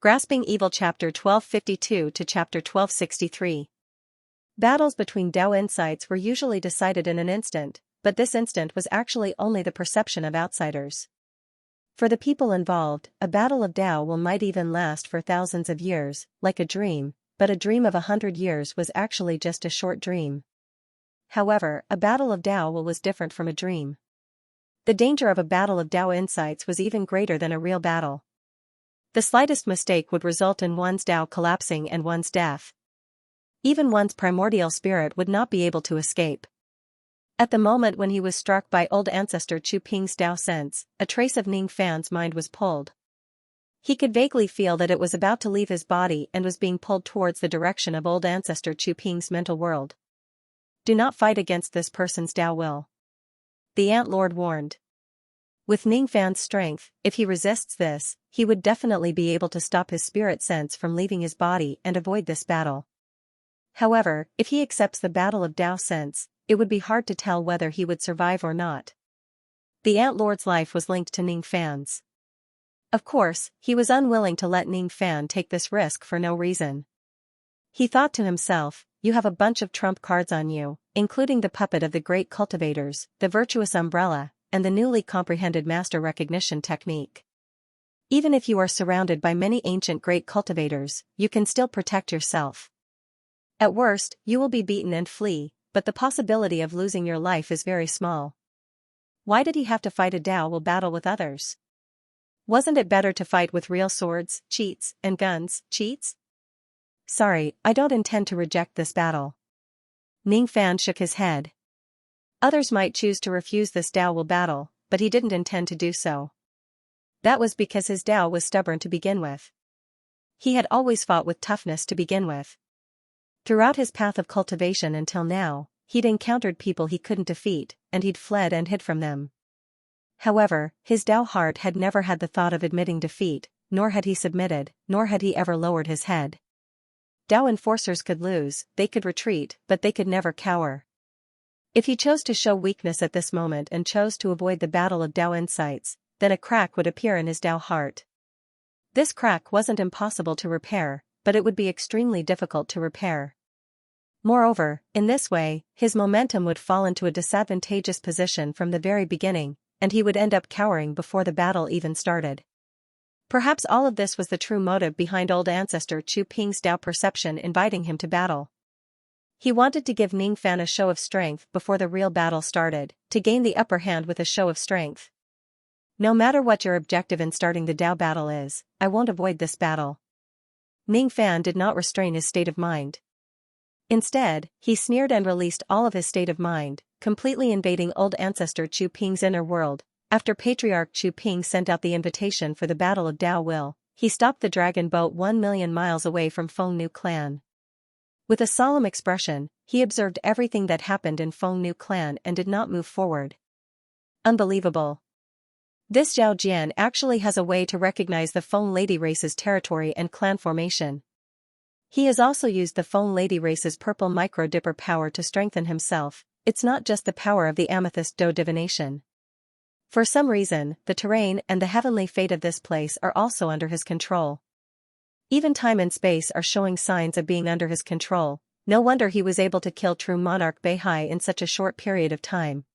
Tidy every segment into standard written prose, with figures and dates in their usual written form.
Grasping Evil Chapter 1252 to Chapter 1263. Battles between Dao insights were usually decided in an instant, but this instant was actually only the perception of outsiders. For the people involved, a battle of Dao might even last for thousands of years, like a dream, but a dream of 100 years was actually just a short dream. However, a battle of Dao was different from a dream. The danger of a battle of Dao insights was even greater than a real battle. The slightest mistake would result in one's Dao collapsing and one's death. Even one's primordial spirit would not be able to escape. At the moment when he was struck by old ancestor Chu Ping's Dao sense, a trace of Ning Fan's mind was pulled. He could vaguely feel that it was about to leave his body and was being pulled towards the direction of old ancestor Chu Ping's mental world. Do not fight against this person's Dao will. The Ant Lord warned. With Ning Fan's strength, if he resists this, he would definitely be able to stop his spirit sense from leaving his body and avoid this battle. However, if he accepts the battle of Dao sense, it would be hard to tell whether he would survive or not. The Ant Lord's life was linked to Ning Fan's. Of course, he was unwilling to let Ning Fan take this risk for no reason. He thought to himself, you have a bunch of trump cards on you, including the puppet of the great cultivators, the virtuous umbrella, and the newly comprehended master recognition technique. Even if you are surrounded by many ancient great cultivators, you can still protect yourself. At worst, you will be beaten and flee, but the possibility of losing your life is very small. Why did he have to fight a Dao battle with others? Wasn't it better to fight with real swords, cheats, and guns, cheats? Sorry, I don't intend to reject this battle. Ning Fan shook his head. Others might choose to refuse this Dao battle, but he didn't intend to do so. That was because his Dao was stubborn to begin with. He had always fought with toughness to begin with. Throughout his path of cultivation until now, he'd encountered people he couldn't defeat, and he'd fled and hid from them. However, his Dao heart had never had the thought of admitting defeat, nor had he submitted, nor had he ever lowered his head. Dao enforcers could lose, they could retreat, but they could never cower. If he chose to show weakness at this moment and chose to avoid the battle of Dao insights, then a crack would appear in his Dao heart. This crack wasn't impossible to repair, but it would be extremely difficult to repair. Moreover, in this way, his momentum would fall into a disadvantageous position from the very beginning, and he would end up cowering before the battle even started. Perhaps all of this was the true motive behind old ancestor Chu Ping's Dao perception inviting him to battle. He wanted to give Ning Fan a show of strength before the real battle started, to gain the upper hand with a show of strength. No matter what your objective in starting the Dao battle is, I won't avoid this battle. Ning Fan did not restrain his state of mind. Instead, he sneered and released all of his state of mind, completely invading old ancestor Chu Ping's inner world. After Patriarch Chu Ping sent out the invitation for the battle of Dao will, he stopped the dragon boat 1,000,000 miles away from Feng Nu Clan. With a solemn expression, he observed everything that happened in Feng Nu Clan and did not move forward. Unbelievable. This Zhao Jian actually has a way to recognize the Feng Lady race's territory and clan formation. He has also used the Feng Lady race's purple micro-dipper power to strengthen himself. It's not just the power of the amethyst dough divination. For some reason, the terrain and the heavenly fate of this place are also under his control. Even time and space are showing signs of being under his control. No wonder he was able to kill true monarch Beihai in such a short period of time.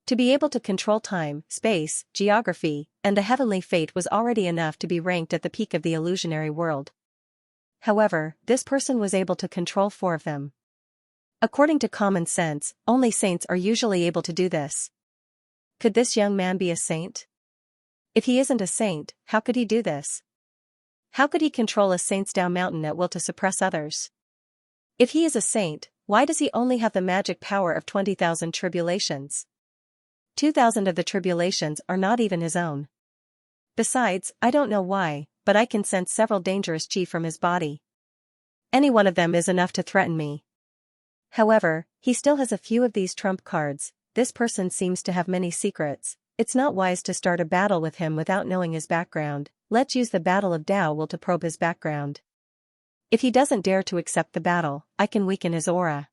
To be able to control time, space, geography, and the heavenly fate was already enough to be ranked at the peak of the illusionary world. However, this person was able to control 4 of them. According to common sense, only saints are usually able to do this. Could this young man be a saint? If he isn't a saint, how could he do this? How could he control a saint's Dao mountain at will to suppress others? If he is a saint, why does he only have the magic power of 20,000 tribulations? 2,000 of the tribulations are not even his own. Besides, I don't know why, but I can sense several dangerous chi from his body. Any one of them is enough to threaten me. However, he still has a few of these trump cards. This person seems to have many secrets. It's not wise to start a battle with him without knowing his background. Let's use the battle of Dao will to probe his background. If he doesn't dare to accept the battle, I can weaken his aura.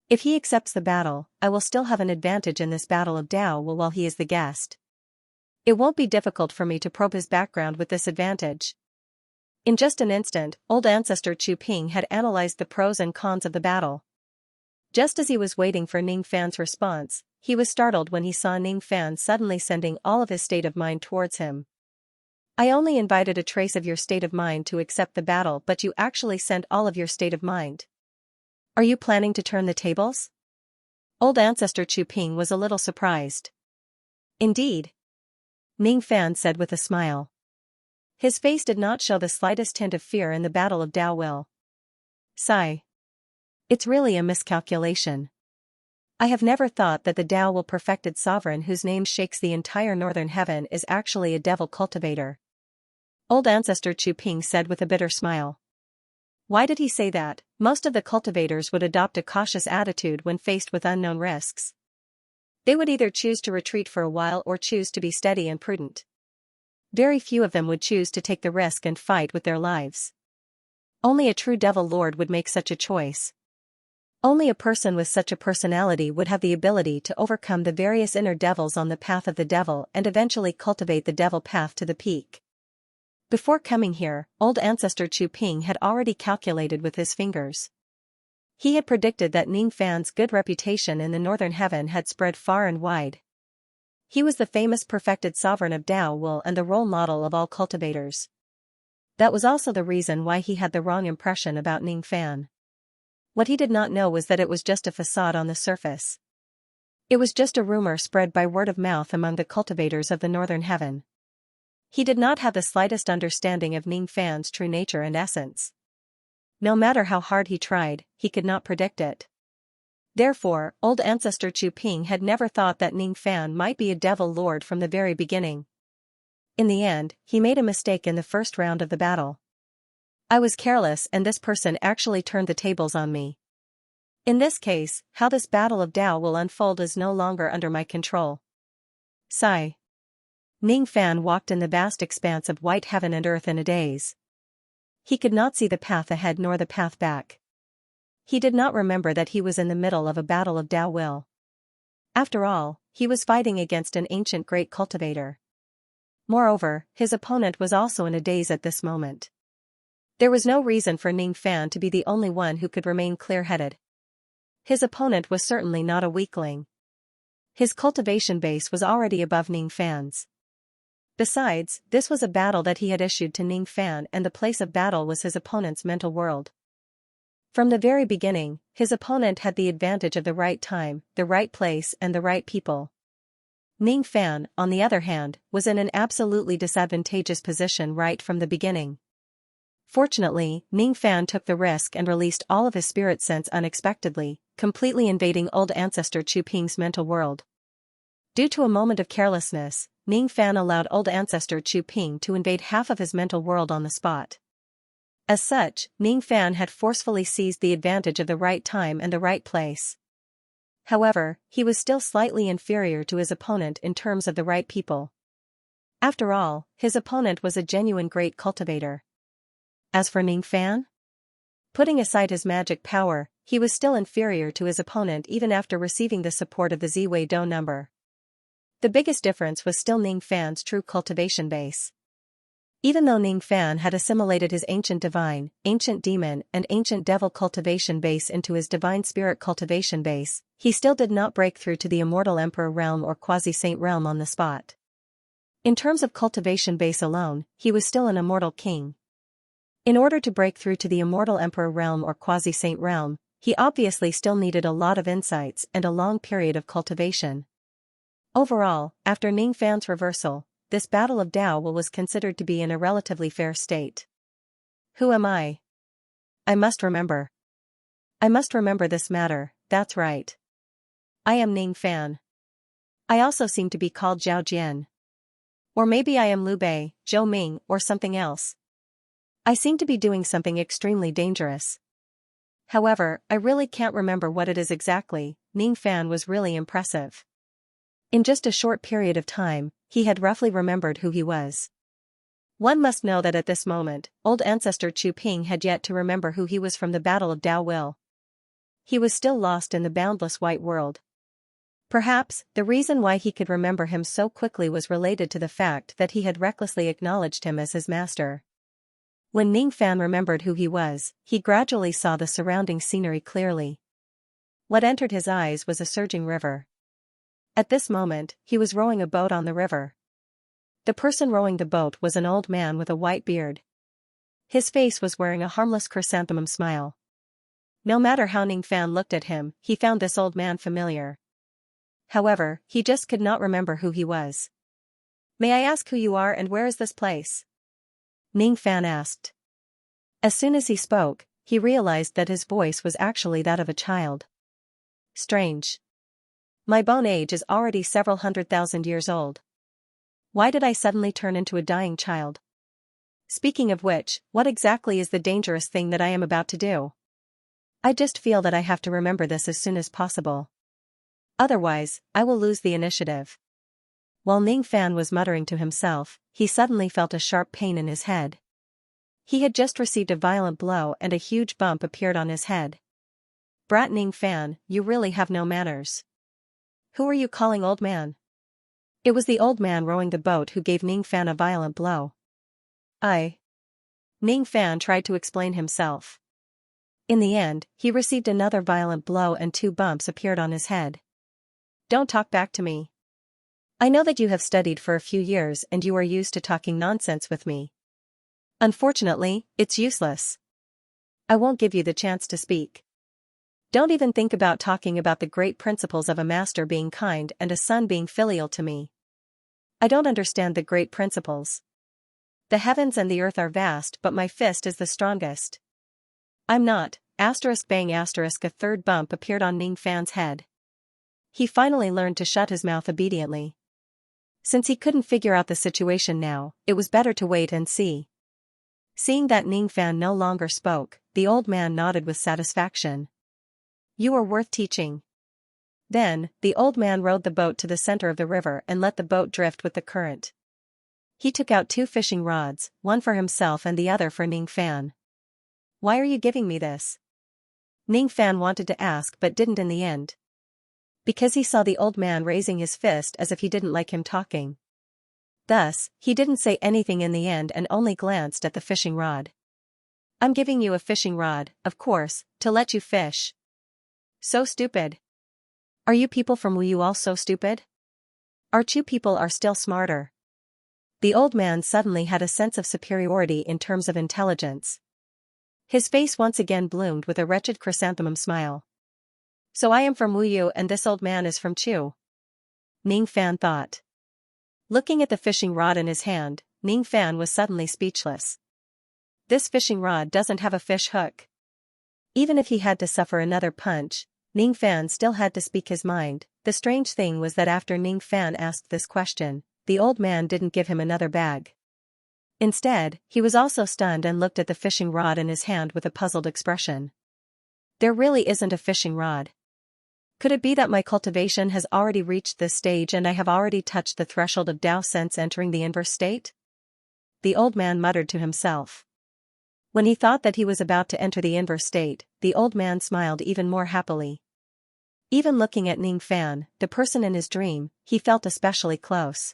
If he accepts the battle, I will still have an advantage in this battle of Dao will while he is the guest. It won't be difficult for me to probe his background with this advantage. In just an instant, old ancestor Chu Ping had analyzed the pros and cons of the battle. Just as he was waiting for Ning Fan's response, he was startled when he saw Ning Fan suddenly sending all of his state of mind towards him. I only invited a trace of your state of mind to accept the battle, but you actually sent all of your state of mind. Are you planning to turn the tables? Old ancestor Chu Ping was a little surprised. Indeed, Ning Fan said with a smile. His face did not show the slightest hint of fear in the battle of Dao Will. Sigh. It's really a miscalculation. I have never thought that the Dao Will perfected sovereign whose name shakes the entire northern heaven is actually a devil cultivator. Old ancestor Chu Ping said with a bitter smile. Why did he say that? Most of the cultivators would adopt a cautious attitude when faced with unknown risks. They would either choose to retreat for a while or choose to be steady and prudent. Very few of them would choose to take the risk and fight with their lives. Only a true devil lord would make such a choice. Only a person with such a personality would have the ability to overcome the various inner devils on the path of the devil and eventually cultivate the devil path to the peak. Before coming here, old ancestor Chu Ping had already calculated with his fingers. He had predicted that Ning Fan's good reputation in the northern heaven had spread far and wide. He was the famous perfected sovereign of Dao Will and the role model of all cultivators. That was also the reason why he had the wrong impression about Ning Fan. What he did not know was that it was just a facade on the surface. It was just a rumor spread by word of mouth among the cultivators of the northern heaven. He did not have the slightest understanding of Ning Fan's true nature and essence. No matter how hard he tried, he could not predict it. Therefore, old ancestor Chu Ping had never thought that Ning Fan might be a devil lord from the very beginning. In the end, he made a mistake in the first round of the battle. I was careless and this person actually turned the tables on me. In this case, how this battle of Dao will unfold is no longer under my control. Sigh. Ning Fan walked in the vast expanse of white heaven and earth in a daze. He could not see the path ahead nor the path back. He did not remember that he was in the middle of a battle of Dao Will. After all, he was fighting against an ancient great cultivator. Moreover, his opponent was also in a daze at this moment. There was no reason for Ning Fan to be the only one who could remain clear-headed. His opponent was certainly not a weakling. His cultivation base was already above Ning Fan's. Besides, this was a battle that he had issued to Ning Fan and the place of battle was his opponent's mental world. From the very beginning, his opponent had the advantage of the right time, the right place and the right people. Ning Fan, on the other hand, was in an absolutely disadvantageous position right from the beginning. Fortunately, Ning Fan took the risk and released all of his spirit sense unexpectedly, completely invading old ancestor Chu Ping's mental world. Due to a moment of carelessness, Ning Fan allowed old ancestor Chu Ping to invade half of his mental world on the spot. As such, Ning Fan had forcefully seized the advantage of the right time and the right place. However, he was still slightly inferior to his opponent in terms of the right people. After all, his opponent was a genuine great cultivator. As for Ning Fan? Putting aside his magic power, he was still inferior to his opponent even after receiving the support of the Ziwei Do number. The biggest difference was still Ning Fan's true cultivation base. Even though Ning Fan had assimilated his ancient divine, ancient demon and ancient devil cultivation base into his divine spirit cultivation base, he still did not break through to the immortal emperor realm or quasi-saint realm on the spot. In terms of cultivation base alone, he was still an immortal king. In order to break through to the immortal emperor realm or quasi-saint realm, he obviously still needed a lot of insights and a long period of cultivation. Overall, after Ning Fan's reversal, this battle of Dao Will was considered to be in a relatively fair state. Who am I? I must remember. I must remember this matter, that's right. I am Ning Fan. I also seem to be called Zhao Jian. Or maybe I am Liu Bei, Zhou Ming, or something else. I seem to be doing something extremely dangerous. However, I really can't remember what it is exactly. Ning Fan was really impressive. In just a short period of time, he had roughly remembered who he was. One must know that at this moment, old ancestor Chu Ping had yet to remember who he was from the Battle of Dao Will. He was still lost in the boundless white world. Perhaps, the reason why he could remember him so quickly was related to the fact that he had recklessly acknowledged him as his master. When Ning Fan remembered who he was, he gradually saw the surrounding scenery clearly. What entered his eyes was a surging river. At this moment, he was rowing a boat on the river. The person rowing the boat was an old man with a white beard. His face was wearing a harmless chrysanthemum smile. No matter how Ning Fan looked at him, he found this old man familiar. However, he just could not remember who he was. "May I ask who you are and where is this place?" Ning Fan asked. As soon as he spoke, he realized that his voice was actually that of a child. Strange. My bone age is already several 100,000 years old. Why did I suddenly turn into a dying child? Speaking of which, what exactly is the dangerous thing that I am about to do? I just feel that I have to remember this as soon as possible. Otherwise, I will lose the initiative. While Ning Fan was muttering to himself, he suddenly felt a sharp pain in his head. He had just received a violent blow and a huge bump appeared on his head. Brat Ning Fan, you really have no manners. Who are you calling old man? It was the old man rowing the boat who gave Ning Fan a violent blow. Ning Fan tried to explain himself. In the end, he received another violent blow and 2 bumps appeared on his head. Don't talk back to me. I know that you have studied for a few years and you are used to talking nonsense with me. Unfortunately, it's useless. I won't give you the chance to speak. Don't even think about talking about the great principles of a master being kind and a son being filial to me. I don't understand the great principles. The heavens and the earth are vast, but my fist is the strongest. I'm not, *bang**. A 3rd bump appeared on Ning Fan's head. He finally learned to shut his mouth obediently. Since he couldn't figure out the situation now, it was better to wait and see. Seeing that Ning Fan no longer spoke, the old man nodded with satisfaction. You are worth teaching. Then, the old man rowed the boat to the center of the river and let the boat drift with the current. He took out 2 fishing rods, one for himself and the other for Ning Fan. Why are you giving me this? Ning Fan wanted to ask but didn't in the end. Because he saw the old man raising his fist as if he didn't like him talking. Thus, he didn't say anything in the end and only glanced at the fishing rod. I'm giving you a fishing rod, of course, to let you fish. So stupid. Are you people from Wu all so stupid? Our Chu people are still smarter. The old man suddenly had a sense of superiority in terms of intelligence. His face once again bloomed with a wretched chrysanthemum smile. So I am from Wu and this old man is from Chu. Ning Fan thought. Looking at the fishing rod in his hand, Ning Fan was suddenly speechless. This fishing rod doesn't have a fish hook. Even if he had to suffer another punch, Ning Fan still had to speak his mind. The strange thing was that after Ning Fan asked this question, the old man didn't give him another bag. Instead, he was also stunned and looked at the fishing rod in his hand with a puzzled expression. There really isn't a fishing rod. Could it be that my cultivation has already reached this stage and I have already touched the threshold of Tao sense entering the inverse state? The old man muttered to himself. When he thought that he was about to enter the inverse state, the old man smiled even more happily. Even looking at Ning Fan, the person in his dream, he felt especially close.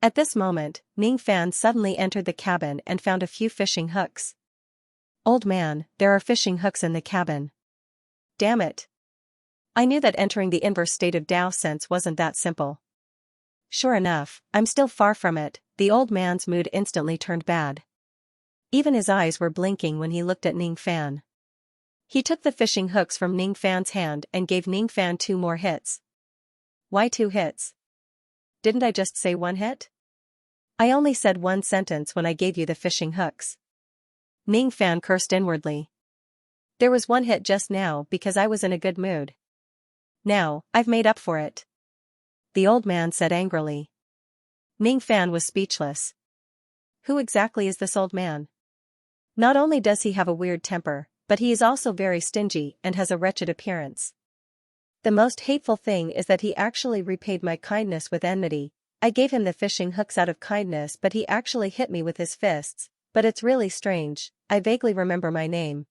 At this moment, Ning Fan suddenly entered the cabin and found a few fishing hooks. Old man, there are fishing hooks in the cabin. Damn it. I knew that entering the inverse state of Tao sense wasn't that simple. Sure enough, I'm still far from it. The old man's mood instantly turned bad. Even his eyes were blinking when he looked at Ning Fan. He took the fishing hooks from Ning Fan's hand and gave Ning Fan 2 more hits. Why 2 hits? Didn't I just say 1 hit? I only said 1 sentence when I gave you the fishing hooks. Ning Fan cursed inwardly. There was 1 hit just now because I was in a good mood. Now, I've made up for it. The old man said angrily. Ning Fan was speechless. Who exactly is this old man? Not only does he have a weird temper, but he is also very stingy and has a wretched appearance. The most hateful thing is that he actually repaid my kindness with enmity. I gave him the fishing hooks out of kindness, but he actually hit me with his fists. But it's really strange. I vaguely remember my name.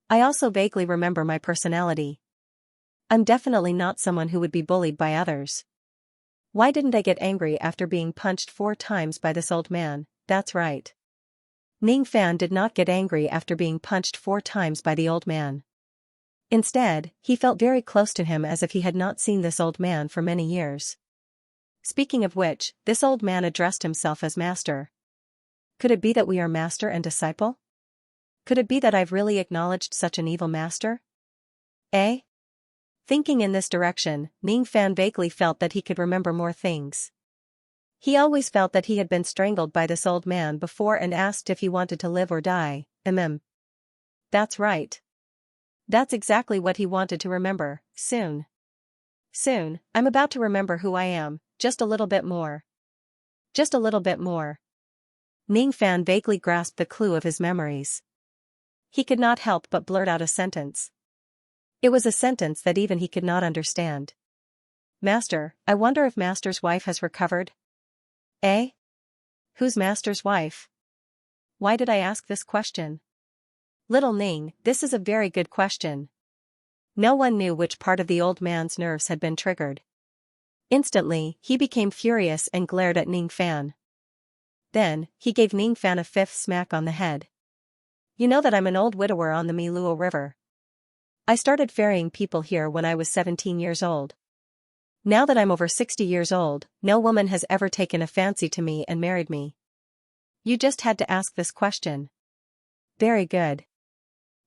I also vaguely remember my personality. I'm definitely not someone who would be bullied by others. Why didn't I get angry after being punched 4 times by this old man? That's right. Ning Fan did not get angry after being punched 4 times by the old man. Instead, he felt very close to him as if he had not seen this old man for many years. Speaking of which, this old man addressed himself as master. Could it be that we are master and disciple? Could it be that I've really acknowledged such an evil master? Eh? Thinking in this direction, Ning Fan vaguely felt that he could remember more things. He always felt that he had been strangled by this old man before and asked if he wanted to live or die. That's right. That's exactly what he wanted to remember. Soon, I'm about to remember who I am, just a little bit more. Just a little bit more. Ning Fan vaguely grasped the clue of his memories. He could not help but blurt out a sentence. It was a sentence that even he could not understand. Master, I wonder if Master's wife has recovered? Eh? Who's Master's wife? Why did I ask this question? Little Ning, this is a very good question. No one knew which part of the old man's nerves had been triggered. Instantly, he became furious and glared at Ning Fan. Then, he gave Ning Fan a 5th smack on the head. You know that I'm an old widower on the Miluo River. I started ferrying people here when I was 17 years old. Now that I'm over 60 years old, no woman has ever taken a fancy to me and married me. You just had to ask this question. Very good.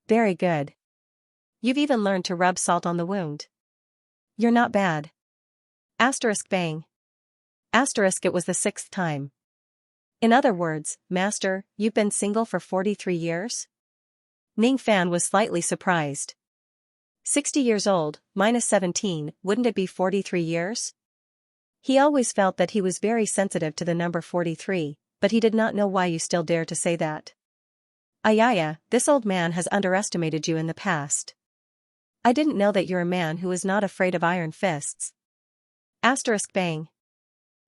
Very good. You've even learned to rub salt on the wound. You're not bad. Asterisk bang. Asterisk it was the 6th time. In other words, Master, you've been single for 43 years? Ning Fan was slightly surprised. 60 years old, minus 17, wouldn't it be 43 years? He always felt that he was very sensitive to the number 43, but he did not know why you still dare to say that. Ayaya, this old man has underestimated you in the past. I didn't know that you're a man who is not afraid of iron fists. Asterisk bang.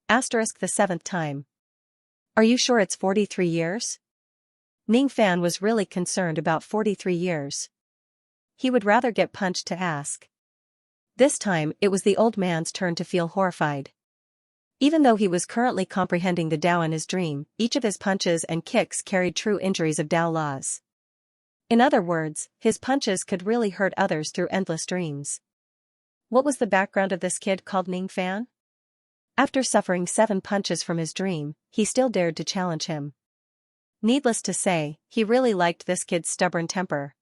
Asterisk the 7th time. Are you sure it's 43 years? Ning Fan was really concerned about 43 years. He would rather get punched to ask. This time, it was the old man's turn to feel horrified. Even though he was currently comprehending the Tao in his dream, each of his punches and kicks carried true injuries of Tao laws. In other words, his punches could really hurt others through endless dreams. What was the background of this kid called Ning Fan? After suffering 7 punches from his dream, he still dared to challenge him. Needless to say, he really liked this kid's stubborn temper.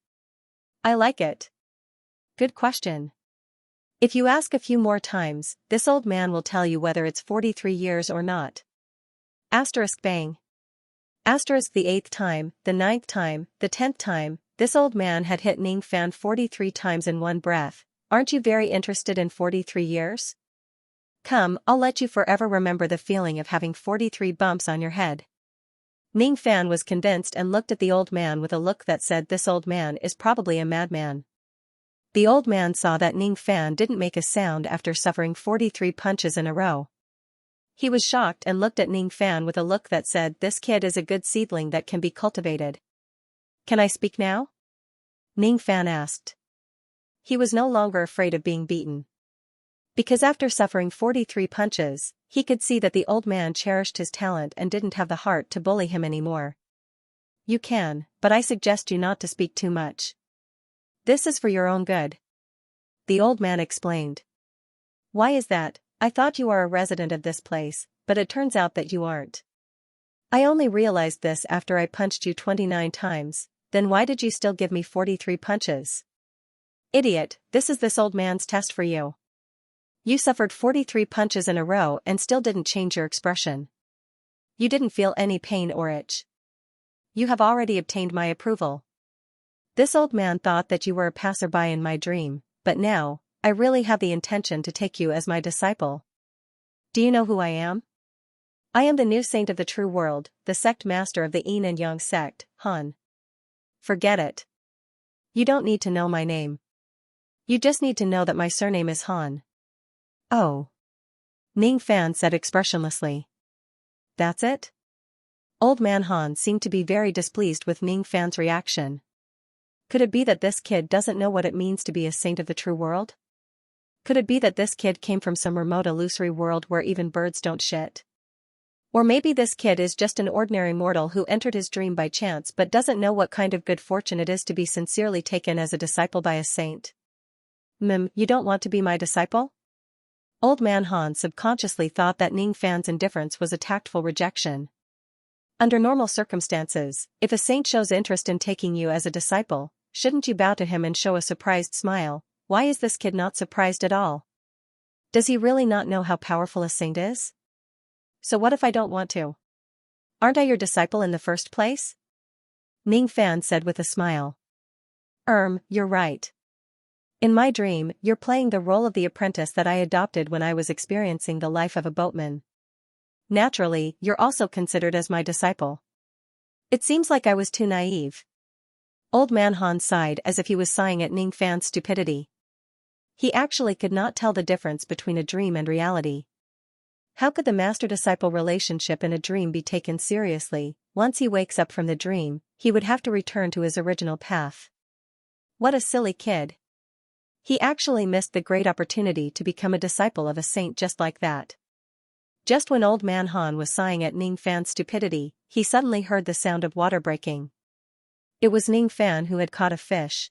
I like it. Good question. If you ask a few more times, this old man will tell you whether it's 43 years or not. Asterisk bang. Asterisk the 8th time, the 9th time, the 10th time, this old man had hit Ning Fan 43 times in one breath. Aren't you very interested in 43 years? Come, I'll let you forever remember the feeling of having 43 bumps on your head. Ning Fan was convinced and looked at the old man with a look that said this old man is probably a madman. The old man saw that Ning Fan didn't make a sound after suffering 43 punches in a row. He was shocked and looked at Ning Fan with a look that said this kid is a good seedling that can be cultivated. Can I speak now? Ning Fan asked. He was no longer afraid of being beaten. Because after suffering 43 punches, he could see that the old man cherished his talent and didn't have the heart to bully him anymore. You can, but I suggest you not to speak too much. This is for your own good. The old man explained. Why is that? I thought you are a resident of this place, but it turns out that you aren't. I only realized this after I punched you 29 times, then why did you still give me 43 punches? Idiot, this old man's test for you. You suffered 43 punches in a row and still didn't change your expression. You didn't feel any pain or itch. You have already obtained my approval. This old man thought that you were a passerby in my dream, but now, I really have the intention to take you as my disciple. Do you know who I am? I am the new saint of the true world, the sect master of the Yin and Yang sect, Han. Forget it. You don't need to know my name. You just need to know that my surname is Han. Oh. Ning Fan said expressionlessly. That's it? Old man Han seemed to be very displeased with Ning Fan's reaction. Could it be that this kid doesn't know what it means to be a saint of the true world? Could it be that this kid came from some remote illusory world where even birds don't shit? Or maybe this kid is just an ordinary mortal who entered his dream by chance but doesn't know what kind of good fortune it is to be sincerely taken as a disciple by a saint. You don't want to be my disciple? Old Man Han subconsciously thought that Ning Fan's indifference was a tactful rejection. Under normal circumstances, if a saint shows interest in taking you as a disciple, shouldn't you bow to him and show a surprised smile? Why is this kid not surprised at all? Does he really not know how powerful a saint is? So what if I don't want to? Aren't I your disciple in the first place? Ning Fan said with a smile. You're right. In my dream, you're playing the role of the apprentice that I adopted when I was experiencing the life of a boatman. Naturally, you're also considered as my disciple. It seems like I was too naive. Old Man Han sighed as if he was sighing at Ning Fan's stupidity. He actually could not tell the difference between a dream and reality. How could the master-disciple relationship in a dream be taken seriously? Once he wakes up from the dream, he would have to return to his original path. What a silly kid. He actually missed the great opportunity to become a disciple of a saint just like that. Just when Old Man Han was sighing at Ning Fan's stupidity, he suddenly heard the sound of water breaking. It was Ning Fan who had caught a fish.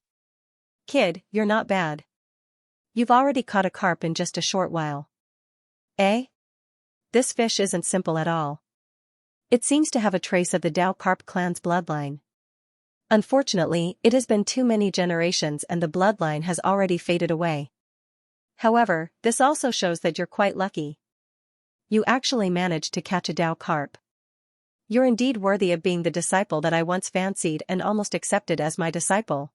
Kid, you're not bad. You've already caught a carp in just a short while. Eh? This fish isn't simple at all. It seems to have a trace of the Dao Carp clan's bloodline. Unfortunately, it has been too many generations and the bloodline has already faded away. However, this also shows that you're quite lucky. You actually managed to catch a Dao Carp. You're indeed worthy of being the disciple that I once fancied and almost accepted as my disciple.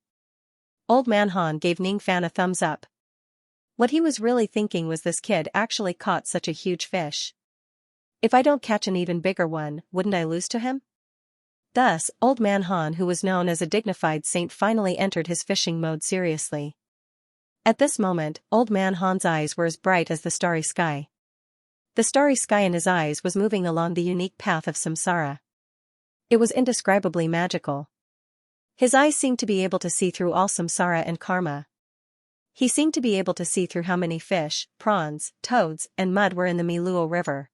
Old Man Han gave Ning Fan a thumbs up. What he was really thinking was this kid actually caught such a huge fish. If I don't catch an even bigger one, wouldn't I lose to him? Thus, Old Man Han, who was known as a dignified saint, finally entered his fishing mode seriously. At this moment, Old Man Han's eyes were as bright as the starry sky. The starry sky in his eyes was moving along the unique path of samsara. It was indescribably magical. His eyes seemed to be able to see through all samsara and karma. He seemed to be able to see through how many fish, prawns, toads, and mud were in the Miluo River.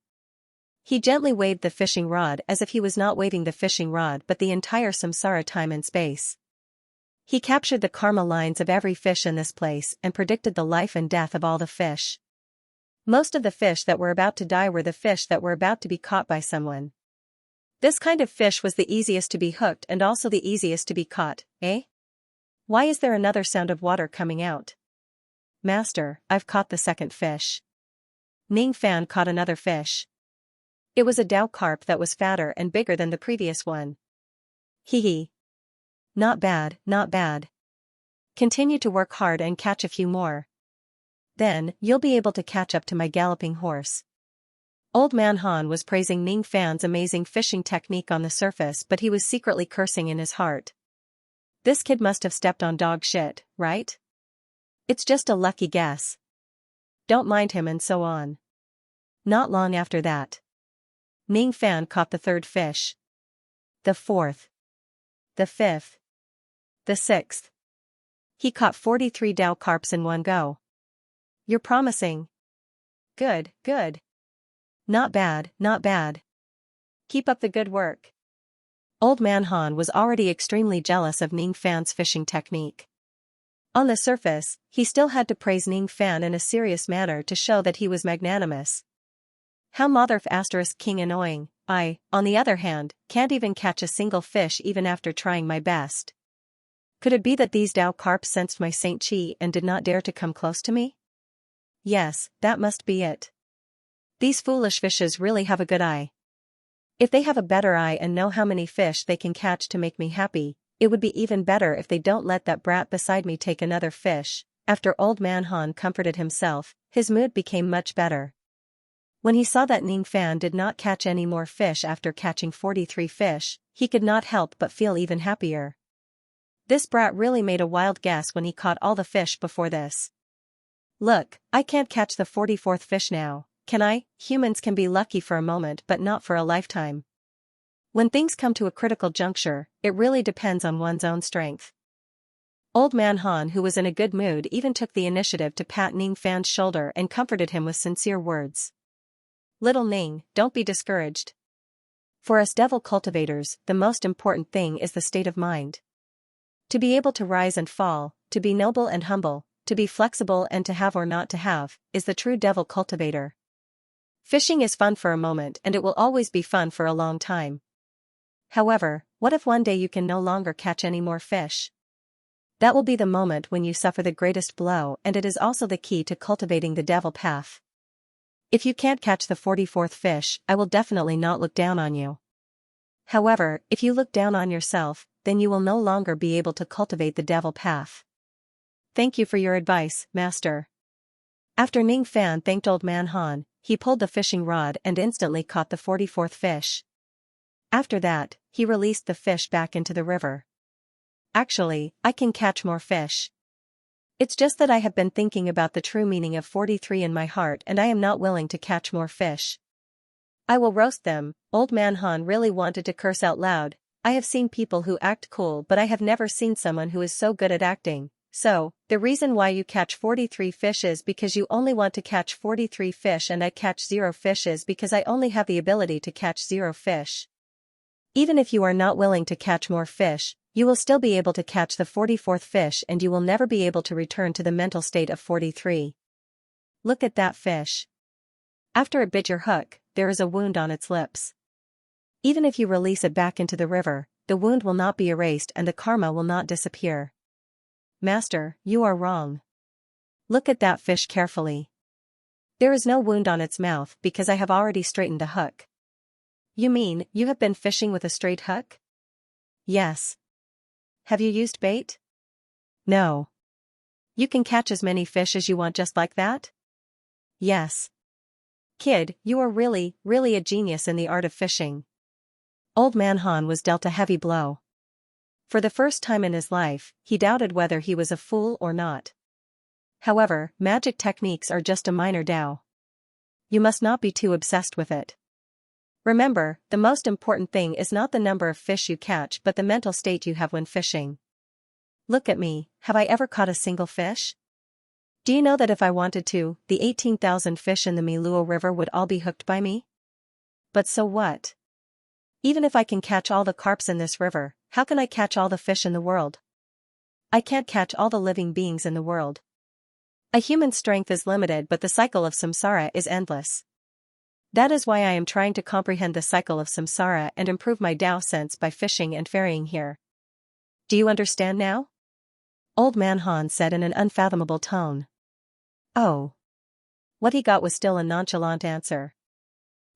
He gently waved the fishing rod as if he was not waving the fishing rod but the entire samsara time and space. He captured the karma lines of every fish in this place and predicted the life and death of all the fish. Most of the fish that were about to die were the fish that were about to be caught by someone. This kind of fish was the easiest to be hooked and also the easiest to be caught, eh? Why is there another sound of water coming out? Master, I've caught the second fish. Ning Fan caught another fish. It was a Dao Carp that was fatter and bigger than the previous one. Hee hee. Not bad, not bad. Continue to work hard and catch a few more. Then, you'll be able to catch up to my galloping horse. Old Man Han was praising Ning Fan's amazing fishing technique on the surface, but he was secretly cursing in his heart. This kid must have stepped on dog shit, right? It's just a lucky guess. Don't mind him, and so on. Not long after that, Ning Fan caught the third fish. The fourth. The fifth. The sixth. He caught 43 Dao Carps in one go. You're promising. Good, good. Not bad, not bad. Keep up the good work. Old Man Han was already extremely jealous of Ning Fan's fishing technique. On the surface, he still had to praise Ning Fan in a serious manner to show that he was magnanimous. How motherf asterisk king annoying. I, on the other hand, can't even catch a single fish even after trying my best. Could it be that these Dao Carps sensed my Saint Chi and did not dare to come close to me? Yes, that must be it. These foolish fishes really have a good eye. If they have a better eye and know how many fish they can catch to make me happy, it would be even better if they don't let that brat beside me take another fish. After Old Man Han comforted himself, his mood became much better. When he saw that Ning Fan did not catch any more fish after catching 43 fish, he could not help but feel even happier. This brat really made a wild guess when he caught all the fish before this. Look, I can't catch the 44th fish now, can I? Humans can be lucky for a moment but not for a lifetime. When things come to a critical juncture, it really depends on one's own strength. Old Man Han, who was in a good mood, even took the initiative to pat Ning Fan's shoulder and comforted him with sincere words. Little Ning, don't be discouraged. For us devil cultivators, the most important thing is the state of mind. To be able to rise and fall, to be noble and humble, to be flexible and to have or not to have, is the true devil cultivator. Fishing is fun for a moment and it will always be fun for a long time. However, what if one day you can no longer catch any more fish? That will be the moment when you suffer the greatest blow, and it is also the key to cultivating the devil path. If you can't catch the 44th fish, I will definitely not look down on you. However, if you look down on yourself, then you will no longer be able to cultivate the devil path. Thank you for your advice, Master. After Ning Fan thanked Old Man Han, he pulled the fishing rod and instantly caught the 44th fish. After that, he released the fish back into the river. Actually, I can catch more fish. It's just that I have been thinking about the true meaning of 43 in my heart and I am not willing to catch more fish. I will roast them. Old Man Han really wanted to curse out loud. I have seen people who act cool, but I have never seen someone who is so good at acting. So, the reason why you catch 43 fish is because you only want to catch 43 fish and I catch 0 fish is because I only have the ability to catch 0 fish. Even if you are not willing to catch more fish, you will still be able to catch the 44th fish and you will never be able to return to the mental state of 43. Look at that fish. After it bit your hook, there is a wound on its lips. Even if you release it back into the river, the wound will not be erased and the karma will not disappear. Master, you are wrong. Look at that fish carefully. There is no wound on its mouth because I have already straightened the hook. You mean, you have been fishing with a straight hook? Yes. Have you used bait? No. You can catch as many fish as you want just like that? Yes. Kid, you are really a genius in the art of fishing. Old Man Han was dealt a heavy blow. For the first time in his life, he doubted whether he was a fool or not. However, magic techniques are just a minor Tao. You must not be too obsessed with it. Remember, the most important thing is not the number of fish you catch but the mental state you have when fishing. Look at me, have I ever caught a single fish? Do you know that if I wanted to, the 18,000 fish in the Miluo River would all be hooked by me? But so what? Even if I can catch all the carps in this river, how can I catch all the fish in the world? I can't catch all the living beings in the world. A human's strength is limited but the cycle of samsara is endless. That is why I am trying to comprehend the cycle of samsara and improve my Tao sense by fishing and ferrying here. Do you understand now? Old Man Han said in an unfathomable tone. Oh. What he got was still a nonchalant answer.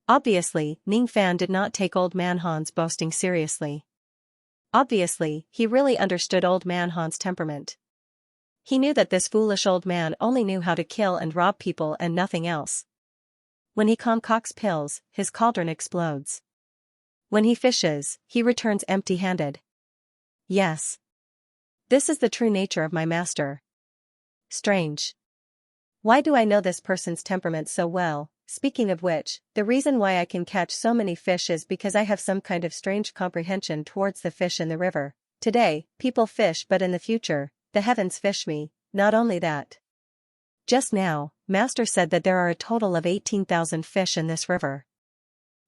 Obviously, Ning Fan did not take Old Man Han's boasting seriously. Obviously, he really understood Old Man Han's temperament. He knew that this foolish old man only knew how to kill and rob people and nothing else. When he concocts pills, his cauldron explodes. When he fishes, he returns empty-handed. Yes. This is the true nature of my master. Strange. Why do I know this person's temperament so well? Speaking of which, the reason why I can catch so many fish is because I have some kind of strange comprehension towards the fish in the river. Today, people fish but in the future, the heavens fish me. Not only that. Just now, Master said that there are a total of 18,000 fish in this river.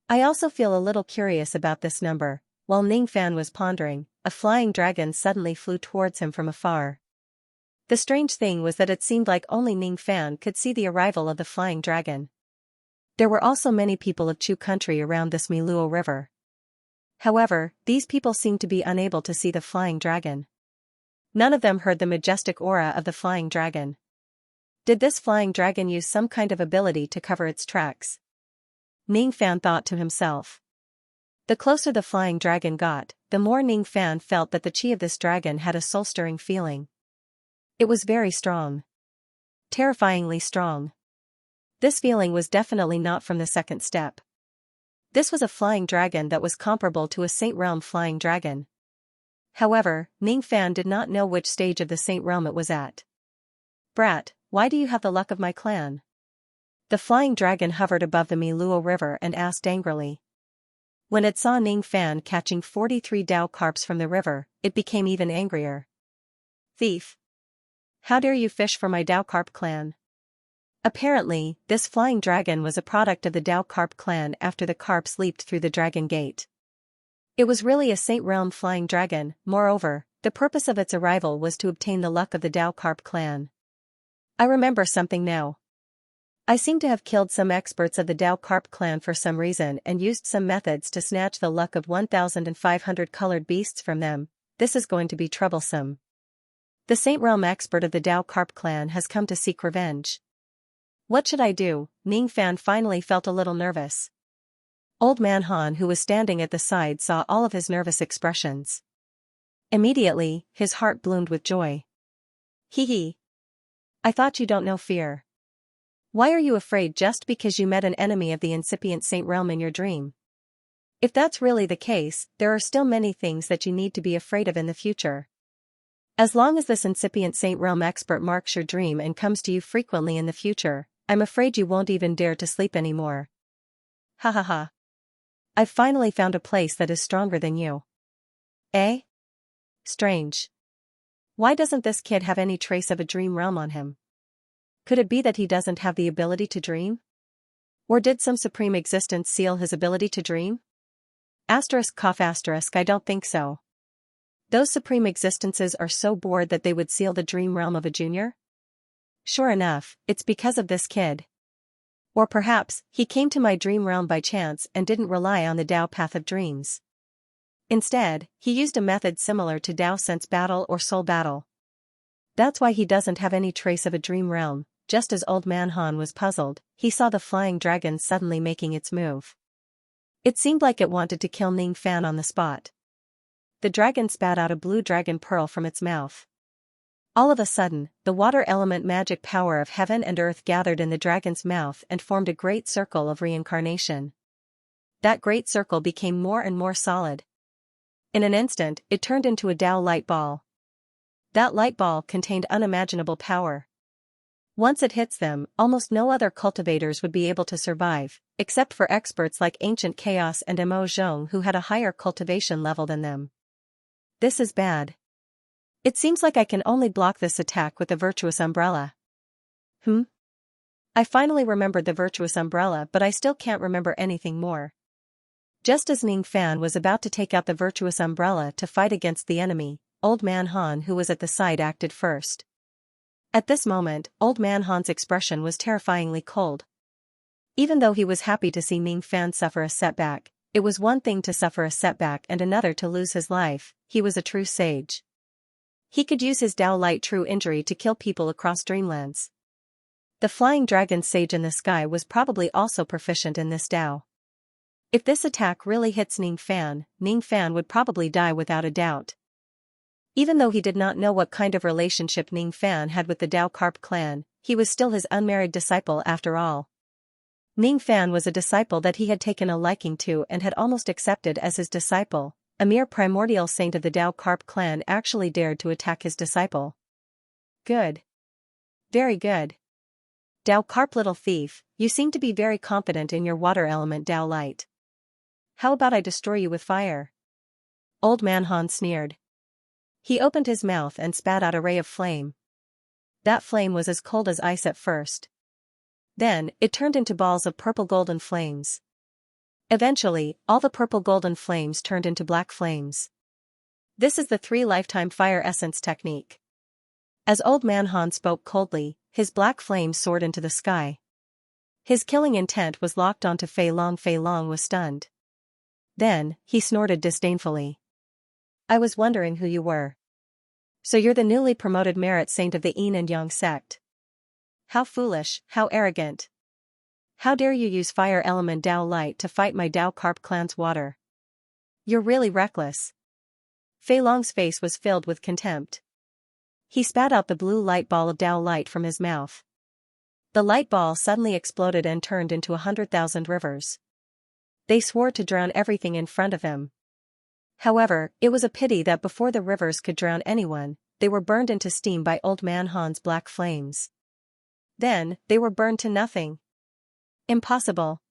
I also feel a little curious about this number. While Ning Fan was pondering, a flying dragon suddenly flew towards him from afar. The strange thing was that it seemed like only Ning Fan could see the arrival of the flying dragon. There were also many people of Chu country around this Miluo River. However, these people seemed to be unable to see the flying dragon. None of them heard the majestic aura of the flying dragon. Did this flying dragon use some kind of ability to cover its tracks? Ning Fan thought to himself. The closer the flying dragon got, the more Ning Fan felt that the chi of this dragon had a soul-stirring feeling. It was very strong. Terrifyingly strong. This feeling was definitely not from the second step. This was a flying dragon that was comparable to a Saint Realm flying dragon. However, Ning Fan did not know which stage of the Saint Realm it was at. Brat, why do you have the luck of my clan? The flying dragon hovered above the Miluo River and asked angrily. When it saw Ning Fan catching 43 Dao carps from the river, it became even angrier. Thief! How dare you fish for my Dao Carp clan? Apparently, this flying dragon was a product of the Dao Carp clan after the carps leaped through the dragon gate. It was really a Saint Realm flying dragon. Moreover, the purpose of its arrival was to obtain the luck of the Dao Carp clan. I remember something now. I seem to have killed some experts of the Dao Carp clan for some reason and used some methods to snatch the luck of 1,500 colored beasts from them. This is going to be troublesome. The Saint Realm expert of the Dao Carp clan has come to seek revenge. What should I do? Ning Fan finally felt a little nervous. Old Man Han, who was standing at the side, saw all of his nervous expressions. Immediately, his heart bloomed with joy. Hee hee. I thought you don't know fear. Why are you afraid just because you met an enemy of the incipient Saint Realm in your dream? If that's really the case, there are still many things that you need to be afraid of in the future. As long as this incipient Saint Realm expert marks your dream and comes to you frequently in the future, I'm afraid you won't even dare to sleep anymore. Ha ha ha. I've finally found a place that is stronger than you. Eh? Strange. Why doesn't this kid have any trace of a dream realm on him? Could it be that he doesn't have the ability to dream? Or did some supreme existence seal his ability to dream? Asterisk cough asterisk, I don't think so. Those supreme existences are so bored that they would seal the dream realm of a junior? Sure enough, it's because of this kid. Or perhaps, he came to my dream realm by chance and didn't rely on the Dao path of dreams. Instead, he used a method similar to Dao sense battle or soul battle. That's why he doesn't have any trace of a dream realm. Just as Old Man Han was puzzled, he saw the flying dragon suddenly making its move. It seemed like it wanted to kill Ning Fan on the spot. The dragon spat out a blue dragon pearl from its mouth. All of a sudden, the water element magic power of heaven and earth gathered in the dragon's mouth and formed a great circle of reincarnation. That great circle became more and more solid. In an instant, it turned into a Dao light ball. That light ball contained unimaginable power. Once it hits them, almost no other cultivators would be able to survive, except for experts like Ancient Chaos and Mo Zhong, who had a higher cultivation level than them. This is bad. It seems like I can only block this attack with the Virtuous Umbrella. I finally remembered the Virtuous Umbrella, but I still can't remember anything more. Just as Ning Fan was about to take out the Virtuous Umbrella to fight against the enemy, Old Man Han, who was at the side, acted first. At this moment, Old Man Han's expression was terrifyingly cold. Even though he was happy to see Ning Fan suffer a setback, it was one thing to suffer a setback and another to lose his life. He was a true sage. He could use his Dao Light True Injury to kill people across dreamlands. The flying dragon sage in the sky was probably also proficient in this Dao. If this attack really hits Ning Fan would probably die without a doubt. Even though he did not know what kind of relationship Ning Fan had with the Dao Carp clan, he was still his unmarried disciple after all. Ning Fan was a disciple that he had taken a liking to and had almost accepted as his disciple. A mere primordial saint of the Dao Carp clan actually dared to attack his disciple. Good. Very good. Dao Carp, little thief, you seem to be very confident in your water element Dao Light. How about I destroy you with fire? Old Man Han sneered. He opened his mouth and spat out a ray of flame. That flame was as cold as ice at first. Then, it turned into balls of purple golden flames. Eventually, all the purple golden flames turned into black flames. This is the 3 lifetime fire essence technique. As Old Man Han spoke coldly, his black flames soared into the sky. His killing intent was locked onto Fei Long. Fei Long was stunned. Then, he snorted disdainfully. I was wondering who you were. So you're the newly promoted merit saint of the Yin and Yang sect. How foolish, how arrogant. How dare you use fire element Dao Light to fight my Dao Carp clan's water? You're really reckless. Fei Long's face was filled with contempt. He spat out the blue light ball of Dao Light from his mouth. The light ball suddenly exploded and turned into 100,000 rivers. They swore to drown everything in front of him. However, it was a pity that before the rivers could drown anyone, they were burned into steam by Old Man Han's black flames. Then, they were burned to nothing. Impossible.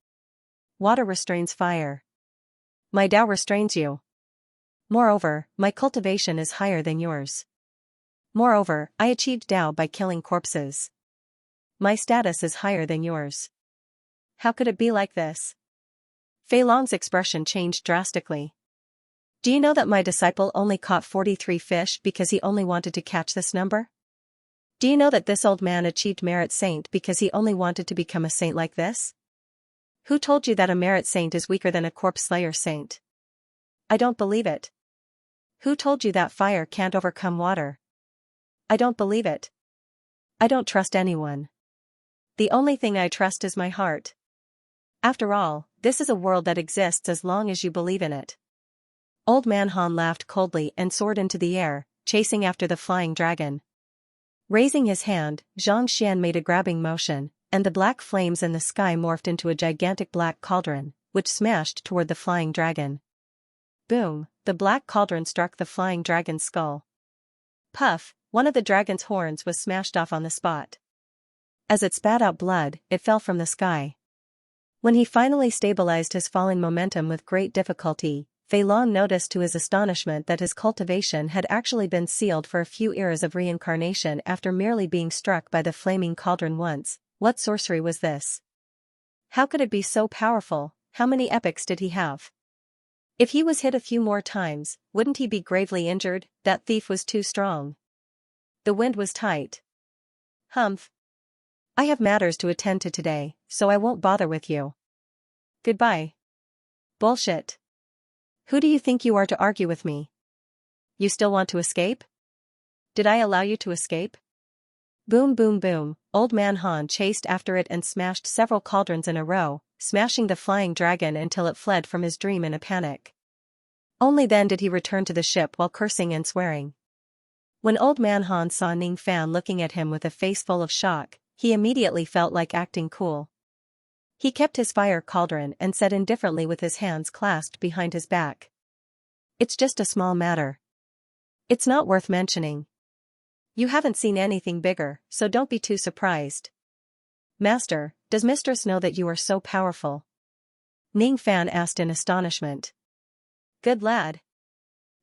Water restrains fire. My Dao restrains you. Moreover, my cultivation is higher than yours. Moreover, I achieved Dao by killing corpses. My status is higher than yours. How could it be like this? Fei Long's expression changed drastically. Do you know that my disciple only caught 43 fish because he only wanted to catch this number? Do you know that this old man achieved merit saint because he only wanted to become a saint like this? Who told you that a merit saint is weaker than a corpse slayer saint? I don't believe it. Who told you that fire can't overcome water? I don't believe it. I don't trust anyone. The only thing I trust is my heart. After all, this is a world that exists as long as you believe in it. Old Man Han laughed coldly and soared into the air, chasing after the flying dragon. Raising his hand, Xianxia made a grabbing motion, and the black flames in the sky morphed into a gigantic black cauldron, which smashed toward the flying dragon. Boom, the black cauldron struck the flying dragon's skull. Puff, one of the dragon's horns was smashed off on the spot. As it spat out blood, it fell from the sky. When he finally stabilized his falling momentum with great difficulty, Fei Long noticed to his astonishment that his cultivation had actually been sealed for a few eras of reincarnation after merely being struck by the flaming cauldron once. What sorcery was this? How could it be so powerful? How many epochs did he have? If he was hit a few more times, wouldn't he be gravely injured? That thief was too strong. The wind was tight. Humph. I have matters to attend to today, so I won't bother with you. Goodbye. Bullshit. Who do you think you are to argue with me? You still want to escape? Did I allow you to escape? Boom boom boom, Old Man Han chased after it and smashed several cauldrons in a row, smashing the flying dragon until it fled from his dream in a panic. Only then did he return to the ship while cursing and swearing. When Old Man Han saw Ning Fan looking at him with a face full of shock, he immediately felt like acting cool. He kept his fire cauldron and said indifferently with his hands clasped behind his back. It's just a small matter. It's not worth mentioning. You haven't seen anything bigger, so don't be too surprised. Master, does Mistress know that you are so powerful? Ning Fan asked in astonishment. Good lad.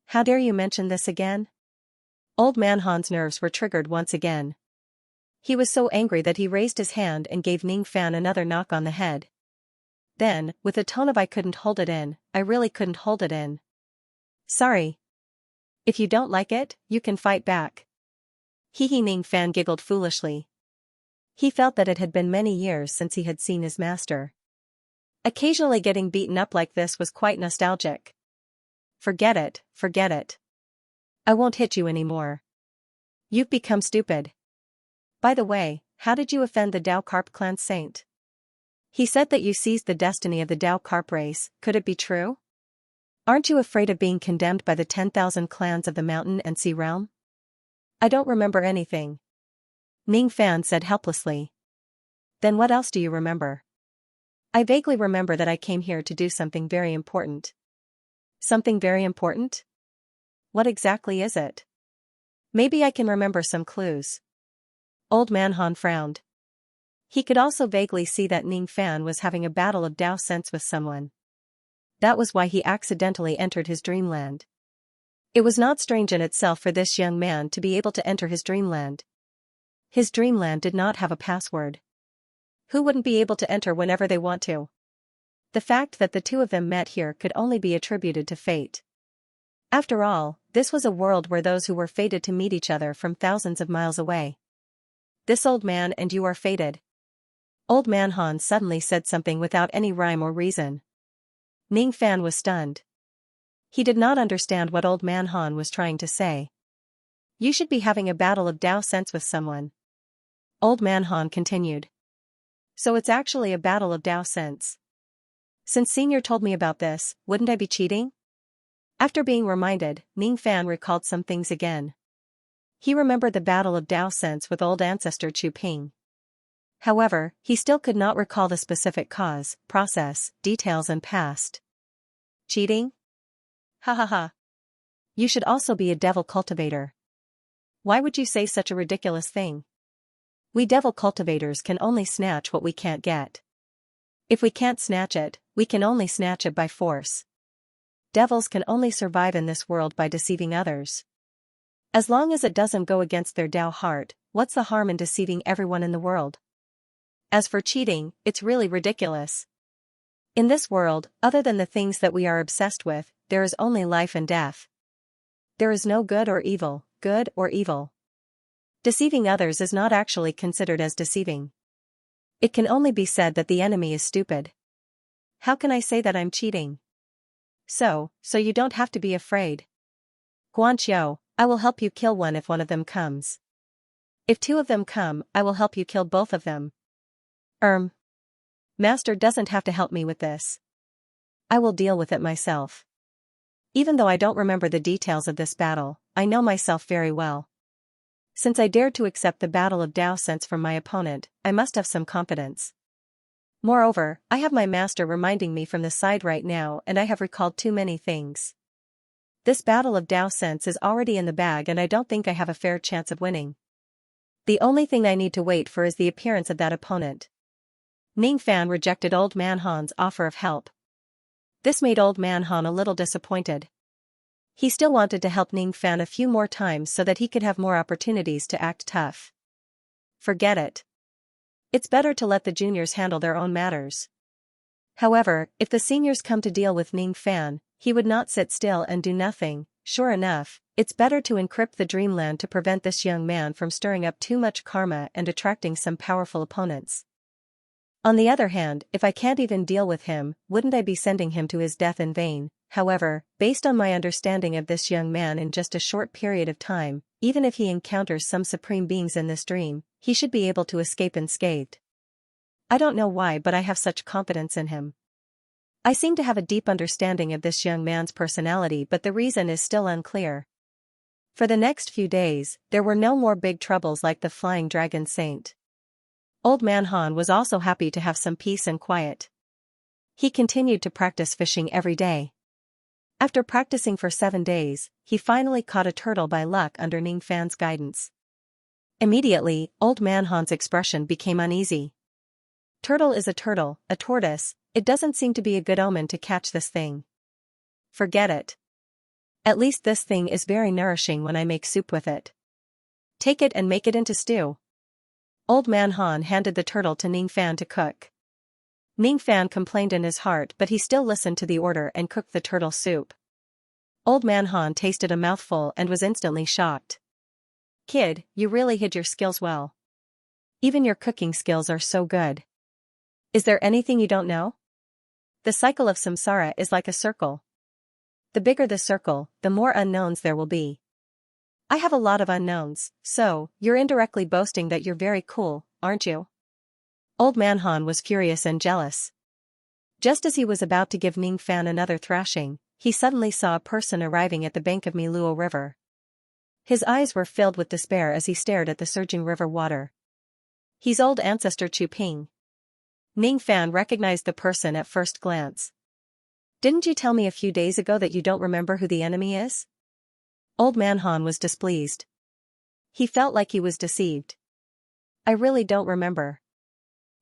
How dare you mention this again? Old Man Han's nerves were triggered once again. He was so angry that he raised his hand and gave Ning Fan another knock on the head. Then, with a tone of I couldn't hold it in, I really couldn't hold it in. Sorry. If you don't like it, you can fight back. Hee Ning Fan giggled foolishly. He felt that it had been many years since he had seen his master. Occasionally getting beaten up like this was quite nostalgic. Forget it, forget it. I won't hit you anymore. You've become stupid. By the way, how did you offend the Dao Carp clan saint? He said that you seized the destiny of the Dao Carp race, could it be true? Aren't you afraid of being condemned by the 10,000 clans of the mountain and sea realm? I don't remember anything. Ning Fan said helplessly. Then what else do you remember? I vaguely remember that I came here to do something very important. Something very important? What exactly is it? Maybe I can remember some clues. Old Man Han frowned. He could also vaguely see that Ning Fan was having a battle of Dao sense with someone. That was why he accidentally entered his dreamland. It was not strange in itself for this young man to be able to enter his dreamland. His dreamland did not have a password. Who wouldn't be able to enter whenever they want to? The fact that the two of them met here could only be attributed to fate. After all, this was a world where those who were fated to meet each other from thousands of miles away. This old man and you are fated. Old Man Han suddenly said something without any rhyme or reason. Ning Fan was stunned. He did not understand what Old Man Han was trying to say. You should be having a battle of Dao sense with someone. Old Man Han continued. So it's actually a battle of Dao sense. Since Senior told me about this, wouldn't I be cheating? After being reminded, Ning Fan recalled some things again. He remembered the battle of Dao sense with old ancestor Chu Ping. However, he still could not recall the specific cause, process, details and past. Cheating? Ha ha ha. You should also be a devil cultivator. Why would you say such a ridiculous thing? We devil cultivators can only snatch what we can't get. If we can't snatch it, we can only snatch it by force. Devils can only survive in this world by deceiving others. As long as it doesn't go against their Dao heart, what's the harm in deceiving everyone in the world? As for cheating, it's really ridiculous. In this world, other than the things that we are obsessed with, there is only life and death. There is no good or evil, good or evil. Deceiving others is not actually considered as deceiving. It can only be said that the enemy is stupid. How can I say that I'm cheating? So you don't have to be afraid. Xianxia, I will help you kill one if one of them comes. If two of them come, I will help you kill both of them. Master doesn't have to help me with this. I will deal with it myself. Even though I don't remember the details of this battle, I know myself very well. Since I dared to accept the battle of Dao sense from my opponent, I must have some confidence. Moreover, I have my master reminding me from the side right now and I have recalled too many things. This battle of Dao sense is already in the bag and I don't think I have a fair chance of winning. The only thing I need to wait for is the appearance of that opponent. Ning Fan rejected Old Man Han's offer of help. This made Old Man Han a little disappointed. He still wanted to help Ning Fan a few more times so that he could have more opportunities to act tough. Forget it. It's better to let the juniors handle their own matters. However, if the seniors come to deal with Ning Fan, he would not sit still and do nothing. Sure enough, it's better to encrypt the dreamland to prevent this young man from stirring up too much karma and attracting some powerful opponents. On the other hand, if I can't even deal with him, wouldn't I be sending him to his death in vain? However, based on my understanding of this young man in just a short period of time, even if he encounters some supreme beings in this dream, he should be able to escape unscathed. I don't know why, but I have such confidence in him. I seem to have a deep understanding of this young man's personality, but the reason is still unclear. For the next few days, there were no more big troubles like the Flying Dragon Saint. Old Man Han was also happy to have some peace and quiet. He continued to practice fishing every day. After practicing for 7 days, he finally caught a turtle by luck under Ning Fan's guidance. Immediately, Old Man Han's expression became uneasy. Turtle is a turtle, a tortoise, it doesn't seem to be a good omen to catch this thing. Forget it. At least this thing is very nourishing when I make soup with it. Take it and make it into stew. Old Man Han handed the turtle to Ning Fan to cook. Ning Fan complained in his heart, but he still listened to the order and cooked the turtle soup. Old Man Han tasted a mouthful and was instantly shocked. Kid, you really hid your skills well. Even your cooking skills are so good. Is there anything you don't know? The cycle of samsara is like a circle. The bigger the circle, the more unknowns there will be. I have a lot of unknowns, so you're indirectly boasting that you're very cool, aren't you? Old Man Han was furious and jealous. Just as he was about to give Ning Fan another thrashing, he suddenly saw a person arriving at the bank of Miluo River. His eyes were filled with despair as he stared at the surging river water. He's old ancestor Chu Ping. Ning Fan recognized the person at first glance. Didn't you tell me a few days ago that you don't remember who the enemy is? Old Man Han was displeased. He felt like he was deceived. I really don't remember.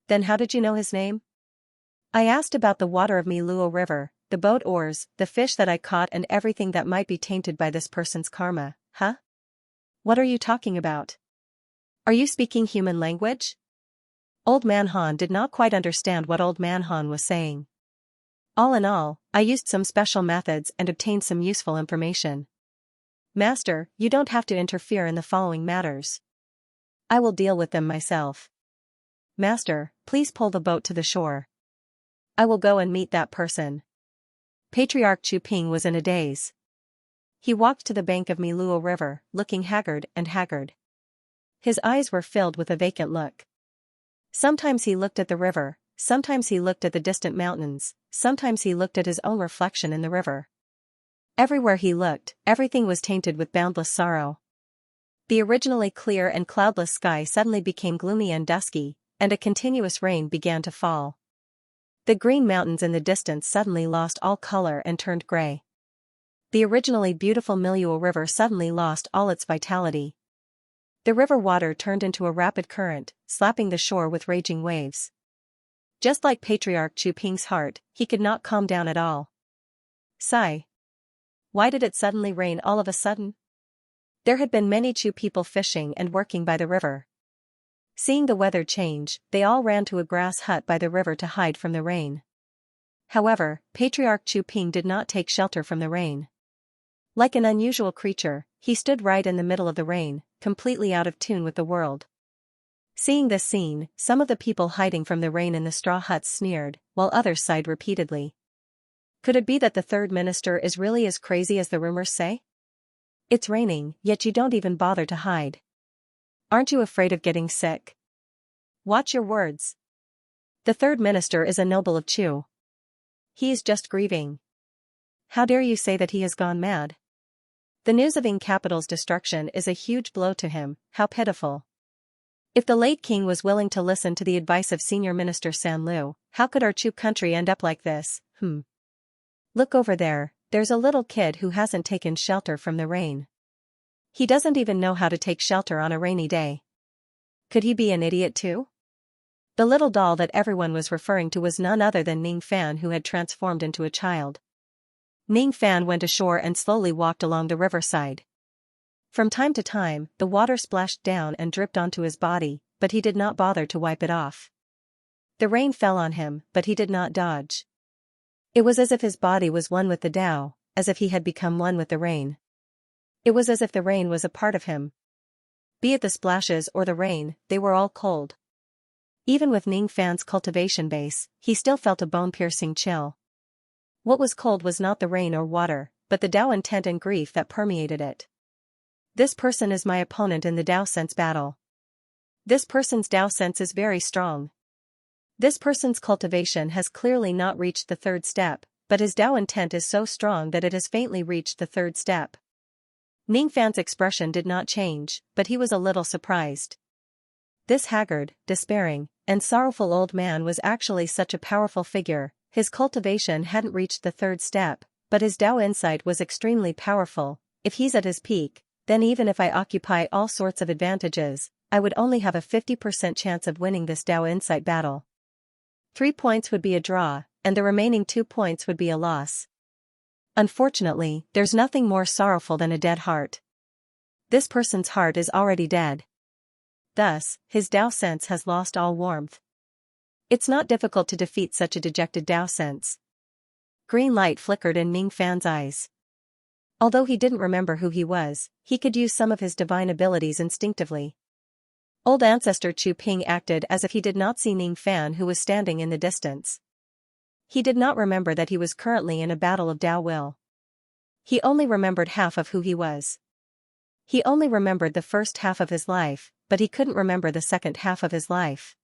Then how did you know his name? I asked about the water of Miluo River, the boat oars, the fish that I caught and everything that might be tainted by this person's karma, huh? What are you talking about? Are you speaking human language? Old Man Han did not quite understand what Old Man Han was saying. All in all, I used some special methods and obtained some useful information. Master, you don't have to interfere in the following matters. I will deal with them myself. Master, please pull the boat to the shore. I will go and meet that person. Patriarch Chu Ping was in a daze. He walked to the bank of Miluo River, looking haggard and haggard. His eyes were filled with a vacant look. Sometimes he looked at the river, sometimes he looked at the distant mountains, sometimes he looked at his own reflection in the river. Everywhere he looked, everything was tainted with boundless sorrow. The originally clear and cloudless sky suddenly became gloomy and dusky, and a continuous rain began to fall. The green mountains in the distance suddenly lost all color and turned gray. The originally beautiful Miluo River suddenly lost all its vitality. The river water turned into a rapid current, slapping the shore with raging waves. Just like Patriarch Chu Ping's heart, he could not calm down at all. Sigh. Why did it suddenly rain all of a sudden? There had been many Chu people fishing and working by the river. Seeing the weather change, they all ran to a grass hut by the river to hide from the rain. However, Patriarch Chu Ping did not take shelter from the rain. Like an unusual creature, he stood right in the middle of the rain, completely out of tune with the world. Seeing this scene, some of the people hiding from the rain in the straw huts sneered, while others sighed repeatedly. Could it be that the third minister is really as crazy as the rumors say? It's raining, yet you don't even bother to hide. Aren't you afraid of getting sick? Watch your words. The third minister is a noble of Chu. He is just grieving. How dare you say that he has gone mad? The news of Ying capital's destruction is a huge blow to him. How pitiful. If the late king was willing to listen to the advice of senior minister San Lu, how could our Chu country end up like this? Look over there, there's a little kid who hasn't taken shelter from the rain. He doesn't even know how to take shelter on a rainy day. Could he be an idiot too? The little doll that everyone was referring to was none other than Ning Fan, who had transformed into a child. Ning Fan went ashore and slowly walked along the riverside. From time to time, the water splashed down and dripped onto his body, but he did not bother to wipe it off. The rain fell on him, but he did not dodge. It was as if his body was one with the Tao, as if he had become one with the rain. It was as if the rain was a part of him. Be it the splashes or the rain, they were all cold. Even with Ning Fan's cultivation base, he still felt a bone-piercing chill. What was cold was not the rain or water, but the Tao intent and grief that permeated it. This person is my opponent in the Tao sense battle. This person's Tao sense is very strong. This person's cultivation has clearly not reached the third step, but his Tao intent is so strong that it has faintly reached the third step. Ning Fan's expression did not change, but he was a little surprised. This haggard, despairing, and sorrowful old man was actually such a powerful figure. His cultivation hadn't reached the third step, but his Tao insight was extremely powerful. If he's at his peak, then even if I occupy all sorts of advantages, I would only have a 50% chance of winning this Tao insight battle. 3 points would be a draw, and the remaining 2 points would be a loss. Unfortunately, there's nothing more sorrowful than a dead heart. This person's heart is already dead. Thus, his Tao sense has lost all warmth. It's not difficult to defeat such a dejected Tao sense. Green light flickered in Ning Fan's eyes. Although he didn't remember who he was, he could use some of his divine abilities instinctively. Old ancestor Chu Ping acted as if he did not see Ning Fan, who was standing in the distance. He did not remember that he was currently in a battle of Tao will. He only remembered half of who he was. He only remembered the first half of his life, but he couldn't remember the second half of his life.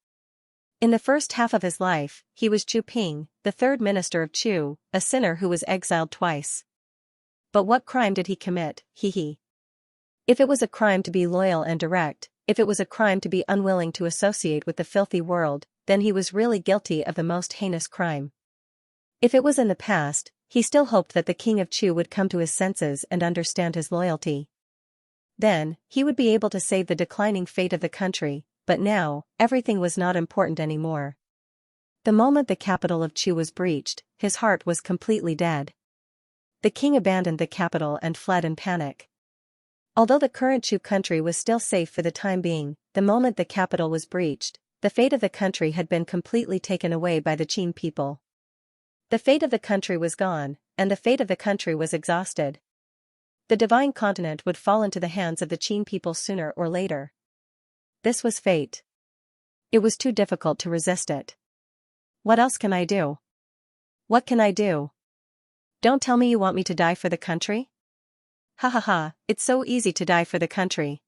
In the first half of his life, he was Chu Ping, the third minister of Chu, a sinner who was exiled twice. But what crime did he commit? If it was a crime to be loyal and direct, if it was a crime to be unwilling to associate with the filthy world, then he was really guilty of the most heinous crime. If it was in the past, he still hoped that the king of Chu would come to his senses and understand his loyalty. Then, he would be able to save the declining fate of the country, but now, everything was not important anymore. The moment the capital of Chu was breached, his heart was completely dead. The king abandoned the capital and fled in panic. Although the current Chu country was still safe for the time being, the moment the capital was breached, the fate of the country had been completely taken away by the Qin people. The fate of the country was gone, and the fate of the country was exhausted. The divine continent would fall into the hands of the Qin people sooner or later. This was fate. It was too difficult to resist it. What else can I do? What can I do? Don't tell me you want me to die for the country? Ha ha ha, it's so easy to die for the country.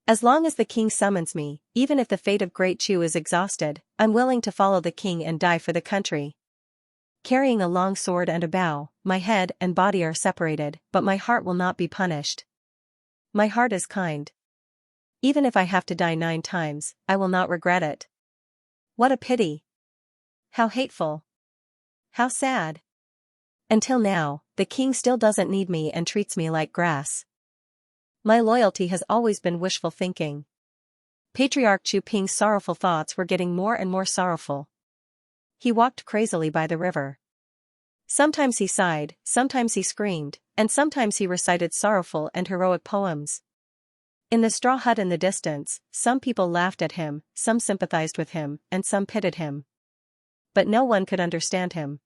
As long as the king summons me, even if the fate of Great Chu is exhausted, I'm willing to follow the king and die for the country. Carrying a long sword and a bow, my head and body are separated, but my heart will not be punished. My heart is kind. Even if I have to die 9 times, I will not regret it. What a pity. How hateful. How sad. Until now, the king still doesn't need me and treats me like grass. My loyalty has always been wishful thinking. Patriarch Chu Ping's sorrowful thoughts were getting more and more sorrowful. He walked crazily by the river. Sometimes he sighed, sometimes he screamed, and sometimes he recited sorrowful and heroic poems. In the straw hut in the distance, some people laughed at him, some sympathized with him, and some pitied him. But no one could understand him.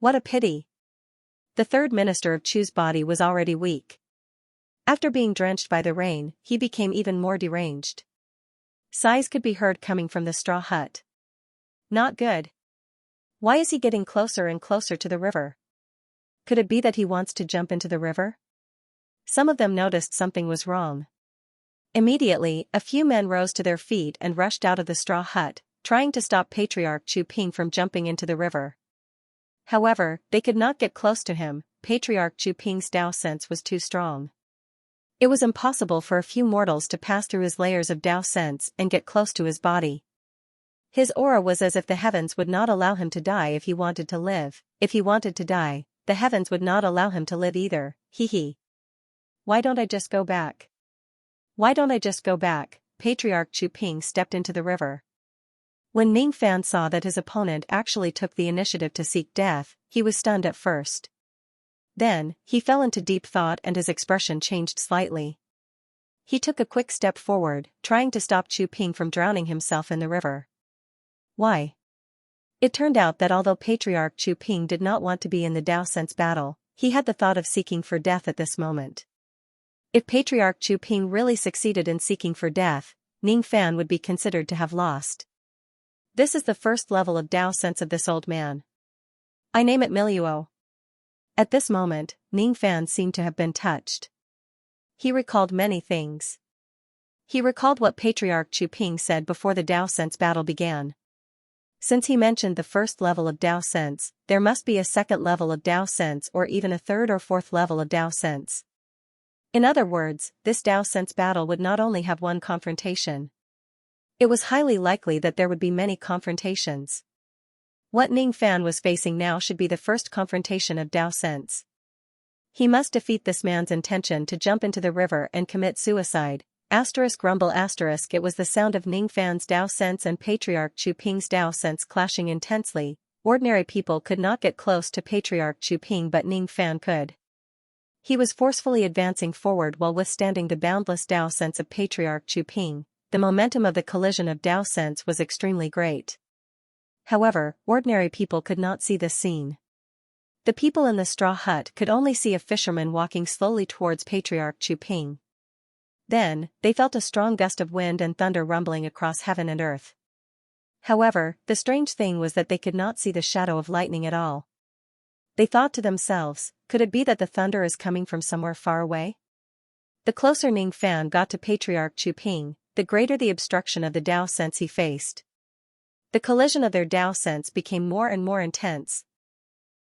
What a pity. The third minister of Chu's body was already weak. After being drenched by the rain, he became even more deranged. Sighs could be heard coming from the straw hut. Not good. Why is he getting closer and closer to the river? Could it be that he wants to jump into the river? Some of them noticed something was wrong. Immediately, a few men rose to their feet and rushed out of the straw hut, trying to stop Patriarch Chu Ping from jumping into the river. However, they could not get close to him. Patriarch Chu Ping's Dao sense was too strong. It was impossible for a few mortals to pass through his layers of Dao sense and get close to his body. His aura was as if the heavens would not allow him to die if he wanted to live. If he wanted to die, the heavens would not allow him to live either. Hee. Why don't I just go back? Why don't I just go back? Patriarch Chu Ping stepped into the river. When Ning Fan saw that his opponent actually took the initiative to seek death, he was stunned at first. Then, he fell into deep thought and his expression changed slightly. He took a quick step forward, trying to stop Chu Ping from drowning himself in the river. Why? It turned out that although Patriarch Chu Ping did not want to be in the Dao Sense battle, he had the thought of seeking for death at this moment. If Patriarch Chu Ping really succeeded in seeking for death, Ning Fan would be considered to have lost. This is the first level of Dao Sense of this old man. I name it Miluo. At this moment, Ning Fan seemed to have been touched. He recalled many things. He recalled what Patriarch Chu Ping said before the Dao Sense battle began. Since he mentioned the first level of Dao Sense, there must be a second level of Dao Sense or even a third or fourth level of Dao Sense. In other words, this Dao Sense battle would not only have one confrontation. It was highly likely that there would be many confrontations. What Ning Fan was facing now should be the first confrontation of Dao Sense. He must defeat this man's intention to jump into the river and commit suicide. Rumble *. It was the sound of Ning Fan's Dao Sense and Patriarch Chu Ping's Dao Sense clashing intensely. Ordinary people could not get close to Patriarch Chu Ping, but Ning Fan could. He was forcefully advancing forward while withstanding the boundless Dao Sense of Patriarch Chu Ping. The momentum of the collision of Dao Sense was extremely great. However, ordinary people could not see this scene. The people in the straw hut could only see a fisherman walking slowly towards Patriarch Chu Ping. Then, they felt a strong gust of wind and thunder rumbling across heaven and earth. However, the strange thing was that they could not see the shadow of lightning at all. They thought to themselves, could it be that the thunder is coming from somewhere far away? The closer Ning Fan got to Patriarch Chu Ping, the greater the obstruction of the Dao Sense he faced. The collision of their Dao Sense became more and more intense.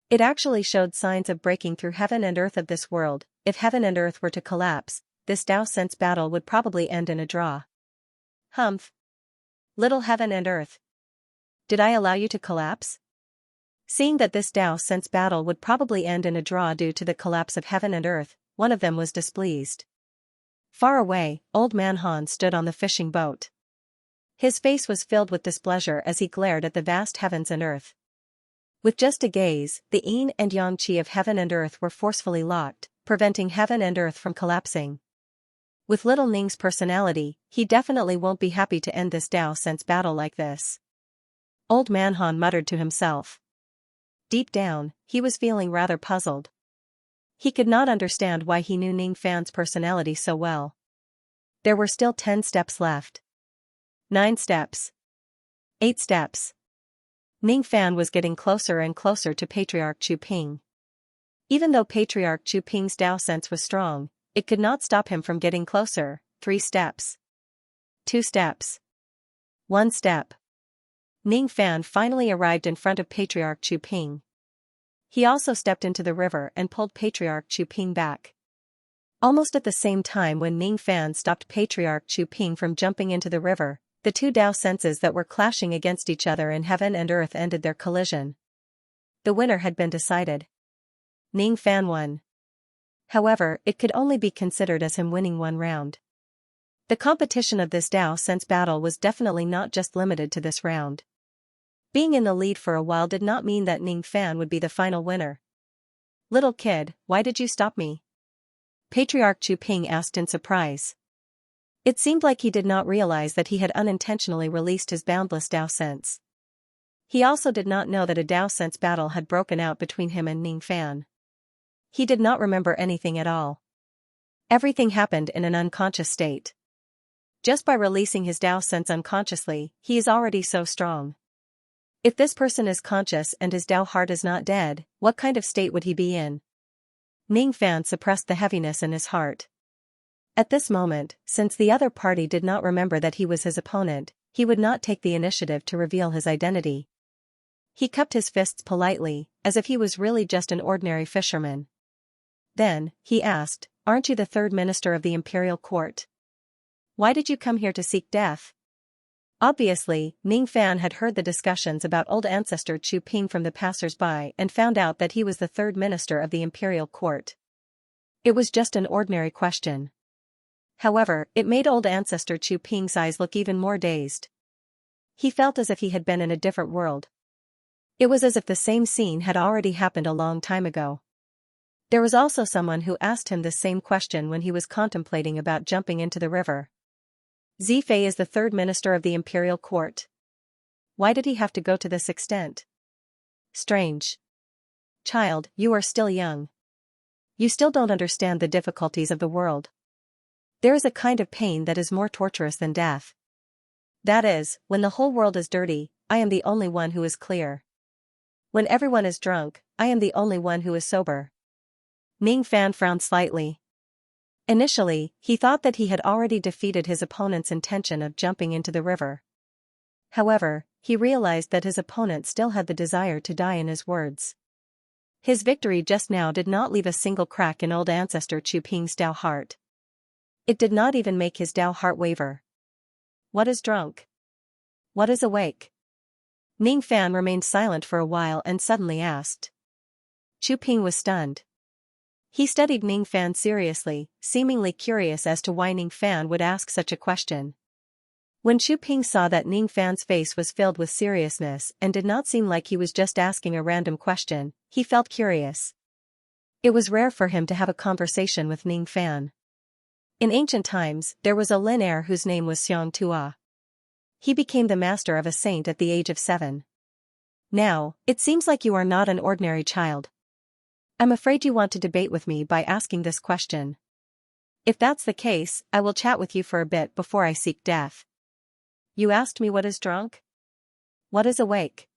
It actually showed signs of breaking through heaven and earth of this world. If heaven and earth were to collapse, this Dao Sense battle would probably end in a draw. Humph. Little heaven and earth. Did I allow you to collapse? Seeing that this Dao Sense battle would probably end in a draw due to the collapse of heaven and earth, one of them was displeased. Far away, Old Man Han stood on the fishing boat. His face was filled with displeasure as he glared at the vast heavens and earth. With just a gaze, the yin and yang qi of heaven and earth were forcefully locked, preventing heaven and earth from collapsing. With little Ning's personality, he definitely won't be happy to end this Dao Sense battle like this. Old Man Han muttered to himself. Deep down, he was feeling rather puzzled. He could not understand why he knew Ning Fan's personality so well. There were still 10 steps left. 9 steps. 8 steps. Ning Fan was getting closer and closer to Patriarch Chu Ping. Even though Patriarch Chu Ping's Dao Sense was strong, it could not stop him from getting closer. 3 steps. 2 steps. 1 step. Ning Fan finally arrived in front of Patriarch Chu Ping. He also stepped into the river and pulled Patriarch Chu Ping back. Almost at the same time when Ning Fan stopped Patriarch Chu Ping from jumping into the river, the two Dao senses that were clashing against each other in heaven and earth ended their collision. The winner had been decided. Ning Fan won. However, it could only be considered as him winning one round. The competition of this Dao Sense battle was definitely not just limited to this round. Being in the lead for a while did not mean that Ning Fan would be the final winner. Little kid, why did you stop me? Patriarch Chu Ping asked in surprise. It seemed like he did not realize that he had unintentionally released his boundless Dao Sense. He also did not know that a Dao Sense battle had broken out between him and Ning Fan. He did not remember anything at all. Everything happened in an unconscious state. Just by releasing his Dao Sense unconsciously, he is already so strong. If this person is conscious and his Dao heart is not dead, what kind of state would he be in? Ning Fan suppressed the heaviness in his heart. At this moment, since the other party did not remember that he was his opponent, he would not take the initiative to reveal his identity. He cupped his fists politely, as if he was really just an ordinary fisherman. Then, he asked, "Aren't you the third minister of the imperial court? Why did you come here to seek death?" Obviously, Ning Fan had heard the discussions about old ancestor Chu Ping from the passers-by and found out that he was the third minister of the imperial court. It was just an ordinary question. However, it made old ancestor Chu Ping's eyes look even more dazed. He felt as if he had been in a different world. It was as if the same scene had already happened a long time ago. There was also someone who asked him this same question when he was contemplating about jumping into the river. Zifei is the third minister of the imperial court. Why did he have to go to this extent? Strange. Child, you are still young. You still don't understand the difficulties of the world. There is a kind of pain that is more torturous than death. That is, when the whole world is dirty, I am the only one who is clear. When everyone is drunk, I am the only one who is sober. Ning Fan frowned slightly. Initially, he thought that he had already defeated his opponent's intention of jumping into the river. However, he realized that his opponent still had the desire to die in his words. His victory just now did not leave a single crack in old ancestor Chu Ping's Dao heart. It did not even make his Dao heart waver. What is drunk? What is awake? Ning Fan remained silent for a while and suddenly asked. Chu Ping was stunned. He studied Ning Fan seriously, seemingly curious as to why Ning Fan would ask such a question. When Chu Ping saw that Ning Fan's face was filled with seriousness and did not seem like he was just asking a random question, he felt curious. It was rare for him to have a conversation with Ning Fan. In ancient times, there was a Lin heir whose name was Xianxia. He became the master of a saint at the age of 7. Now, it seems like you are not an ordinary child. I'm afraid you want to debate with me by asking this question. If that's the case, I will chat with you for a bit before I seek death. You asked me what is drunk? What is awake?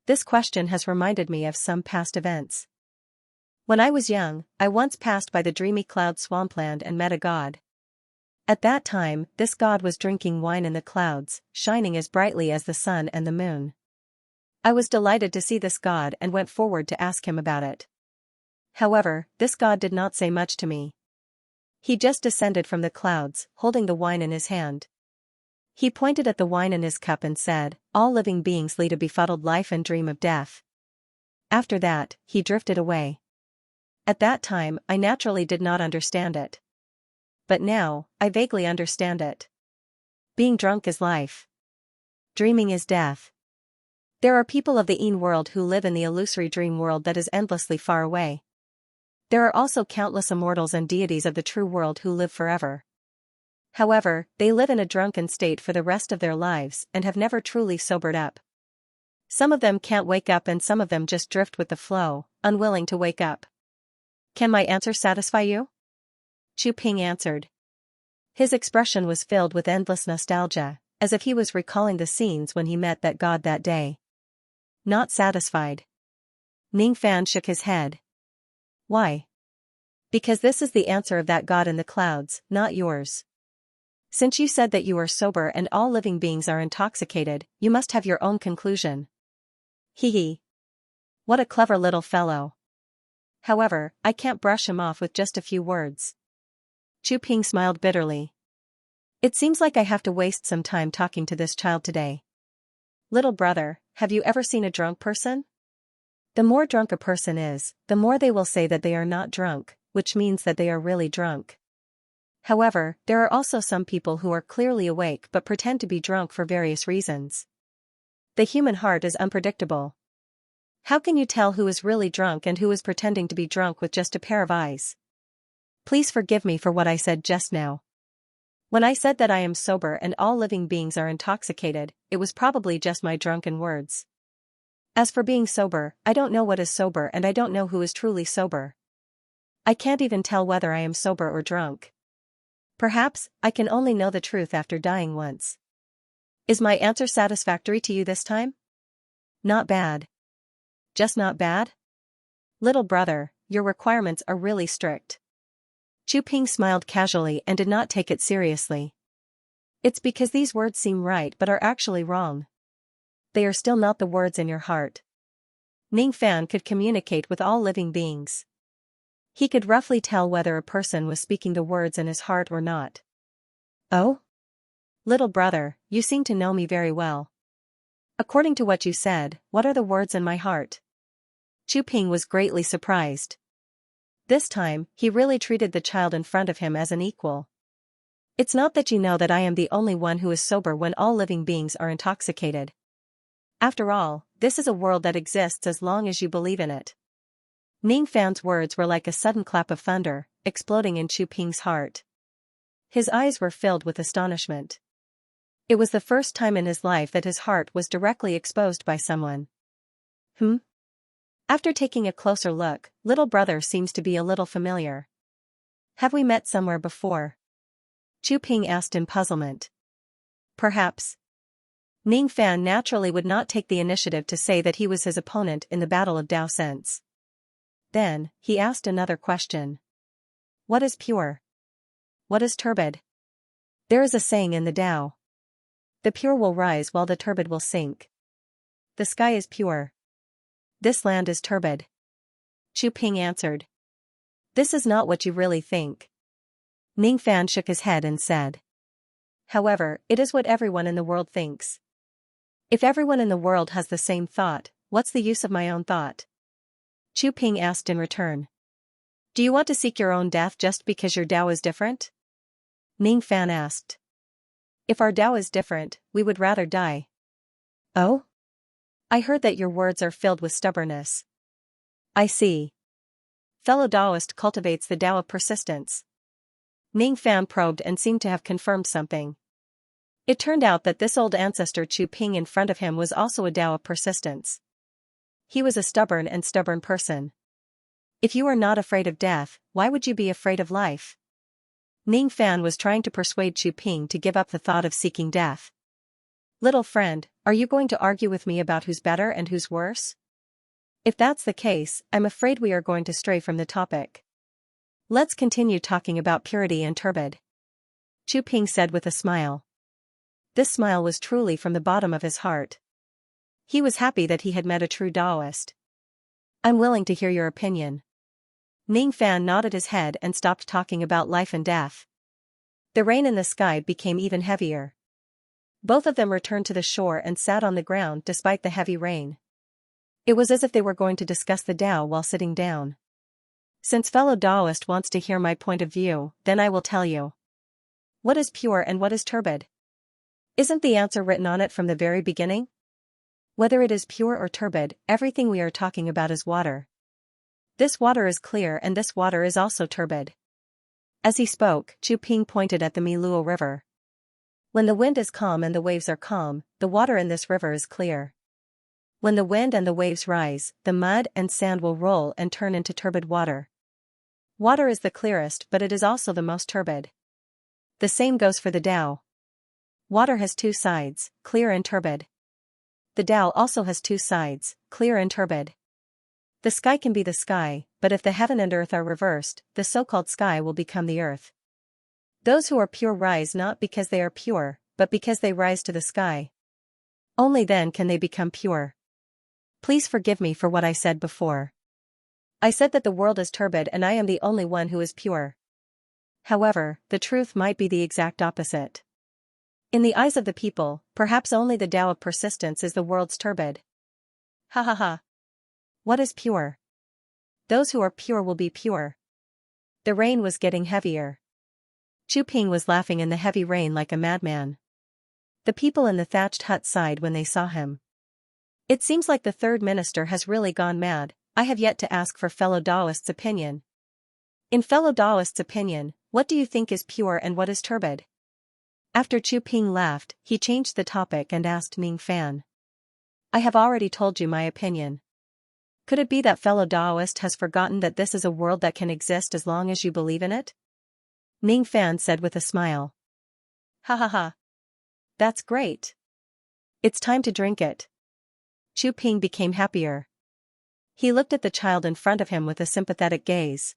This question has reminded me of some past events. When I was young, I once passed by the dreamy cloud swampland and met a god. At that time, this god was drinking wine in the clouds, shining as brightly as the sun and the moon. I was delighted to see this god and went forward to ask him about it. However, this god did not say much to me. He just descended from the clouds, holding the wine in his hand. He pointed at the wine in his cup and said, "All living beings lead a befuddled life and dream of death." After that, he drifted away. At that time, I naturally did not understand it. But now, I vaguely understand it. Being drunk is life. Dreaming is death. There are people of the Yin world who live in the illusory dream world that is endlessly far away. There are also countless immortals and deities of the true world who live forever. However, they live in a drunken state for the rest of their lives and have never truly sobered up. Some of them can't wake up and some of them just drift with the flow, unwilling to wake up. Can my answer satisfy you? Chu Ping answered. His expression was filled with endless nostalgia, as if he was recalling the scenes when he met that god that day. Not satisfied. Ning Fan shook his head. Why? Because this is the answer of that god in the clouds, not yours. Since you said that you are sober and all living beings are intoxicated, you must have your own conclusion. Hee hee. What a clever little fellow. However, I can't brush him off with just a few words. Chu Ping smiled bitterly. It seems like I have to waste some time talking to this child today. Little brother, have you ever seen a drunk person? The more drunk a person is, the more they will say that they are not drunk, which means that they are really drunk. However, there are also some people who are clearly awake but pretend to be drunk for various reasons. The human heart is unpredictable. How can you tell who is really drunk and who is pretending to be drunk with just a pair of eyes? Please forgive me for what I said just now. When I said that I am sober and all living beings are intoxicated, it was probably just my drunken words. As for being sober, I don't know what is sober and I don't know who is truly sober. I can't even tell whether I am sober or drunk. Perhaps, I can only know the truth after dying once. Is my answer satisfactory to you this time? Not bad. Just not bad? Little brother, your requirements are really strict. Chu Ping smiled casually and did not take it seriously. It's because these words seem right but are actually wrong. They are still not the words in your heart. Ning Fan could communicate with all living beings. He could roughly tell whether a person was speaking the words in his heart or not. Oh? Little brother, you seem to know me very well. According to what you said, what are the words in my heart? Chu Ping was greatly surprised. This time, he really treated the child in front of him as an equal. It's not that you know that I am the only one who is sober when all living beings are intoxicated. After all, this is a world that exists as long as you believe in it. Ning Fan's words were like a sudden clap of thunder, exploding in Chu Ping's heart. His eyes were filled with astonishment. It was the first time in his life that his heart was directly exposed by someone. After taking a closer look, little brother seems to be a little familiar. Have we met somewhere before? Chu Ping asked in puzzlement. Perhaps. Ning Fan naturally would not take the initiative to say that he was his opponent in the battle of Dao Sense. Then, he asked another question. What is pure? What is turbid? There is a saying in the Tao. The pure will rise while the turbid will sink. The sky is pure. This land is turbid. Chu Ping answered. This is not what you really think. Ning Fan shook his head and said. However, it is what everyone in the world thinks. If everyone in the world has the same thought, what's the use of my own thought? Chu Ping asked in return. Do you want to seek your own death just because your Tao is different? Ning Fan asked. If our Tao is different, we would rather die. Oh? I heard that your words are filled with stubbornness. I see. Fellow Taoist cultivates the Tao of persistence. Ning Fan probed and seemed to have confirmed something. It turned out that this old ancestor Chu Ping in front of him was also a Tao of persistence. He was a stubborn person. If you are not afraid of death, why would you be afraid of life? Ning Fan was trying to persuade Chu Ping to give up the thought of seeking death. Little friend, are you going to argue with me about who's better and who's worse? If that's the case, I'm afraid we are going to stray from the topic. Let's continue talking about purity and turbid. Chu Ping said with a smile. This smile was truly from the bottom of his heart. He was happy that he had met a true Taoist. I'm willing to hear your opinion. Ning Fan nodded his head and stopped talking about life and death. The rain in the sky became even heavier. Both of them returned to the shore and sat on the ground despite the heavy rain. It was as if they were going to discuss the Tao while sitting down. Since fellow Taoist wants to hear my point of view, then I will tell you. What is pure and what is turbid? Isn't the answer written on it from the very beginning? Whether it is pure or turbid, everything we are talking about is water. This water is clear and this water is also turbid. As he spoke, Chu Ping pointed at the Miluo River. When the wind is calm and the waves are calm, the water in this river is clear. When the wind and the waves rise, the mud and sand will roll and turn into turbid water. Water is the clearest but it is also the most turbid. The same goes for the Tao. Water has two sides, clear and turbid. The Tao also has two sides, clear and turbid. The sky can be the sky, but if the heaven and earth are reversed, the so-called sky will become the earth. Those who are pure rise not because they are pure, but because they rise to the sky. Only then can they become pure. Please forgive me for what I said before. I said that the world is turbid and I am the only one who is pure. However, the truth might be the exact opposite. In the eyes of the people, perhaps only the Tao of persistence is the world's turbid. Ha ha ha. What is pure? Those who are pure will be pure. The rain was getting heavier. Chu Ping was laughing in the heavy rain like a madman. The people in the thatched hut sighed when they saw him. It seems like the third minister has really gone mad. I have yet to ask for fellow Taoist's opinion. In fellow Taoist's opinion, what do you think is pure and what is turbid? After Chu Ping laughed, he changed the topic and asked Ning Fan. I have already told you my opinion. Could it be that fellow Taoist has forgotten that this is a world that can exist as long as you believe in it? Ning Fan said with a smile. Ha ha ha. That's great. It's time to drink it. Chu Ping became happier. He looked at the child in front of him with a sympathetic gaze.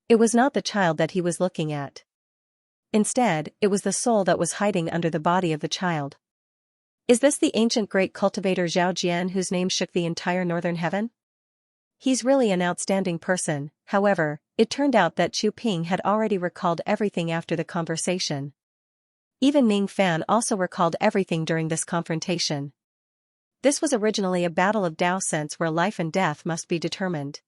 It was not the child that he was looking at. Instead, it was the soul that was hiding under the body of the child. Is this the ancient great cultivator Zhao Jian whose name shook the entire northern heaven? He's really an outstanding person. However, it turned out that Chu Ping had already recalled everything after the conversation. Even Ning Fan also recalled everything during this confrontation. This was originally a battle of Dao sense where life and death must be determined.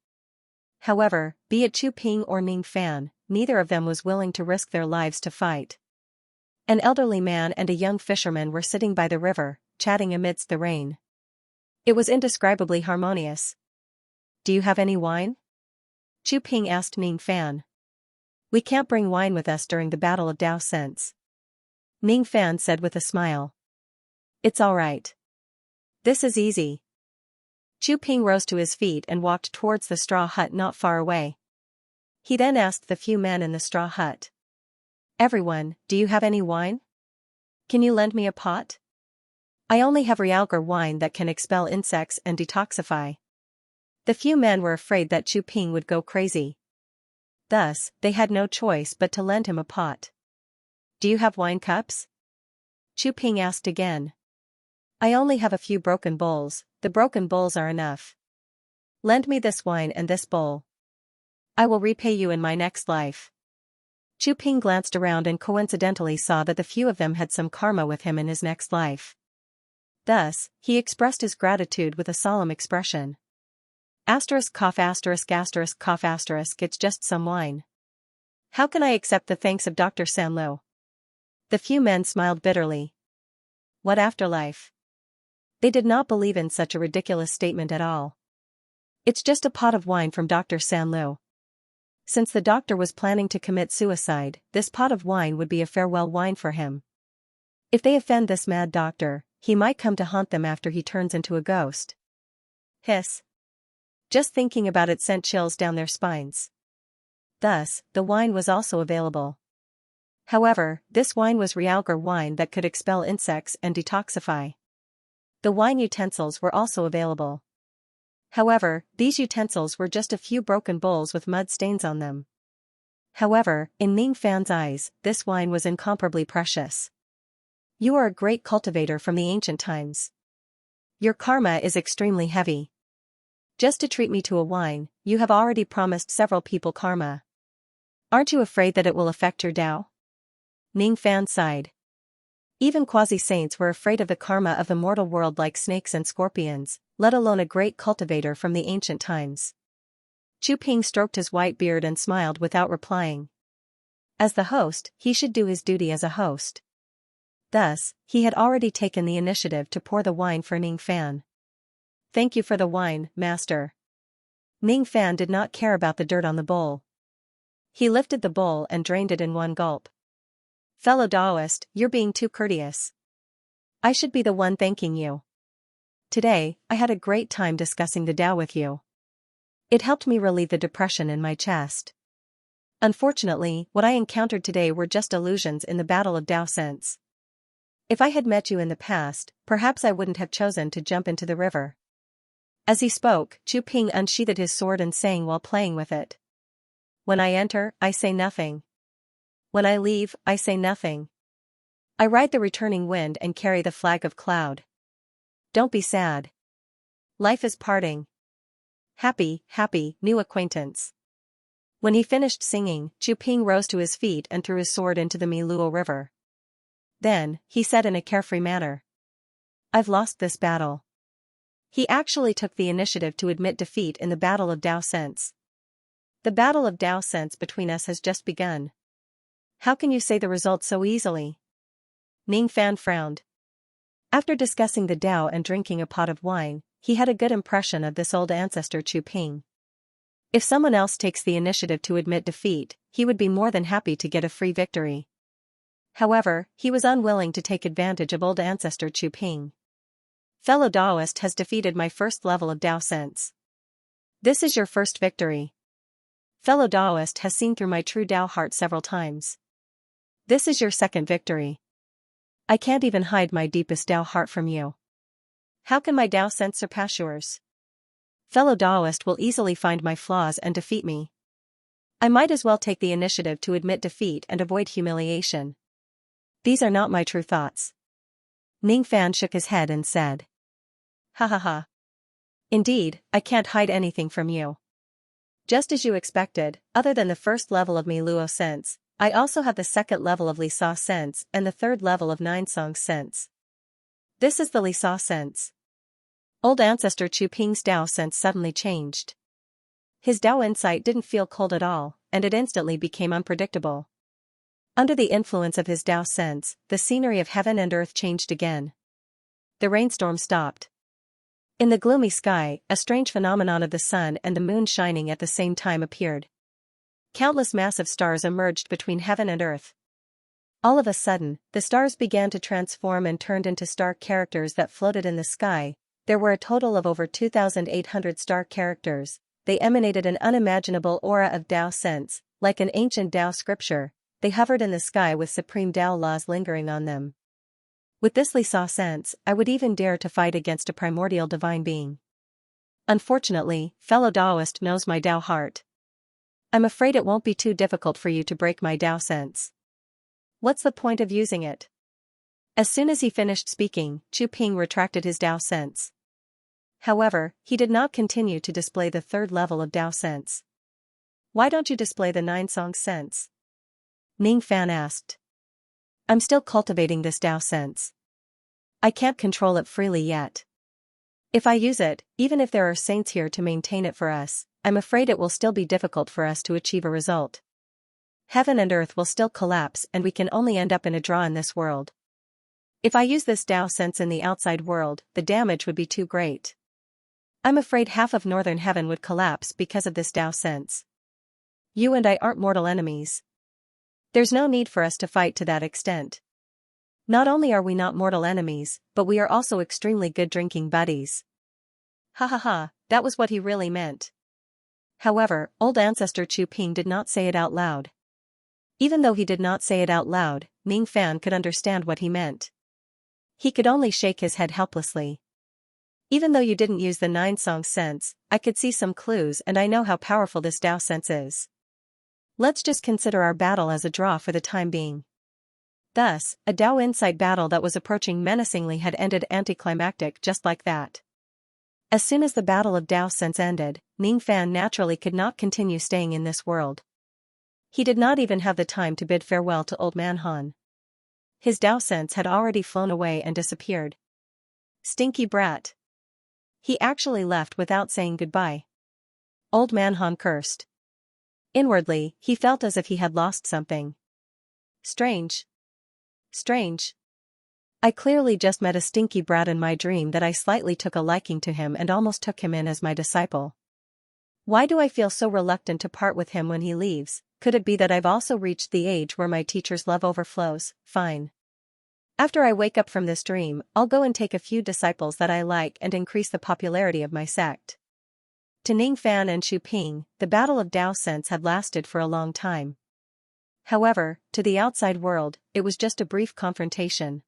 However, be it Chu Ping or Ning Fan, neither of them was willing to risk their lives to fight. An elderly man and a young fisherman were sitting by the river, chatting amidst the rain. It was indescribably harmonious. Do you have any wine? Chu Ping asked Ning Fan. We can't bring wine with us during the battle of Dao sense. Ning Fan said with a smile. It's all right. This is easy. Chu Ping rose to his feet and walked towards the straw hut not far away. He then asked the few men in the straw hut. Everyone, do you have any wine? Can you lend me a pot? I only have realgar wine that can expel insects and detoxify. The few men were afraid that Chu Ping would go crazy. Thus, they had no choice but to lend him a pot. Do you have wine cups? Chu Ping asked again. I only have a few broken bowls. The broken bowls are enough. Lend me this wine and this bowl. I will repay you in my next life. Chu Ping glanced around and coincidentally saw that the few of them had some karma with him in his next life. Thus, he expressed his gratitude with a solemn expression. Asterisk cough asterisk asterisk cough asterisk, it's just some wine. How can I accept the thanks of Dr. Sanlo? The few men smiled bitterly. What afterlife? They did not believe in such a ridiculous statement at all. It's just a pot of wine from Dr. Sanlo. Since the doctor was planning to commit suicide, this pot of wine would be a farewell wine for him. If they offend this mad doctor, he might come to haunt them after he turns into a ghost. Hiss. Just thinking about it sent chills down their spines. Thus, the wine was also available. However, this wine was realgar wine that could expel insects and detoxify. The wine utensils were also available. However, these utensils were just a few broken bowls with mud stains on them. However, in Ning Fan's eyes, this wine was incomparably precious. You are a great cultivator from the ancient times. Your karma is extremely heavy. Just to treat me to a wine, you have already promised several people karma. Aren't you afraid that it will affect your Dao? Ning Fan sighed. Even quasi-saints were afraid of the karma of the mortal world like snakes and scorpions, let alone a great cultivator from the ancient times. Chu Ping stroked his white beard and smiled without replying. As the host, he should do his duty as a host. Thus, he had already taken the initiative to pour the wine for Ning Fan. Thank you for the wine, master. Ning Fan did not care about the dirt on the bowl. He lifted the bowl and drained it in one gulp. Fellow Taoist, you're being too courteous. I should be the one thanking you. Today, I had a great time discussing the Tao with you. It helped me relieve the depression in my chest. Unfortunately, what I encountered today were just illusions in the battle of Tao sense. If I had met you in the past, perhaps I wouldn't have chosen to jump into the river. As he spoke, Chu Ping unsheathed his sword and sang while playing with it. When I enter, I say nothing. When I leave, I say nothing. I ride the returning wind and carry the flag of cloud. Don't be sad. Life is parting. Happy, happy, new acquaintance. When he finished singing, Chu Ping rose to his feet and threw his sword into the Miluo River. Then, he said in a carefree manner. I've lost this battle. He actually took the initiative to admit defeat in the battle of Dao sense. The battle of Dao sense between us has just begun. How can you say the result so easily? Ning Fan frowned. After discussing the Tao and drinking a pot of wine, he had a good impression of this old ancestor Chu Ping. If someone else takes the initiative to admit defeat, he would be more than happy to get a free victory. However, he was unwilling to take advantage of old ancestor Chu Ping. Fellow Taoist has defeated my first level of Tao sense. This is your first victory. Fellow Taoist has seen through my true Tao heart several times. This is your second victory. I can't even hide my deepest Tao heart from you. How can my Tao sense surpass yours? Fellow Taoist will easily find my flaws and defeat me. I might as well take the initiative to admit defeat and avoid humiliation. These are not my true thoughts. Ning Fan shook his head and said. Ha ha ha. Indeed, I can't hide anything from you. Just as you expected, other than the first level of Mi Luo sense, I also have the second level of Li Sa sense and the third level of Nine Song sense. This is the Li Sa sense. Old ancestor Chu Ping's Tao sense suddenly changed. His Tao insight didn't feel cold at all, and it instantly became unpredictable. Under the influence of his Tao sense, the scenery of heaven and earth changed again. The rainstorm stopped. In the gloomy sky, a strange phenomenon of the sun and the moon shining at the same time appeared. Countless massive stars emerged between heaven and earth. All of a sudden, the stars began to transform and turned into star characters that floated in the sky. There were a total of over 2,800 star characters. They emanated an unimaginable aura of Tao sense, like an ancient Tao scripture. They hovered in the sky with supreme Tao laws lingering on them. With this Li Sa sense, I would even dare to fight against a primordial divine being. Unfortunately, fellow Taoist knows my Tao heart. I'm afraid it won't be too difficult for you to break my Tao sense. What's the point of using it? As soon as he finished speaking, Chu Ping retracted his Tao sense. However, he did not continue to display the third level of Tao sense. Why don't you display the Nine Song sense? Ning Fan asked. I'm still cultivating this Tao sense. I can't control it freely yet. If I use it, even if there are saints here to maintain it for us, I'm afraid it will still be difficult for us to achieve a result. Heaven and earth will still collapse and we can only end up in a draw in this world. If I use this Tao sense in the outside world, the damage would be too great. I'm afraid half of northern heaven would collapse because of this Tao sense. You and I aren't mortal enemies. There's no need for us to fight to that extent. Not only are we not mortal enemies, but we are also extremely good drinking buddies. Ha ha ha, that was what he really meant. However, old ancestor Chu Ping did not say it out loud. Even though he did not say it out loud, Ning Fan could understand what he meant. He could only shake his head helplessly. Even though you didn't use the Nine Song sense, I could see some clues and I know how powerful this Tao sense is. Let's just consider our battle as a draw for the time being. Thus, a Tao insight battle that was approaching menacingly had ended anticlimactic just like that. As soon as the battle of Tao sense ended, Ning Fan naturally could not continue staying in this world. He did not even have the time to bid farewell to Old Man Han. His Tao sense had already flown away and disappeared. Stinky brat. He actually left without saying goodbye. Old Man Han cursed. Inwardly, he felt as if he had lost something. Strange. Strange. I clearly just met a stinky brat in my dream that I slightly took a liking to him and almost took him in as my disciple. Why do I feel so reluctant to part with him when he leaves? Could it be that I've also reached the age where my teacher's love overflows? Fine. After I wake up from this dream, I'll go and take a few disciples that I like and increase the popularity of my sect. To Ning Fan and Chu Ping, the battle of Tao sense had lasted for a long time. However, to the outside world, it was just a brief confrontation.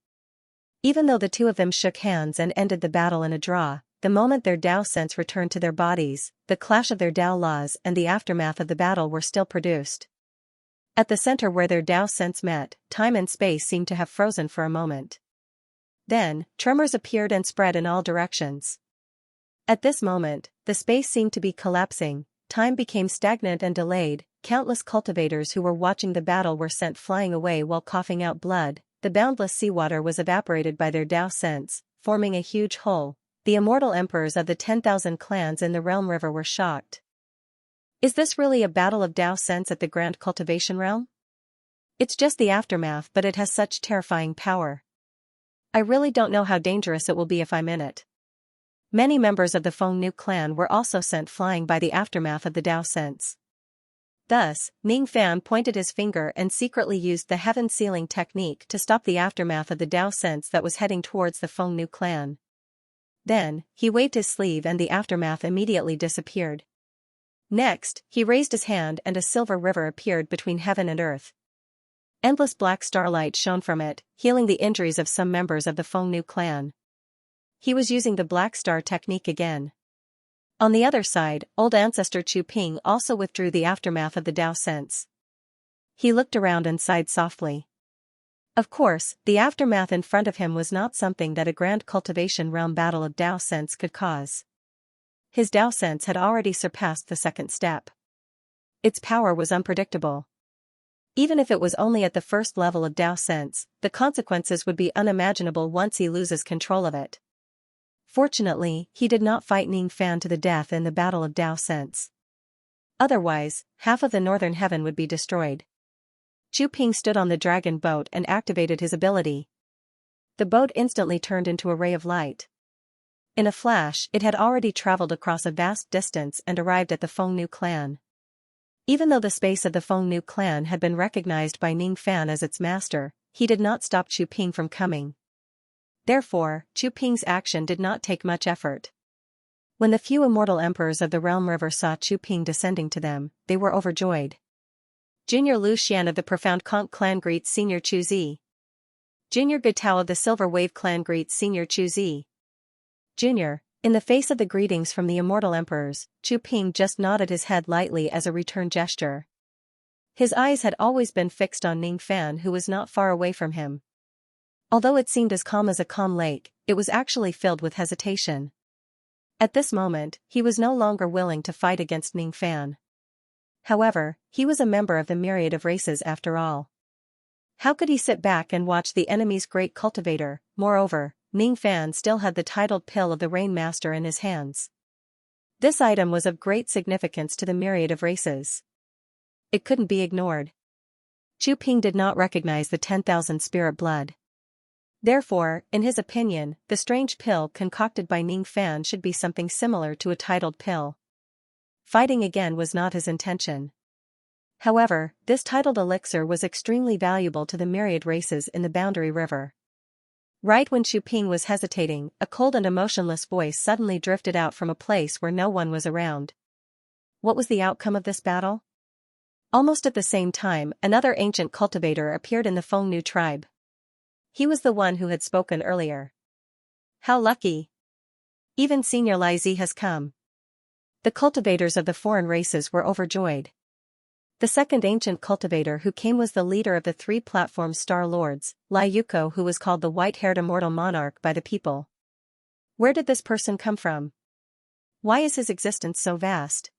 Even though the two of them shook hands and ended the battle in a draw, the moment their Tao sense returned to their bodies, the clash of their Tao laws and the aftermath of the battle were still produced. At the center where their Tao sense met, time and space seemed to have frozen for a moment. Then, tremors appeared and spread in all directions. At this moment, the space seemed to be collapsing, time became stagnant and delayed, countless cultivators who were watching the battle were sent flying away while coughing out blood, the boundless seawater was evaporated by their Tao sense, forming a huge hole. The immortal emperors of the 10,000 clans in the Realm River were shocked. Is this really a battle of Tao sense at the Grand Cultivation Realm? It's just the aftermath, but it has such terrifying power. I really don't know how dangerous it will be if I'm in it. Many members of the Feng Nu clan were also sent flying by the aftermath of the Tao sense. Thus, Ning Fan pointed his finger and secretly used the heaven sealing technique to stop the aftermath of the Tao sense that was heading towards the Feng Nu clan. Then, he waved his sleeve and the aftermath immediately disappeared. Next, he raised his hand and a silver river appeared between heaven and earth. Endless black starlight shone from it, healing the injuries of some members of the Fengnu clan. He was using the black star technique again. On the other side, old ancestor Chu Ping also withdrew the aftermath of the Dao sense. He looked around and sighed softly. Of course, the aftermath in front of him was not something that a grand cultivation realm battle of Dao sense could cause. His Dao sense had already surpassed the second step. Its power was unpredictable. Even if it was only at the first level of Dao sense, the consequences would be unimaginable once he loses control of it. Fortunately, he did not fight Ning Fan to the death in the battle of Dao sense. Otherwise, half of the northern heaven would be destroyed. Chu Ping stood on the dragon boat and activated his ability. The boat instantly turned into a ray of light. In a flash, it had already traveled across a vast distance and arrived at the Fengnu clan. Even though the space of the Fengnu clan had been recognized by Ning Fan as its master, he did not stop Chu Ping from coming. Therefore, Chu Ping's action did not take much effort. When the few immortal emperors of the Realm River saw Chu Ping descending to them, they were overjoyed. Junior Lu Xian of the Profound Conch clan greets Senior Chu Zi. Junior Gutao of the Silver Wave clan greets Senior Chu Zi. Junior, in the face of the greetings from the immortal emperors, Chu Ping just nodded his head lightly as a return gesture. His eyes had always been fixed on Ning Fan, who was not far away from him. Although it seemed as calm as a calm lake, it was actually filled with hesitation. At this moment, he was no longer willing to fight against Ning Fan. However, he was a member of the myriad of races after all. How could he sit back and watch the enemy's great cultivator? Moreover, Ning Fan still had the titled pill of the Rain Master in his hands. This item was of great significance to the myriad of races. It couldn't be ignored. Chu Ping did not recognize the 10,000 spirit blood. Therefore, in his opinion, the strange pill concocted by Ning Fan should be something similar to a titled pill. Fighting again was not his intention. However, this titled elixir was extremely valuable to the myriad races in the Boundary River. Right when Chu Ping was hesitating, a cold and emotionless voice suddenly drifted out from a place where no one was around. What was the outcome of this battle? Almost at the same time, another ancient cultivator appeared in the Fengnu tribe. He was the one who had spoken earlier. How lucky! Even Senior Lai Zi has come. The cultivators of the foreign races were overjoyed. The second ancient cultivator who came was the leader of the three platform star lords, Lai Yuko, who was called the white-haired immortal monarch by the people. Where did this person come from? Why is his existence so vast?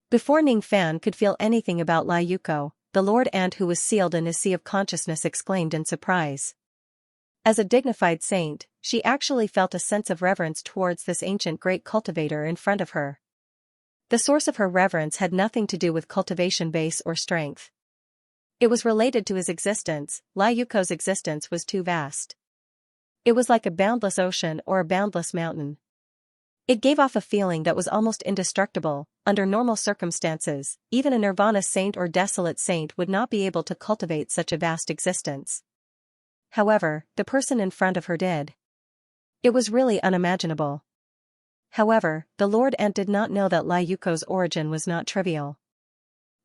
Before Ning Fan could feel anything about Lai Yuko, the Lord Ant who was sealed in his sea of consciousness exclaimed in surprise. As a dignified saint, she actually felt a sense of reverence towards this ancient great cultivator in front of her. The source of her reverence had nothing to do with cultivation base or strength. It was related to his existence. Lai Yuko's existence was too vast. It was like a boundless ocean or a boundless mountain. It gave off a feeling that was almost indestructible. Under normal circumstances, even a nirvana saint or desolate saint would not be able to cultivate such a vast existence. However, the person in front of her did. It was really unimaginable. However, the Lord Ant did not know that Lai Yuko's origin was not trivial.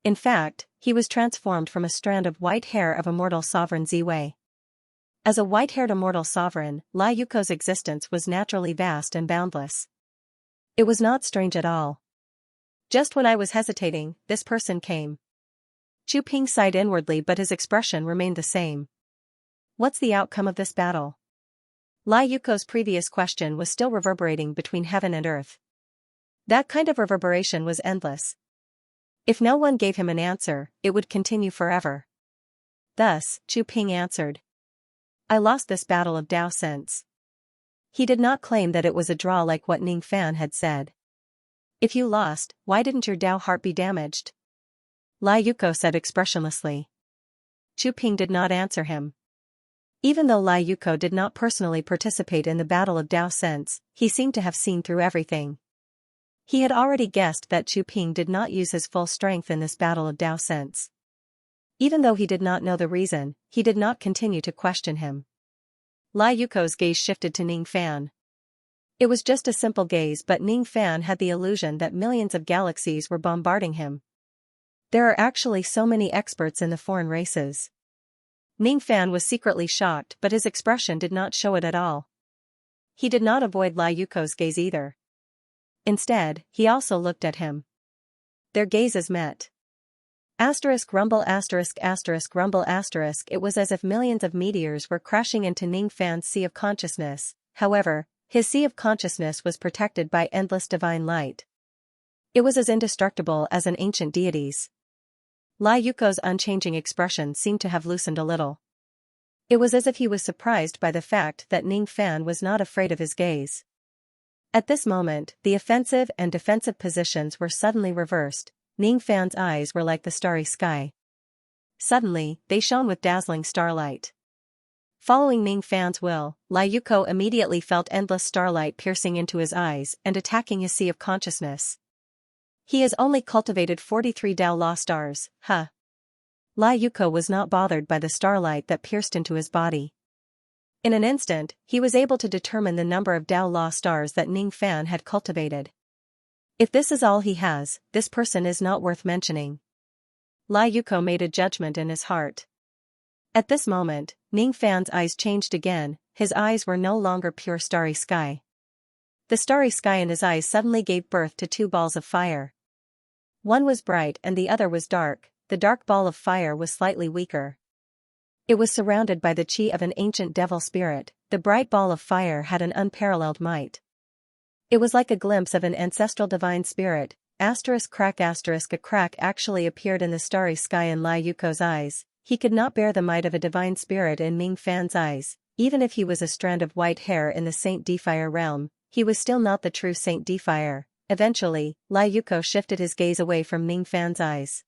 In fact, he was transformed from a strand of white hair of immortal sovereign Ziwei. As a white-haired immortal sovereign, Lai Yuko's existence was naturally vast and boundless. It was not strange at all. Just when I was hesitating, this person came. Chu Ping sighed inwardly, but his expression remained the same. What's the outcome of this battle? Lai Yuko's previous question was still reverberating between heaven and earth. That kind of reverberation was endless. If no one gave him an answer, it would continue forever. Thus, Chu Ping answered. I lost this battle of Dao sense. He did not claim that it was a draw like what Ning Fan had said. If you lost, why didn't your Dao heart be damaged? Lai Yuko said expressionlessly. Chu Ping did not answer him. Even though Lai Yuko did not personally participate in the battle of Dao sense, he seemed to have seen through everything. He had already guessed that Chu Ping did not use his full strength in this battle of Dao sense. Even though he did not know the reason, he did not continue to question him. Lai Yuko's gaze shifted to Ning Fan. It was just a simple gaze, but Ning Fan had the illusion that millions of galaxies were bombarding him. There are actually so many experts in the foreign races. Ning Fan was secretly shocked, but his expression did not show it at all. He did not avoid Lai Yuko's gaze either. Instead, he also looked at him. Their gazes met. Asterisk rumble asterisk asterisk rumble asterisk. It was as if millions of meteors were crashing into Ning Fan's sea of consciousness. However, his sea of consciousness was protected by endless divine light. It was as indestructible as an ancient deity's. Lai Yuko's unchanging expression seemed to have loosened a little. It was as if he was surprised by the fact that Ning Fan was not afraid of his gaze. At this moment, the offensive and defensive positions were suddenly reversed. Ning Fan's eyes were like the starry sky. Suddenly, they shone with dazzling starlight. Following Ning Fan's will, Lai Yuko immediately felt endless starlight piercing into his eyes and attacking his sea of consciousness. He has only cultivated 43 Dao Law stars, huh? Lai Yuko was not bothered by the starlight that pierced into his body. In an instant, he was able to determine the number of Dao Law stars that Ning Fan had cultivated. If this is all he has, this person is not worth mentioning. Lai Yuko made a judgment in his heart. At this moment, Ning Fan's eyes changed again. His eyes were no longer pure starry sky. The starry sky in his eyes suddenly gave birth to two balls of fire. One was bright and the other was dark. The dark ball of fire was slightly weaker. It was surrounded by the chi of an ancient devil spirit. The bright ball of fire had an unparalleled might. It was like a glimpse of an ancestral divine spirit. Asterisk crack asterisk. A crack actually appeared in the starry sky in Lai Yuko's eyes. He could not bear the might of a divine spirit in Ning Fan's eyes. Even if he was a strand of white hair in the Saint Defier realm, he was still not the true Saint Defier. Eventually, Lai Yuko shifted his gaze away from Ning Fan's eyes.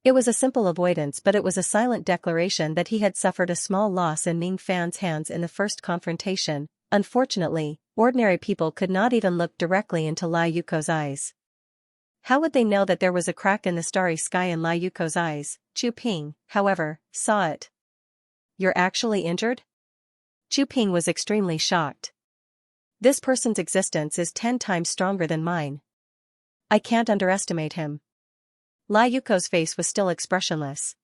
It was a simple avoidance, but it was a silent declaration that he had suffered a small loss in Ning Fan's hands in the first confrontation. Unfortunately, ordinary people could not even look directly into Lai Yuko's eyes. How would they know that there was a crack in the starry sky in Lai Yuko's eyes? Chu Ping, however, saw it. You're actually injured? Chu Ping was extremely shocked. This person's existence is 10 times stronger than mine. I can't underestimate him. Lai Yuko's face was still expressionless.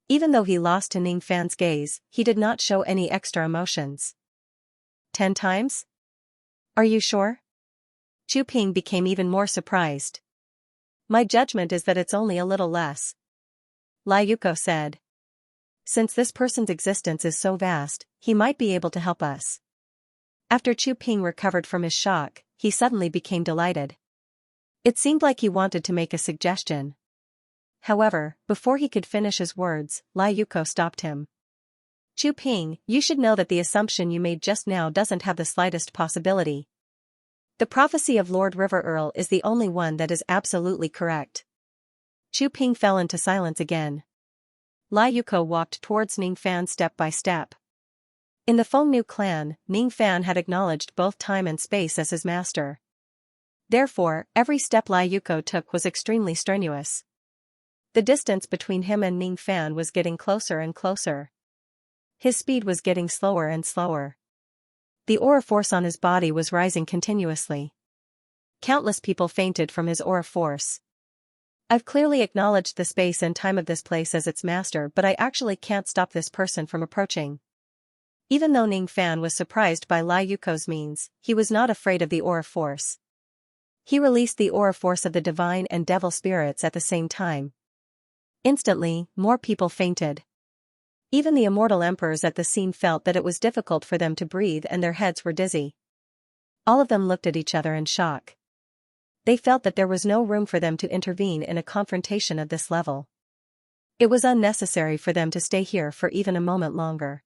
Even though he lost to Ning Fan's gaze, he did not show any extra emotions. 10 times? Are you sure? Chu Ping became even more surprised. My judgment is that it's only a little less. Lai Yuko said. Since this person's existence is so vast, he might be able to help us. After Chu Ping recovered from his shock, he suddenly became delighted. It seemed like he wanted to make a suggestion. However, before he could finish his words, Lai Yuko stopped him. Chu Ping, you should know that the assumption you made just now doesn't have the slightest possibility. The prophecy of Lord River Earl is the only one that is absolutely correct. Chu Ping fell into silence again. Lai Yuko walked towards Ning Fan step by step. In the Fengnu clan, Ning Fan had acknowledged both time and space as his master. Therefore, every step Lai Yuko took was extremely strenuous. The distance between him and Ning Fan was getting closer and closer. His speed was getting slower and slower. The aura force on his body was rising continuously. Countless people fainted from his aura force. I've clearly acknowledged the space and time of this place as its master, but I actually can't stop this person from approaching. Even though Ning Fan was surprised by Lai Yuko's means, he was not afraid of the aura force. He released the aura force of the divine and devil spirits at the same time. Instantly, more people fainted. Even the immortal emperors at the scene felt that it was difficult for them to breathe and their heads were dizzy. All of them looked at each other in shock. They felt that there was no room for them to intervene in a confrontation of this level. It was unnecessary for them to stay here for even a moment longer.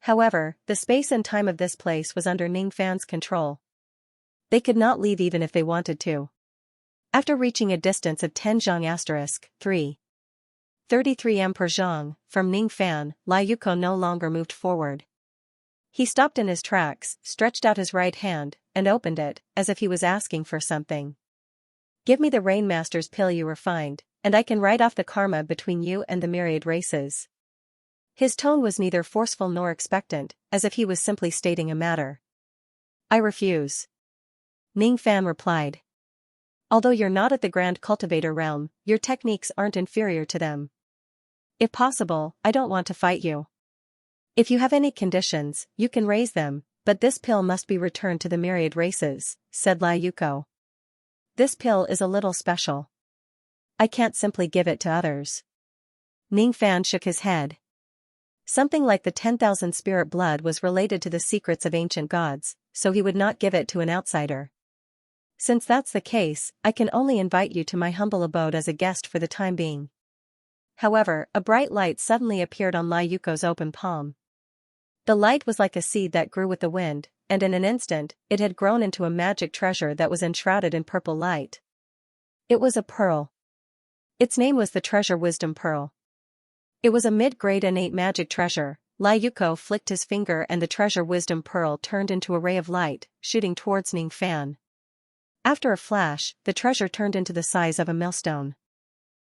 However, the space and time of this place was under Ning Fan's control. They could not leave even if they wanted to. After reaching a distance of 10 zhang *3. 33 Emperor Zhang, from Ning Fan, Lai Yuko no longer moved forward. He stopped in his tracks, stretched out his right hand, and opened it, as if he was asking for something. Give me the Rainmaster's pill you refined, and I can write off the karma between you and the myriad races. His tone was neither forceful nor expectant, as if he was simply stating a matter. I refuse. Ning Fan replied. Although you're not at the Grand Cultivator realm, your techniques aren't inferior to them. If possible, I don't want to fight you. If you have any conditions, you can raise them, but this pill must be returned to the myriad races, said Lai Yuko. This pill is a little special. I can't simply give it to others. Ning Fan shook his head. Something like the 10,000 spirit blood was related to the secrets of ancient gods, so he would not give it to an outsider. Since that's the case, I can only invite you to my humble abode as a guest for the time being. However, a bright light suddenly appeared on Lai Yuko's open palm. The light was like a seed that grew with the wind, and in an instant, it had grown into a magic treasure that was enshrouded in purple light. It was a pearl. Its name was the Treasure Wisdom Pearl. It was a mid-grade innate magic treasure. Lai Yuko flicked his finger and the Treasure Wisdom Pearl turned into a ray of light, shooting towards Ning Fan. After a flash, the treasure turned into the size of a millstone.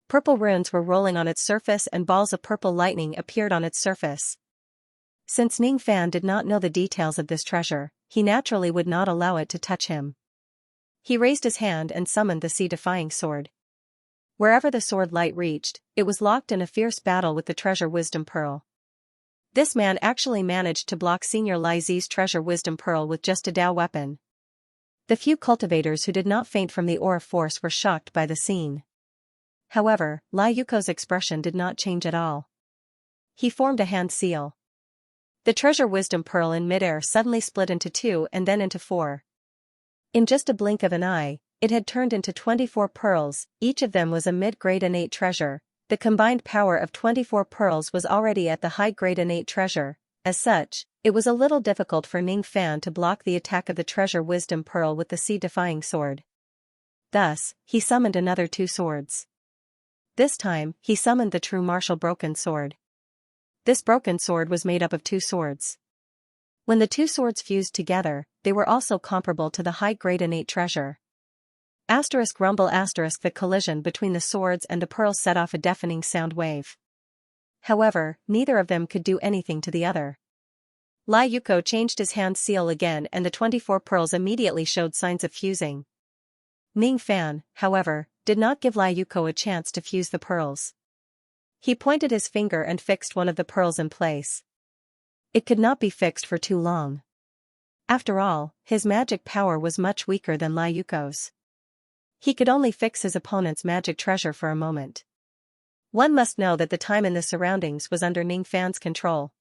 Purple runes were rolling on its surface and balls of purple lightning appeared on its surface. Since Ning Fan did not know the details of this treasure, he naturally would not allow it to touch him. He raised his hand and summoned the sea-defying sword. Wherever the sword light reached, it was locked in a fierce battle with the Treasure Wisdom Pearl. This man actually managed to block Senior Lai Zi's Treasure Wisdom Pearl with just a Dao weapon. The few cultivators who did not faint from the aura force were shocked by the scene. However, Lai Yuko's expression did not change at all. He formed a hand seal. The Treasure Wisdom Pearl in midair suddenly split into 2 and then into 4. In just a blink of an eye, it had turned into 24 pearls, each of them was a mid-grade innate treasure. The combined power of 24 pearls was already at the high-grade innate treasure. As such, it was a little difficult for Ning Fan to block the attack of the Treasure Wisdom Pearl with the sea-defying sword. Thus, he summoned another 2 swords. This time, he summoned the true martial broken sword. This broken sword was made up of 2 swords. When the 2 swords fused together, they were also comparable to the high-grade innate treasure. Rumble the collision between the swords and the pearls set off a deafening sound wave. However, neither of them could do anything to the other. Lai Yuko changed his hand seal again and the 24 pearls immediately showed signs of fusing. Ning Fan, however, did not give Lai Yuko a chance to fuse the pearls. He pointed his finger and fixed one of the pearls in place. It could not be fixed for too long. After all, his magic power was much weaker than Lai Yuko's. He could only fix his opponent's magic treasure for a moment. One must know that the time and the surroundings was under Ning Fan's control.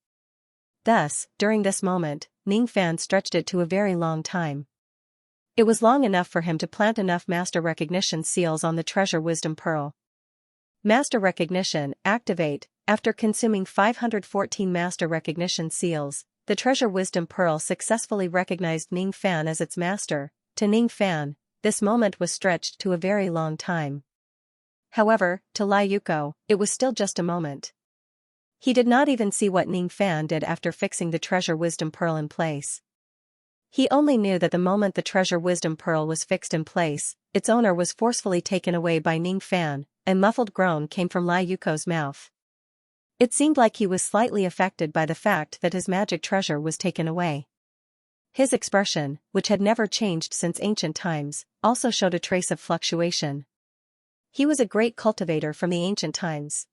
Thus, during this moment, Ning Fan stretched it to a very long time. It was long enough for him to plant enough master recognition seals on the Treasure Wisdom Pearl. Master recognition, activate. After consuming 514 master recognition seals, the Treasure Wisdom Pearl successfully recognized Ning Fan as its master. To Ning Fan, this moment was stretched to a very long time. However, to Lai Yuko, it was still just a moment. He did not even see what Ning Fan did after fixing the Treasure Wisdom Pearl in place. He only knew that the moment the Treasure Wisdom Pearl was fixed in place, its owner was forcefully taken away by Ning Fan. A muffled groan came from Lai Yuko's mouth. It seemed like he was slightly affected by the fact that his magic treasure was taken away. His expression, which had never changed since ancient times, also showed a trace of fluctuation. He was a great cultivator from the ancient times.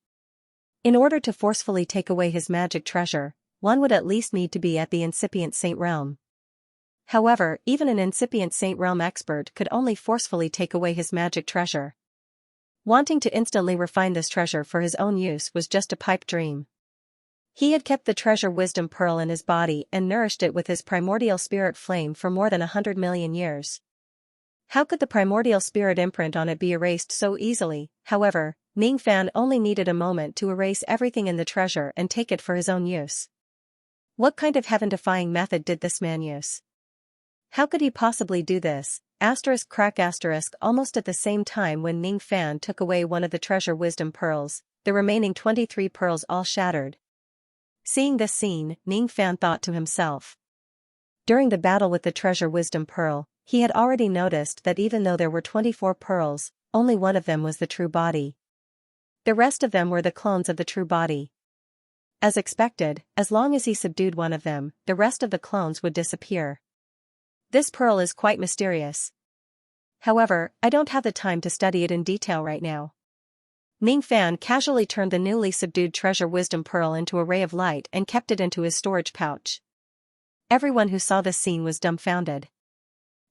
In order to forcefully take away his magic treasure, one would at least need to be at the incipient saint realm. However, even an incipient saint realm expert could only forcefully take away his magic treasure. Wanting to instantly refine this treasure for his own use was just a pipe dream. He had kept the Treasure Wisdom Pearl in his body and nourished it with his primordial spirit flame for more than 100 million years. How could the primordial spirit imprint on it be erased so easily? However, Ning Fan only needed a moment to erase everything in the treasure and take it for his own use. What kind of heaven-defying method did this man use? How could he possibly do this? Almost at the same time when Ning Fan took away one of the Treasure Wisdom Pearls, the remaining 23 pearls all shattered. Seeing this scene, Ning Fan thought to himself. During the battle with the Treasure Wisdom Pearl, he had already noticed that even though there were 24 pearls, only one of them was the true body. The rest of them were the clones of the true body. As expected, as long as he subdued one of them, the rest of the clones would disappear. This pearl is quite mysterious. However, I don't have the time to study it in detail right now. Ning Fan casually turned the newly subdued treasure wisdom pearl into a ray of light and kept it into his storage pouch. Everyone who saw this scene was dumbfounded.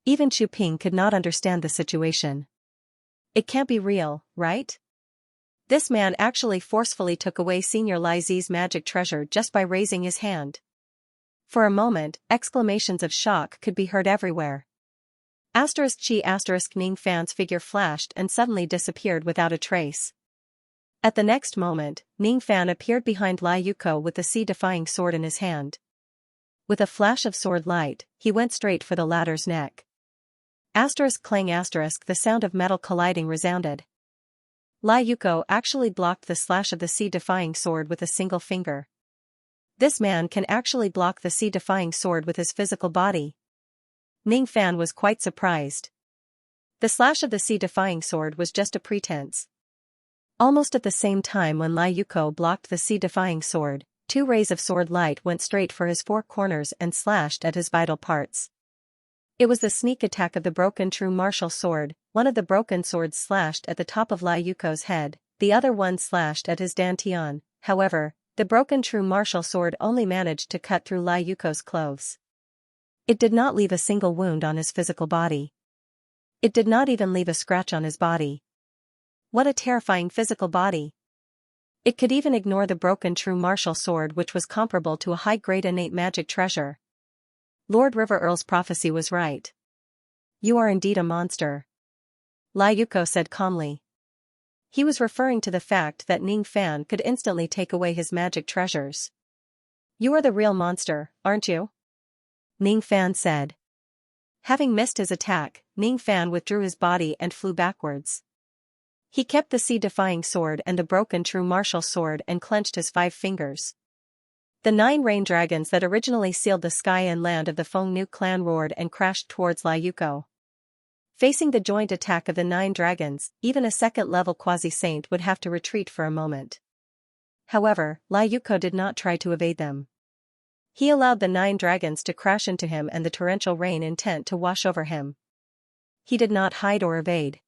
Even Chu Ping could not understand the situation. It can't be real, right? This man actually forcefully took away Senior Lai Zi's magic treasure just by raising his hand. For a moment, exclamations of shock could be heard everywhere. Ning Fan's figure flashed and suddenly disappeared without a trace. At the next moment, Ning Fan appeared behind Lai Yuko with the sea-defying sword in his hand. With a flash of sword light, he went straight for the latter's neck. Clang ! The sound of metal colliding resounded. Lai Yuko actually blocked the slash of the sea-defying sword with a single finger. This man can actually block the sea-defying sword with his physical body. Ning Fan was quite surprised. The slash of the sea-defying sword was just a pretense. Almost at the same time when Lai Yuko blocked the sea-defying sword, two rays of sword light went straight for his four corners and slashed at his vital parts. It was the sneak attack of the broken true martial sword. One of the broken swords slashed at the top of Lai Yuko's head, the other one slashed at his dantian. However, the broken true martial sword only managed to cut through Lai Yuko's clothes. It did not leave a single wound on his physical body. It did not even leave a scratch on his body. What a terrifying physical body. It could even ignore the broken true martial sword, which was comparable to a high-grade innate magic treasure. Lord River Earl's prophecy was right. You are indeed a monster, Lai Yuko said calmly. He was referring to the fact that Ning Fan could instantly take away his magic treasures. You are the real monster, aren't you? Ning Fan said. Having missed his attack, Ning Fan withdrew his body and flew backwards. He kept the sea-defying sword and the broken true martial sword and clenched his 5 fingers. The 9 rain dragons that originally sealed the sky and land of the Feng Nu clan roared and crashed towards Lai Yuko. Facing the joint attack of the 9 dragons, even a second-level quasi-saint would have to retreat for a moment. However, Lai Yuko did not try to evade them. He allowed the 9 dragons to crash into him and the torrential rain intent to wash over him. He did not hide or evade.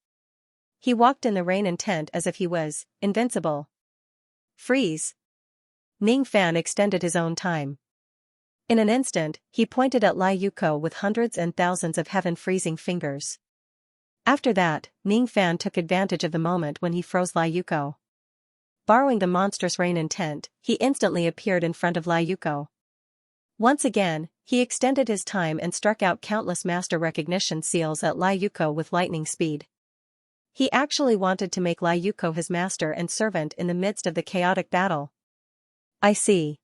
He walked in the rain intent as if he was invincible. Freeze! Ning Fan extended his own time. In an instant, he pointed at Lai Yuko with hundreds and thousands of heaven-freezing fingers. After that, Ning Fan took advantage of the moment when he froze Lai Yuko. Borrowing the monstrous rain intent, he instantly appeared in front of Lai Yuko. Once again, he extended his time and struck out countless master recognition seals at Lai Yuko with lightning speed. He actually wanted to make Lai Yuko his master and servant in the midst of the chaotic battle. I see.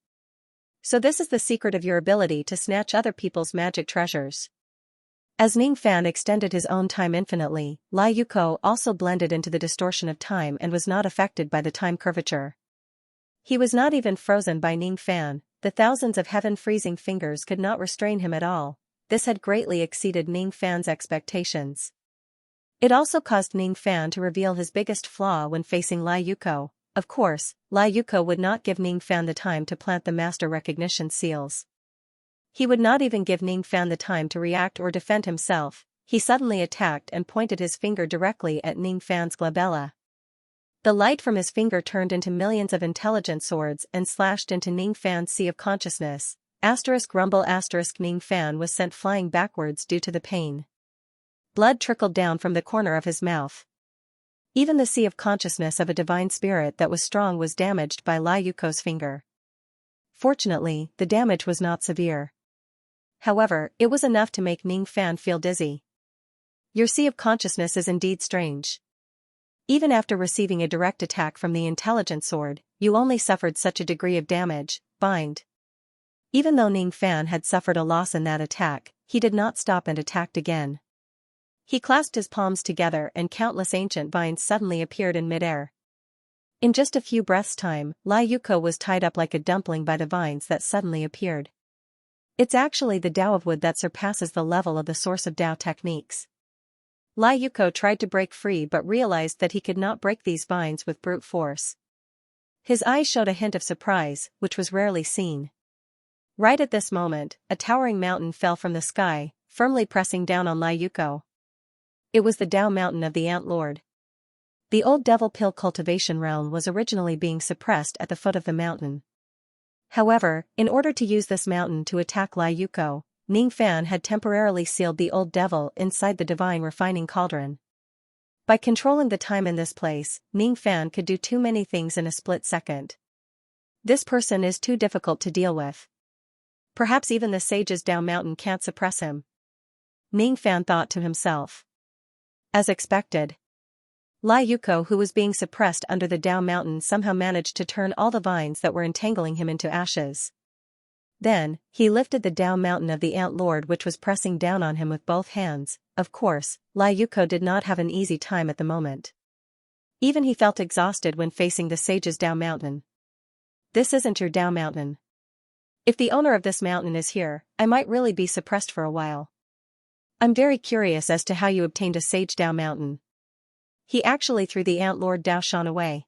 So this is the secret of your ability to snatch other people's magic treasures. As Ning Fan extended his own time infinitely, Lai Yuko also blended into the distortion of time and was not affected by the time curvature. He was not even frozen by Ning Fan. The thousands of heaven-freezing fingers could not restrain him at all. This had greatly exceeded Ning Fan's expectations. It also caused Ning Fan to reveal his biggest flaw when facing Lai Yuko. Of course, Lai Yuko would not give Ning Fan the time to plant the master recognition seals. He would not even give Ning Fan the time to react or defend himself. He suddenly attacked and pointed his finger directly at Ning Fan's glabella. The light from his finger turned into millions of intelligent swords and slashed into Ning Fan's sea of consciousness. Rumble Ning Fan was sent flying backwards due to the pain. Blood trickled down from the corner of his mouth. Even the sea of consciousness of a divine spirit that was strong was damaged by Lai Yuko's finger. Fortunately, the damage was not severe. However, it was enough to make Ning Fan feel dizzy. Your sea of consciousness is indeed strange. Even after receiving a direct attack from the intelligent sword, you only suffered such a degree of damage. Bind. Even though Ning Fan had suffered a loss in that attack, he did not stop and attacked again. He clasped his palms together and countless ancient vines suddenly appeared in midair. In just a few breaths' time, Lai Yuko was tied up like a dumpling by the vines that suddenly appeared. It's actually the Tao of wood that surpasses the level of the source of Tao techniques. Lai Yuko tried to break free but realized that he could not break these vines with brute force. His eyes showed a hint of surprise, which was rarely seen. Right at this moment, a towering mountain fell from the sky, firmly pressing down on Lai Yuko. It was the Dao Mountain of the Ant Lord. The old Devil Pill cultivation realm was originally being suppressed at the foot of the mountain. However, in order to use this mountain to attack Lai Yuko, Ning Fan had temporarily sealed the old devil inside the divine refining cauldron. By controlling the time in this place, Ning Fan could do too many things in a split second. This person is too difficult to deal with. Perhaps even the sage's Dao Mountain can't suppress him. Ning Fan thought to himself. As expected, Lai Yuko, who was being suppressed under the Dao Mountain, somehow managed to turn all the vines that were entangling him into ashes. Then, he lifted the Dao Mountain of the Ant Lord, which was pressing down on him with both hands. Of course, Lai Yuko did not have an easy time at the moment. Even he felt exhausted when facing the sage's Dao Mountain. This isn't your Dao Mountain. If the owner of this mountain is here, I might really be suppressed for a while. I'm very curious as to how you obtained a sage Dao Mountain. He actually threw the Ant Lord Dao Shan away.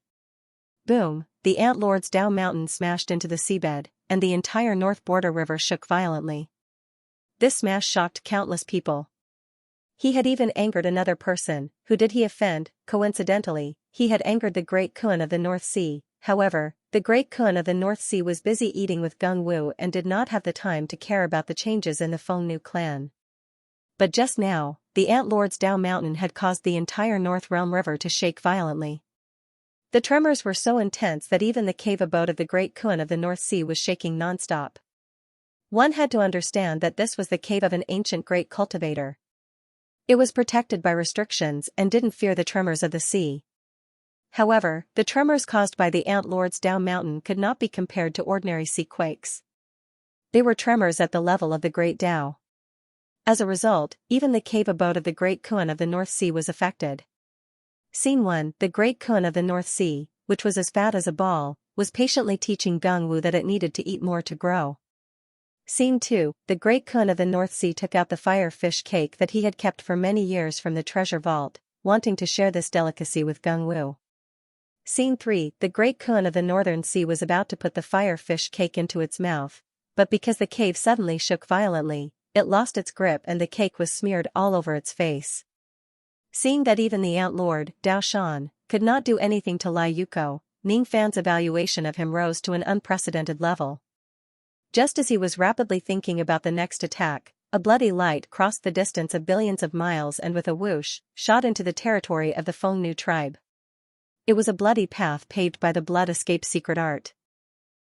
Boom, the Ant Lord's Dao Mountain smashed into the seabed, and the entire North Border River shook violently. This smash shocked countless people. He had even angered another person. Who did he offend? Coincidentally, he had angered the Great Kun of the North Sea. However, the Great Kun of the North Sea was busy eating with Gung Wu and did not have the time to care about the changes in the Feng Nu clan. But just now, the Ant Lord's Dao Mountain had caused the entire North Realm River to shake violently. The tremors were so intense that even the cave abode of the Great Kun of the North Sea was shaking non-stop. One had to understand that this was the cave of an ancient great cultivator. It was protected by restrictions and didn't fear the tremors of the sea. However, the tremors caused by the Ant Lord's Dao Mountain could not be compared to ordinary sea quakes. They were tremors at the level of the Great Dao. As a result, even the cave abode of the Great Kun of the North Sea was affected. Scene 1. The Great Kun of the North Sea, which was as fat as a ball, was patiently teaching Gung Wu that it needed to eat more to grow. Scene 2. The Great Kun of the North Sea took out the fire fish cake that he had kept for many years from the treasure vault, wanting to share this delicacy with Gung Wu. Scene 3. The Great Kun of the Northern Sea was about to put the fire fish cake into its mouth, but because the cave suddenly shook violently, it lost its grip and the cake was smeared all over its face. Seeing that even the Ant Lord, Dao Shan, could not do anything to Lai Yuko, Ning Fan's evaluation of him rose to an unprecedented level. Just as he was rapidly thinking about the next attack, a bloody light crossed the distance of billions of miles and with a whoosh, shot into the territory of the Feng Nu tribe. It was a bloody path paved by the blood escape secret art.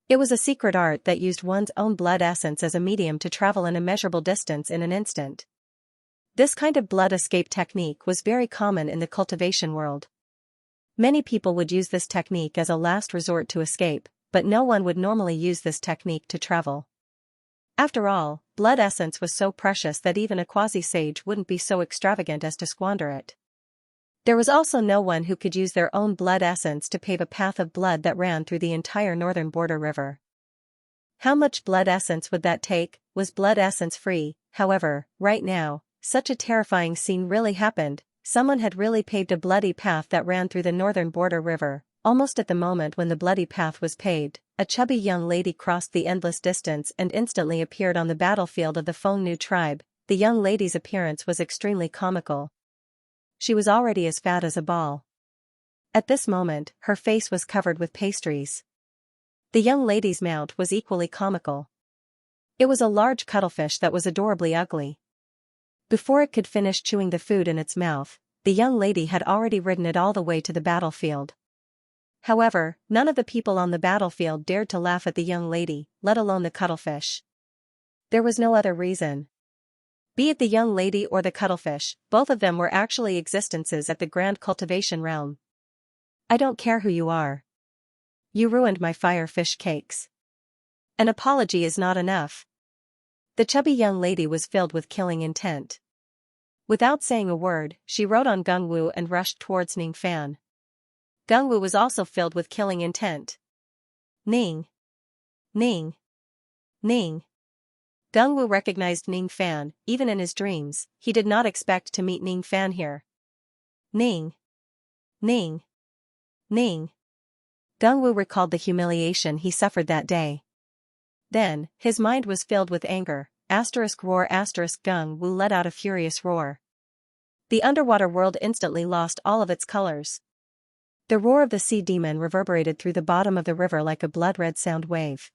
It was a secret art that used one's own blood essence as a medium to travel an immeasurable distance in an instant. This kind of blood escape technique was very common in the cultivation world. Many people would use this technique as a last resort to escape, but no one would normally use this technique to travel. After all, blood essence was so precious that even a quasi-sage wouldn't be so extravagant as to squander it. There was also no one who could use their own blood essence to pave a path of blood that ran through the entire northern border river. How much blood essence would that take? Was blood essence free? However, right now, such a terrifying scene really happened. Someone had really paved a bloody path that ran through the northern border river. Almost at the moment when the bloody path was paved, a chubby young lady crossed the endless distance and instantly appeared on the battlefield of the Feng Nu tribe. The young lady's appearance was extremely comical. She was already as fat as a ball. At this moment, her face was covered with pastries. The young lady's mount was equally comical. It was a large cuttlefish that was adorably ugly. Before it could finish chewing the food in its mouth, the young lady had already ridden it all the way to the battlefield. However, none of the people on the battlefield dared to laugh at the young lady, let alone the cuttlefish. There was no other reason. Be it the young lady or the cuttlefish, both of them were actually existences at the grand cultivation realm. I don't care who you are. You ruined my fire fish cakes. An apology is not enough. The chubby young lady was filled with killing intent. Without saying a word, she rode on Gung Wu and rushed towards Ning Fan. Gung Wu was also filled with killing intent. Ning. Ning. Ning. Gung Wu recognized Ning Fan. Even in his dreams, he did not expect to meet Ning Fan here. Ning. Ning. Ning. Gung Wu recalled the humiliation he suffered that day. Then, his mind was filled with anger. roar Gung Wu let out a furious roar. The underwater world instantly lost all of its colors. The roar of the sea demon reverberated through the bottom of the river like a blood-red sound wave.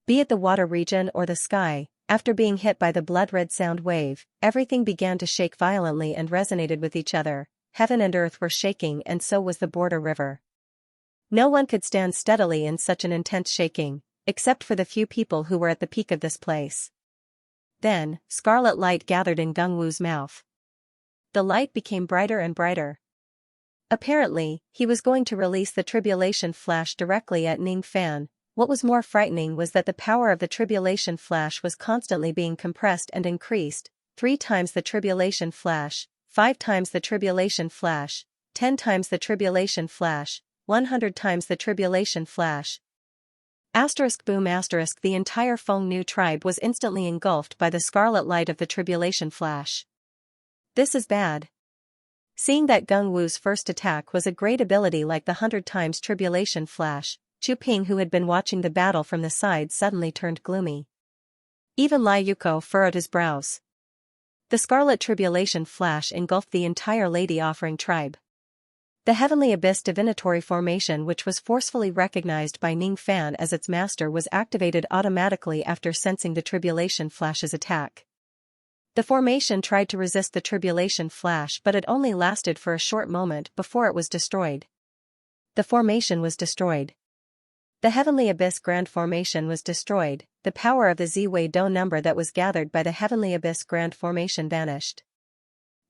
Be it the water region or the sky, after being hit by the blood-red sound wave, everything began to shake violently and resonated with each other. Heaven and earth were shaking, and so was the border river. No one could stand steadily in such an intense shaking, except for the few people who were at the peak of this place. Then, scarlet light gathered in Gung Wu's mouth. The light became brighter and brighter. Apparently, he was going to release the tribulation flash directly at Ning Fan. What was more frightening was that the power of the tribulation flash was constantly being compressed and increased. 3 times the tribulation flash, 5 times the tribulation flash, 10 times the tribulation flash, 100 times the tribulation flash. Boom! The entire Feng Nu tribe was instantly engulfed by the scarlet light of the tribulation flash. This is bad. Seeing that Gung Wu's first attack was a great ability like the 100 times tribulation flash, Chu Ping, who had been watching the battle from the side, suddenly turned gloomy. Even Lai Yuko furrowed his brows. The scarlet tribulation flash engulfed the entire Lady Offering tribe. The Heavenly Abyss divinatory formation, which was forcefully recognized by Ning Fan as its master, was activated automatically after sensing the tribulation flash's attack. The formation tried to resist the tribulation flash, but it only lasted for a short moment before it was destroyed. The formation was destroyed. The Heavenly Abyss Grand Formation was destroyed. The power of the Ziwei Do number that was gathered by the Heavenly Abyss Grand Formation vanished.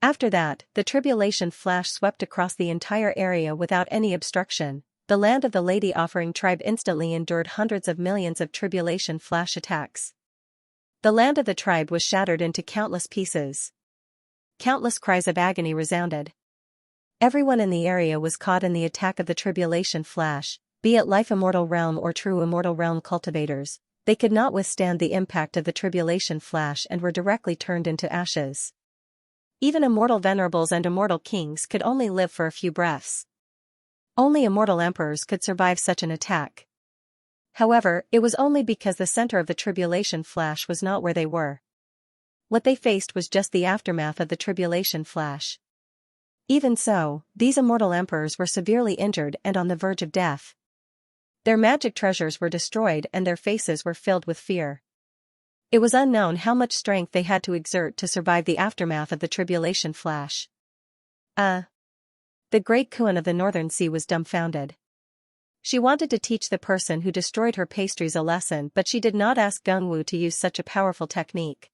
After that, the tribulation flash swept across the entire area without any obstruction. The land of the Lady Offering tribe instantly endured hundreds of millions of tribulation flash attacks. The land of the tribe was shattered into countless pieces. Countless cries of agony resounded. Everyone in the area was caught in the attack of the tribulation flash, be it Life Immortal Realm or True Immortal Realm cultivators. They could not withstand the impact of the tribulation flash and were directly turned into ashes. Even immortal venerables and immortal kings could only live for a few breaths. Only immortal emperors could survive such an attack. However, it was only because the center of the tribulation flash was not where they were. What they faced was just the aftermath of the tribulation flash. Even so, these immortal emperors were severely injured and on the verge of death. Their magic treasures were destroyed and their faces were filled with fear. It was unknown how much strength they had to exert to survive the aftermath of the tribulation flash. The great Kuan of the Northern Sea was dumbfounded. She wanted to teach the person who destroyed her pastries a lesson, but she did not ask Gung Wu to use such a powerful technique.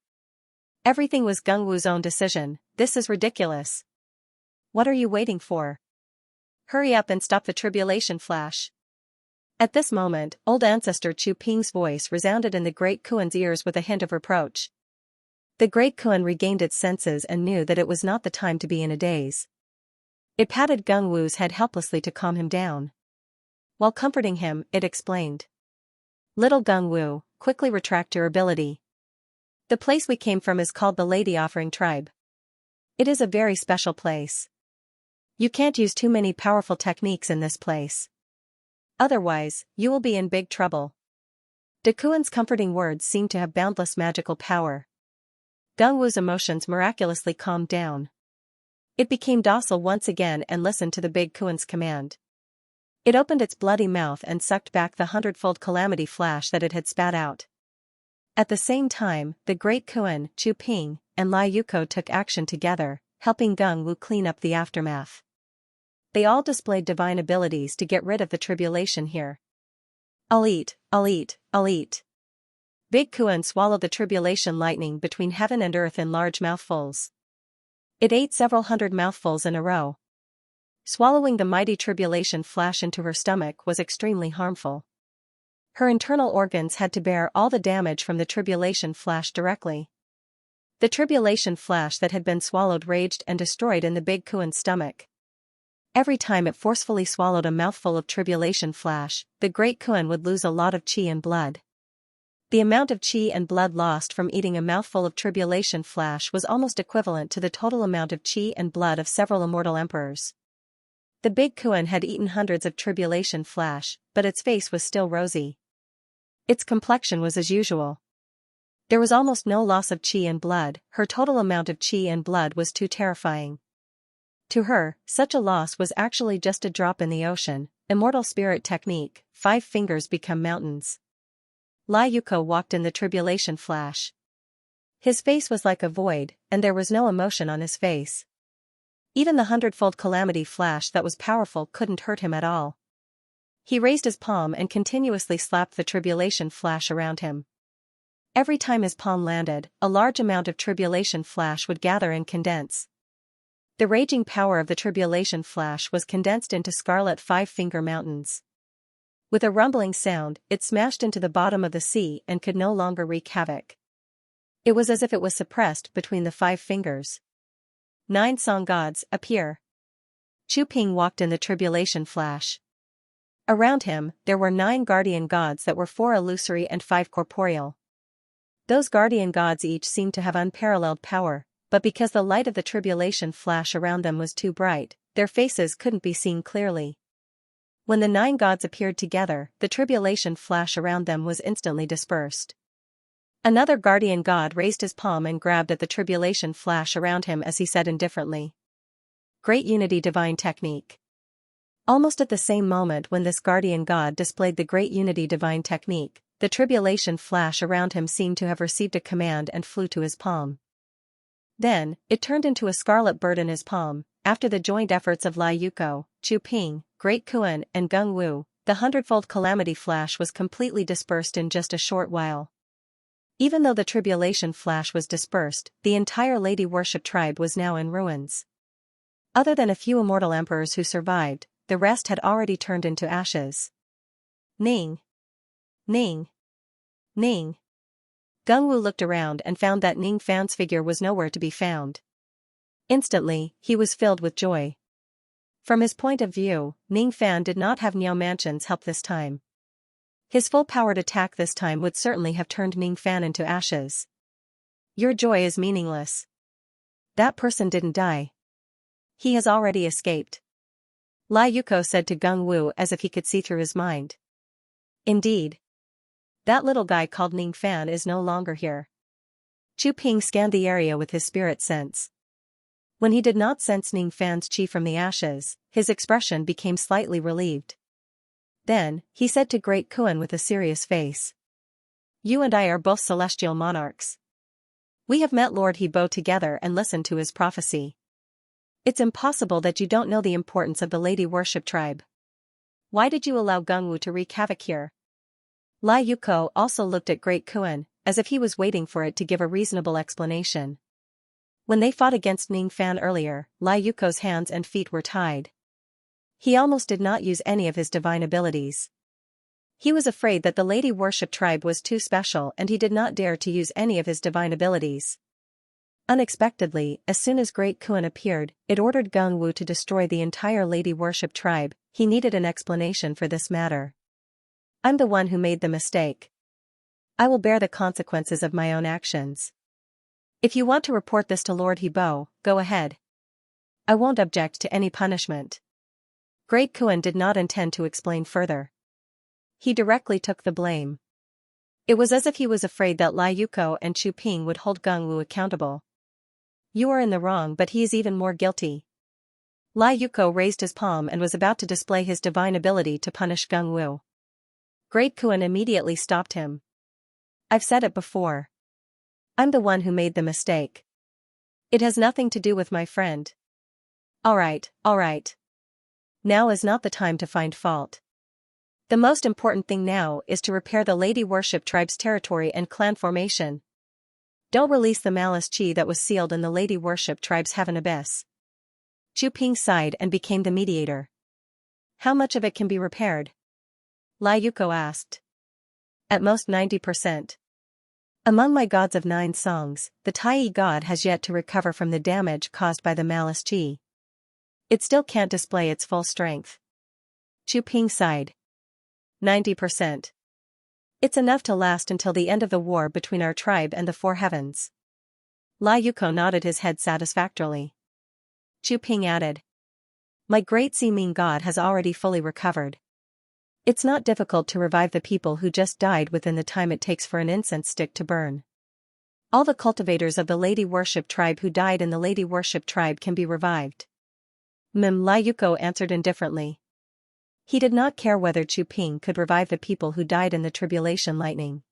Everything was Gung Wu's own decision. This is ridiculous. What are you waiting for? Hurry up and stop the tribulation flash. At this moment, old ancestor Chu Ping's voice resounded in the great Kuan's ears with a hint of reproach. The great Kuan regained its senses and knew that it was not the time to be in a daze. It patted Gung Wu's head helplessly to calm him down. While comforting him, it explained. Little Gung Wu, quickly retract your ability. The place we came from is called the Lady Offering tribe. It is a very special place. You can't use too many powerful techniques in this place. Otherwise, you will be in big trouble. De Kuan's comforting words seemed to have boundless magical power. Gung Wu's emotions miraculously calmed down. It became docile once again and listened to the big Kuan's command. It opened its bloody mouth and sucked back the 100-fold calamity flash that it had spat out. At the same time, the great Kuan, Chu Ping, and Lai Yuko took action together, helping Gung Wu clean up the aftermath. They all displayed divine abilities to get rid of the tribulation here. I'll eat. Big Kuan swallowed the tribulation lightning between heaven and earth in large mouthfuls. It ate several hundred mouthfuls in a row. Swallowing the mighty tribulation flash into her stomach was extremely harmful. Her internal organs had to bear all the damage from the tribulation flash directly. The tribulation flash that had been swallowed raged and destroyed in the big Kuan's stomach. Every time it forcefully swallowed a mouthful of tribulation flash, the great Kuan would lose a lot of qi and blood. The amount of qi and blood lost from eating a mouthful of tribulation flash was almost equivalent to the total amount of qi and blood of several immortal emperors. The big Kuan had eaten hundreds of tribulation flash, but its face was still rosy. Its complexion was as usual. There was almost no loss of qi and blood, her total amount of qi and blood was too terrifying. To her, such a loss was actually just a drop in the ocean. Immortal spirit technique, 5 fingers become mountains. Lai Yuko walked in the tribulation flash. His face was like a void, and there was no emotion on his face. Even the 100-fold calamity flash that was powerful couldn't hurt him at all. He raised his palm and continuously slapped the tribulation flash around him. Every time his palm landed, a large amount of tribulation flash would gather and condense. The raging power of the tribulation flash was condensed into scarlet 5-finger mountains. With a rumbling sound, it smashed into the bottom of the sea and could no longer wreak havoc. It was as if it was suppressed between the 5 fingers. 9 song gods, appear. Chu Ping walked in the tribulation flash. Around him, there were 9 guardian gods that were 4 illusory and 5 corporeal. Those guardian gods each seemed to have unparalleled power, but because the light of the tribulation flash around them was too bright, their faces couldn't be seen clearly. When the 9 gods appeared together, the tribulation flash around them was instantly dispersed. Another guardian god raised his palm and grabbed at the tribulation flash around him as he said indifferently, "Great Unity Divine Technique." Almost at the same moment when this guardian god displayed the Great Unity Divine Technique, the tribulation flash around him seemed to have received a command and flew to his palm. Then, it turned into a scarlet bird in his palm. After the joint efforts of Lai Yuko, Chu Ping, Great Kuan, and Gung Wu, the 100-fold calamity flash was completely dispersed in just a short while. Even though the tribulation flash was dispersed, the entire lady worship tribe was now in ruins. Other than a few immortal emperors who survived, the rest had already turned into ashes. Ning! Ning! Ning! Gung Wu looked around and found that Ning Fan's figure was nowhere to be found. Instantly, he was filled with joy. From his point of view, Ning Fan did not have Niao Mansion's help this time. His full-powered attack this time would certainly have turned Ning Fan into ashes. Your joy is meaningless. That person didn't die. He has already escaped. Lai Yuko said to Gung Wu as if he could see through his mind. Indeed. That little guy called Ning Fan is no longer here. Chu Ping scanned the area with his spirit sense. When he did not sense Ning Fan's chi from the ashes, his expression became slightly relieved. Then, he said to Great Kuan with a serious face. You and I are both celestial monarchs. We have met Lord Hebo together and listened to his prophecy. It's impossible that you don't know the importance of the lady worship tribe. Why did you allow Gung Wu to wreak havoc here? Lai Yuko also looked at Great Kuan, as if he was waiting for it to give a reasonable explanation. When they fought against Ning Fan earlier, Lai Yuko's hands and feet were tied. He almost did not use any of his divine abilities. He was afraid that the lady worship tribe was too special and he did not dare to use any of his divine abilities. Unexpectedly, as soon as Great Kuan appeared, it ordered Gung Wu to destroy the entire lady worship tribe. He needed an explanation for this matter. I'm the one who made the mistake. I will bear the consequences of my own actions. If you want to report this to Lord Hebo, go ahead. I won't object to any punishment. Great Kuan did not intend to explain further. He directly took the blame. It was as if he was afraid that Lai Yuko and Chu Ping would hold Gung Wu accountable. You are in the wrong, but he is even more guilty. Lai Yuko raised his palm and was about to display his divine ability to punish Gung Wu. Great Kuan immediately stopped him. I've said it before. I'm the one who made the mistake. It has nothing to do with my friend. Alright. Now is not the time to find fault. The most important thing now is to repair the lady worship tribe's territory and clan formation. Don't release the malice chi that was sealed in the lady worship tribe's heaven abyss. Chu Ping sighed and became the mediator. How much of it can be repaired? Lai Yuko asked. At most 90%. Among my gods of 9 songs, the Tai god has yet to recover from the damage caused by the malice chi. It still can't display its full strength. Chu Ping sighed. 90%. It's enough to last until the end of the war between our tribe and the 4 heavens. Lai Yuko nodded his head satisfactorily. Chu Ping added. My great Ming god has already fully recovered. It's not difficult to revive the people who just died within the time it takes for an incense stick to burn. All the cultivators of the Lady Worship tribe who died in the Lady Worship tribe can be revived. Lai Yuko answered indifferently. He did not care whether Chu Ping could revive the people who died in the tribulation lightning.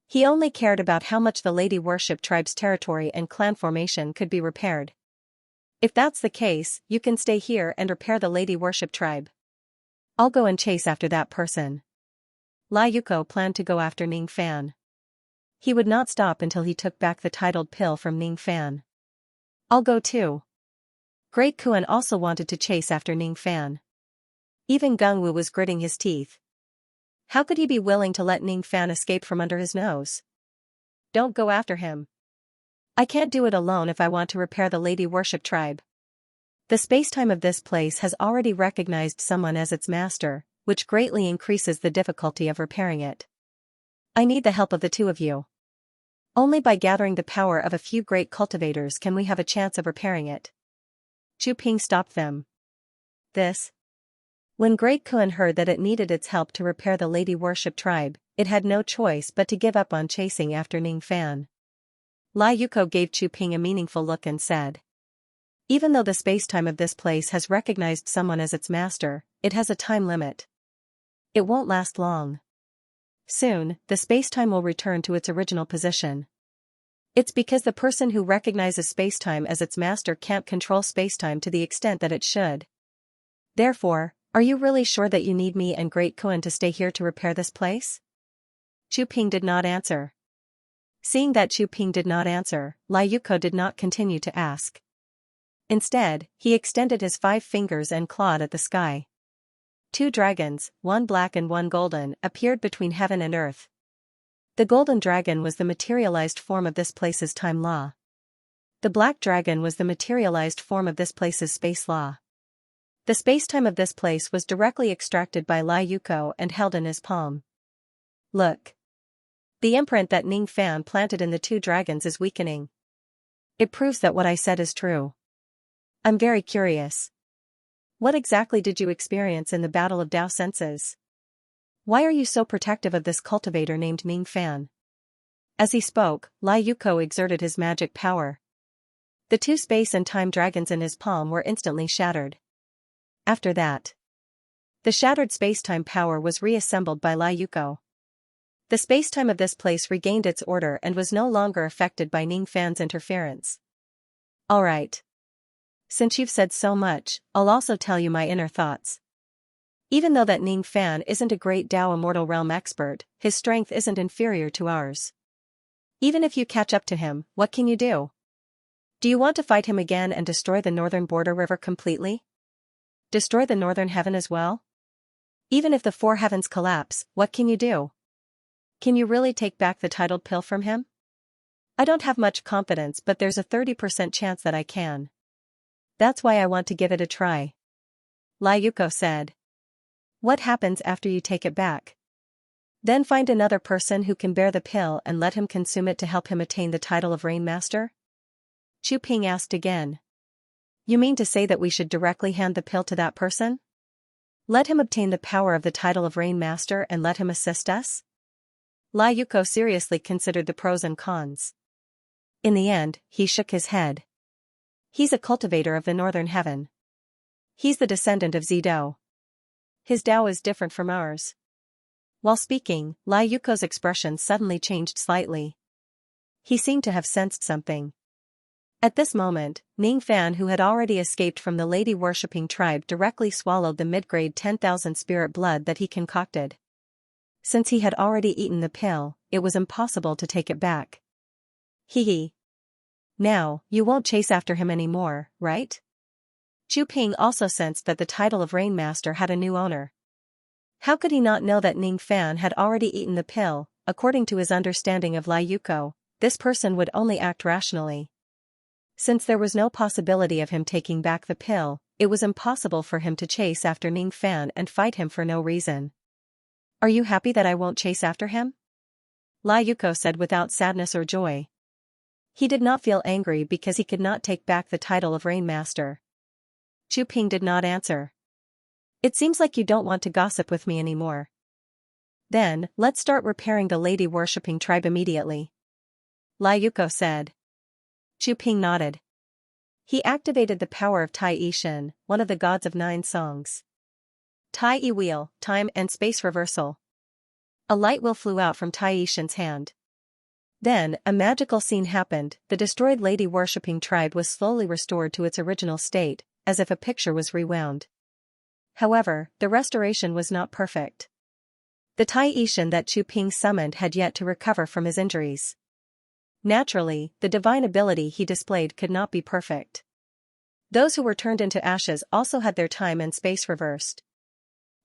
He only cared about how much the Lady Worship tribe's territory and clan formation could be repaired. If that's the case, you can stay here and repair the Lady Worship tribe. I'll go and chase after that person. Lai Yuko planned to go after Ning Fan. He would not stop until he took back the titled pill from Ning Fan. I'll go too. Great Kuan also wanted to chase after Ning Fan. Even Gungwu was gritting his teeth. How could he be willing to let Ning Fan escape from under his nose? Don't go after him. I can't do it alone if I want to repair the Lady Worship tribe. The spacetime of this place has already recognized someone as its master, which greatly increases the difficulty of repairing it. I need the help of the two of you. Only by gathering the power of a few great cultivators can we have a chance of repairing it. Chu Ping stopped them. When Great Kuan heard that it needed its help to repair the Lady Worship tribe, it had no choice but to give up on chasing after Ning Fan. Lai Yuko gave Chu Ping a meaningful look and said, even though the spacetime of this place has recognized someone as its master, it has a time limit. It won't last long. Soon, the spacetime will return to its original position. It's because the person who recognizes spacetime as its master can't control spacetime to the extent that it should. Therefore, are you really sure that you need me and Great Kuan to stay here to repair this place? Chu Ping did not answer. Seeing that Chu Ping did not answer, Lai Yuko did not continue to ask. Instead, he extended his 5 fingers and clawed at the sky. 2 dragons, one black and one golden, appeared between heaven and earth. The golden dragon was the materialized form of this place's time law. The black dragon was the materialized form of this place's space law. The spacetime of this place was directly extracted by Lai Yuko and held in his palm. Look. The imprint that Ning Fan planted in the 2 dragons is weakening. It proves that what I said is true. I'm very curious. What exactly did you experience in the Battle of Dao Senses? Why are you so protective of this cultivator named Ning Fan? As he spoke, Lai Yuko exerted his magic power. The 2 space and time dragons in his palm were instantly shattered. After that, the shattered spacetime power was reassembled by Lai Yuko. The spacetime of this place regained its order and was no longer affected by Ning Fan's interference. Alright. Since you've said so much, I'll also tell you my inner thoughts. Even though that Ning Fan isn't a great Dao Immortal Realm expert, his strength isn't inferior to ours. Even if you catch up to him, what can you do? Do you want to fight him again and destroy the northern border river completely? Destroy the northern heaven as well? Even if the 4 heavens collapse, what can you do? Can you really take back the titled pill from him? I don't have much confidence, but there's a 30% chance that I can. That's why I want to give it a try. Lai Yuko said. What happens after you take it back? Then find another person who can bear the pill and let him consume it to help him attain the title of Rain Master? Chu Ping asked again. You mean to say that we should directly hand the pill to that person? Let him obtain the power of the title of Rain Master and let him assist us? Lai Yuko seriously considered the pros and cons. In the end, he shook his head. He's a cultivator of the northern heaven. He's the descendant of Zido. His Dao is different from ours. While speaking, Lai Yuko's expression suddenly changed slightly. He seemed to have sensed something. At this moment, Ning Fan, who had already escaped from the lady worshipping tribe, directly swallowed the mid-grade 10,000 spirit blood that he concocted. Since he had already eaten the pill, it was impossible to take it back. Hee. Now, you won't chase after him anymore, right? Chu Ping also sensed that the title of Rain Master had a new owner. How could he not know that Ning Fan had already eaten the pill? According to his understanding of Lai Yuko, this person would only act rationally. Since there was no possibility of him taking back the pill, it was impossible for him to chase after Ning Fan and fight him for no reason. Are you happy that I won't chase after him? Lai Yuko said without sadness or joy. He did not feel angry because he could not take back the title of Rain Master. Chu Ping did not answer. It seems like you don't want to gossip with me anymore. Then, let's start repairing the lady worshipping tribe immediately. Lai Yuko said. Chu Ping nodded. He activated the power of Tai Yi Shen, one of the gods of 9 songs. Tai Yi Wheel, time and space reversal. A light wheel flew out from Tai Yi Shen's hand. Then, a magical scene happened. The destroyed lady worshipping tribe was slowly restored to its original state, as if a picture was rewound. However, the restoration was not perfect. The Tai Yi Shen that Chu Ping summoned had yet to recover from his injuries. Naturally, the divine ability he displayed could not be perfect. Those who were turned into ashes also had their time and space reversed.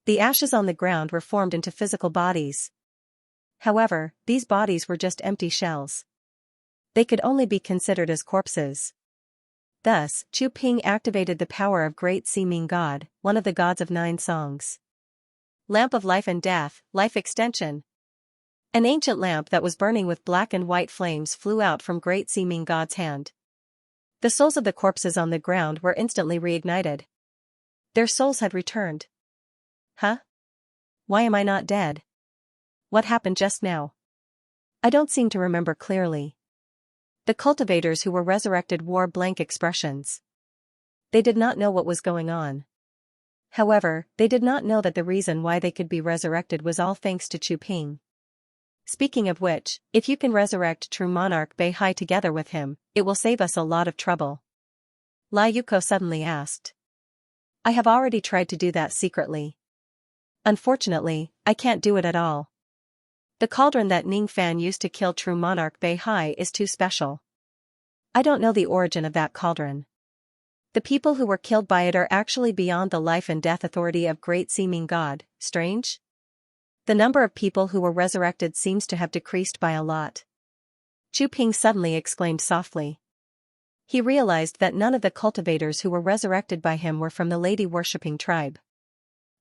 The ashes on the ground were formed into physical bodies. However, these bodies were just empty shells. They could only be considered as corpses. Thus, Chu Ping activated the power of Great Sea Ming God, one of the gods of 9 songs. Lamp of Life and Death, Life Extension. An ancient lamp that was burning with black and white flames flew out from Great Sea Ming God's hand. The souls of the corpses on the ground were instantly reignited. Their souls had returned. Huh? Why am I not dead? What happened just now? I don't seem to remember clearly. The cultivators who were resurrected wore blank expressions. They did not know what was going on. However, they did not know that the reason why they could be resurrected was all thanks to Chu Ping. Speaking of which, if you can resurrect true monarch Beihai together with him, it will save us a lot of trouble. Lai Yuko suddenly asked. I have already tried to do that secretly. Unfortunately, I can't do it at all. The cauldron that Ning Fan used to kill true monarch Beihai is too special. I don't know the origin of that cauldron. The people who were killed by it are actually beyond the life and death authority of Great Sea Ming God. Strange? The number of people who were resurrected seems to have decreased by a lot. Chu Ping suddenly exclaimed softly. He realized that none of the cultivators who were resurrected by him were from the lady-worshipping tribe.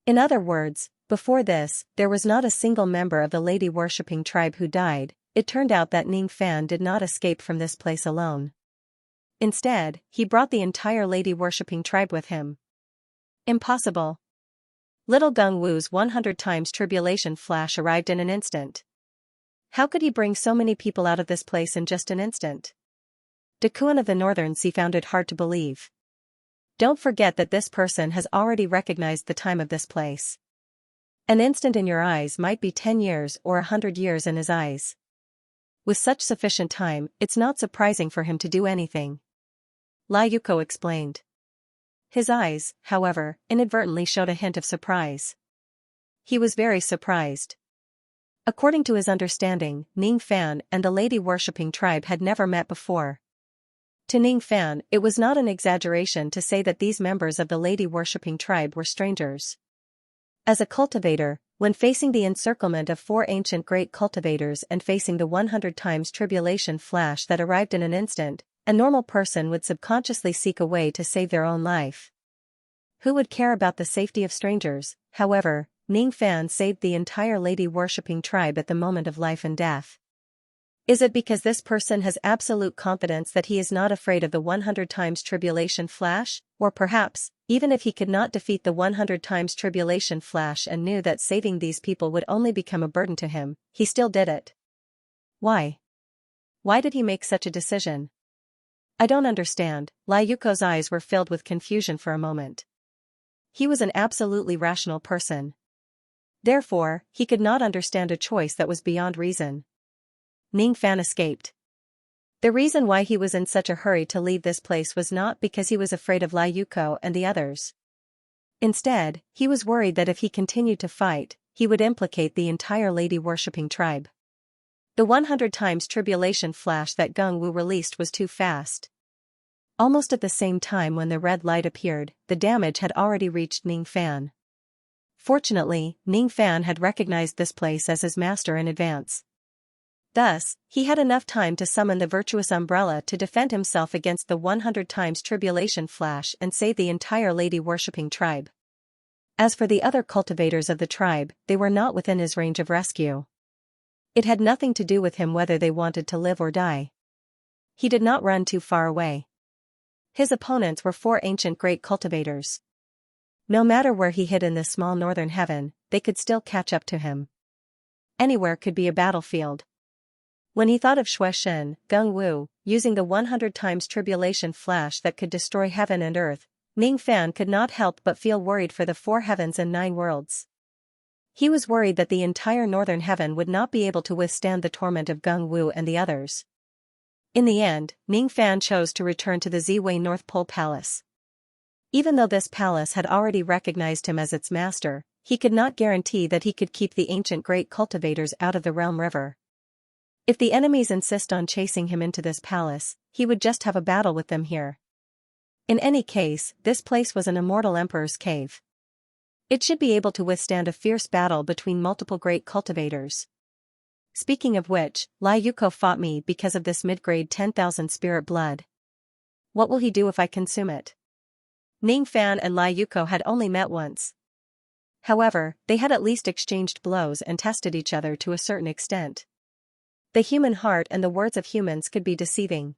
In other words, before this, there was not a single member of the lady-worshipping tribe who died. It turned out that Ning Fan did not escape from this place alone. Instead, he brought the entire lady-worshipping tribe with him. Impossible. Little Gung Wu's 100 times tribulation flash arrived in an instant. How could he bring so many people out of this place in just an instant? Dakuan of the Northern Sea found it hard to believe. Don't forget that this person has already recognized the time of this place. An instant in your eyes might be 10 years or 100 years in his eyes. With such sufficient time, it's not surprising for him to do anything. Lai Yuko explained. His eyes, however, inadvertently showed a hint of surprise. He was very surprised. According to his understanding, Ning Fan and the lady-worshipping tribe had never met before. To Ning Fan, it was not an exaggeration to say that these members of the lady-worshipping tribe were strangers. As a cultivator, when facing the encirclement of 4 ancient great cultivators and facing the 100 times tribulation flash that arrived in an instant, a normal person would subconsciously seek a way to save their own life. Who would care about the safety of strangers? However, Ning Fan saved the entire lady-worshipping tribe at the moment of life and death. Is it because this person has absolute confidence that he is not afraid of the 100 times tribulation flash? Or perhaps, even if he could not defeat the 100 times tribulation flash and knew that saving these people would only become a burden to him, he still did it. Why? Why did he make such a decision? I don't understand. Lai Yuko's eyes were filled with confusion for a moment. He was an absolutely rational person. Therefore, he could not understand a choice that was beyond reason. Ning Fan escaped. The reason why he was in such a hurry to leave this place was not because he was afraid of Lai Yuko and the others. Instead, he was worried that if he continued to fight, he would implicate the entire lady-worshipping tribe. The 100 times tribulation flash that Gung Wu released was too fast. Almost at the same time when the red light appeared, the damage had already reached Ning Fan. Fortunately, Ning Fan had recognized this place as his master in advance. Thus, he had enough time to summon the virtuous umbrella to defend himself against the 100 times tribulation flash and save the entire lady-worshipping tribe. As for the other cultivators of the tribe, they were not within his range of rescue. It had nothing to do with him whether they wanted to live or die. He did not run too far away. His opponents were 4 ancient great cultivators. No matter where he hid in this small northern heaven, they could still catch up to him. Anywhere could be a battlefield. When he thought of Shuai Geng Wu, using the 100 times tribulation flash that could destroy heaven and earth, Ning Fan could not help but feel worried for the 4 heavens and 9 worlds. He was worried that the entire northern heaven would not be able to withstand the torment of Geng Wu and the others. In the end, Ning Fan chose to return to the Ziwei North Pole Palace. Even though this palace had already recognized him as its master, he could not guarantee that he could keep the ancient great cultivators out of the Realm River. If the enemies insist on chasing him into this palace, he would just have a battle with them here. In any case, this place was an immortal emperor's cave. It should be able to withstand a fierce battle between multiple great cultivators. Speaking of which, Lai Yuko fought me because of this mid-grade 10,000 spirit blood. What will he do if I consume it? Ning Fan and Lai Yuko had only met once. However, they had at least exchanged blows and tested each other to a certain extent. The human heart and the words of humans could be deceiving.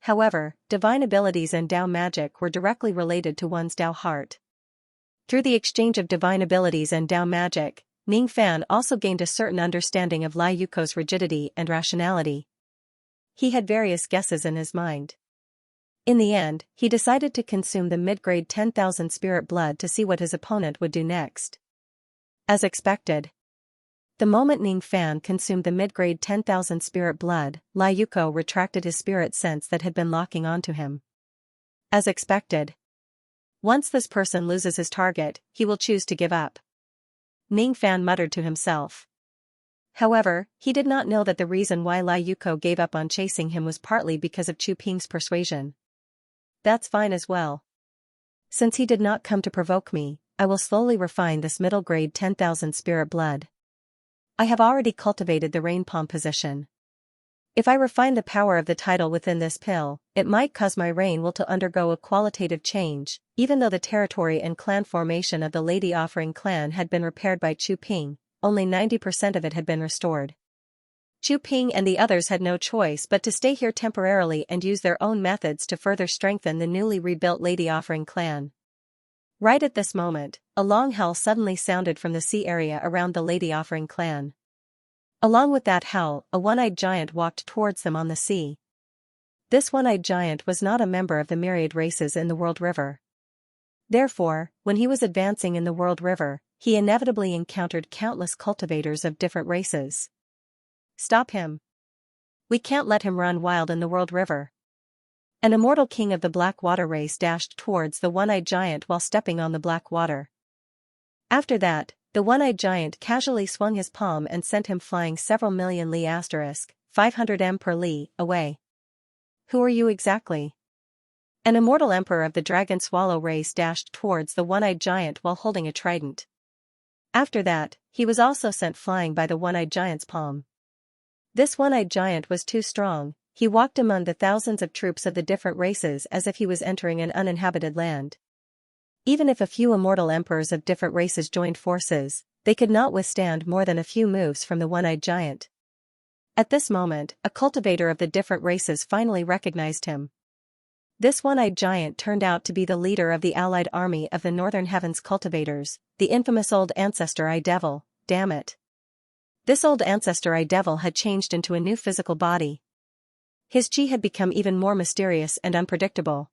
However, divine abilities and Dao magic were directly related to one's Dao heart. Through the exchange of divine abilities and Dao magic, Ning Fan also gained a certain understanding of Lai Yuko's rigidity and rationality. He had various guesses in his mind. In the end, he decided to consume the mid-grade 10,000 spirit blood to see what his opponent would do next. As expected. The moment Ning Fan consumed the mid-grade 10,000 spirit blood, Lai Yuko retracted his spirit sense that had been locking onto him. As expected. Once this person loses his target, he will choose to give up. Ning Fan muttered to himself. However, he did not know that the reason why Lai Yuko gave up on chasing him was partly because of Chu Ping's persuasion. That's fine as well. Since he did not come to provoke me, I will slowly refine this middle grade 10,000 spirit blood. I have already cultivated the rain palm position. If I refine the power of the title within this pill, it might cause my reign will to undergo a qualitative change, even though the territory and clan formation of the Lady Offering clan had been repaired by Chu Ping, only 90% of it had been restored. Chu Ping and the others had no choice but to stay here temporarily and use their own methods to further strengthen the newly rebuilt Lady Offering clan. Right at this moment, a long howl suddenly sounded from the sea area around the Lady Offering clan. Along with that howl, a one-eyed giant walked towards them on the sea. This one-eyed giant was not a member of the myriad races in the World River. Therefore, when he was advancing in the World River, he inevitably encountered countless cultivators of different races. Stop him. We can't let him run wild in the World River. An immortal king of the Black Water race dashed towards the one-eyed giant while stepping on the black water. After that, the one-eyed giant casually swung his palm and sent him flying several million li * 500 m per li away. Who are you exactly? An immortal emperor of the dragon swallow race dashed towards the one-eyed giant while holding a trident. After that, he was also sent flying by the one-eyed giant's palm. This one-eyed giant was too strong. He walked among the thousands of troops of the different races as if he was entering an uninhabited land. Even if a few immortal emperors of different races joined forces, they could not withstand more than a few moves from the one-eyed giant. At this moment, a cultivator of the different races finally recognized him. This one-eyed giant turned out to be the leader of the allied army of the Northern Heavens cultivators, the infamous old ancestor Eye Devil. Damn it. This old ancestor Eye Devil had changed into a new physical body. His chi had become even more mysterious and unpredictable.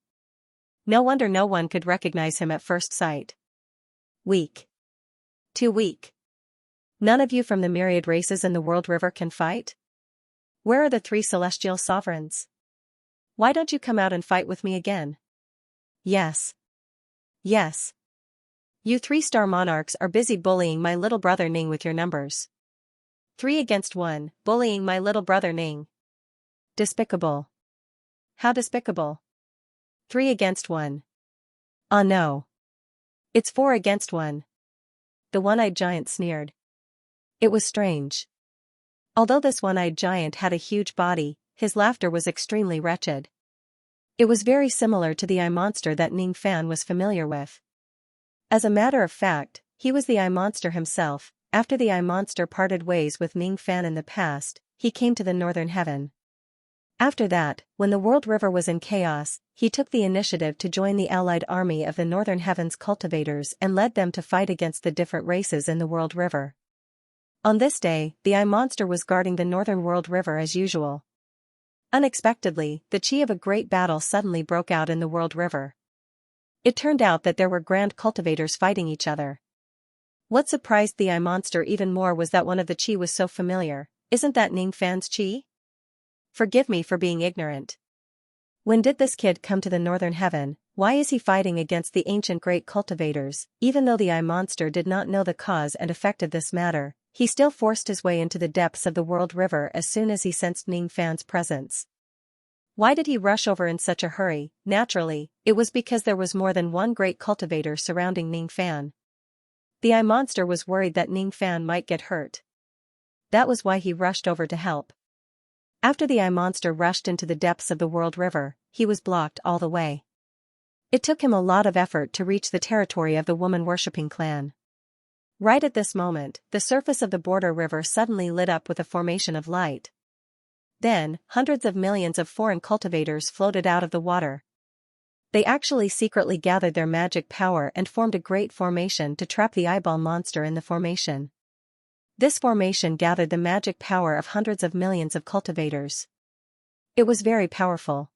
No wonder no one could recognize him at first sight. Weak. Too weak. None of you from the myriad races in the World River can fight? Where are the 3 celestial sovereigns? Why don't you come out and fight with me again? Yes. Yes. You 3-star monarchs are busy bullying my little brother Ning with your numbers. 3 against 1, bullying my little brother Ning. Despicable. How despicable. 3 against 1. Ah no. It's 4 against 1. The one-eyed giant sneered. It was strange. Although this one-eyed giant had a huge body, his laughter was extremely wretched. It was very similar to the eye monster that Ning Fan was familiar with. As a matter of fact, he was the eye monster himself. After the eye monster parted ways with Ning Fan in the past, he came to the Northern Heaven. After that, when the World River was in chaos, he took the initiative to join the allied army of the Northern Heavens cultivators and led them to fight against the different races in the World River. On this day, the eye monster was guarding the northern world river as usual. Unexpectedly, the chi of a great battle suddenly broke out in the world river. It turned out that there were grand cultivators fighting each other. What surprised the eye monster even more was that one of the chi was so familiar. Isn't that Ningfan's chi? Forgive me for being ignorant. When did this kid come to the northern heaven? Why is he fighting against the ancient great cultivators? Even though the eye monster did not know the cause and effect of this matter, he still forced his way into the depths of the world river as soon as he sensed Ningfan's presence. Why did he rush over in such a hurry? Naturally, it was because there was more than one great cultivator surrounding Ningfan. The eye monster was worried that Ningfan might get hurt. That was why he rushed over to help. After the eye monster rushed into the depths of the world river, he was blocked all the way. It took him a lot of effort to reach the territory of the woman-worshipping clan. Right at this moment, the surface of the border river suddenly lit up with a formation of light. Then, hundreds of millions of foreign cultivators floated out of the water. They actually secretly gathered their magic power and formed a great formation to trap the eyeball monster in the formation. This formation gathered the magic power of hundreds of millions of cultivators. It was very powerful.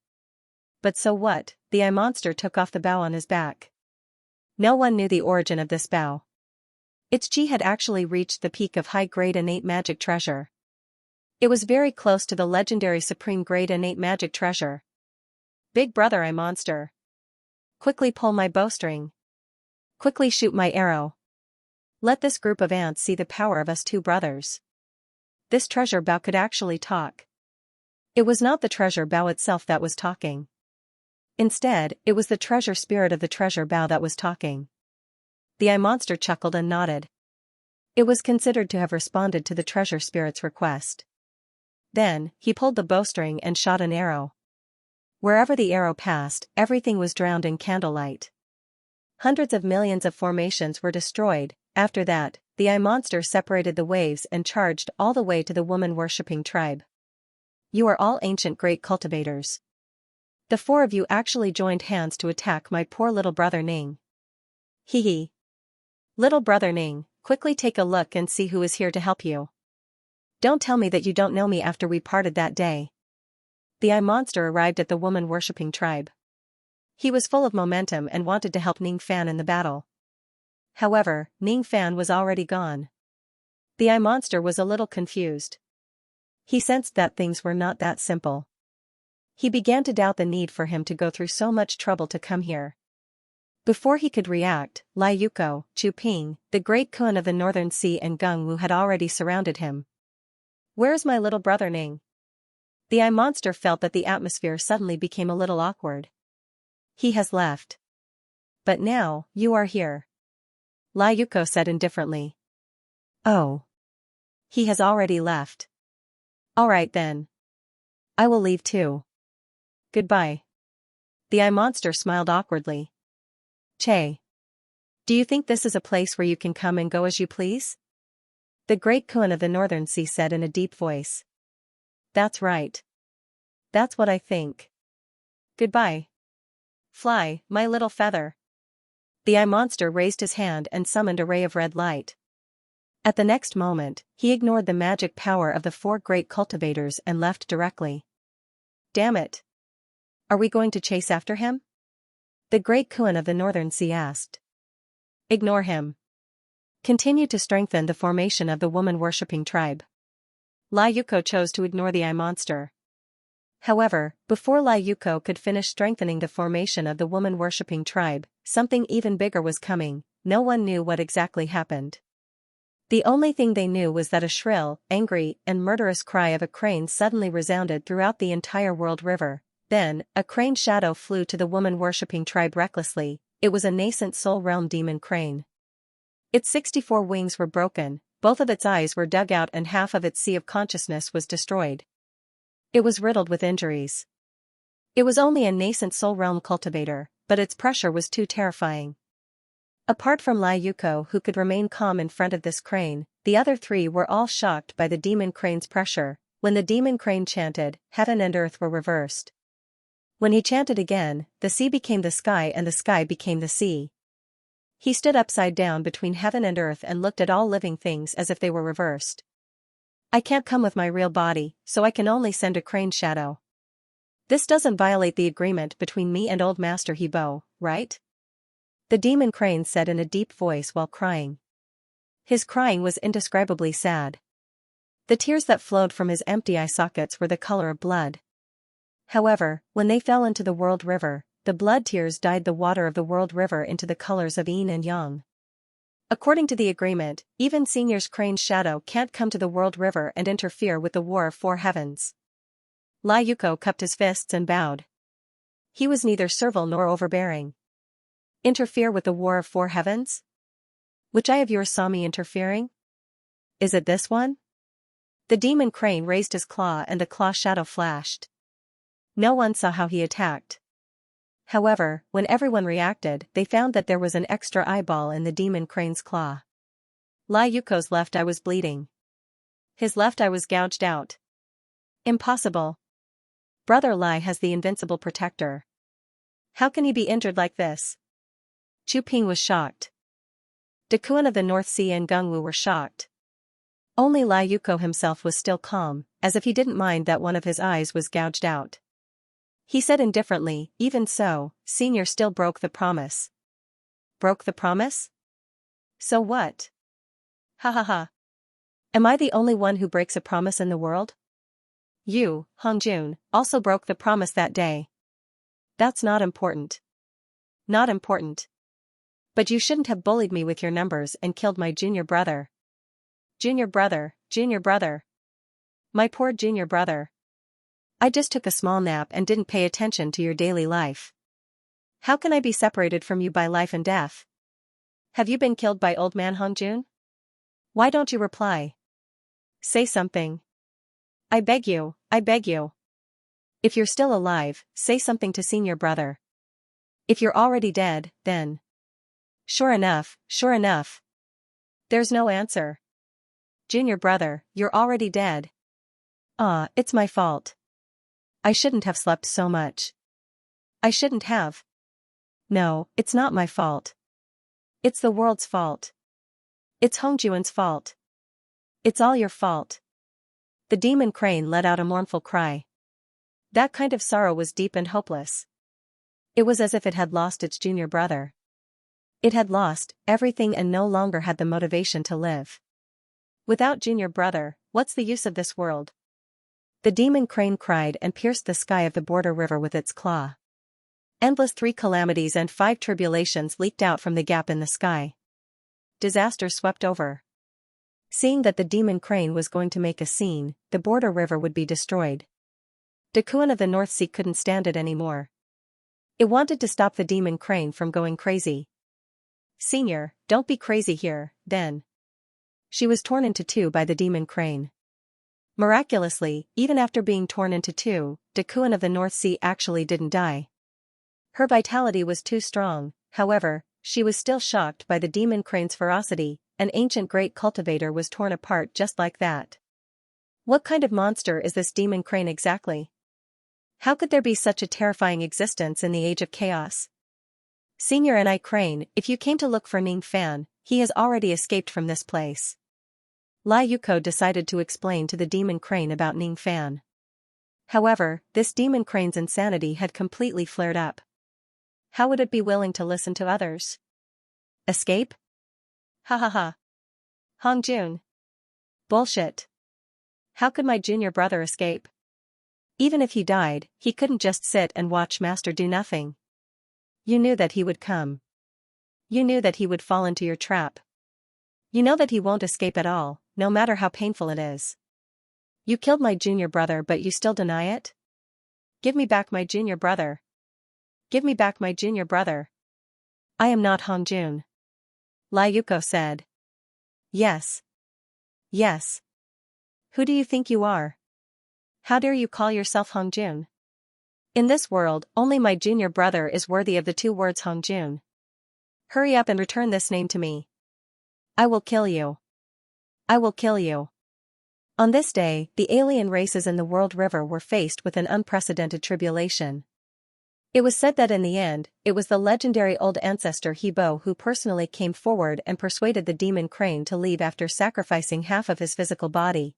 But so what? The eye monster took off the bow on his back. No one knew the origin of this bow. Its chi had actually reached the peak of high-grade innate magic treasure. It was very close to the legendary supreme-grade innate magic treasure. Big brother eye monster. Quickly pull my bowstring. Quickly shoot my arrow. Let this group of ants see the power of us two brothers. This treasure bow could actually talk. It was not the treasure bow itself that was talking. Instead, it was the treasure spirit of the treasure bow that was talking. The eye monster chuckled and nodded. It was considered to have responded to the treasure spirit's request. Then, he pulled the bowstring and shot an arrow. Wherever the arrow passed, everything was drowned in candlelight. Hundreds of millions of formations were destroyed. After that, the eye monster separated the waves and charged all the way to the woman-worshipping tribe. You are all ancient great cultivators. The four of you actually joined hands to attack my poor little brother Ning. Hee hee. Little brother Ning, quickly take a look and see who is here to help you. Don't tell me that you don't know me after we parted that day. The eye monster arrived at the woman-worshipping tribe. He was full of momentum and wanted to help Ningfan in the battle. However, Ningfan was already gone. The eye monster was a little confused. He sensed that things were not that simple. He began to doubt the need for him to go through so much trouble to come here. Before he could react, Lai Yuko, Chu Ping, the great Kun of the Northern Sea and Gung Wu had already surrounded him. Where's my little brother Ning? The eye monster felt that the atmosphere suddenly became a little awkward. He has left. But now, you are here. Lai Yuko said indifferently. Oh. He has already left. Alright then. I will leave too. Goodbye. The eye monster smiled awkwardly. Che. Do you think this is a place where you can come and go as you please? The great Kun of the Northern Sea said in a deep voice. That's right. That's what I think. Goodbye. Fly, my little feather. The eye monster raised his hand and summoned a ray of red light. At the next moment, he ignored the magic power of the four great cultivators and left directly. Damn it. Are we going to chase after him? The great Kun of the Northern Sea asked. Ignore him. Continue to strengthen the formation of the woman-worshipping tribe. Lai Yuko chose to ignore the eye monster. However, before Lai Yuko could finish strengthening the formation of the woman-worshipping tribe, something even bigger was coming. No one knew what exactly happened. The only thing they knew was that a shrill, angry, and murderous cry of a crane suddenly resounded throughout the entire world river. Then, a crane shadow flew to the woman-worshipping tribe recklessly. It was a nascent soul realm demon crane. Its 64 wings were broken, both of its eyes were dug out and half of its sea of consciousness was destroyed. It was riddled with injuries. It was only a nascent soul realm cultivator, but its pressure was too terrifying. Apart from Lai Yuko, who could remain calm in front of this crane, the other three were all shocked by the demon crane's pressure. When the demon crane chanted, heaven and earth were reversed. When he chanted again, the sea became the sky and the sky became the sea. He stood upside down between heaven and earth and looked at all living things as if they were reversed. I can't come with my real body, so I can only send a crane shadow. This doesn't violate the agreement between me and Old Master Hebo, right? The demon crane said in a deep voice while crying. His crying was indescribably sad. The tears that flowed from his empty eye sockets were the color of blood. However, when they fell into the world river, the blood tears dyed the water of the world river into the colors of yin and yang. According to the agreement, even Senior's crane's shadow can't come to the world river and interfere with the war of four heavens. Lai Yuko cupped his fists and bowed. He was neither servile nor overbearing. Interfere with the war of four heavens? Which eye of yours saw me interfering? Is it this one? The demon crane raised his claw and the claw shadow flashed. No one saw how he attacked. However, when everyone reacted, they found that there was an extra eyeball in the demon crane's claw. Lai Yuko's left eye was bleeding. His left eye was gouged out. Impossible. Brother Lai has the invincible protector. How can he be injured like this? Chu Ping was shocked. Dakuan of the North Sea and Gungwu were shocked. Only Lai Yuko himself was still calm, as if he didn't mind that one of his eyes was gouged out. He said indifferently, even so, Senior still broke the promise. Broke the promise? So what? Ha ha ha. Am I the only one who breaks a promise in the world? You, Hongjun, also broke the promise that day. That's not important. Not important. But you shouldn't have bullied me with your numbers and killed my junior brother. Junior brother, junior brother. My poor junior brother. I just took a small nap and didn't pay attention to your daily life. How can I be separated from you by life and death? Have you been killed by old man Hongjun? Why don't you reply? Say something. I beg you, I beg you. If you're still alive, say something to senior brother. If you're already dead, then. Sure enough, sure enough. There's no answer. Junior brother, you're already dead. Ah, it's my fault. I shouldn't have slept so much. I shouldn't have. No, it's not my fault. It's the world's fault. It's Hongjuan's fault. It's all your fault. The demon crane let out a mournful cry. That kind of sorrow was deep and hopeless. It was as if it had lost its junior brother. It had lost everything and no longer had the motivation to live. Without junior brother, what's the use of this world? The demon crane cried and pierced the sky of the border river with its claw. Endless 3 calamities and 5 tribulations leaked out from the gap in the sky. Disaster swept over. Seeing that the demon crane was going to make a scene, the border river would be destroyed. Dakuan of the North Sea couldn't stand it anymore. It wanted to stop the demon crane from going crazy. Senior, don't be crazy here, then. She was torn into 2 by the demon crane. Miraculously, even after being torn into 2, Dakuan of the North Sea actually didn't die. Her vitality was too strong, however, she was still shocked by the demon crane's ferocity. An ancient great cultivator was torn apart just like that. What kind of monster is this demon crane exactly? How could there be such a terrifying existence in the age of chaos? Senior and I Crane, if you came to look for Ning Fan, he has already escaped from this place. Lai Yuko decided to explain to the demon crane about Ning Fan. However, this demon crane's insanity had completely flared up. How would it be willing to listen to others? Escape? Ha ha ha. Hongjun. Bullshit. How could my junior brother escape? Even if he died, he couldn't just sit and watch Master do nothing. You knew that he would come. You knew that he would fall into your trap. You know that he won't escape at all, no matter how painful it is. You killed my junior brother but you still deny it? Give me back my junior brother. Give me back my junior brother. I am not Hongjun. Lai Yuko said. Yes. Yes. Who do you think you are? How dare you call yourself Hongjun? In this world, only my junior brother is worthy of the 2 words Hongjun. Hurry up and return this name to me. I will kill you. I will kill you. On this day, the alien races in the world river were faced with an unprecedented tribulation. It was said that in the end, it was the legendary old ancestor He Bo who personally came forward and persuaded the demon crane to leave after sacrificing half of his physical body.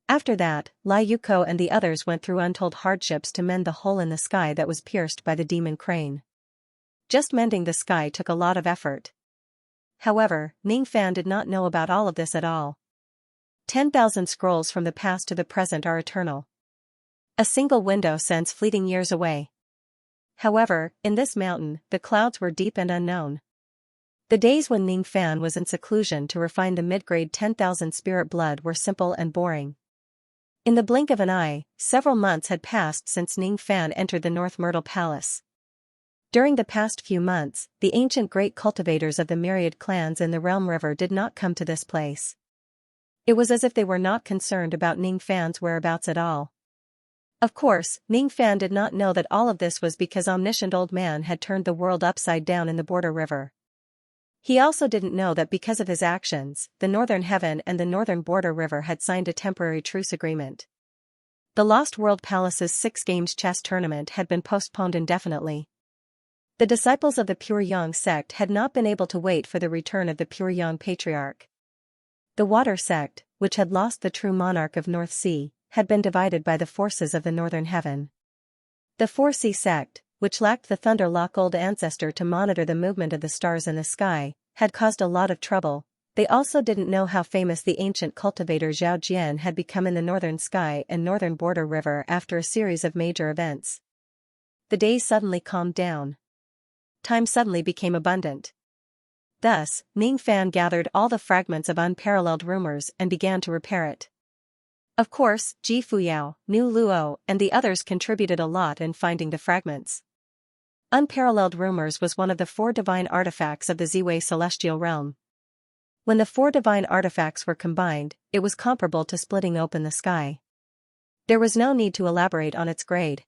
After that, Lai Yuko and the others went through untold hardships to mend the hole in the sky that was pierced by the demon crane. Just mending the sky took a lot of effort. However, Ning Fan did not know about all of this at all. 10,000 scrolls from the past to the present are eternal. A single window sends fleeting years away. However, in this mountain, the clouds were deep and unknown. The days when Ning Fan was in seclusion to refine the mid-grade 10,000 spirit blood were simple and boring. In the blink of an eye, several months had passed since Ning Fan entered the North Myrtle Palace. During the past few months, the ancient great cultivators of the myriad clans in the Realm River did not come to this place. It was as if they were not concerned about Ning Fan's whereabouts at all. Of course, Ning Fan did not know that all of this was because omniscient old man had turned the world upside down in the border river. He also didn't know that because of his actions, the Northern Heaven and the Northern Border River had signed a temporary truce agreement. The Lost World Palace's 6 Games chess tournament had been postponed indefinitely. The disciples of the Pure Yang sect had not been able to wait for the return of the Pure Yang Patriarch. The Water sect, which had lost the true monarch of North Sea, had been divided by the forces of the Northern Heaven. The Four Sea sect, which lacked the Thunderlock old ancestor to monitor the movement of the stars in the sky, had caused a lot of trouble. They also didn't know how famous the ancient cultivator Zhao Jian had become in the northern sky and northern border river after a series of major events. The days suddenly calmed down. Time suddenly became abundant. Thus, Ning Fan gathered all the fragments of unparalleled rumors and began to repair it. Of course, Ji Fuyao, Nu Luo, and the others contributed a lot in finding the fragments. Unparalleled Rumors was one of the 4 divine artifacts of the Ziwei celestial realm. When the 4 divine artifacts were combined, it was comparable to splitting open the sky. There was no need to elaborate on its grade.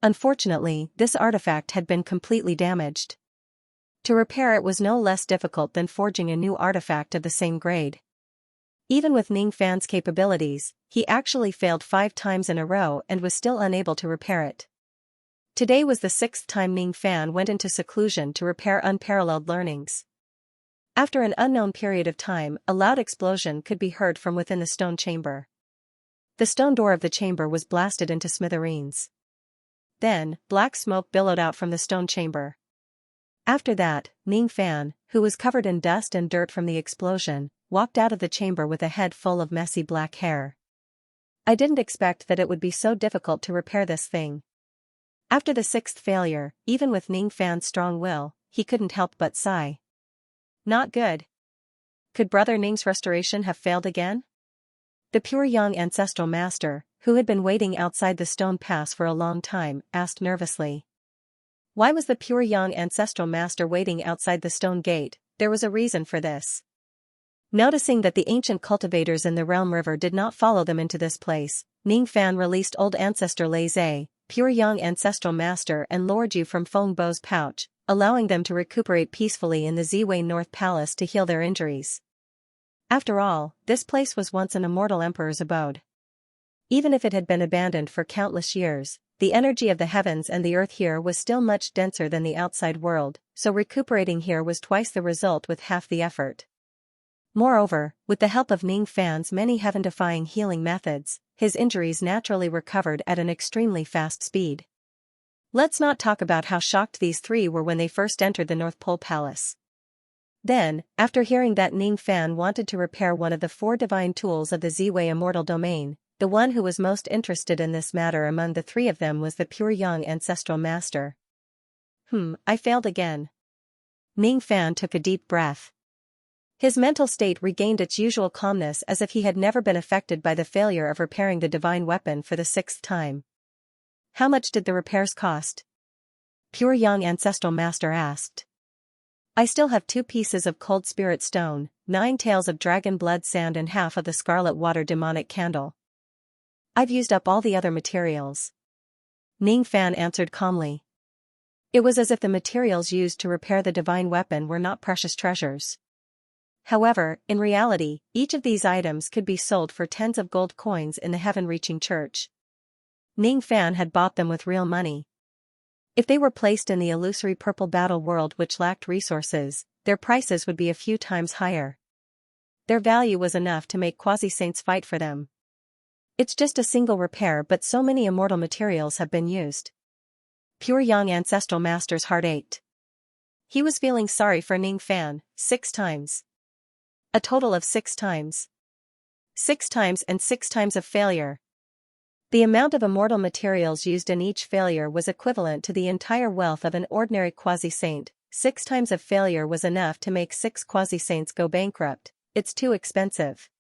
Unfortunately, this artifact had been completely damaged. To repair it was no less difficult than forging a new artifact of the same grade. Even with Ning Fan's capabilities, he actually failed 5 times in a row and was still unable to repair it. Today was the 6th time Ning Fan went into seclusion to repair unparalleled learnings. After an unknown period of time, a loud explosion could be heard from within the stone chamber. The stone door of the chamber was blasted into smithereens. Then, black smoke billowed out from the stone chamber. After that, Ning Fan, who was covered in dust and dirt from the explosion, walked out of the chamber with a head full of messy black hair. I didn't expect that it would be so difficult to repair this thing. After the 6th failure, even with Ning Fan's strong will, he couldn't help but sigh. Not good. Could Brother Ning's restoration have failed again? The Pure Yang ancestral master, who had been waiting outside the stone pass for a long time, asked nervously. Why was the Pure Yang ancestral master waiting outside the stone gate? There was a reason for this. Noticing that the ancient cultivators in the Realm River did not follow them into this place, Ning Fan released old ancestor Lei Zhe, Pure Yang ancestral master and Lord Yu from Feng Bo's pouch, allowing them to recuperate peacefully in the Ziwei North Palace to heal their injuries. After all, this place was once an immortal emperor's abode. Even if it had been abandoned for countless years, the energy of the heavens and the earth here was still much denser than the outside world, so recuperating here was twice the result with half the effort. Moreover, with the help of Ning Fan's many heaven-defying healing methods, his injuries naturally recovered at an extremely fast speed. Let's not talk about how shocked these 3 were when they first entered the North Pole Palace. Then, after hearing that Ning Fan wanted to repair one of the 4 divine tools of the Ziwei Immortal Domain, the one who was most interested in this matter among the 3 of them was the Pure Yang ancestral master. I failed again. Ning Fan took a deep breath. His mental state regained its usual calmness as if he had never been affected by the failure of repairing the divine weapon for the 6th time. How much did the repairs cost? Pure Yang ancestral master asked. I still have 2 pieces of cold spirit stone, 9 tails of dragon blood sand and half of the scarlet water demonic candle. I've used up all the other materials. Ning Fan answered calmly. It was as if the materials used to repair the divine weapon were not precious treasures. However, in reality, each of these items could be sold for tens of gold coins in the heaven-reaching church. Ning Fan had bought them with real money. If they were placed in the illusory purple battle world which lacked resources, their prices would be a few times higher. Their value was enough to make quasi-saints fight for them. It's just a single repair, but so many immortal materials have been used. Pure young ancestral master's heart ached. He was feeling sorry for Ning Fan, 6 times. A total of 6 times. 6 times and 6 times of failure. The amount of immortal materials used in each failure was equivalent to the entire wealth of an ordinary quasi-saint. 6 times of failure was enough to make 6 quasi-saints go bankrupt. It's too expensive.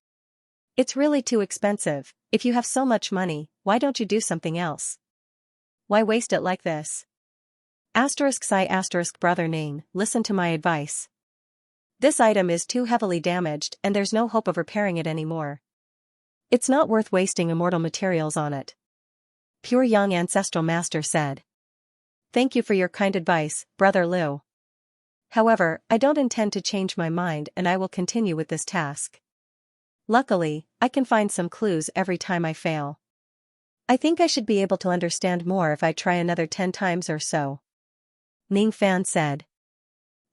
It's really too expensive. If you have so much money, why don't you do something else? Why waste it like this? Brother Ning, listen to my advice. This item is too heavily damaged and there's no hope of repairing it anymore. It's not worth wasting immortal materials on it. Pure young ancestral master said. Thank you for your kind advice, Brother Liu. However, I don't intend to change my mind and I will continue with this task. Luckily, I can find some clues every time I fail. I think I should be able to understand more if I try another 10 times or so. Ning Fan said.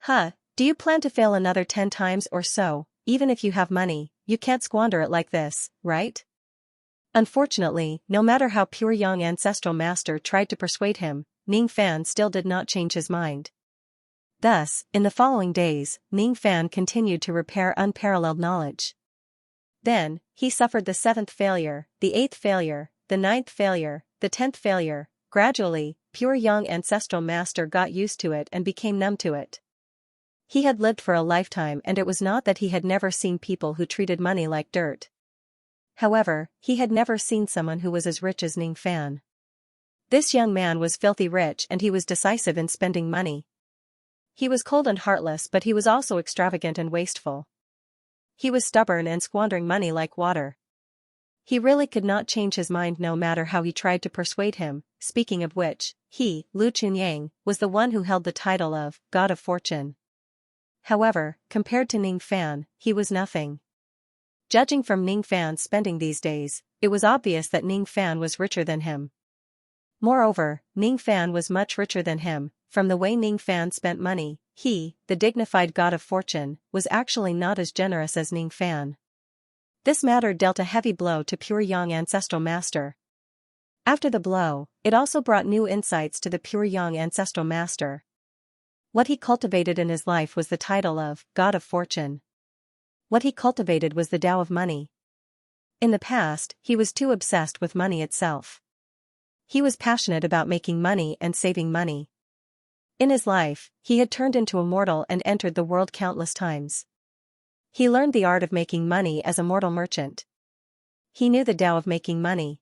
Do you plan to fail another 10 times or so? Even if you have money, you can't squander it like this, right? Unfortunately, no matter how pure young ancestral master tried to persuade him, Ning Fan still did not change his mind. Thus, in the following days, Ning Fan continued to repair unparalleled knowledge. Then, he suffered the 7th failure, the 8th failure, the 9th failure, the 10th failure. Gradually, pure young ancestral master got used to it and became numb to it. He had lived for a lifetime and it was not that he had never seen people who treated money like dirt. However, he had never seen someone who was as rich as Ning Fan. This young man was filthy rich and he was decisive in spending money. He was cold and heartless, but he was also extravagant and wasteful. He was stubborn and squandering money like water. He really could not change his mind no matter how he tried to persuade him, speaking of which, he, Lu Chunyang, was the one who held the title of God of Fortune. However, compared to Ning Fan, he was nothing. Judging from Ning Fan's spending these days, it was obvious that Ning Fan was richer than him. Moreover, Ning Fan was much richer than him. From the way Ning Fan spent money, he, the dignified God of Fortune, was actually not as generous as Ning Fan. This matter dealt a heavy blow to pure young ancestral master. After the blow, it also brought new insights to the pure young ancestral master. What he cultivated in his life was the title of God of Fortune. What he cultivated was the Tao of money. In the past, he was too obsessed with money itself. He was passionate about making money and saving money. In his life, he had turned into a mortal and entered the world countless times. He learned the art of making money as a mortal merchant. He knew the Tao of making money.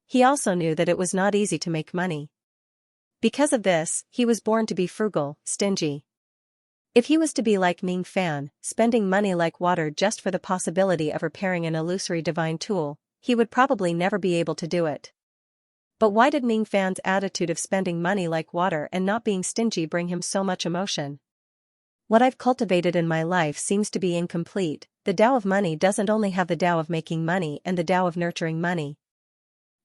He also knew that it was not easy to make money. Because of this, he was born to be frugal, stingy. If he was to be like Ning Fan, spending money like water just for the possibility of repairing an illusory divine tool, he would probably never be able to do it. But why did Ning Fan's attitude of spending money like water and not being stingy bring him so much emotion? What I've cultivated in my life seems to be incomplete. The Tao of money doesn't only have the Tao of making money and the Tao of nurturing money.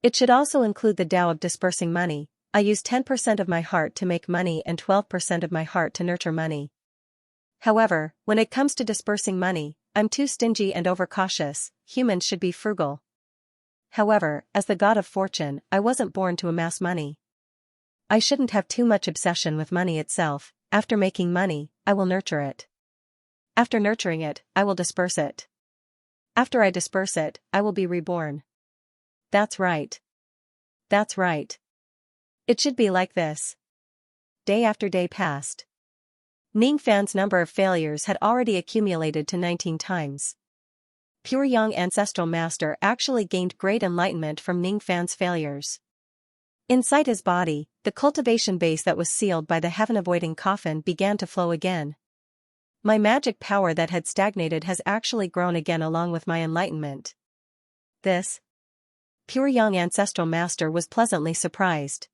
It should also include the Tao of dispersing money. I use 10% of my heart to make money and 12% of my heart to nurture money. However, when it comes to dispersing money, I'm too stingy and overcautious. Humans should be frugal. However, as the God of Fortune, I wasn't born to amass money. I shouldn't have too much obsession with money itself. After making money, I will nurture it. After nurturing it, I will disperse it. After I disperse it, I will be reborn. That's right. That's right. It should be like this. Day after day passed. Ning Fan's number of failures had already accumulated to 19 times. Pure young ancestral master actually gained great enlightenment from Ning Fan's failures. Inside his body, the cultivation base that was sealed by the heaven-avoiding coffin began to flow again. My magic power that had stagnated has actually grown again along with my enlightenment. This pure young ancestral master was pleasantly surprised.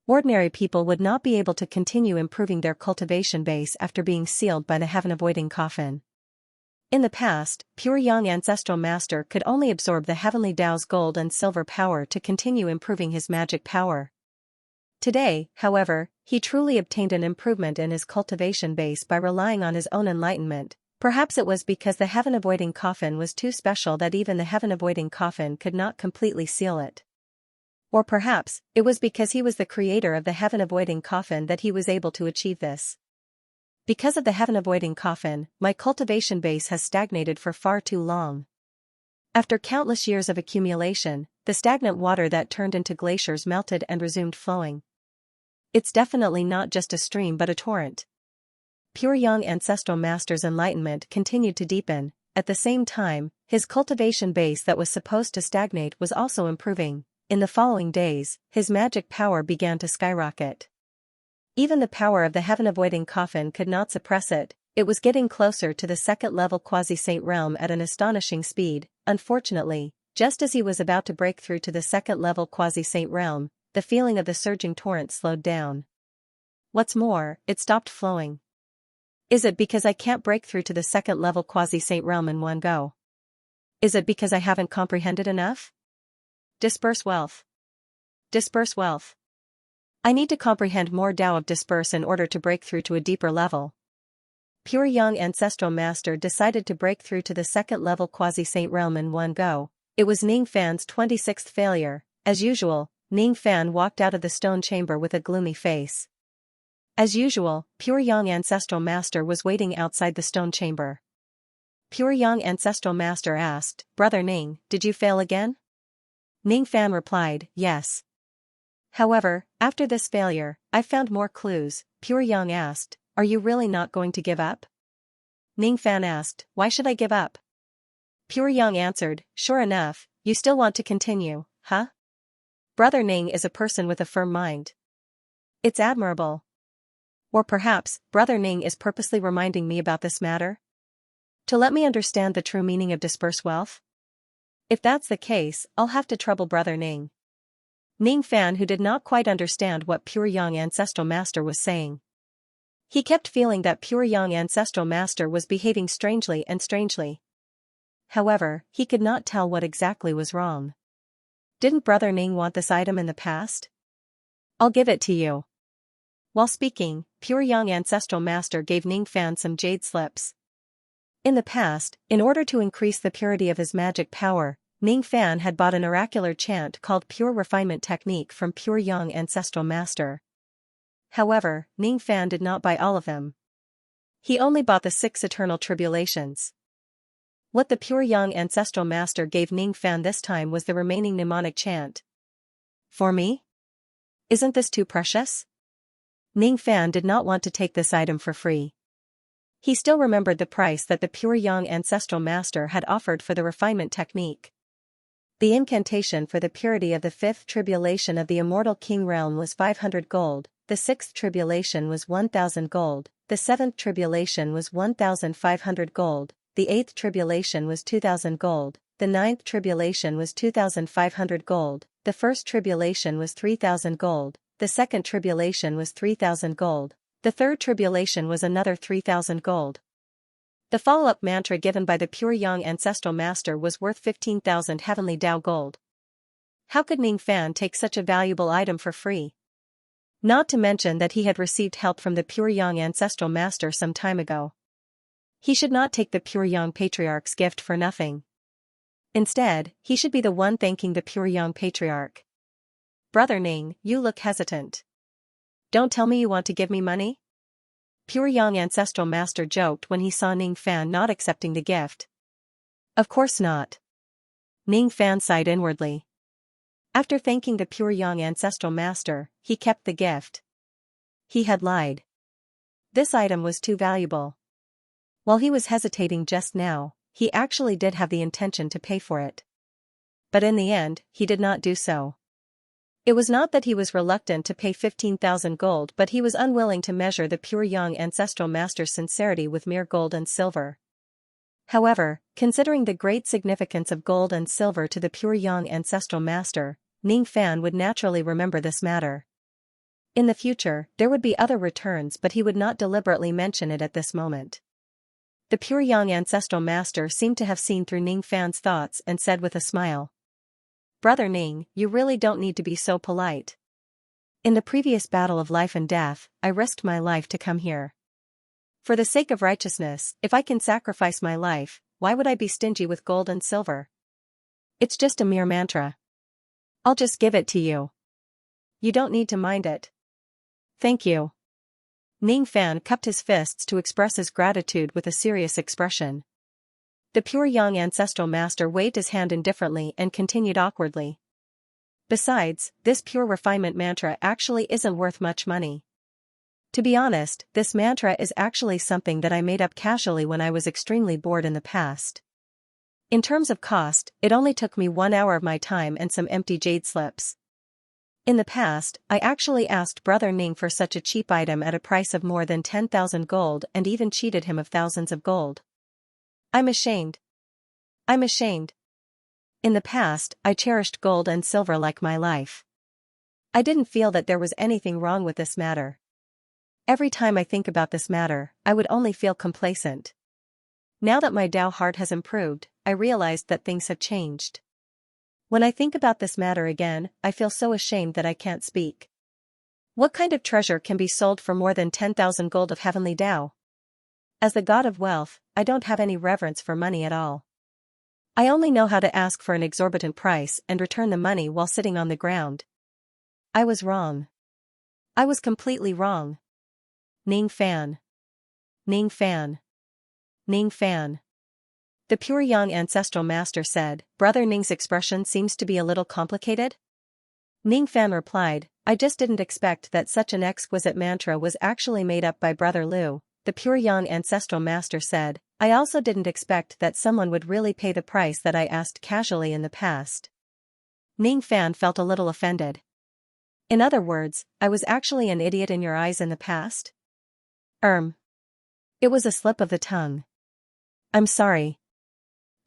Ordinary people would not be able to continue improving their cultivation base after being sealed by the heaven-avoiding coffin. In the past, pure young ancestral master could only absorb the heavenly Tao's gold and silver power to continue improving his magic power. Today, however, he truly obtained an improvement in his cultivation base by relying on his own enlightenment. Perhaps it was because the heaven-avoiding coffin was too special that even the heaven-avoiding coffin could not completely seal it. Or perhaps, it was because he was the creator of the heaven-avoiding coffin that he was able to achieve this. Because of the heaven-avoiding coffin, my cultivation base has stagnated for far too long. After countless years of accumulation, the stagnant water that turned into glaciers melted and resumed flowing. It's definitely not just a stream but a torrent. Pure Young Ancestral Master's enlightenment continued to deepen. At the same time, his cultivation base that was supposed to stagnate was also improving. In the following days, his magic power began to skyrocket. Even the power of the heaven-avoiding coffin could not suppress it. It was getting closer to the second-level quasi-saint realm at an astonishing speed. Unfortunately, just as he was about to break through to the second-level quasi-saint realm, the feeling of the surging torrent slowed down. What's more, it stopped flowing. Is it because I can't break through to the second-level quasi-saint realm in one go? Is it because I haven't comprehended enough? Disperse wealth. Disperse wealth. I need to comprehend more Tao of disperse in order to break through to a deeper level. Pure Young Ancestral Master decided to break through to the second-level quasi-saint realm in one go. It was Ning Fan's 26th failure. As usual, Ning Fan walked out of the stone chamber with a gloomy face. As usual, Pure Young Ancestral Master was waiting outside the stone chamber. Pure Young Ancestral Master asked, "Brother Ning, did you fail again?" Ning Fan replied, "Yes. However, after this failure, I found more clues." Pure Young asked, "Are you really not going to give up?" Ning Fan asked, "Why should I give up?" Pure Young answered, "Sure enough, you still want to continue, huh?" Brother Ning is a person with a firm mind. It's admirable. Or perhaps, Brother Ning is purposely reminding me about this matter? To let me understand the true meaning of disperse wealth? If that's the case, I'll have to trouble Brother Ning. Ning Fan, who did not quite understand what Pure Young Ancestral Master was saying. He kept feeling that Pure Young Ancestral Master was behaving strangely and strangely. However, he could not tell what exactly was wrong. Didn't Brother Ning want this item in the past? I'll give it to you. While speaking, Pure Young Ancestral Master gave Ning Fan some jade slips. In the past, in order to increase the purity of his magic power, Ning Fan had bought an oracular chant called Pure Refinement Technique from Pure Young Ancestral Master. However, Ning Fan did not buy all of them. He only bought the 6 eternal tribulations. What the Pure Young Ancestral Master gave Ning Fan this time was the remaining mnemonic chant. For me? Isn't this too precious? Ning Fan did not want to take this item for free. He still remembered the price that the Pure Young Ancestral Master had offered for the refinement technique. The incantation for the purity of the 5th tribulation of the Immortal King Realm was 500 gold, the 6th tribulation was 1,000 gold, the 7th tribulation was 1,500 gold, the 8th tribulation was 2,000 gold, the 9th tribulation was 2,500 gold, the 1st tribulation was 3,000 gold, the 2nd tribulation was 3,000 gold, the 3rd tribulation was another 3,000 gold. The follow-up mantra given by the Pure Young Ancestral Master was worth 15,000 heavenly Tao gold. How could Ning Fan take such a valuable item for free? Not to mention that he had received help from the Pure Young Ancestral Master some time ago. He should not take the Pure Young Patriarch's gift for nothing. Instead, he should be the one thanking the Pure Young Patriarch. Brother Ning, you look hesitant. Don't tell me you want to give me money? Pure Young Ancestral Master joked when he saw Ning Fan not accepting the gift. Of course not. Ning Fan sighed inwardly. After thanking the Pure Young Ancestral Master, he kept the gift. He had lied. This item was too valuable. While he was hesitating just now, he actually did have the intention to pay for it. But in the end, he did not do so. It was not that he was reluctant to pay 15,000 gold, but he was unwilling to measure the Pure Young Ancestral Master's sincerity with mere gold and silver. However, considering the great significance of gold and silver to the Pure Young Ancestral Master, Ning Fan would naturally remember this matter. In the future, there would be other returns, but he would not deliberately mention it at this moment. The Pure Young Ancestral Master seemed to have seen through Ning Fan's thoughts and said with a smile, "Brother Ning, you really don't need to be so polite. In the previous battle of life and death, I risked my life to come here. For the sake of righteousness, if I can sacrifice my life, why would I be stingy with gold and silver? It's just a mere mantra. I'll just give it to you. You don't need to mind it. Thank you. Ning Fan cupped his fists to express his gratitude with a serious expression. The pure young ancestral master waved his hand indifferently and continued awkwardly. Besides, this pure refinement mantra actually isn't worth much money. To be honest, this mantra is actually something that I made up casually when I was extremely bored in the past. In terms of cost, it only took me 1 hour of my time and some empty jade slips. In the past, I actually asked Brother Ning for such a cheap item at a price of more than 10,000 gold and even cheated him of thousands of gold. I'm ashamed. I'm ashamed. In the past, I cherished gold and silver like my life. I didn't feel that there was anything wrong with this matter. Every time I think about this matter, I would only feel complacent. Now that my Tao heart has improved, I realized that things have changed. When I think about this matter again, I feel so ashamed that I can't speak. What kind of treasure can be sold for more than 10,000 gold of heavenly Tao? As the god of wealth, I don't have any reverence for money at all. I only know how to ask for an exorbitant price and return the money while sitting on the ground. I was wrong. I was completely wrong. Ning Fan. Ning Fan. Ning Fan. The pure young ancestral master said, Brother Ning's expression seems to be a little complicated? Ning Fan replied, I just didn't expect that such an exquisite mantra was actually made up by Brother Liu. The pure young ancestral master said, I also didn't expect that someone would really pay the price that I asked casually in the past. Ning Fan felt a little offended. In other words, I was actually an idiot in your eyes in the past? It was a slip of the tongue. I'm sorry.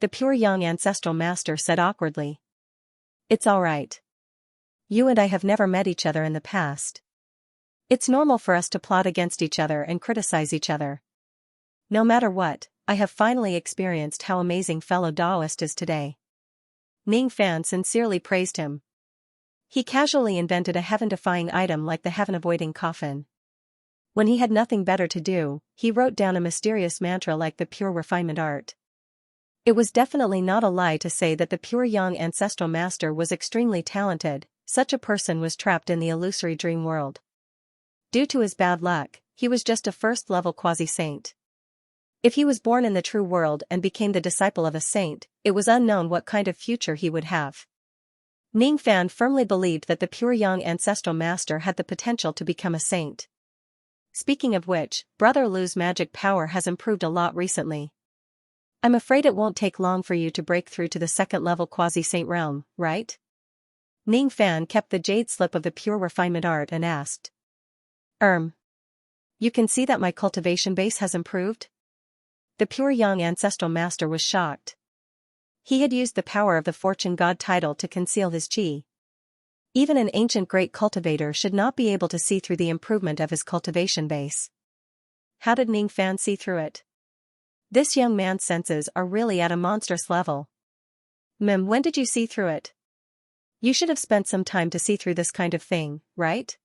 The pure young ancestral master said awkwardly. It's all right. You and I have never met each other in the past. It's normal for us to plot against each other and criticize each other. No matter what, I have finally experienced how amazing fellow Taoist is today. Ning Fan sincerely praised him. He casually invented a heaven-defying item like the heaven-avoiding coffin. When he had nothing better to do, he wrote down a mysterious mantra like the pure refinement art. It was definitely not a lie to say that the pure young ancestral master was extremely talented. Such a person was trapped in the illusory dream world. Due to his bad luck, he was just a first-level quasi-saint. If he was born in the true world and became the disciple of a saint, it was unknown what kind of future he would have. Ning Fan firmly believed that the pure young ancestral master had the potential to become a saint. Speaking of which, Brother Liu's magic power has improved a lot recently. I'm afraid it won't take long for you to break through to the second-level quasi-saint realm, right? Ning Fan kept the jade slip of the pure refinement art and asked. You can see that my cultivation base has improved? The pure young ancestral master was shocked. He had used the power of the fortune god title to conceal his qi. Even an ancient great cultivator should not be able to see through the improvement of his cultivation base. How did Ning Fan see through it? This young man's senses are really at a monstrous level. When did you see through it? You should have spent some time to see through this kind of thing, right?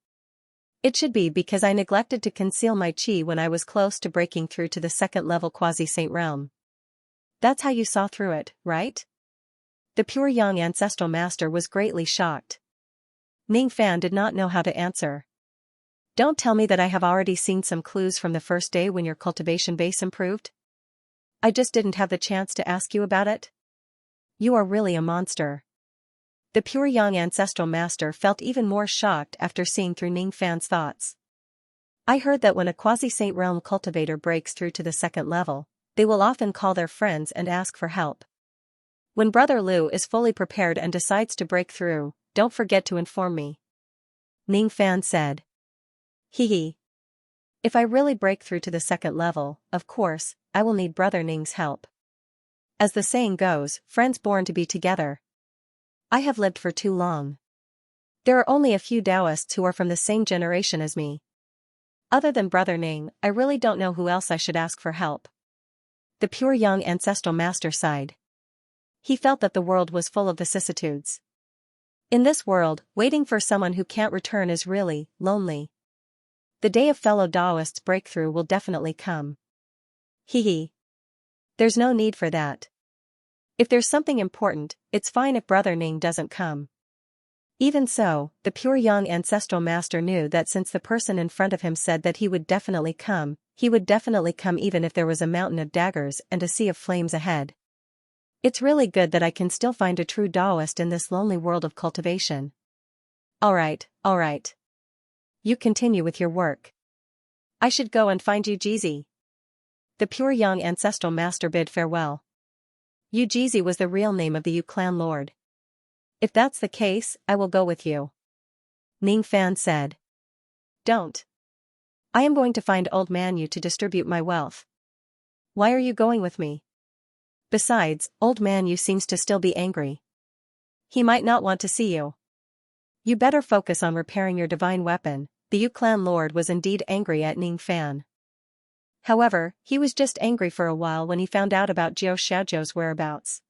It should be because I neglected to conceal my qi when I was close to breaking through to the second-level quasi-saint realm. That's how you saw through it, right? The pure young ancestral master was greatly shocked. Ning Fan did not know how to answer. Don't tell me that I have already seen some clues from the first day when your cultivation base improved? I just didn't have the chance to ask you about it? You are really a monster. The pure young ancestral master felt even more shocked after seeing through Ning Fan's thoughts. I heard that when a quasi-saint realm cultivator breaks through to the second level, they will often call their friends and ask for help. When Brother Liu is fully prepared and decides to break through, don't forget to inform me. Ning Fan said. Hee. If I really break through to the second level, of course, I will need Brother Ning's help. As the saying goes, friends born to be together. I have lived for too long. There are only a few Taoists who are from the same generation as me. Other than Brother Ning, I really don't know who else I should ask for help. The pure young ancestral master sighed. He felt that the world was full of vicissitudes. In this world, waiting for someone who can't return is really lonely. The day of fellow Taoists' breakthrough will definitely come. Hee. There's no need for that. If there's something important, it's fine if Brother Ning doesn't come. Even so, the pure young ancestral master knew that since the person in front of him said that he would definitely come even if there was a mountain of daggers and a sea of flames ahead. It's really good that I can still find a true Taoist in this lonely world of cultivation. Alright. You continue with your work. I should go and find Yu Jizi. The pure young ancestral master bid farewell. Yu Jizi was the real name of the Yu clan lord. If that's the case, I will go with you. Ning Fan said. Don't. I am going to find old man Yu to distribute my wealth. Why are you going with me? Besides, old man Yu seems to still be angry. He might not want to see you. You better focus on repairing your divine weapon. The Yu clan lord was indeed angry at Ning Fan. However, he was just angry for a while when he found out about Jiao Xiaozhou's whereabouts.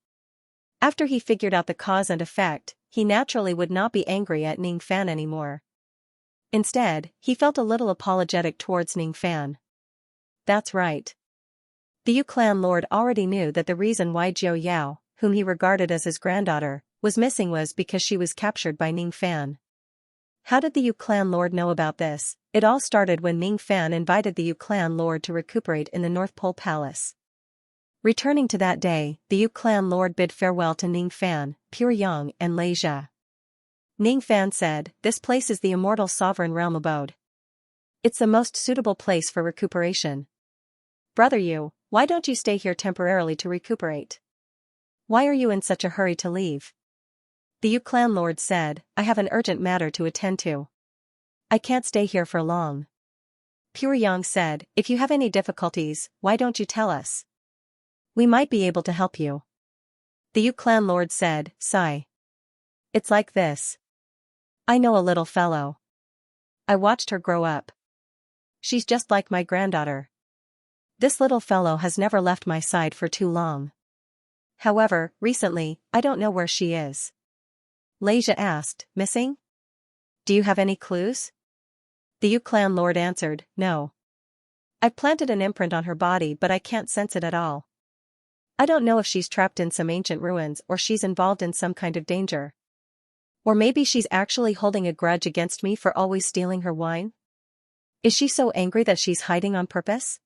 After he figured out the cause and effect, he naturally would not be angry at Ning Fan anymore. Instead, he felt a little apologetic towards Ning Fan. That's right. The Yu clan lord already knew that the reason why Jiao Yao, whom he regarded as his granddaughter, was missing was because she was captured by Ning Fan. How did the Yu clan lord know about this? It all started when Ning Fan invited the Yu clan lord to recuperate in the North Pole Palace. Returning to that day, the Yu clan lord bid farewell to Ning Fan, Pure Yang and Lei Jia. Ning Fan said, "This place is the immortal sovereign realm abode. It's the most suitable place for recuperation. Brother Yu, why don't you stay here temporarily to recuperate? Why are you in such a hurry to leave?" The Yu clan lord said, "I have an urgent matter to attend to. I can't stay here for long." Pure Yang said, "If you have any difficulties, why don't you tell us? We might be able to help you." The Yu clan lord said, "Sigh. It's like this. I know a little fellow. I watched her grow up. She's just like my granddaughter. This little fellow has never left my side for too long. However, recently, I don't know where she is." Lei Jia asked, "Missing? Do you have any clues?" The Yu clan lord answered, "No. I've planted an imprint on her body but I can't sense it at all. I don't know if she's trapped in some ancient ruins or she's involved in some kind of danger. Or maybe she's actually holding a grudge against me for always stealing her wine? Is she so angry that she's hiding on purpose?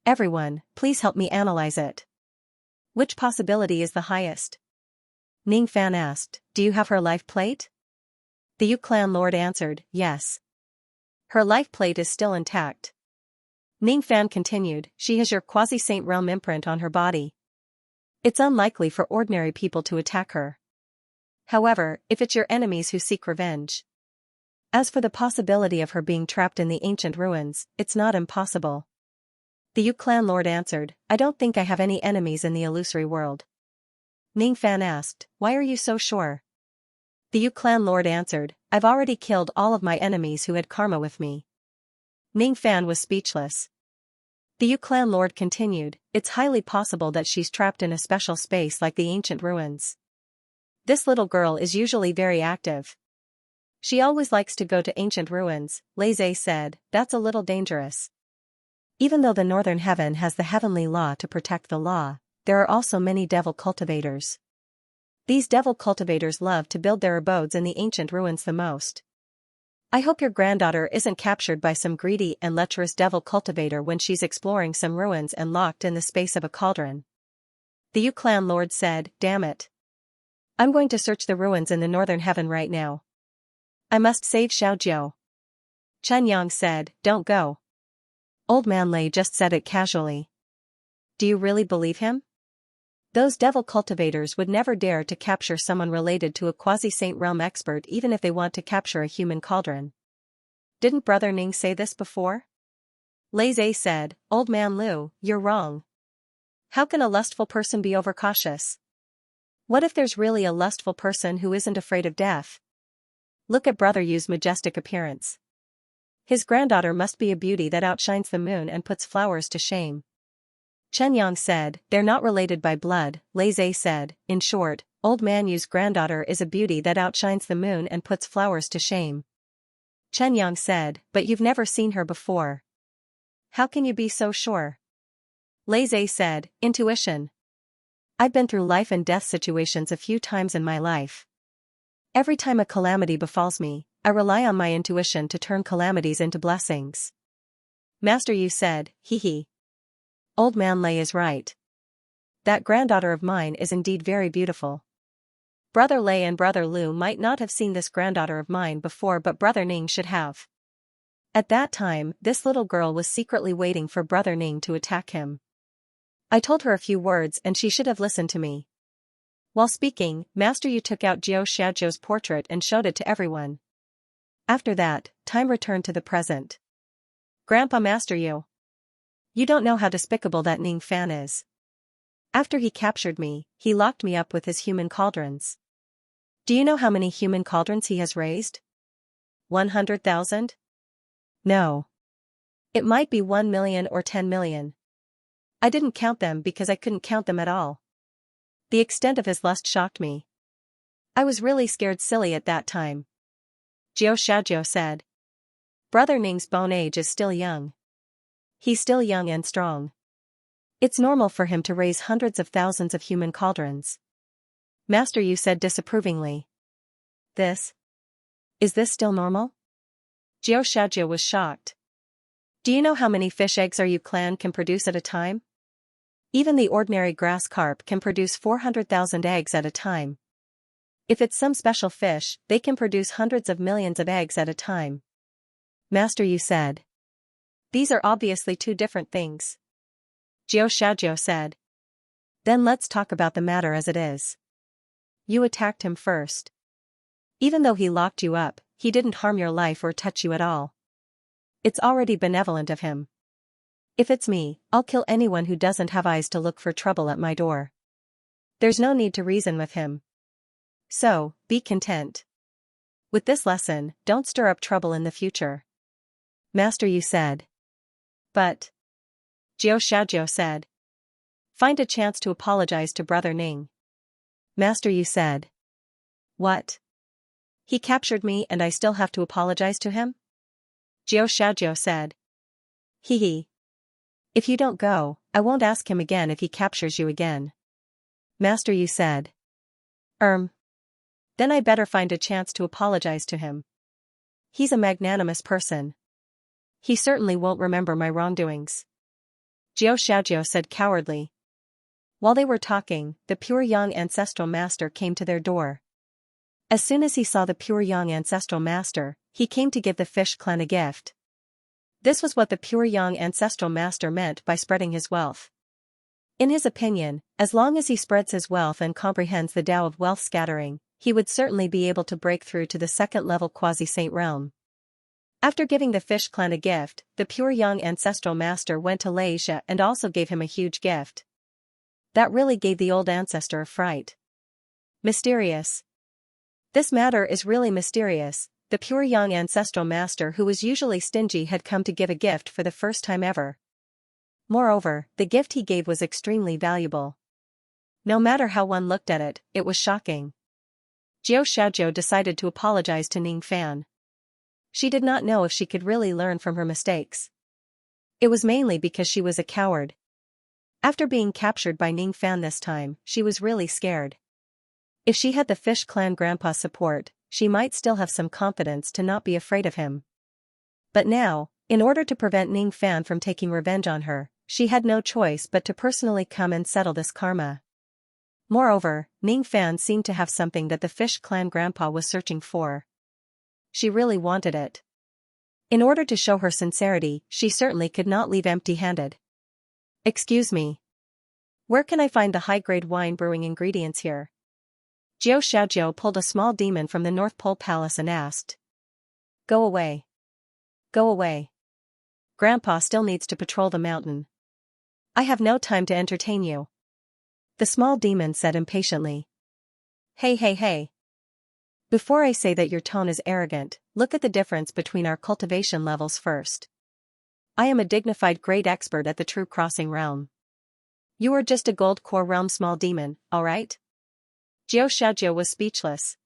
Everyone, please help me analyze it. Which possibility is the highest?" Ning Fan asked, "Do you have her life plate?" The Yu clan lord answered, "Yes. Her life plate is still intact." Ning Fan continued, "She has your quasi-saint realm imprint on her body. It's unlikely for ordinary people to attack her. However, if it's your enemies who seek revenge. As for the possibility of her being trapped in the ancient ruins, it's not impossible." The Yu clan lord answered, "I don't think I have any enemies in the illusory world." Ning Fan asked, "Why are you so sure?" The Yu clan lord answered, "I've already killed all of my enemies who had karma with me." Ning Fan was speechless. The Yu clan lord continued, "It's highly possible that she's trapped in a special space like the ancient ruins. This little girl is usually very active. She always likes to go to ancient ruins," Lei Jia said. "That's a little dangerous. Even though the northern heaven has the heavenly law to protect the law, there are also many devil cultivators. These devil cultivators love to build their abodes in the ancient ruins the most. I hope your granddaughter isn't captured by some greedy and lecherous devil cultivator when she's exploring some ruins and locked in the space of a cauldron." The Yu clan lord said, "Damn it. I'm going to search the ruins in the northern heaven right now. I must save Xiaojiao." Chen Yang said, "Don't go. Old man Lei just said it casually. Do you really believe him? Those devil cultivators would never dare to capture someone related to a quasi-saint realm expert even if they want to capture a human cauldron. Didn't Brother Ning say this before?" Lei Jia said, "Old man Lu, you're wrong. How can a lustful person be overcautious? What if there's really a lustful person who isn't afraid of death? Look at Brother Yu's majestic appearance. His granddaughter must be a beauty that outshines the moon and puts flowers to shame. Chen said, they're not related by blood. Lei Zhe said, in short, old man Yu's granddaughter is a beauty that outshines the moon and puts flowers to shame. Chen said, but you've never seen her before. How can you be so sure? Lei Zhe said, intuition. I've been through life and death situations a few times in my life. Every time a calamity befalls me, I rely on my intuition to turn calamities into blessings. Master Yu said, hee hee. Old man Lei is right. That granddaughter of mine is indeed very beautiful. Brother Lei and Brother Lu might not have seen this granddaughter of mine before, but Brother Ning should have. At that time, this little girl was secretly waiting for Brother Ning to attack him. I told her a few words and she should have listened to me. While speaking, Master Yu took out Xiao's portrait and showed it to everyone. After that, time returned to the present. Grandpa Master Yu. You don't know how despicable that Ning Fan is. After he captured me, he locked me up with his human cauldrons. Do you know how many human cauldrons he has raised? 100,000? No. It might be 1 million or 10 million. I didn't count them because I couldn't count them at all. The extent of his lust shocked me. I was really scared silly at that time. Xiaozhou said. Brother Ning's bone age is still young. He's still young and strong. It's normal for him to raise hundreds of thousands of human cauldrons. Master Yu said disapprovingly. Is this still normal? Xiaozhou was shocked. Do you know how many fish eggs our Yu clan can produce at a time? Even the ordinary grass carp can produce 400,000 eggs at a time. If it's some special fish, they can produce hundreds of millions of eggs at a time. Master Yu said. These are obviously two different things. Xiaozhou said. Then let's talk about the matter as it is. You attacked him first. Even though he locked you up, he didn't harm your life or touch you at all. It's already benevolent of him. If it's me, I'll kill anyone who doesn't have eyes to look for trouble at my door. There's no need to reason with him. So, be content. With this lesson, don't stir up trouble in the future. Master Yu said. But. Xiaozhou said. Find a chance to apologize to Brother Ning. Master Yu said. What? He captured me and I still have to apologize to him? Xiaozhou said. Hee hee. If you don't go, I won't ask him again if he captures you again. Master Yu said. Then I better find a chance to apologize to him. He's a magnanimous person. He certainly won't remember my wrongdoings. Xiaozhou said cowardly. While they were talking, the pure young ancestral master came to their door. As soon as he saw the pure young ancestral master, he came to give the fish clan a gift. This was what the pure young ancestral master meant by spreading his wealth. In his opinion, as long as he spreads his wealth and comprehends the Tao of wealth scattering, he would certainly be able to break through to the second-level quasi-saint realm. After giving the fish clan a gift, the pure young ancestral master went to Xianxia and also gave him a huge gift. That really gave the old ancestor a fright. Mysterious. This matter is really mysterious. The pure young ancestral master who was usually stingy had come to give a gift for the first time ever. Moreover, the gift he gave was extremely valuable. No matter how one looked at it, it was shocking. Xiaozhou decided to apologize to Ning Fan. She did not know if she could really learn from her mistakes. It was mainly because she was a coward. After being captured by Ning Fan this time, she was really scared. If she had the Fish Clan Grandpa's support, she might still have some confidence to not be afraid of him. But now, in order to prevent Ning Fan from taking revenge on her, she had no choice but to personally come and settle this karma. Moreover, Ning Fan seemed to have something that the Fish Clan Grandpa was searching for. She really wanted it. In order to show her sincerity, she certainly could not leave empty-handed. Excuse me. Where can I find the high-grade wine brewing ingredients here? Xiaozhou pulled a small demon from the North Pole Palace and asked. Go away. Go away. Grandpa still needs to patrol the mountain. I have no time to entertain you. The small demon said impatiently. Hey. Before I say that your tone is arrogant, look at the difference between our cultivation levels first. I am a dignified great expert at the true crossing realm. You are just a gold core realm small demon, alright? Xianxia was speechless.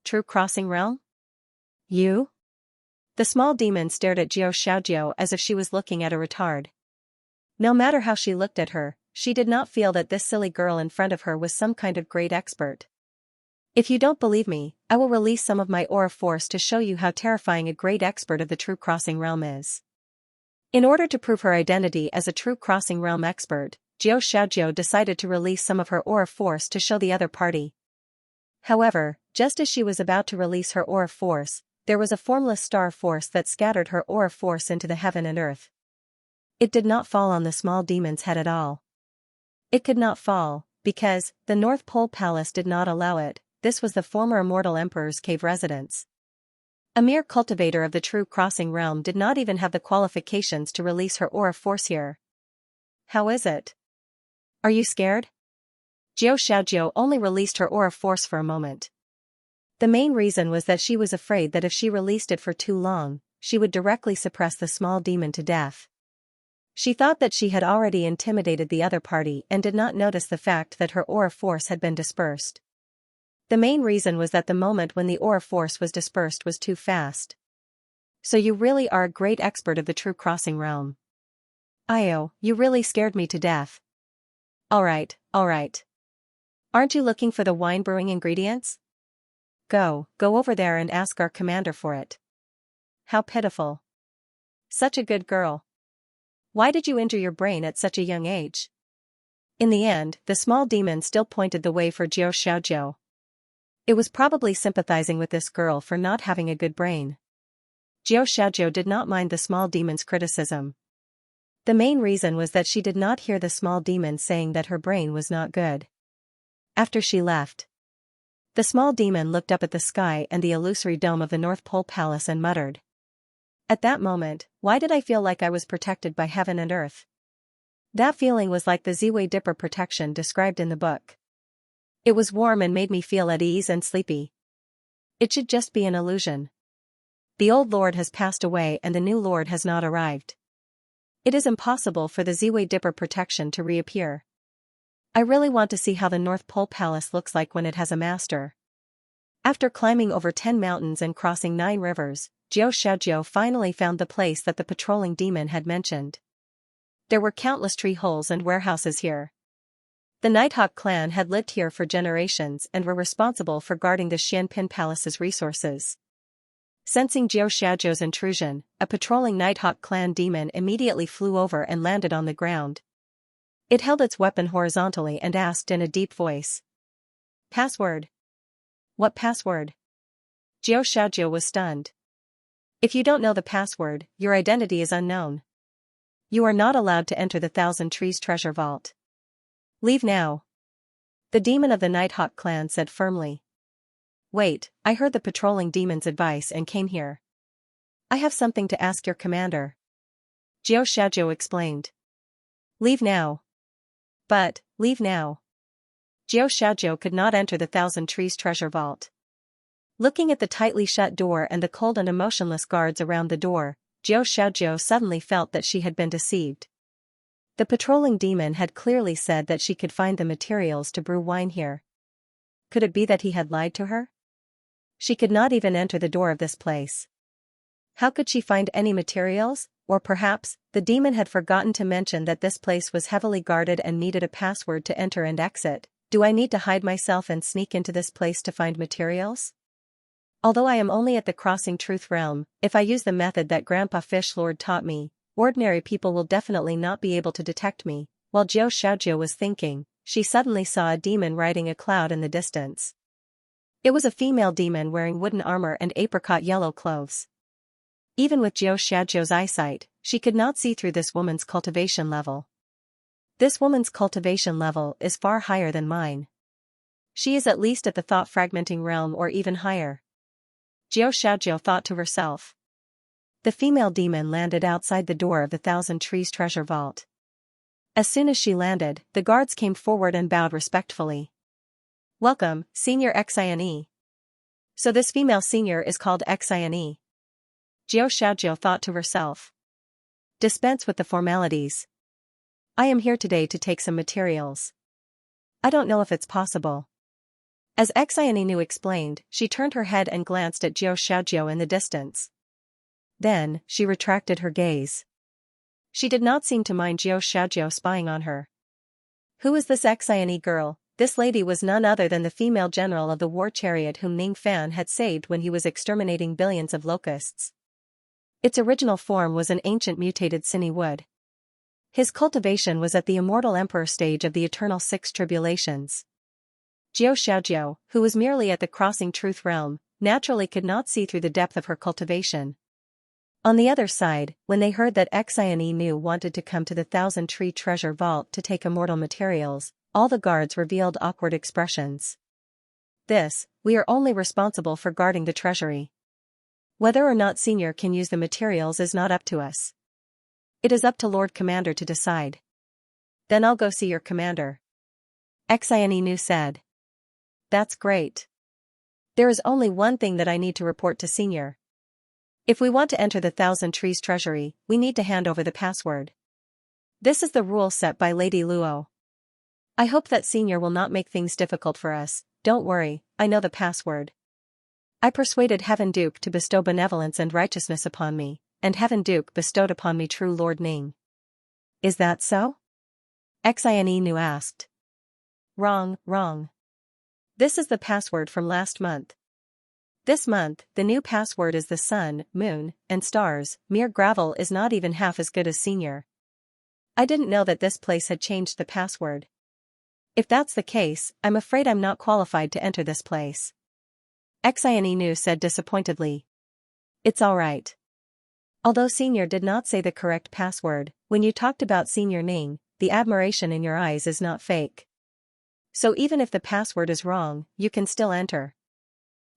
True crossing realm? You? The small demon stared at Xianxia as if she was looking at a retard. No matter how she looked at her, she did not feel that this silly girl in front of her was some kind of great expert. If you don't believe me, I will release some of my aura force to show you how terrifying a great expert of the true crossing realm is. In order to prove her identity as a true crossing realm expert, Xianxia decided to release some of her aura force to show the other party. However, just as she was about to release her aura force, there was a formless star force that scattered her aura force into the heaven and earth. It did not fall on the small demon's head at all. It could not fall, because the North Pole Palace did not allow it. This was the former immortal emperor's cave residence. A mere cultivator of the true crossing realm did not even have the qualifications to release her aura force here. How is it? Are you scared? Xianxia only released her aura force for a moment. The main reason was that she was afraid that if she released it for too long, she would directly suppress the small demon to death. She thought that she had already intimidated the other party and did not notice the fact that her aura force had been dispersed. The main reason was that the moment when the aura force was dispersed was too fast. So you really are a great expert of the true crossing realm. Io, you really scared me to death. Alright. Aren't you looking for the wine brewing ingredients? Go over there and ask our commander for it. How pitiful. Such a good girl. Why did you injure your brain at such a young age? In the end, the small demon still pointed the way for Xianxia. It was probably sympathizing with this girl for not having a good brain. Xianxia did not mind the small demon's criticism. The main reason was that she did not hear the small demon saying that her brain was not good. After she left, the small demon looked up at the sky and the illusory dome of the North Pole Palace and muttered. At that moment, why did I feel like I was protected by heaven and earth? That feeling was like the Ziwei Dipper protection described in the book. It was warm and made me feel at ease and sleepy. It should just be an illusion. The old lord has passed away and the new lord has not arrived. It is impossible for the Ziwei Dipper protection to reappear. I really want to see how the North Pole Palace looks like when it has a master. After climbing over 10 mountains and crossing 9 rivers, Xianxia finally found the place that the patrolling demon had mentioned. There were countless tree holes and warehouses here. The Nighthawk clan had lived here for generations and were responsible for guarding the Xianpin Palace's resources. Sensing Xianxia's intrusion, a patrolling Nighthawk clan demon immediately flew over and landed on the ground. It held its weapon horizontally and asked in a deep voice. Password. What password? Xianxia was stunned. If you don't know the password, your identity is unknown. You are not allowed to enter the Thousand Trees treasure vault. Leave now. The demon of the Nighthawk clan said firmly. Wait, I heard the patrolling demon's advice and came here. I have something to ask your commander. Xianxia explained. Leave now. But, leave now. Xianxia could not enter the Thousand Trees treasure vault. Looking at the tightly shut door and the cold and emotionless guards around the door, Xianxia suddenly felt that she had been deceived. The patrolling demon had clearly said that she could find the materials to brew wine here. Could it be that he had lied to her? She could not even enter the door of this place. How could she find any materials? Or perhaps, the demon had forgotten to mention that this place was heavily guarded and needed a password to enter and exit. Do I need to hide myself and sneak into this place to find materials? Although I am only at the Crossing Truth realm, if I use the method that Grandpa Fish Lord taught me, ordinary people will definitely not be able to detect me. While Xianxia was thinking, she suddenly saw a demon riding a cloud in the distance. It was a female demon wearing wooden armor and apricot yellow clothes. Even with Xianxia's eyesight, she could not see through this woman's cultivation level. This woman's cultivation level is far higher than mine. She is at least at the thought-fragmenting realm or even higher. Xianxia thought to herself. The female demon landed outside the door of the Thousand Trees treasure vault. As soon as she landed, the guards came forward and bowed respectfully. Welcome, Senior Xianxia. So this female senior is called Xianxia. Xianxia thought to herself. Dispense with the formalities. I am here today to take some materials. I don't know if it's possible. As Xianxia explained, she turned her head and glanced at Xianxia in the distance. Then, she retracted her gaze. She did not seem to mind Xianxia spying on her. Who is this Xianxia girl? This lady was none other than the female general of the war chariot whom Ning Fan had saved when he was exterminating billions of locusts. Its original form was an ancient mutated Sini wood. His cultivation was at the immortal emperor stage of the eternal six tribulations. Xianxia, who was merely at the crossing truth realm, naturally could not see through the depth of her cultivation. On the other side, when they heard that Xianxia wanted to come to the Thousand Tree Treasure Vault to take immortal materials, all the guards revealed awkward expressions. We are only responsible for guarding the treasury. Whether or not Senior can use the materials is not up to us. It is up to Lord Commander to decide. Then I'll go see your commander. Xianxia said. That's great. There is only one thing that I need to report to Senior. If we want to enter the Thousand Trees treasury, we need to hand over the password. This is the rule set by Lady Luo. I hope that Senior will not make things difficult for us. Don't worry, I know the password. I persuaded Heaven Duke to bestow benevolence and righteousness upon me, and Heaven Duke bestowed upon me true Lord Ning. Is that so? Xianxia asked. Wrong. This is the password from last month. This month, the new password is the sun, moon, and stars. Mere gravel is not even half as good as Senior. I didn't know that this place had changed the password. If that's the case, I'm afraid I'm not qualified to enter this place. Xianxia said disappointedly. It's alright. Although Senior did not say the correct password, when you talked about Senior Ning, the admiration in your eyes is not fake. So even if the password is wrong, you can still enter.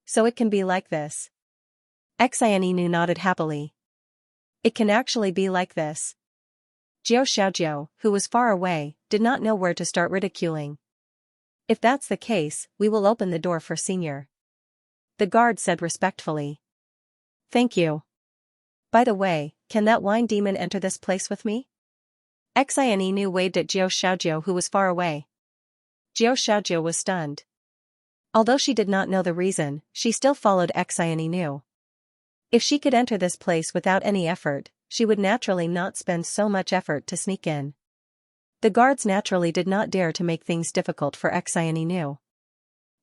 So it can be like this. Xianxia nodded happily. It can actually be like this. Xianxia, who was far away, did not know where to start ridiculing. If that's the case, we will open the door for Senior. The guard said respectfully. Thank you. By the way, can that wine demon enter this place with me? Xianxia waved at Xianxia who was far away. Xianxia was stunned. Although she did not know the reason, she still followed Xianxia. If she could enter this place without any effort, she would naturally not spend so much effort to sneak in. The guards naturally did not dare to make things difficult for Xianxia.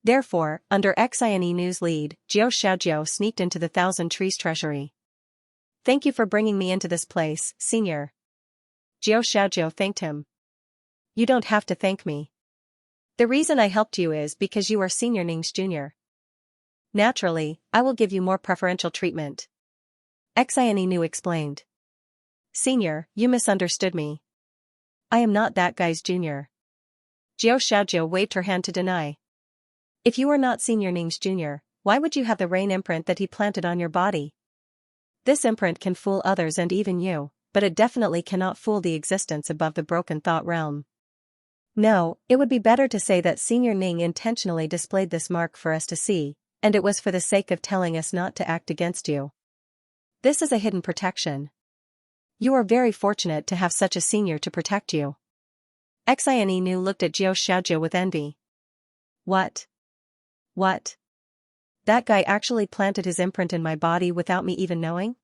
Therefore, under Xianxia's lead, Xianxia sneaked into the Thousand Trees treasury. Thank you for bringing me into this place, Senior. Xianxia thanked him. You don't have to thank me. The reason I helped you is because you are Senior Ning's junior. Naturally, I will give you more preferential treatment. Xianxia explained. Senior, you misunderstood me. I am not that guy's junior. Xianxia waved her hand to deny. If you are not Senior Ning's junior, why would you have the rain imprint that he planted on your body? This imprint can fool others and even you, but it definitely cannot fool the existence above the broken thought realm. No, it would be better to say that Senior Ning intentionally displayed this mark for us to see, and it was for the sake of telling us not to act against you. This is a hidden protection. You are very fortunate to have such a senior to protect you. Xianxia looked at Xianxia with envy. What? That guy actually planted his imprint in my body without me even knowing?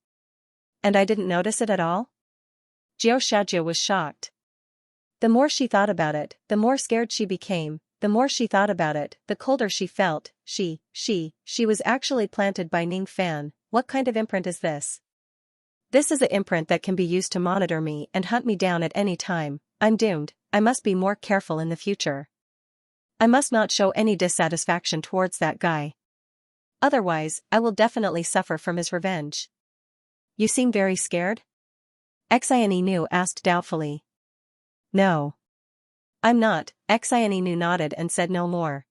And I didn't notice it at all? Xianxia was shocked. The more she thought about it, the more scared she became. The more she thought about it, the colder she felt. She was actually planted by Ning Fan. What kind of imprint is this? This is an imprint that can be used to monitor me and hunt me down at any time. I'm doomed. I must be more careful in the future. I must not show any dissatisfaction towards that guy. Otherwise, I will definitely suffer from his revenge. You seem very scared? Xianxia asked doubtfully. No. I'm not. Xianxia nodded and said no more.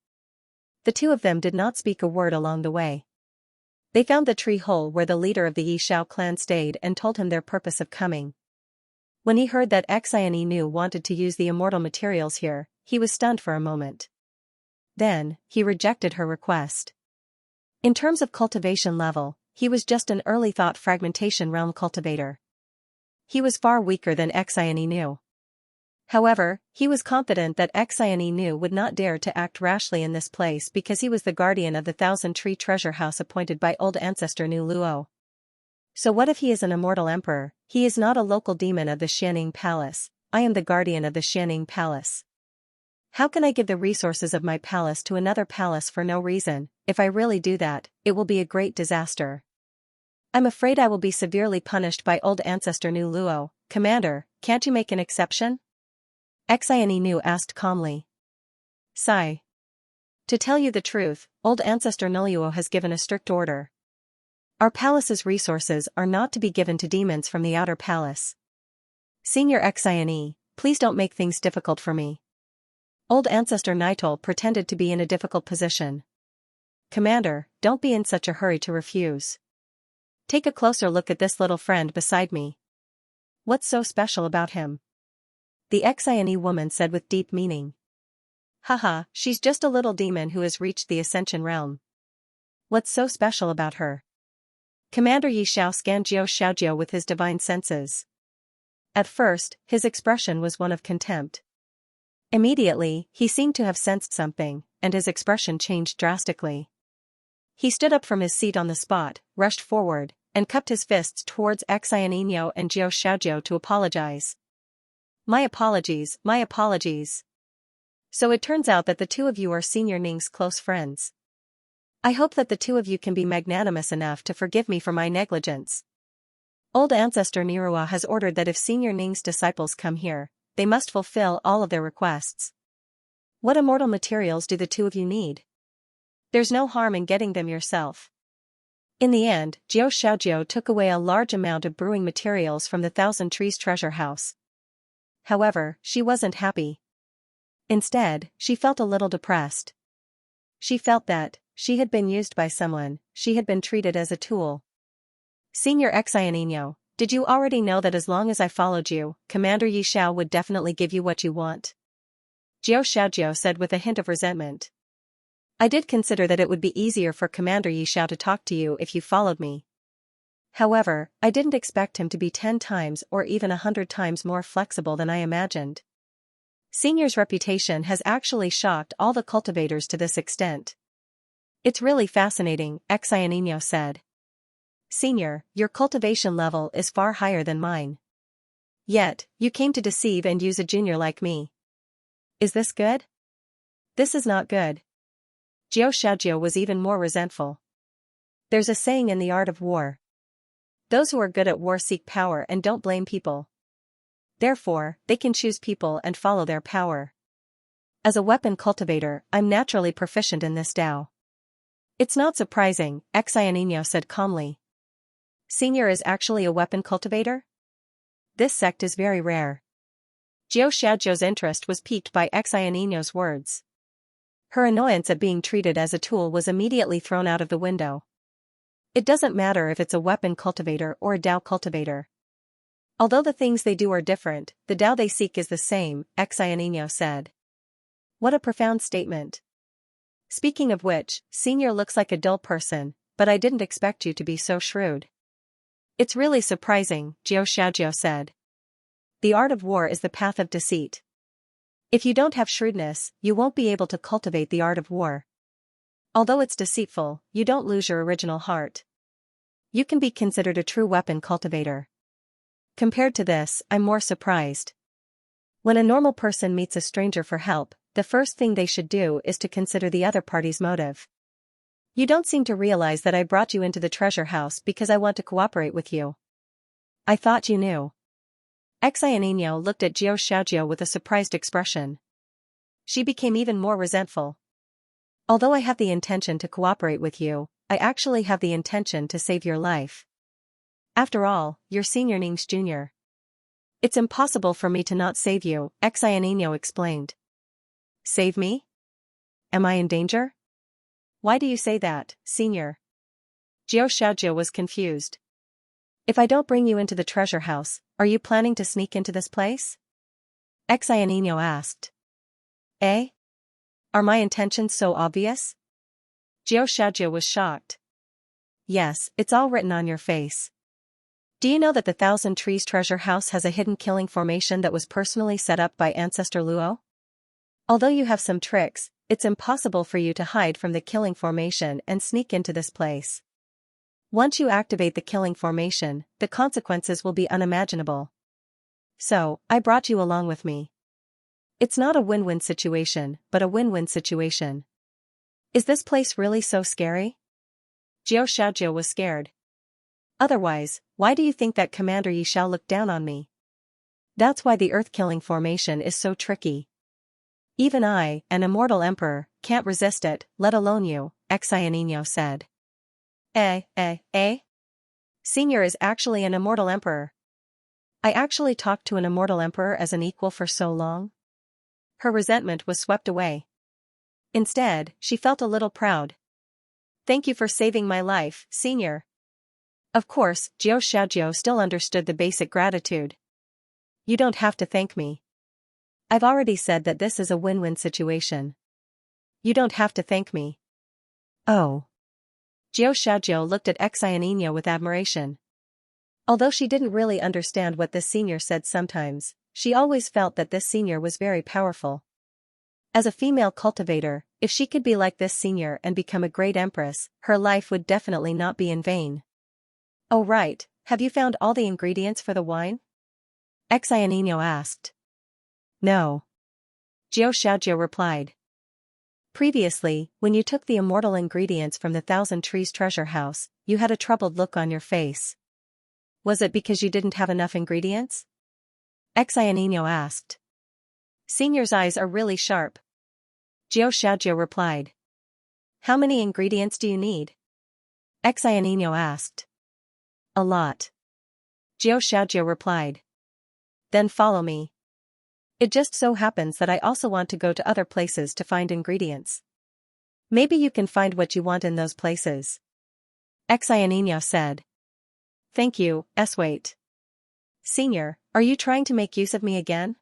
The two of them did not speak a word along the way. They found the tree hole where the leader of the Yishao clan stayed and told him their purpose of coming. When he heard that Xianxia wanted to use the immortal materials here, he was stunned for a moment. Then, he rejected her request. In terms of cultivation level, he was just an early thought fragmentation realm cultivator. He was far weaker than Xianxia. However, he was confident that Xianxia would not dare to act rashly in this place because he was the guardian of the thousand-tree treasure house appointed by old ancestor Nu Luo. So what if he is an immortal emperor? He is not a local demon of the Xianning Palace. I am the guardian of the Xianning Palace. How can I give the resources of my palace to another palace for no reason? If I really do that, it will be a great disaster. I'm afraid I will be severely punished by old ancestor Nu Luo. Commander, can't you make an exception? Xianxia asked calmly. Sigh. To tell you the truth, old ancestor Nu Luo has given a strict order. Our palace's resources are not to be given to demons from the outer palace. Senior Xianxia, please don't make things difficult for me. Old ancestor Nitol pretended to be in a difficult position. Commander, don't be in such a hurry to refuse. Take a closer look at this little friend beside me. What's so special about him? The Xianxia woman said with deep meaning. Haha, she's just a little demon who has reached the Ascension realm. What's so special about her? Commander Yi Xiao scanned Jiao Xiaojiao with his divine senses. At first, his expression was one of contempt. Immediately, he seemed to have sensed something, and his expression changed drastically. He stood up from his seat on the spot, rushed forward, and cupped his fists towards Xianxia and Jiao Xiaojiao to apologize. My apologies, my apologies. So it turns out that the two of you are Senior Ning's close friends. I hope that the two of you can be magnanimous enough to forgive me for my negligence. Old ancestor Nirua has ordered that if Senior Ning's disciples come here, they must fulfill all of their requests. What immortal materials do the two of you need? There's no harm in getting them yourself. In the end, Jiao Xiaojiao took away a large amount of brewing materials from the Thousand Trees treasure house. However, she wasn't happy. Instead, she felt a little depressed. She felt that, she had been used by someone, she had been treated as a tool. Senior Xianxia, did you already know that as long as I followed you, Commander Yi Xiao would definitely give you what you want? Jiao Xiaojiao said with a hint of resentment. I did consider that it would be easier for Commander Yi Xiao to talk to you if you followed me. However, I didn't expect him to be 10 times or even 100 times more flexible than I imagined. Senior's reputation has actually shocked all the cultivators to this extent. It's really fascinating, Xianxia said. Senior, your cultivation level is far higher than mine. Yet, you came to deceive and use a junior like me. Is this good? This is not good. Jiao Xiaojiao was even more resentful. There's a saying in the art of war. Those who are good at war seek power and don't blame people. Therefore, they can choose people and follow their power. As a weapon cultivator, I'm naturally proficient in this Dao. It's not surprising, Xianxia said calmly. Senior is actually a weapon cultivator? This sect is very rare. Jiao Xiaojiao's interest was piqued by Xianxia's words. Her annoyance at being treated as a tool was immediately thrown out of the window. It doesn't matter if it's a weapon cultivator or a Dao cultivator. Although the things they do are different, the Dao they seek is the same, Xianxia said. What a profound statement. Speaking of which, Senior looks like a dull person, but I didn't expect you to be so shrewd. It's really surprising, Jiao Xiaojiao said. The art of war is the path of deceit. If you don't have shrewdness, you won't be able to cultivate the art of war. Although it's deceitful, you don't lose your original heart. You can be considered a true weapon cultivator. Compared to this, I'm more surprised. When a normal person meets a stranger for help, the first thing they should do is to consider the other party's motive. You don't seem to realize that I brought you into the treasure house because I want to cooperate with you. I thought you knew. Xianxia looked at Jiao Xiaojiao with a surprised expression. She became even more resentful. Although I have the intention to cooperate with you, I actually have the intention to save your life. After all, you're Senior Ning's junior. It's impossible for me to not save you, Xianxia explained. Save me? Am I in danger? Why do you say that, Senior? Jiao Xiaojiao was confused. If I don't bring you into the treasure house, are you planning to sneak into this place? Xianxia asked. Eh? Are my intentions so obvious? Jiao Xiaojiao was shocked. Yes, it's all written on your face. Do you know that the Thousand Trees Treasure House has a hidden killing formation that was personally set up by Ancestor Luo? Although you have some tricks, it's impossible for you to hide from the killing formation and sneak into this place. Once you activate the killing formation, the consequences will be unimaginable. So, I brought you along with me. It's not a win-win situation, but a win-win situation. Is this place really so scary? Xianxia was scared. Otherwise, why do you think that Commander Yishao looked down on me? That's why the earth-killing formation is so tricky. Even I, an immortal emperor, can't resist it, let alone you, Xianxia said. Senior is actually an immortal emperor. I actually talked to an immortal emperor as an equal for so long? Her resentment was swept away. Instead, she felt a little proud. Thank you for saving my life, Senior. Of course, Xianxia still understood the basic gratitude. You don't have to thank me. I've already said that this is a win-win situation. You don't have to thank me. Oh. Xianxia looked at Xianxia with admiration. Although she didn't really understand what this senior said sometimes, she always felt that this senior was very powerful. As a female cultivator, if she could be like this senior and become a great empress, her life would definitely not be in vain. Oh right, have you found all the ingredients for the wine? Xianxia asked. No. Xianxia replied. Previously, when you took the immortal ingredients from the Thousand Trees Treasure House, you had a troubled look on your face. Was it because you didn't have enough ingredients? Xianxia asked. Senior's eyes are really sharp. Xianxia replied. How many ingredients do you need? Xianxia asked. A lot. Xianxia replied. Then follow me. It just so happens that I also want to go to other places to find ingredients. Maybe you can find what you want in those places. Xianxia said. Thank you, wait. Senior, are you trying to make use of me again?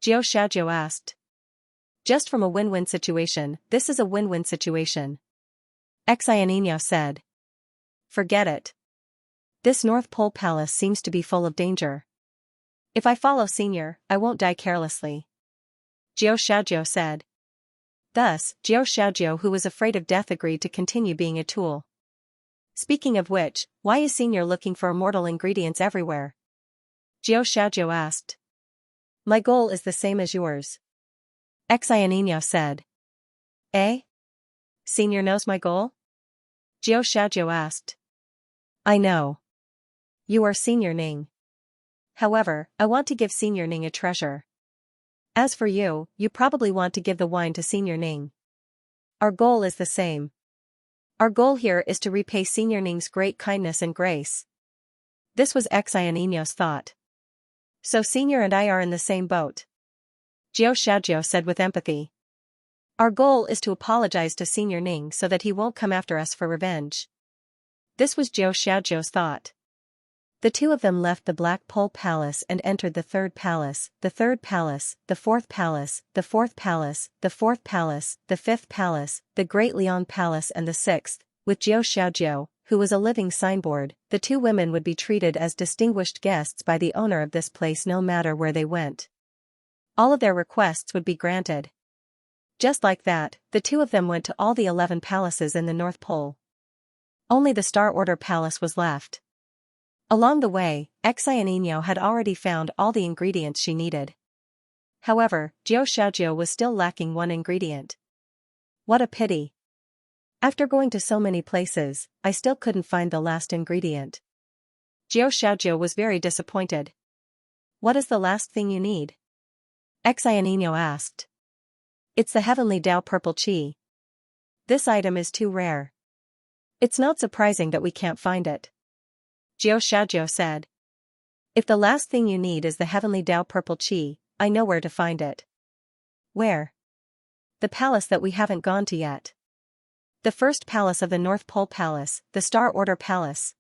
Xianxia asked. Just from a win-win situation, this is a win-win situation. Xianxia said. Forget it. This North Pole Palace seems to be full of danger. If I follow Senior, I won't die carelessly. Xianxia said. Thus, Xianxia, who was afraid of death, agreed to continue being a tool. Speaking of which, why is Senior looking for immortal ingredients everywhere? Xianxia asked. My goal is the same as yours. Xianxia said. Senior knows my goal? Xianxia asked. I know. You are Senior Ning. However, I want to give Senior Ning a treasure. As for you, you probably want to give the wine to Senior Ning. Our goal is the same. Our goal here is to repay Senior Ning's great kindness and grace. This was Xianxia's thought. So Senior and I are in the same boat. Xianxia said with empathy. Our goal is to apologize to Senior Ning so that he won't come after us for revenge. This was Xianxia's thought. The two of them left the Black Pole Palace and entered the third palace, the third palace, the fourth palace, the fourth palace, the fourth palace, the fifth palace, the Great Leon Palace and the sixth. With Xianxia, who was a living signboard, the two women would be treated as distinguished guests by the owner of this place no matter where they went. All of their requests would be granted. Just like that, the two of them went to all the 11 palaces in the North Pole. Only the Star Order Palace was left. Along the way, Xianxia had already found all the ingredients she needed. However, Xianxia was still lacking one ingredient. What a pity. After going to so many places, I still couldn't find the last ingredient. Xianxia was very disappointed. What is the last thing you need? Xianxia asked. It's the Heavenly Dao Purple Qi. This item is too rare. It's not surprising that we can't find it. Xianxia said. If the last thing you need is the Heavenly Dao Purple Qi, I know where to find it. Where? The palace that we haven't gone to yet. The first palace of the North Pole Palace, the Star Order Palace.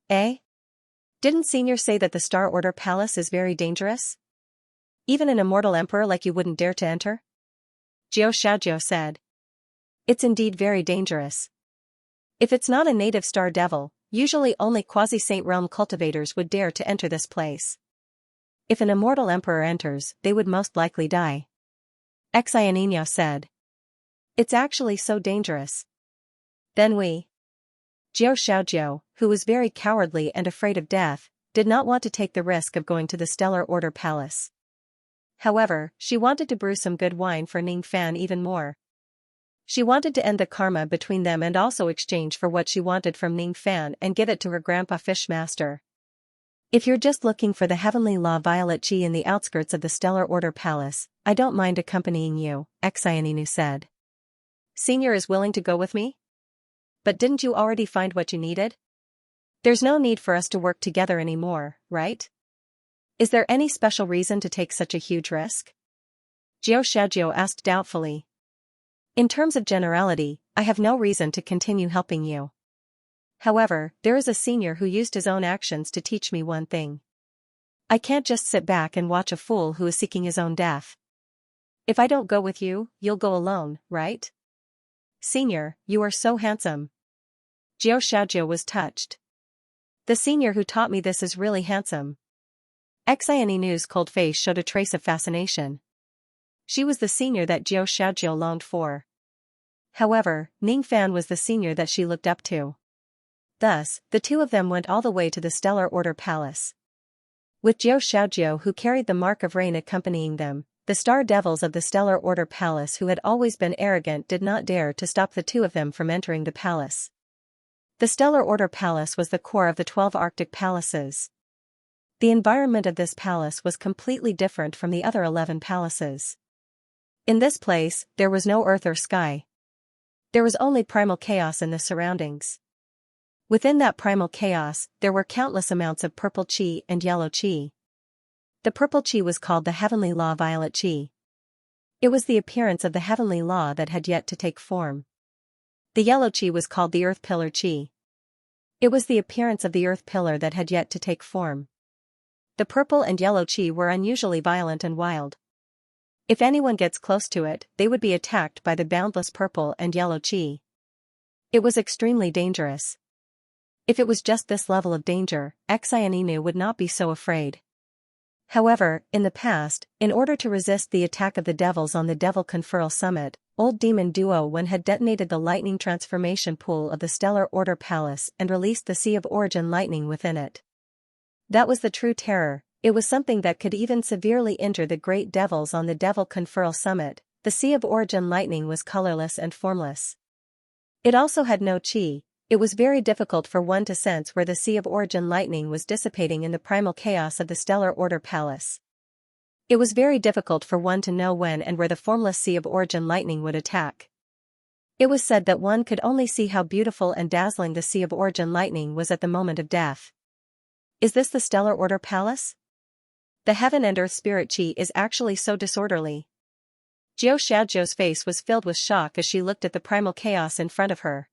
Didn't Senior say that the Star Order Palace is very dangerous? Even an immortal emperor like you wouldn't dare to enter? Xianxia said. It's indeed very dangerous. If it's not a native star devil, Usually only quasi-saint realm cultivators would dare to enter this place. If an immortal emperor enters, they would most likely die. Xianxia said. It's actually so dangerous. Then Jiao Xiaojiao, who was very cowardly and afraid of death, did not want to take the risk of going to the Stellar Order Palace. However, she wanted to brew some good wine for Ning Fan even more. She wanted to end the karma between them and also exchange for what she wanted from Ning Fan and give it to her grandpa Fishmaster. If you're just looking for the heavenly law violet chi in the outskirts of the Stellar Order Palace, I don't mind accompanying you, Xianxia said. Senior is willing to go with me? But didn't you already find what you needed? There's no need for us to work together anymore, right? Is there any special reason to take such a huge risk? Jiao Xiaojiao asked doubtfully. In terms of generality, I have no reason to continue helping you. However, there is a senior who used his own actions to teach me one thing. I can't just sit back and watch a fool who is seeking his own death. If I don't go with you, you'll go alone, right? Senior, you are so handsome. Jiao Xiaojiao was touched. The senior who taught me this is really handsome. Xianxia's cold face showed a trace of fascination. She was the senior that Jiao Xiaojiao longed for. However, Ning Fan was the senior that she looked up to. Thus, the two of them went all the way to the Stellar Order Palace. With Jiao Xiaojiao who carried the mark of rain accompanying them, the star devils of the Stellar Order Palace who had always been arrogant did not dare to stop the two of them from entering the palace. The Stellar Order Palace was the core of the 12 Arctic palaces. The environment of this palace was completely different from the other 11 palaces. In this place, there was no earth or sky. There was only primal chaos in the surroundings. Within that primal chaos, there were countless amounts of purple chi and yellow chi. The purple chi was called the heavenly law violet chi. It was the appearance of the heavenly law that had yet to take form. The yellow chi was called the earth pillar chi. It was the appearance of the earth pillar that had yet to take form. The purple and yellow chi were unusually violent and wild. If anyone gets close to it, they would be attacked by the boundless purple and yellow chi. It was extremely dangerous. If it was just this level of danger, Xianxia would not be so afraid. However, in the past, in order to resist the attack of the devils on the Devil Conferral Summit, Old Demon Duo One had detonated the lightning transformation pool of the Stellar Order Palace and released the Sea of Origin lightning within it. That was the true terror. It was something that could even severely injure the great devils on the Devil Conferral Summit. The Sea of Origin lightning was colorless and formless. It also had no chi. It was very difficult for one to sense where the Sea of Origin lightning was dissipating in the primal chaos of the Stellar Order Palace. It was very difficult for one to know when and where the formless Sea of Origin lightning would attack. It was said that one could only see how beautiful and dazzling the Sea of Origin lightning was at the moment of death. Is this the Stellar Order Palace? The heaven and earth spirit chi is actually so disorderly. Jiao Xiaojiao's face was filled with shock as she looked at the primal chaos in front of her.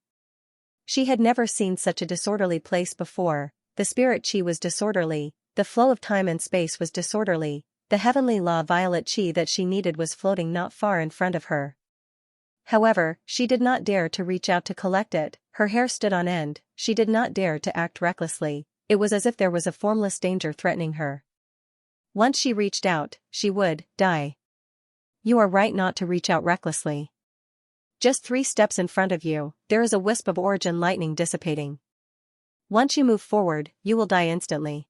She had never seen such a disorderly place before. The spirit chi was disorderly, the flow of time and space was disorderly, the heavenly law violet chi that she needed was floating not far in front of her. However, she did not dare to reach out to collect it, her hair stood on end, she did not dare to act recklessly, it was as if there was a formless danger threatening her. Once she reached out, she would die. You are right not to reach out recklessly. Just 3 steps in front of you, there is a wisp of origin lightning dissipating. Once you move forward, you will die instantly.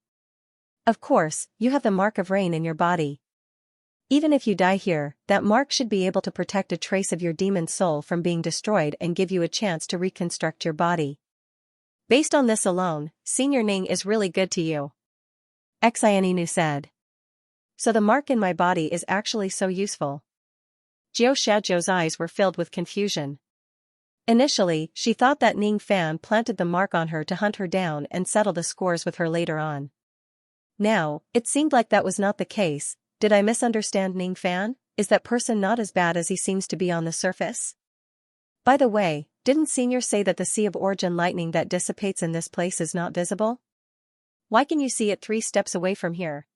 Of course, you have the mark of rain in your body. Even if you die here, that mark should be able to protect a trace of your demon soul from being destroyed and give you a chance to reconstruct your body. Based on this alone, Senior Ning is really good to you. Xianxia said. So the mark in my body is actually so useful. Jiao Xiaojiao's eyes were filled with confusion. Initially, she thought that Ning Fan planted the mark on her to hunt her down and settle the scores with her later on. Now, it seemed like that was not the case. Did I misunderstand Ning Fan? Is that person not as bad as he seems to be on the surface? By the way, didn't Senior say that the Sea of Origin lightning that dissipates in this place is not visible? Why can you see it 3 steps away from here?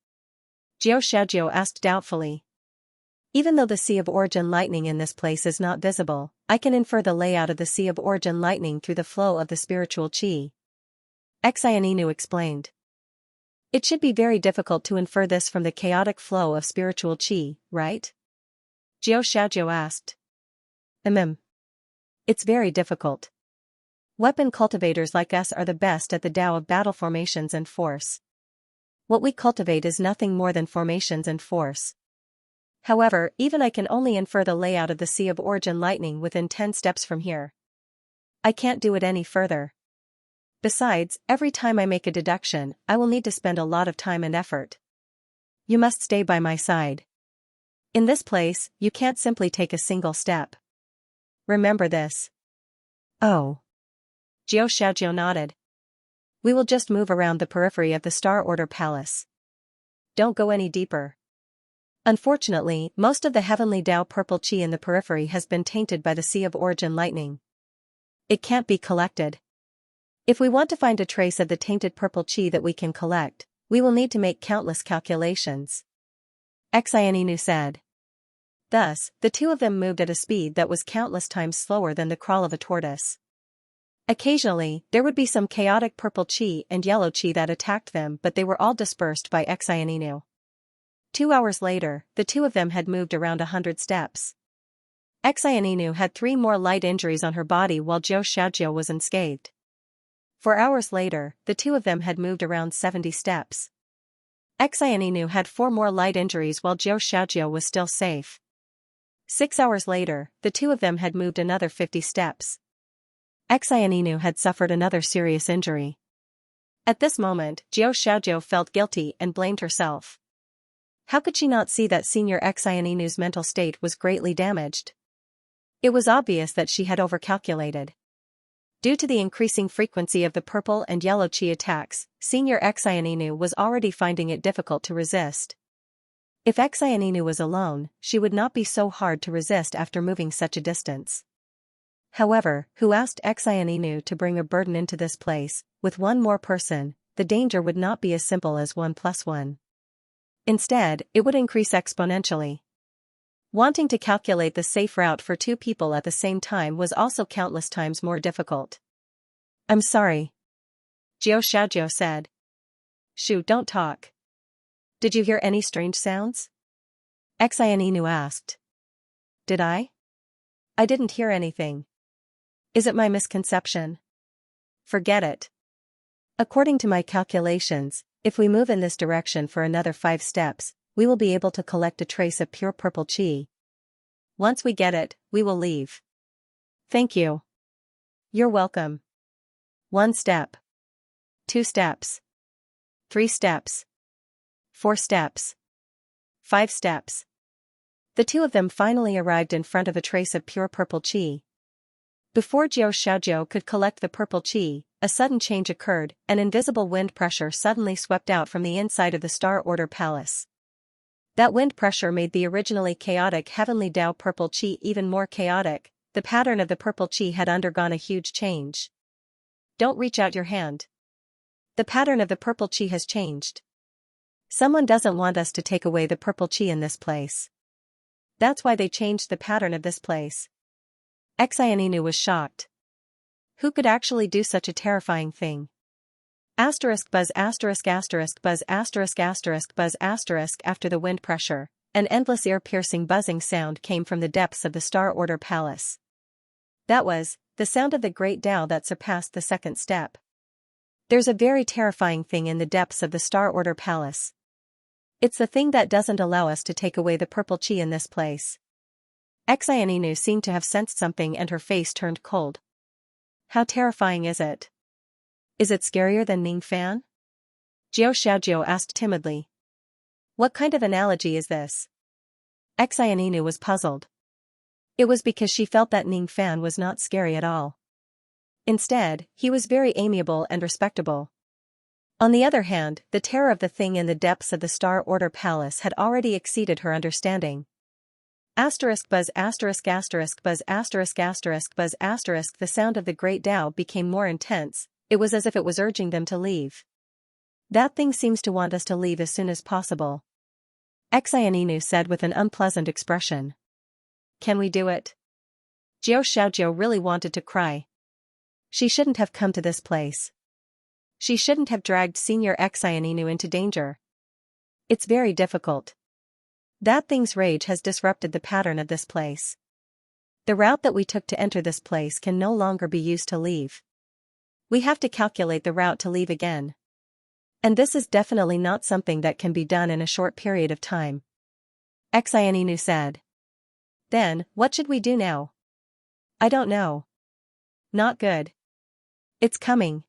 Jiao Xiaojiao asked doubtfully. Even though the Sea of Origin lightning in this place is not visible, I can infer the layout of the Sea of Origin lightning through the flow of the spiritual chi. Xianxia explained. It should be very difficult to infer this from the chaotic flow of spiritual qi, right? Xiaoxiao asked. It's very difficult. Weapon cultivators like us are the best at the Tao of battle formations and force. What we cultivate is nothing more than formations and force. However, even I can only infer the layout of the Sea of Origin lightning within 10 steps from here. I can't do it any further. Besides, every time I make a deduction, I will need to spend a lot of time and effort. You must stay by my side. In this place, you can't simply take a single step. Remember this. Oh. Xiaoxiao nodded. We will just move around the periphery of the Star Order Palace. Don't go any deeper. Unfortunately, most of the heavenly Tao purple qi in the periphery has been tainted by the Sea of Origin lightning. It can't be collected. If we want to find a trace of the tainted purple qi that we can collect, we will need to make countless calculations. Xianxia said. Thus, the two of them moved at a speed that was countless times slower than the crawl of a tortoise. Occasionally, there would be some chaotic purple qi and yellow qi that attacked them, but they were all dispersed by Xianxia. 2 hours later, the two of them had moved around 100 steps. Xianxia had 3 more light injuries on her body while Xiaoxiao was unscathed. 4 hours later, the two of them had moved around 70 steps. Xianxia had 4 more light injuries while Xiaoxiao was still safe. 6 hours later, the two of them had moved another 50 steps. Xianxia had suffered another serious injury. At this moment, Xiaoxiao felt guilty and blamed herself. How could she not see that Senior Xianxia's mental state was greatly damaged? It was obvious that she had overcalculated. Due to the increasing frequency of the purple and yellow qi attacks, Senior Xianxia was already finding it difficult to resist. If Xianxia was alone, she would not be so hard to resist after moving such a distance. However, who asked Xianxia to bring a burden into this place? With one more person, the danger would not be as simple as 1 + 1. Instead, it would increase exponentially. Wanting to calculate the safe route for 2 people at the same time was also countless times more difficult. I'm sorry. Xiaoxiao said. Shoo, don't talk. Did you hear any strange sounds? Xianxia asked. Did I? I didn't hear anything. Is it my misconception? Forget it. According to my calculations, if we move in this direction for another 5 steps, we will be able to collect a trace of pure purple qi. Once we get it, we will leave. Thank you. You're welcome. 1 step. 2 steps. 3 steps. 4 steps. 5 steps. The two of them finally arrived in front of a trace of pure purple qi. Before Xiaoxiao could collect the purple qi, a sudden change occurred. An invisible wind pressure suddenly swept out from the inside of the Star Order Palace. That wind pressure made the originally chaotic heavenly Tao purple qi even more chaotic. The pattern of the purple qi had undergone a huge change. Don't reach out your hand. The pattern of the purple qi has changed. Someone doesn't want us to take away the purple qi in this place. That's why they changed the pattern of this place. Xianxia was shocked. Who could actually do such a terrifying thing? Buzz buzz buzz after the wind pressure, an endless ear-piercing buzzing sound came from the depths of the Star Order Palace. That was the sound of the great Tao that surpassed the second step. There's a very terrifying thing in the depths of the Star Order Palace. It's the thing that doesn't allow us to take away the purple qi in this place. Xianxia seemed to have sensed something and her face turned cold. How terrifying is it? Is it scarier than Ning Fan? Xiaoxiao asked timidly. What kind of analogy is this? Xianxia was puzzled. It was because she felt that Ning Fan was not scary at all. Instead, he was very amiable and respectable. On the other hand, the terror of the thing in the depths of the Star Order Palace had already exceeded her understanding. Buzz buzz buzz the sound of the great Tao became more intense. It was as if it was urging them to leave. That thing seems to want us to leave as soon as possible. Xianxia said with an unpleasant expression. Can we do it? Xiaoxiao really wanted to cry. She shouldn't have come to this place. She shouldn't have dragged Senior Xianxia into danger. It's very difficult. That thing's rage has disrupted the pattern of this place. The route that we took to enter this place can no longer be used to leave. We have to calculate the route to leave again. And this is definitely not something that can be done in a short period of time. Xianxia said. Then, what should we do now? I don't know. Not good. It's coming.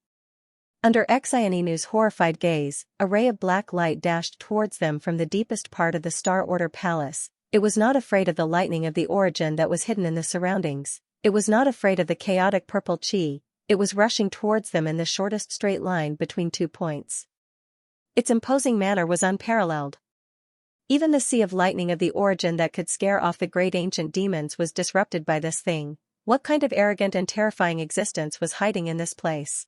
Under Xianxia's horrified gaze, a ray of black light dashed towards them from the deepest part of the Star Order Palace. It was not afraid of the lightning of the origin that was hidden in the surroundings. It was not afraid of the chaotic purple chi. It was rushing towards them in the shortest straight line between 2 points. Its imposing manner was unparalleled. Even the sea of lightning of the origin that could scare off the great ancient demons was disrupted by this thing. What kind of arrogant and terrifying existence was hiding in this place?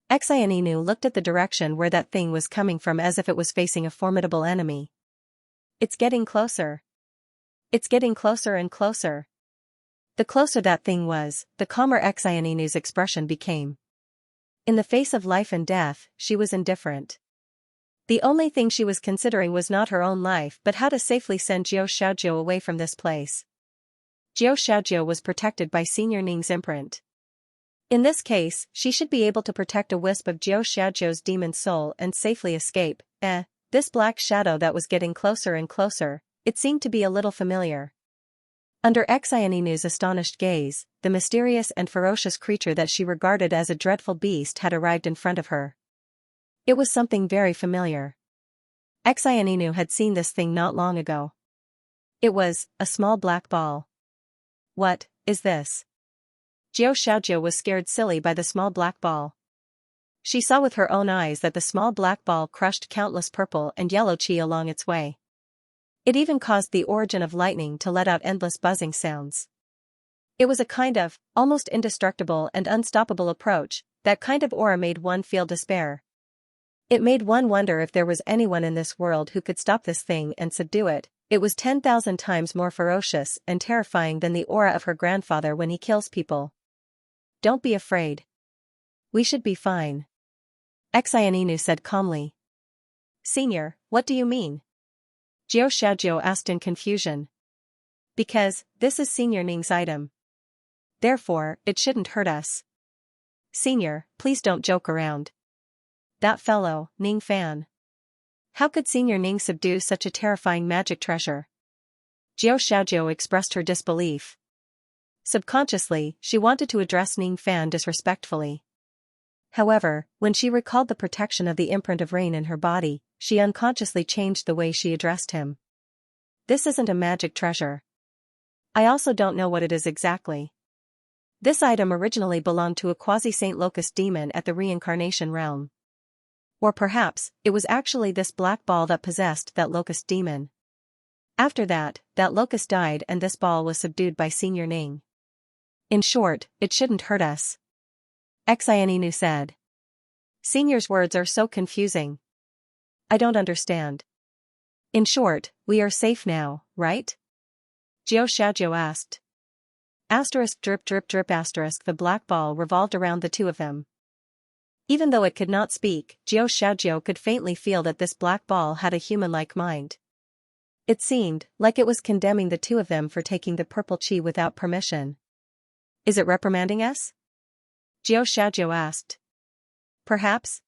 Xianxia looked at the direction where that thing was coming from as if it was facing a formidable enemy. It's getting closer. It's getting closer and closer. The closer that thing was, the calmer Xianxia's expression became. In the face of life and death, she was indifferent. The only thing she was considering was not her own life but how to safely send Jiao Shaojiao away from this place. Jiao Shaojiao was protected by Senior Ning's imprint. In this case, she should be able to protect a wisp of Jiao Shaojiao's demon soul and safely escape. This black shadow that was getting closer and closer, it seemed to be a little familiar. Under Xianxia's astonished gaze, the mysterious and ferocious creature that she regarded as a dreadful beast had arrived in front of her. It was something very familiar. Xianxia had seen this thing not long ago. It was a small black ball. What is this? Jiao Shaojiao was scared silly by the small black ball. She saw with her own eyes that the small black ball crushed countless purple and yellow chi along its way. It even caused the origin of lightning to let out endless buzzing sounds. It was a kind of, almost indestructible and unstoppable approach. That kind of aura made one feel despair. It made one wonder if there was anyone in this world who could stop this thing and subdue it. It was 10,000 times more ferocious and terrifying than the aura of her grandfather when he kills people. Don't be afraid. We should be fine. Xianxia said calmly. Senior, what do you mean? Jiao Shaojiao asked in confusion. Because, this is Senior Ning's item. Therefore, it shouldn't hurt us. Senior, please don't joke around. That fellow, Ning Fan. How could Senior Ning subdue such a terrifying magic treasure? Jiao Shaojiao expressed her disbelief. Subconsciously, she wanted to address Ning Fan disrespectfully. However, when she recalled the protection of the imprint of rain in her body, she unconsciously changed the way she addressed him. This isn't a magic treasure. I also don't know what it is exactly. This item originally belonged to a quasi-Saint Locust demon at the reincarnation realm. Or perhaps, it was actually this black ball that possessed that locust demon. After that, that locust died and this ball was subdued by Senior Ning. In short, it shouldn't hurt us. Xianxia said. Senior's words are so confusing. I don't understand. In short, we are safe now, right? Jiao Shaojiao asked. Asterisk drip drip drip asterisk the black ball revolved around the two of them. Even though it could not speak, Jiao Shaojiao could faintly feel that this black ball had a human-like mind. It seemed like it was condemning the two of them for taking the purple chi without permission. Is it reprimanding us? Jiao Shaojiao asked. Perhaps?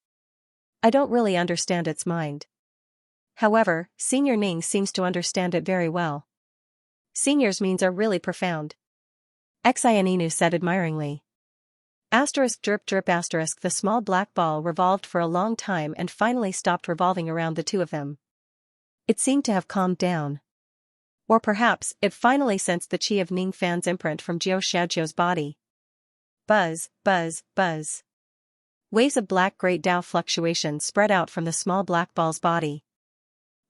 I don't really understand its mind. However, Senior Ning seems to understand it very well. Senior's means are really profound. Xianxia said admiringly. Asterisk drip drip asterisk the small black ball revolved for a long time and finally stopped revolving around the two of them. It seemed to have calmed down. Or perhaps, it finally sensed the chi of Ning Fan's imprint from Jiao Shaojiao's body. Buzz, buzz, buzz. Waves of black great Dao fluctuations spread out from the small black ball's body.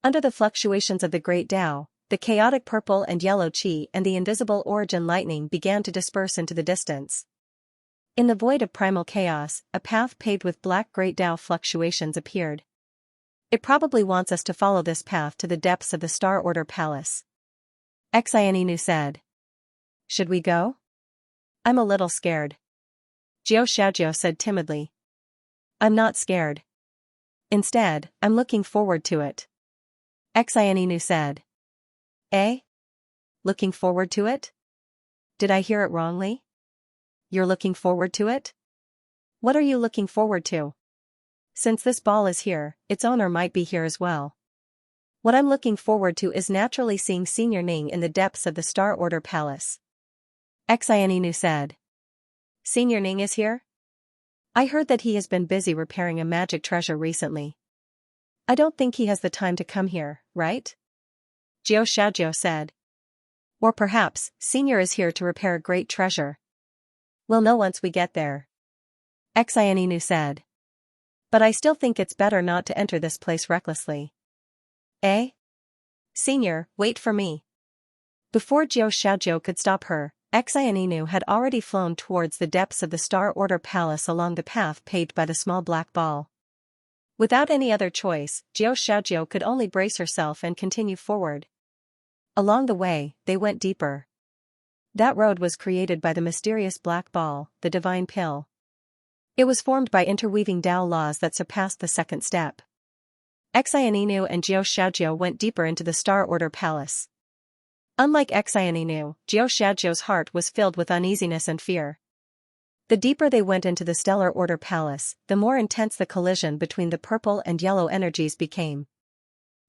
Under the fluctuations of the great Dao, the chaotic purple and yellow chi and the invisible origin lightning began to disperse into the distance. In the void of primal chaos, a path paved with black great Dao fluctuations appeared. It probably wants us to follow this path to the depths of the Star Order Palace. Xianxia said. Should we go? I'm a little scared. Jiao Shaojiao said timidly. I'm not scared. Instead, I'm looking forward to it. Xianxia said. Eh? Looking forward to it? Did I hear it wrongly? You're looking forward to it? What are you looking forward to? Since this ball is here, its owner might be here as well. What I'm looking forward to is naturally seeing Senior Ning in the depths of the Star Order Palace. Xianxia said. Senior Ning is here? I heard that he has been busy repairing a magic treasure recently. I don't think he has the time to come here, right? Xianxia said. Or perhaps, Senior is here to repair a great treasure. We'll know once we get there. Xianxia said. But I still think it's better not to enter this place recklessly. Eh? Senior, wait for me. Before Xianxia could stop her, Xianxia had already flown towards the depths of the Star Order Palace along the path paved by the small black ball. Without any other choice, Xianxia could only brace herself and continue forward. Along the way, they went deeper. That road was created by the mysterious black ball, the divine pill. It was formed by interweaving Tao laws that surpassed the second step. Xianxia and Xianxia went deeper into the Star Order Palace. Unlike Xianxia, Xianxia's heart was filled with uneasiness and fear. The deeper they went into the Stellar Order Palace, the more intense the collision between the purple and yellow energies became.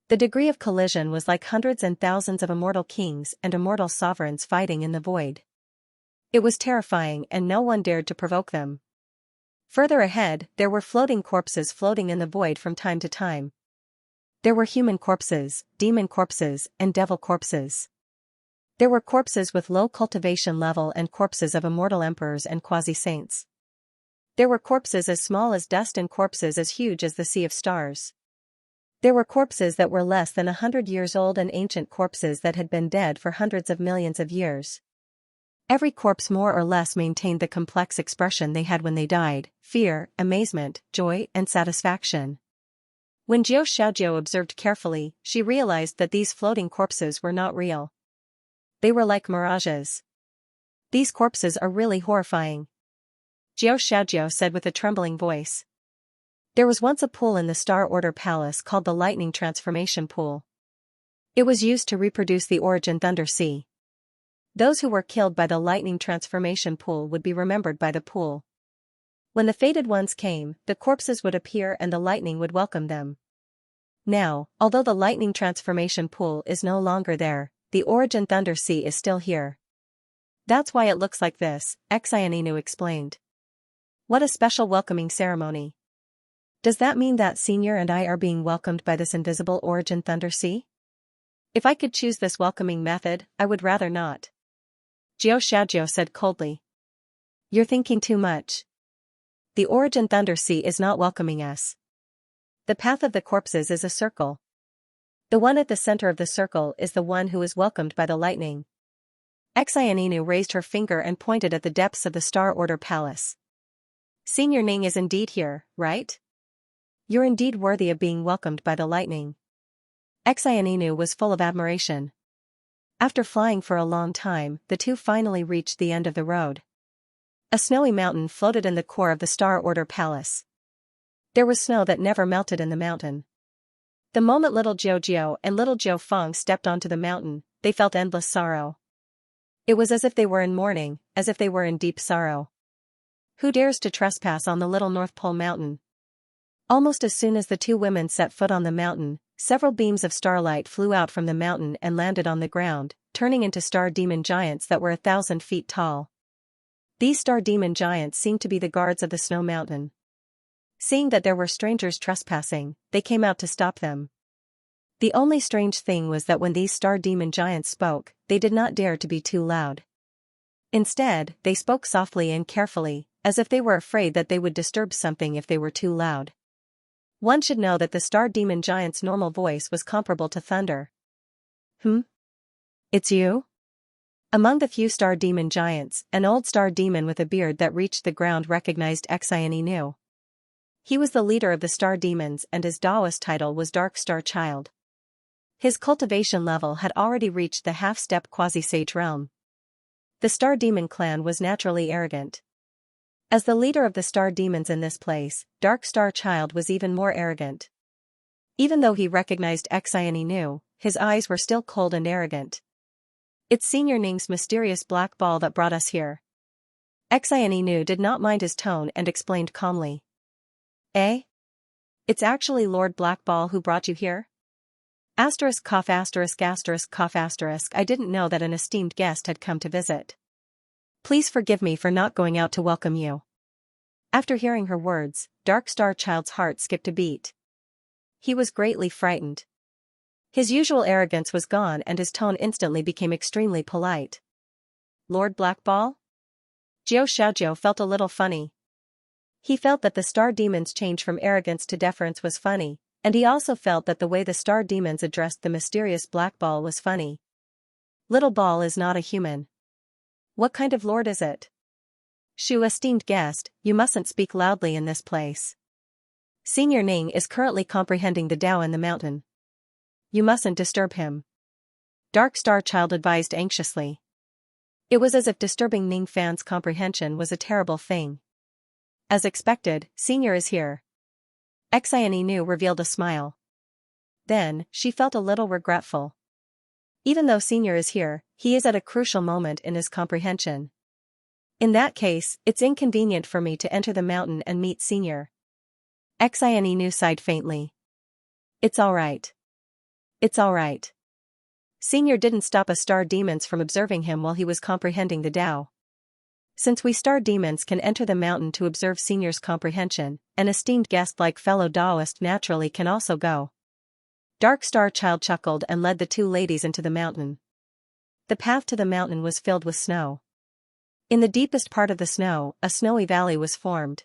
The degree of collision was like hundreds and thousands of immortal kings and immortal sovereigns fighting in the void. It was terrifying and no one dared to provoke them. Further ahead, there were floating corpses floating in the void from time to time. There were human corpses, demon corpses, and devil corpses. There were corpses with low cultivation level and corpses of immortal emperors and quasi-saints. There were corpses as small as dust and corpses as huge as the sea of stars. There were corpses that were less than 100 years old and ancient corpses that had been dead for hundreds of millions of years. Every corpse more or less maintained the complex expression they had when they died: fear, amazement, joy, and satisfaction. When Xianxia observed carefully, she realized that these floating corpses were not real. They were like mirages. These corpses are really horrifying. Xianxia said with a trembling voice. There was once a pool in the Star Order Palace called the Lightning Transformation Pool. It was used to reproduce the Origin Thunder Sea. Those who were killed by the Lightning Transformation Pool would be remembered by the pool. When the fated ones came, the corpses would appear and the lightning would welcome them. Now, although the Lightning Transformation Pool is no longer there, the Origin Thunder Sea is still here. That's why it looks like this, Xianxia explained. What a special welcoming ceremony. Does that mean that Senior and I are being welcomed by this invisible Origin Thunder Sea? If I could choose this welcoming method, I would rather not. Xianxia said coldly. You're thinking too much. The Origin Thunder Sea is not welcoming us. The path of the corpses is a circle. The one at the center of the circle is the one who is welcomed by the lightning. Xianxia raised her finger and pointed at the depths of the Star Order Palace. Senior Ning is indeed here, right? You're indeed worthy of being welcomed by the lightning. Xianxia was full of admiration. After flying for a long time, the two finally reached the end of the road. A snowy mountain floated in the core of the Star Order Palace. There was snow that never melted in the mountain. The moment little Jiao and little Jiao Feng stepped onto the mountain, they felt endless sorrow. It was as if they were in mourning, as if they were in deep sorrow. Who dares to trespass on the little North Pole mountain? Almost as soon as the two women set foot on the mountain, several beams of starlight flew out from the mountain and landed on the ground, turning into star demon giants that were 1,000 feet tall. These star demon giants seemed to be the guards of the snow mountain. Seeing that there were strangers trespassing, they came out to stop them. The only strange thing was that when these star demon giants spoke, they did not dare to be too loud. Instead, they spoke softly and carefully, as if they were afraid that they would disturb something if they were too loud. One should know that the star demon giant's normal voice was comparable to thunder. It's you? Among the few star demon giants, an old star demon with a beard that reached the ground recognized Xianxia. He was the leader of the star demons and his Taoist title was Dark Star Child. His cultivation level had already reached the half-step quasi-sage realm. The star demon clan was naturally arrogant. As the leader of the star demons in this place, Dark Star Child was even more arrogant. Even though he recognized Xianxia Nu, his eyes were still cold and arrogant. It's Senior Ning's mysterious black ball that brought us here. Xianxia Nu did not mind his tone and explained calmly. Eh? It's actually Lord Black Ball who brought you here? Asterisk cough asterisk asterisk cough asterisk. I didn't know that an esteemed guest had come to visit. Please forgive me for not going out to welcome you. After hearing her words, Dark Star Child's heart skipped a beat. He was greatly frightened. His usual arrogance was gone and his tone instantly became extremely polite. Lord Black Ball? Jiao Xiaojiao felt a little funny. He felt that the star demon's change from arrogance to deference was funny, and he also felt that the way the star demons addressed the mysterious black ball was funny. Little ball is not a human. What kind of lord is it? Shu, esteemed guest, you mustn't speak loudly in this place. Senior Ning is currently comprehending the Tao in the mountain. You mustn't disturb him. Dark Star Child advised anxiously. It was as if disturbing Ning Fan's comprehension was a terrible thing. As expected, Senior is here. Xianxia Nu revealed a smile. Then, she felt a little regretful. Even though Senior is here, he is at a crucial moment in his comprehension. In that case, it's inconvenient for me to enter the mountain and meet Senior. Xianxia Nu sighed faintly. It's alright. It's alright. Senior didn't stop us star demons from observing him while he was comprehending the Tao. Since we star demons can enter the mountain to observe Senior's comprehension, an esteemed guest like fellow Taoist naturally can also go. Dark Star Child chuckled and led the two ladies into the mountain. The path to the mountain was filled with snow. In the deepest part of the snow, a snowy valley was formed.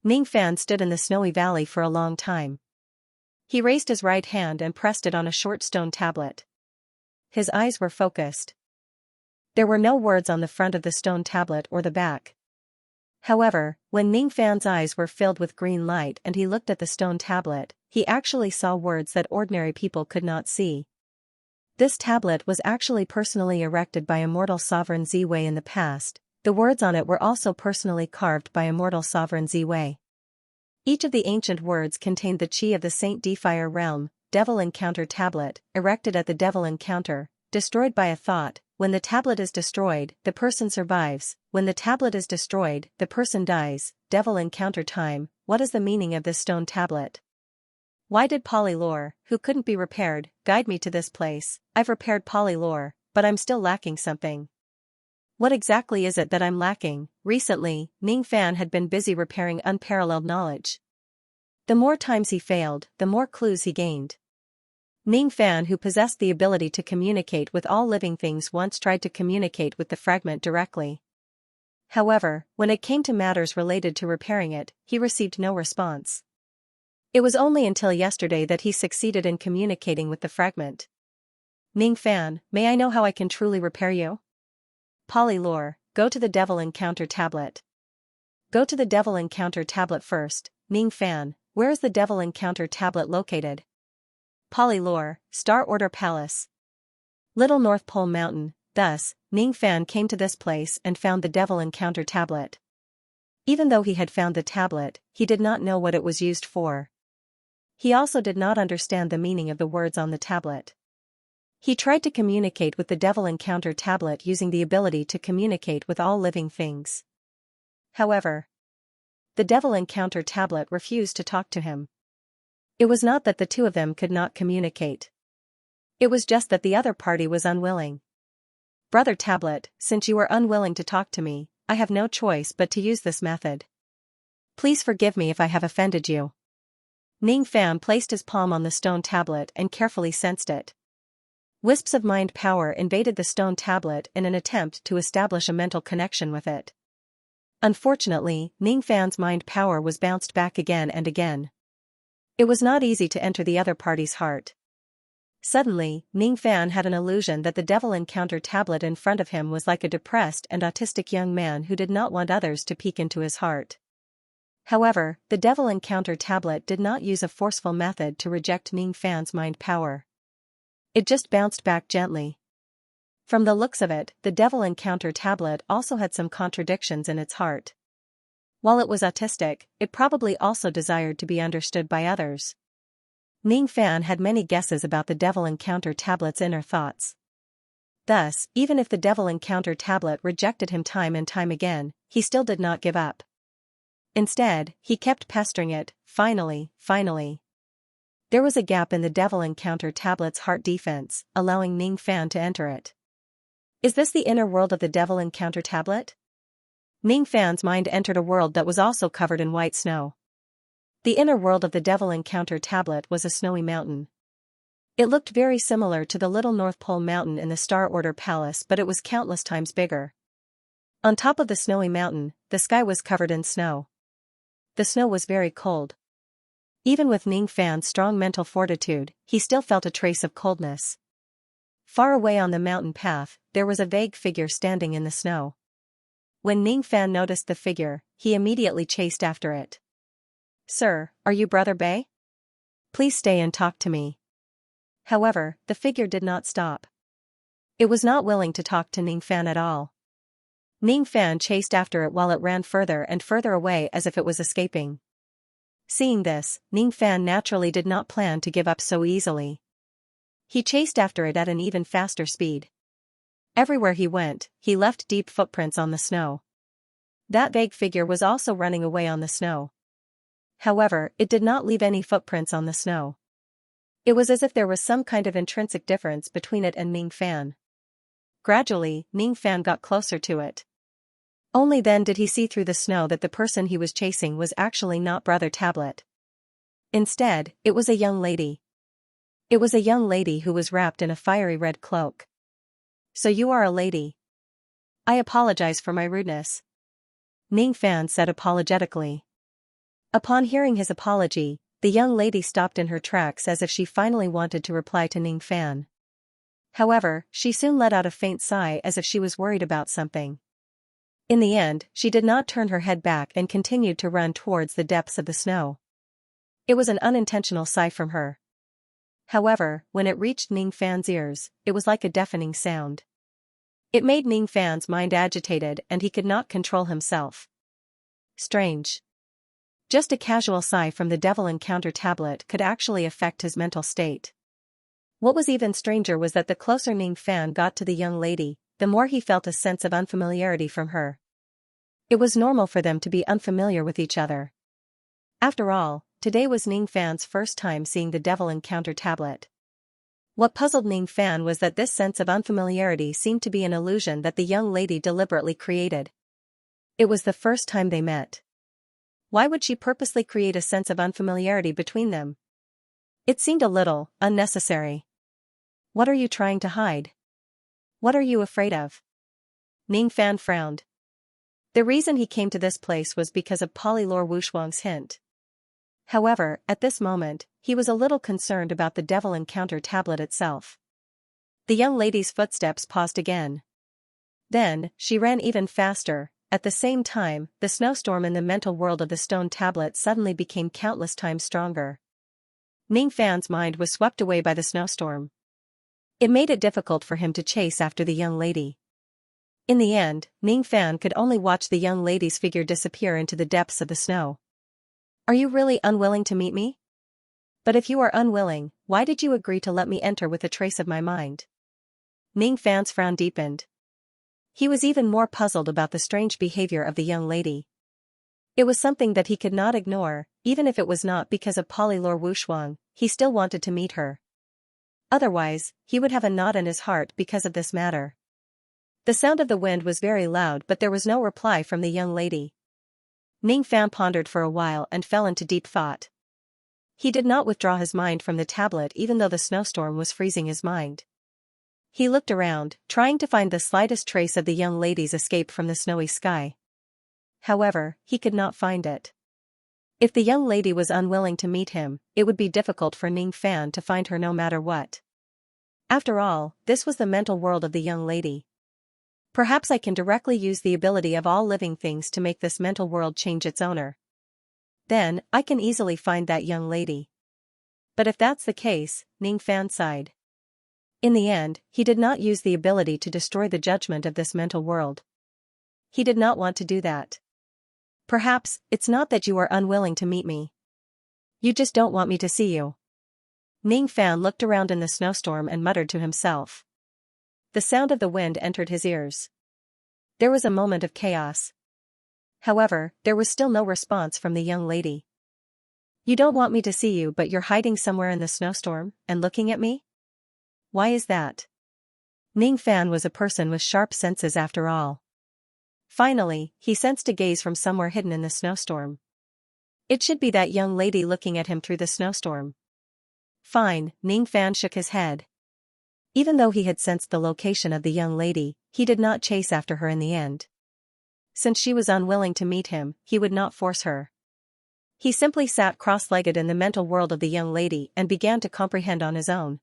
Ning Fan stood in the snowy valley for a long time. He raised his right hand and pressed it on a short stone tablet. His eyes were focused. There were no words on the front of the stone tablet or the back. However, when Ning Fan's eyes were filled with green light and he looked at the stone tablet, he actually saw words that ordinary people could not see. This tablet was actually personally erected by immortal sovereign Ziwei in the past. The words on it were also personally carved by immortal sovereign Ziwei. Each of the ancient words contained the chi of the Saint Defier realm. Devil Encounter Tablet, erected at the Devil Encounter, destroyed by a thought. When the tablet is destroyed, the person survives. When the tablet is destroyed, the person dies. Devil Encounter Time. What is the meaning of this stone tablet? Why did Polylore, who couldn't be repaired, guide me to this place? I've repaired Polylore, but I'm still lacking something. What exactly is it that I'm lacking? Recently, Ning Fan had been busy repairing unparalleled knowledge. The more times he failed, the more clues he gained. Ning Fan, who possessed the ability to communicate with all living things, once tried to communicate with the fragment directly. However, when it came to matters related to repairing it, he received no response. It was only until yesterday that he succeeded in communicating with the fragment. Ning Fan, may I know how I can truly repair you? Polylore, go to the Devil Encounter Tablet. Go to the Devil Encounter Tablet first. Ning Fan, where is the Devil Encounter Tablet located? Polylore, Star Order Palace. Little North Pole Mountain. Thus, Ning Fan came to this place and found the Devil Encounter Tablet. Even though he had found the tablet, he did not know what it was used for. He also did not understand the meaning of the words on the tablet. He tried to communicate with the Devil Encounter Tablet using the ability to communicate with all living things. However, the Devil Encounter Tablet refused to talk to him. It was not that the two of them could not communicate. It was just that the other party was unwilling. Brother Tablet, since you are unwilling to talk to me, I have no choice but to use this method. Please forgive me if I have offended you. Ning Fan placed his palm on the stone tablet and carefully sensed it. Wisps of mind power invaded the stone tablet in an attempt to establish a mental connection with it. Unfortunately, Ning Fan's mind power was bounced back again and again. It was not easy to enter the other party's heart. Suddenly, Ning Fan had an illusion that the Devil Encounter Tablet in front of him was like a depressed and autistic young man who did not want others to peek into his heart. However, the Devil Encounter Tablet did not use a forceful method to reject Ning Fan's mind power. It just bounced back gently. From the looks of it, the Devil Encounter Tablet also had some contradictions in its heart. While it was autistic, it probably also desired to be understood by others. Ning Fan had many guesses about the Devil Encounter tablet's inner thoughts. Thus, even if the Devil Encounter tablet rejected him time and time again, he still did not give up. Instead, he kept pestering it. Finally. There was a gap in the Devil Encounter tablet's heart defense, allowing Ning Fan to enter it. Is this the inner world of the Devil Encounter tablet? Ning Fan's mind entered a world that was also covered in white snow. The inner world of the Devil Encounter tablet was a snowy mountain. It looked very similar to the little North Pole mountain in the Star Order Palace, but it was countless times bigger. On top of the snowy mountain, the sky was covered in snow. The snow was very cold. Even with Ning Fan's strong mental fortitude, he still felt a trace of coldness. Far away on the mountain path, there was a vague figure standing in the snow. When Ning Fan noticed the figure, he immediately chased after it. "Sir, are you Brother Bei? Please stay and talk to me." However, the figure did not stop. It was not willing to talk to Ning Fan at all. Ning Fan chased after it while it ran further and further away as if it was escaping. Seeing this, Ning Fan naturally did not plan to give up so easily. He chased after it at an even faster speed. Everywhere he went, he left deep footprints on the snow. That vague figure was also running away on the snow. However, it did not leave any footprints on the snow. It was as if there was some kind of intrinsic difference between it and Ning Fan. Gradually, Ning Fan got closer to it. Only then did he see through the snow that the person he was chasing was actually not Brother Tablet. Instead, it was a young lady. It was a young lady who was wrapped in a fiery red cloak. "So you are a lady. I apologize for my rudeness," Ning Fan said apologetically. Upon hearing his apology, the young lady stopped in her tracks as if she finally wanted to reply to Ning Fan. However, she soon let out a faint sigh as if she was worried about something. In the end, she did not turn her head back and continued to run towards the depths of the snow. It was an unintentional sigh from her. However, when it reached Ning Fan's ears, it was like a deafening sound. It made Ning Fan's mind agitated and he could not control himself. Strange. Just a casual sigh from the Devil Encounter tablet could actually affect his mental state. What was even stranger was that the closer Ning Fan got to the young lady, the more he felt a sense of unfamiliarity from her. It was normal for them to be unfamiliar with each other. After all, today was Ning Fan's first time seeing the Devil Encounter tablet. What puzzled Ning Fan was that this sense of unfamiliarity seemed to be an illusion that the young lady deliberately created. It was the first time they met. Why would she purposely create a sense of unfamiliarity between them? It seemed a little unnecessary. What are you trying to hide? What are you afraid of? Ning Fan frowned. The reason he came to this place was because of Polylore Wushuang's hint. However, at this moment, he was a little concerned about the Devil Encounter tablet itself. The young lady's footsteps paused again. Then, she ran even faster. At the same time, the snowstorm in the mental world of the stone tablet suddenly became countless times stronger. Ning Fan's mind was swept away by the snowstorm. It made it difficult for him to chase after the young lady. In the end, Ning Fan could only watch the young lady's figure disappear into the depths of the snow. "Are you really unwilling to meet me? But if you are unwilling, why did you agree to let me enter with a trace of my mind?" Ning Fan's frown deepened. He was even more puzzled about the strange behavior of the young lady. It was something that he could not ignore, even if it was not because of Polylore Wushuang, he still wanted to meet her. Otherwise, he would have a knot in his heart because of this matter. The sound of the wind was very loud, but there was no reply from the young lady. Ning Fan pondered for a while and fell into deep thought. He did not withdraw his mind from the tablet even though the snowstorm was freezing his mind. He looked around, trying to find the slightest trace of the young lady's escape from the snowy sky. However, he could not find it. If the young lady was unwilling to meet him, it would be difficult for Ning Fan to find her no matter what. After all, this was the mental world of the young lady. Perhaps I can directly use the ability of all living things to make this mental world change its owner. Then, I can easily find that young lady. But if that's the case, Ning Fan sighed. In the end, he did not use the ability to destroy the judgment of this mental world. He did not want to do that. Perhaps, it's not that you are unwilling to meet me. You just don't want me to see you. Ning Fan looked around in the snowstorm and muttered to himself. The sound of the wind entered his ears. There was a moment of chaos. However, there was still no response from the young lady. You don't want me to see you, but you're hiding somewhere in the snowstorm, and looking at me? Why is that? Ning Fan was a person with sharp senses after all. Finally, he sensed a gaze from somewhere hidden in the snowstorm. It should be that young lady looking at him through the snowstorm. Fine, Ning Fan shook his head. Even though he had sensed the location of the young lady, he did not chase after her in the end. Since she was unwilling to meet him, he would not force her. He simply sat cross-legged in the mental world of the young lady and began to comprehend on his own.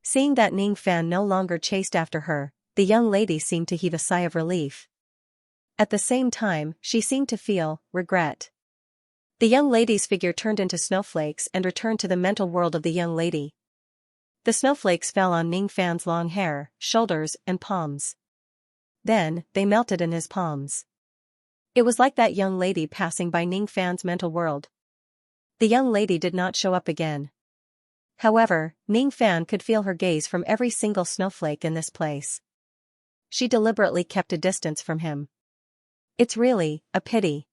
Seeing that Ning Fan no longer chased after her, the young lady seemed to heave a sigh of relief. At the same time, she seemed to feel regret. The young lady's figure turned into snowflakes and returned to the mental world of the young lady. The snowflakes fell on Ning Fan's long hair, shoulders, and palms. Then, they melted in his palms. It was like that young lady passing by Ning Fan's mental world. The young lady did not show up again. However, Ning Fan could feel her gaze from every single snowflake in this place. She deliberately kept a distance from him. It's really a pity.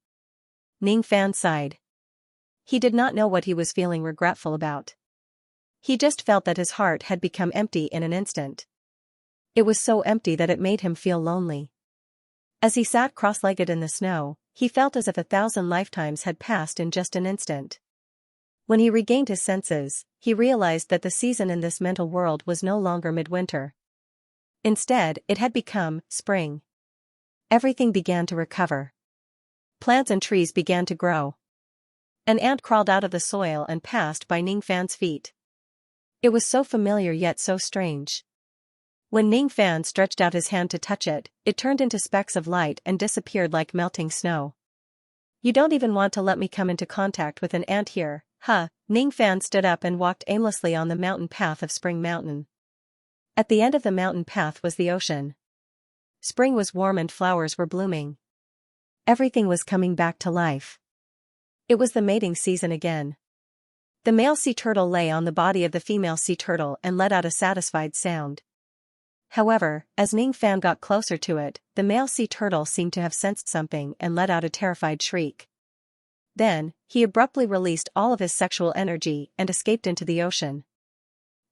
Ning Fan sighed. He did not know what he was feeling regretful about. He just felt that his heart had become empty in an instant. It was so empty that it made him feel lonely. As he sat cross-legged in the snow, he felt as if 1,000 lifetimes had passed in just an instant. When he regained his senses, he realized that the season in this mental world was no longer midwinter. Instead, it had become spring. Everything began to recover. Plants and trees began to grow. An ant crawled out of the soil and passed by Ning Fan's feet. It was so familiar yet so strange. When Ning Fan stretched out his hand to touch it, it turned into specks of light and disappeared like melting snow. You don't even want to let me come into contact with an ant here, huh? Ning Fan stood up and walked aimlessly on the mountain path of Spring Mountain. At the end of the mountain path was the ocean. Spring was warm and flowers were blooming. Everything was coming back to life. It was the mating season again. The male sea turtle lay on the body of the female sea turtle and let out a satisfied sound. However, as Ning Fan got closer to it, the male sea turtle seemed to have sensed something and let out a terrified shriek. Then, he abruptly released all of his sexual energy and escaped into the ocean.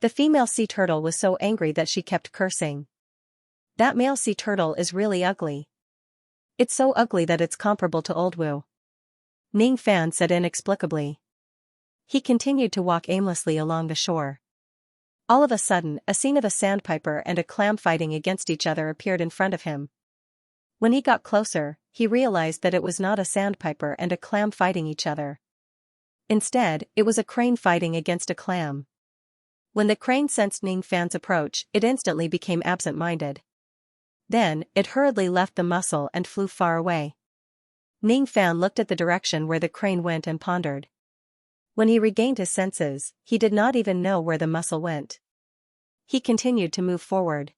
The female sea turtle was so angry that she kept cursing. That male sea turtle is really ugly. It's so ugly that it's comparable to Old Wu. Ning Fan said inexplicably. He continued to walk aimlessly along the shore. All of a sudden, a scene of a sandpiper and a clam fighting against each other appeared in front of him. When he got closer, he realized that it was not a sandpiper and a clam fighting each other. Instead, it was a crane fighting against a clam. When the crane sensed Ning Fan's approach, it instantly became absent-minded. Then, it hurriedly left the mussel and flew far away. Ning Fan looked at the direction where the crane went and pondered. When he regained his senses, he did not even know where the mussel went. He continued to move forward.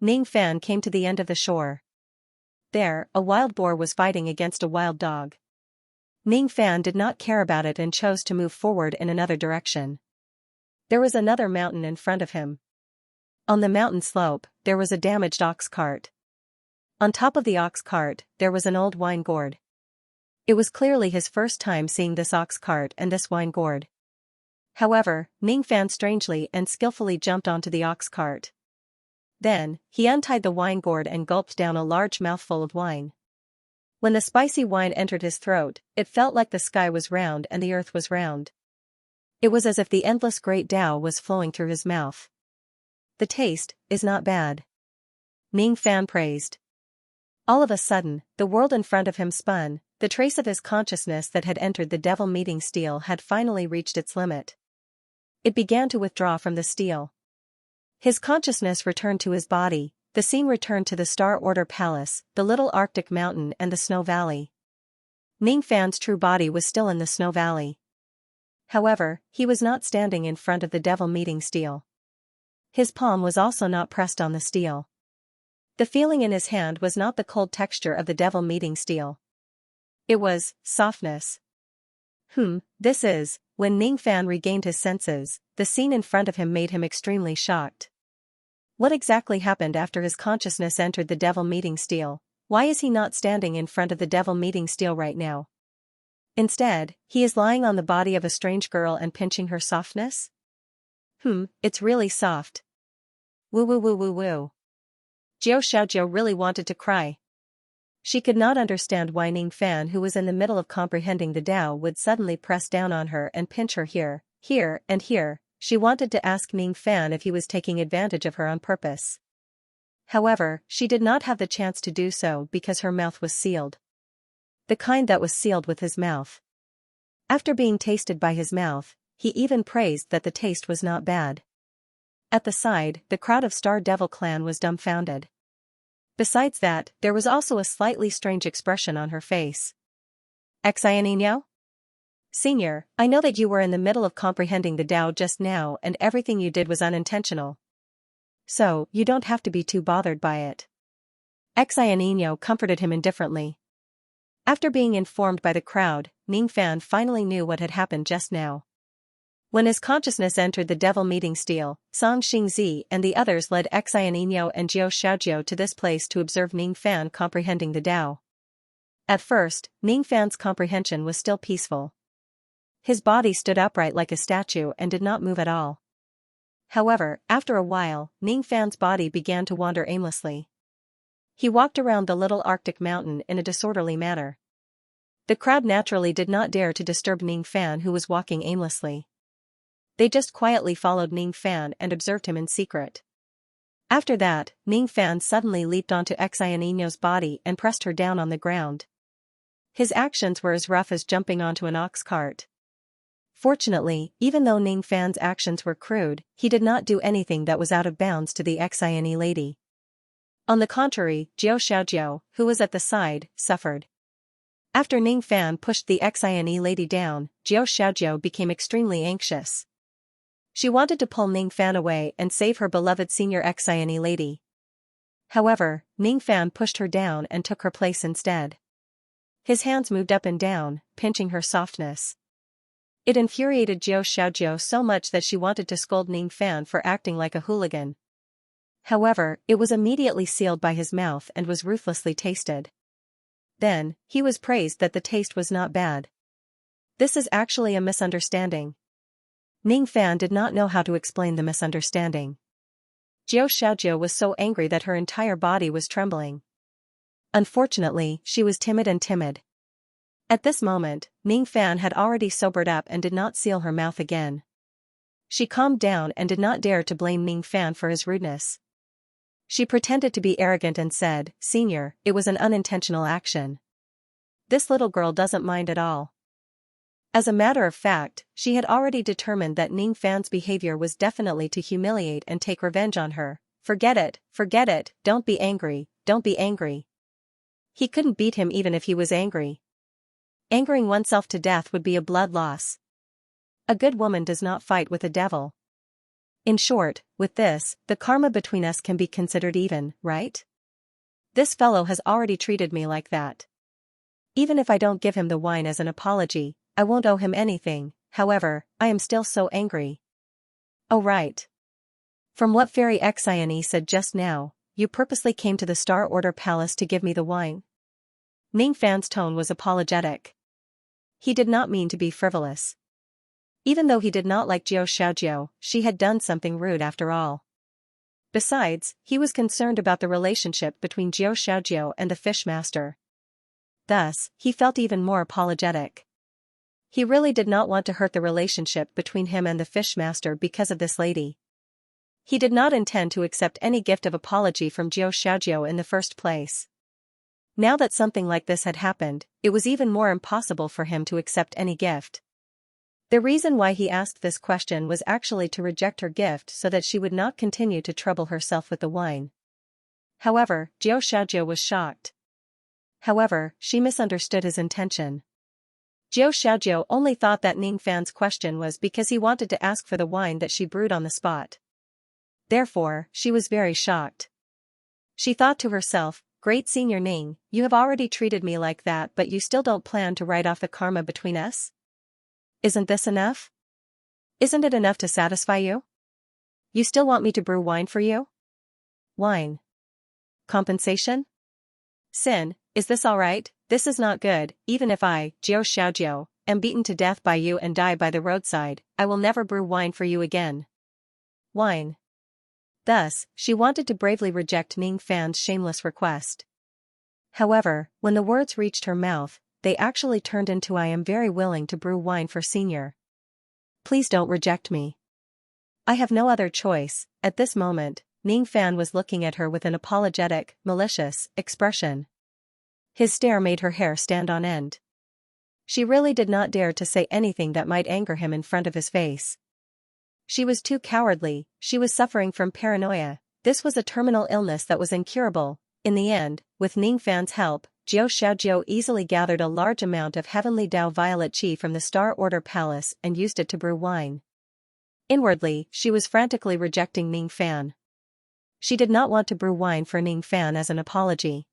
Ning Fan came to the end of the shore. There, a wild boar was fighting against a wild dog. Ning Fan did not care about it and chose to move forward in another direction. There was another mountain in front of him. On the mountain slope, there was a damaged ox cart. On top of the ox cart, there was an old wine gourd. It was clearly his first time seeing this ox cart and this wine gourd. However, Ning Fan strangely and skillfully jumped onto the ox cart. Then, he untied the wine gourd and gulped down a large mouthful of wine. When the spicy wine entered his throat, it felt like the sky was round and the earth was round. It was as if the endless great Tao was flowing through his mouth. The taste is not bad. Ning Fan praised. All of a sudden, the world in front of him spun. The trace of his consciousness that had entered the devil meeting steel had finally reached its limit. It began to withdraw from the steel. His consciousness returned to his body, the scene returned to the Star Order Palace, the little Arctic mountain and the Snow Valley. Ning Fan's true body was still in the Snow Valley. However, he was not standing in front of the devil meeting steel. His palm was also not pressed on the steel. The feeling in his hand was not the cold texture of the devil meeting steel. It was softness. This is. When Ning Fan regained his senses, the scene in front of him made him extremely shocked. What exactly happened after his consciousness entered the devil meeting steel? Why is he not standing in front of the devil meeting steel right now? Instead, he is lying on the body of a strange girl and pinching her softness? It's really soft. Woo woo woo woo woo. Jiao Xiaojiao really wanted to cry. She could not understand why Ning Fan, who was in the middle of comprehending the Tao, would suddenly press down on her and pinch her here, here, and here. She wanted to ask Ning Fan if he was taking advantage of her on purpose. However, she did not have the chance to do so because her mouth was sealed. The kind that was sealed with his mouth. After being tasted by his mouth, he even praised that the taste was not bad. At the side, the crowd of Star Devil clan was dumbfounded. Besides that, there was also a slightly strange expression on her face. Xianxia? Senior, I know that you were in the middle of comprehending the Tao just now and everything you did was unintentional. So, you don't have to be too bothered by it. Xianxia comforted him indifferently. After being informed by the crowd, Ning Fan finally knew what had happened just now. When his consciousness entered the devil meeting steel, Song Xingzi and the others led Xianxia and Jiao Xiaojiao to this place to observe Ning Fan comprehending the Tao. At first, Ning Fan's comprehension was still peaceful. His body stood upright like a statue and did not move at all. However, after a while, Ning Fan's body began to wander aimlessly. He walked around the little Arctic mountain in a disorderly manner. The crowd naturally did not dare to disturb Ning Fan, who was walking aimlessly. They just quietly followed Ning Fan and observed him in secret. After that, Ning Fan suddenly leaped onto Xianxia's body and pressed her down on the ground. His actions were as rough as jumping onto an ox cart. Fortunately, even though Ning Fan's actions were crude, he did not do anything that was out of bounds to the Xianxia lady. On the contrary, Jiao Xiaojiao, who was at the side, suffered. After Ning Fan pushed the Xianxia lady down, Jiao Xiaojiao became extremely anxious. She wanted to pull Ning Fan away and save her beloved senior Xianxia lady. However, Ning Fan pushed her down and took her place instead. His hands moved up and down, pinching her softness. It infuriated Jiao Xiaojiao so much that she wanted to scold Ning Fan for acting like a hooligan. However, it was immediately sealed by his mouth and was ruthlessly tasted. Then, he was praised that the taste was not bad. This is actually a misunderstanding. Ning Fan did not know how to explain the misunderstanding. Jiao Xiaojiao was so angry that her entire body was trembling. Unfortunately, she was timid. At this moment, Ning Fan had already sobered up and did not seal her mouth again. She calmed down and did not dare to blame Ning Fan for his rudeness. She pretended to be arrogant and said, "Senior, it was an unintentional action. This little girl doesn't mind at all." As a matter of fact, she had already determined that Ning Fan's behavior was definitely to humiliate and take revenge on her. Forget it, don't be angry. He couldn't beat him even if he was angry. Angering oneself to death would be a blood loss. A good woman does not fight with a devil. In short, with this, the karma between us can be considered even, right? This fellow has already treated me like that. Even if I don't give him the wine as an apology, I won't owe him anything. However, I am still so angry. Oh right. From what Fairy Xianxia said just now, you purposely came to the Star Order Palace to give me the wine? Ning Fan's tone was apologetic. He did not mean to be frivolous. Even though he did not like Jiao Xiaojiao, she had done something rude after all. Besides, he was concerned about the relationship between Jiao Xiaojiao and the fish master. Thus, he felt even more apologetic. He really did not want to hurt the relationship between him and the fish master because of this lady. He did not intend to accept any gift of apology from Jiao Xiaojiao in the first place. Now that something like this had happened, it was even more impossible for him to accept any gift. The reason why he asked this question was actually to reject her gift so that she would not continue to trouble herself with the wine. However, Jiao Xiaojiao was shocked. However, she misunderstood his intention. Jiao Xiaojiao only thought that Ning Fan's question was because he wanted to ask for the wine that she brewed on the spot. Therefore, she was very shocked. She thought to herself, Great Senior Ning, you have already treated me like that, but you still don't plan to write off the karma between us? Isn't this enough? Isn't it enough to satisfy you? You still want me to brew wine for you? Wine. Compensation? Sin, is this alright? This is not good. Even if I, Xiaojiao, am beaten to death by you and die by the roadside, I will never brew wine for you again. Wine. Thus, she wanted to bravely reject Ning Fan's shameless request. However, when the words reached her mouth, they actually turned into "I am very willing to brew wine for Senior. Please don't reject me. I have no other choice." At this moment, Ning Fan was looking at her with an apologetic, malicious expression. His stare made her hair stand on end. She really did not dare to say anything that might anger him in front of his face. She was too cowardly. She was suffering from paranoia. This was a terminal illness that was incurable. In the end, with Ning Fan's help, Jiao Shaojiao easily gathered a large amount of heavenly Dao violet qi from the Star Order Palace and used it to brew wine. Inwardly, she was frantically rejecting Ning Fan. She did not want to brew wine for Ning Fan as an apology.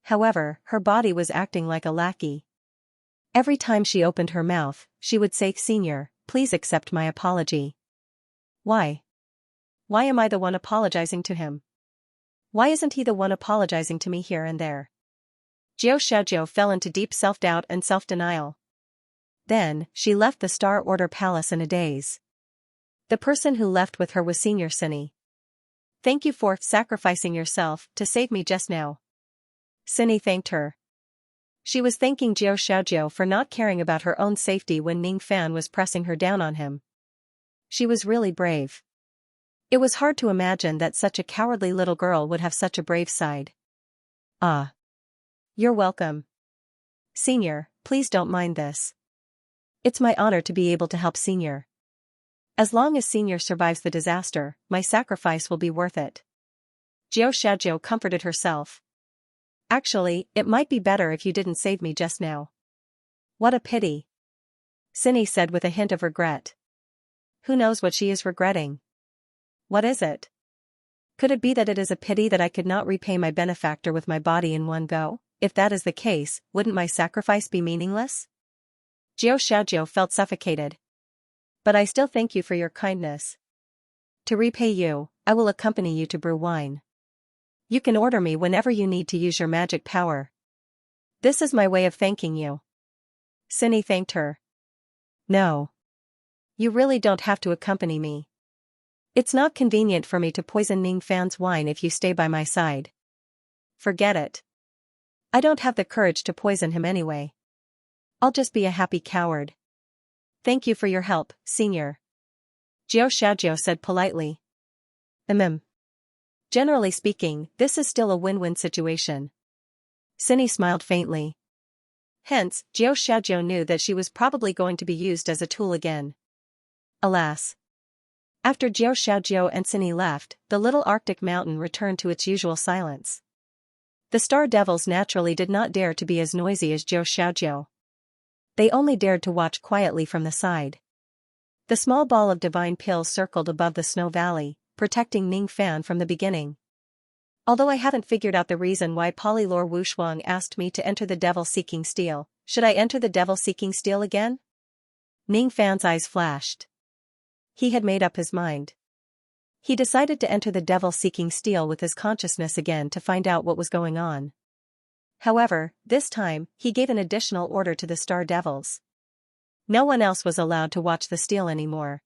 However, her body was acting like a lackey. Every time she opened her mouth, she would say, "Senior, please accept my apology." Why? Why am I the one apologizing to him? Why isn't he the one apologizing to me here and there? Jiao Shaojiao fell into deep self-doubt and self-denial. Then, she left the Star Order Palace in a daze. The person who left with her was Senior Cinny. "Thank you for sacrificing yourself to save me just now." Cinny thanked her. She was thanking Jiao Shaojiao for not caring about her own safety when Ning Fan was pressing her down on him. She was really brave. It was hard to imagine that such a cowardly little girl would have such a brave side. "Ah. You're welcome. Senior, please don't mind this. It's my honor to be able to help Senior. As long as Senior survives the disaster, my sacrifice will be worth it." Jiao Shaojiao comforted herself. "Actually, it might be better if you didn't save me just now." "What a pity," Cinny said with a hint of regret. Who knows what she is regretting? What is it? Could it be that it is a pity that I could not repay my benefactor with my body in one go? If that is the case, wouldn't my sacrifice be meaningless? Jiao Shaojiao felt suffocated. "But I still thank you for your kindness. To repay you, I will accompany you to brew wine. You can order me whenever you need to use your magic power. This is my way of thanking you." Cinny thanked her. "No. You really don't have to accompany me. It's not convenient for me to poison Ning Fan's wine if you stay by my side. Forget it. I don't have the courage to poison him anyway. I'll just be a happy coward. Thank you for your help, Senior." Jiao Shaojiao said politely. Generally speaking, this is still a win-win situation." Cinny smiled faintly. Hence, Jiao Shaojiao knew that she was probably going to be used as a tool again. Alas. After Jiao Shaojiao and Cinny left, the little Arctic mountain returned to its usual silence. The star devils naturally did not dare to be as noisy as Jiao Shaojiao. They only dared to watch quietly from the side. The small ball of divine pill circled above the snow valley, protecting Ning Fan from the beginning. Although I haven't figured out the reason why Polylore Wushuang asked me to enter the devil-seeking steel, should I enter the devil-seeking steel again? Ning Fan's eyes flashed. He had made up his mind. He decided to enter the devil-seeking steel with his consciousness again to find out what was going on. However, this time, he gave an additional order to the Star Devils. No one else was allowed to watch the steel anymore.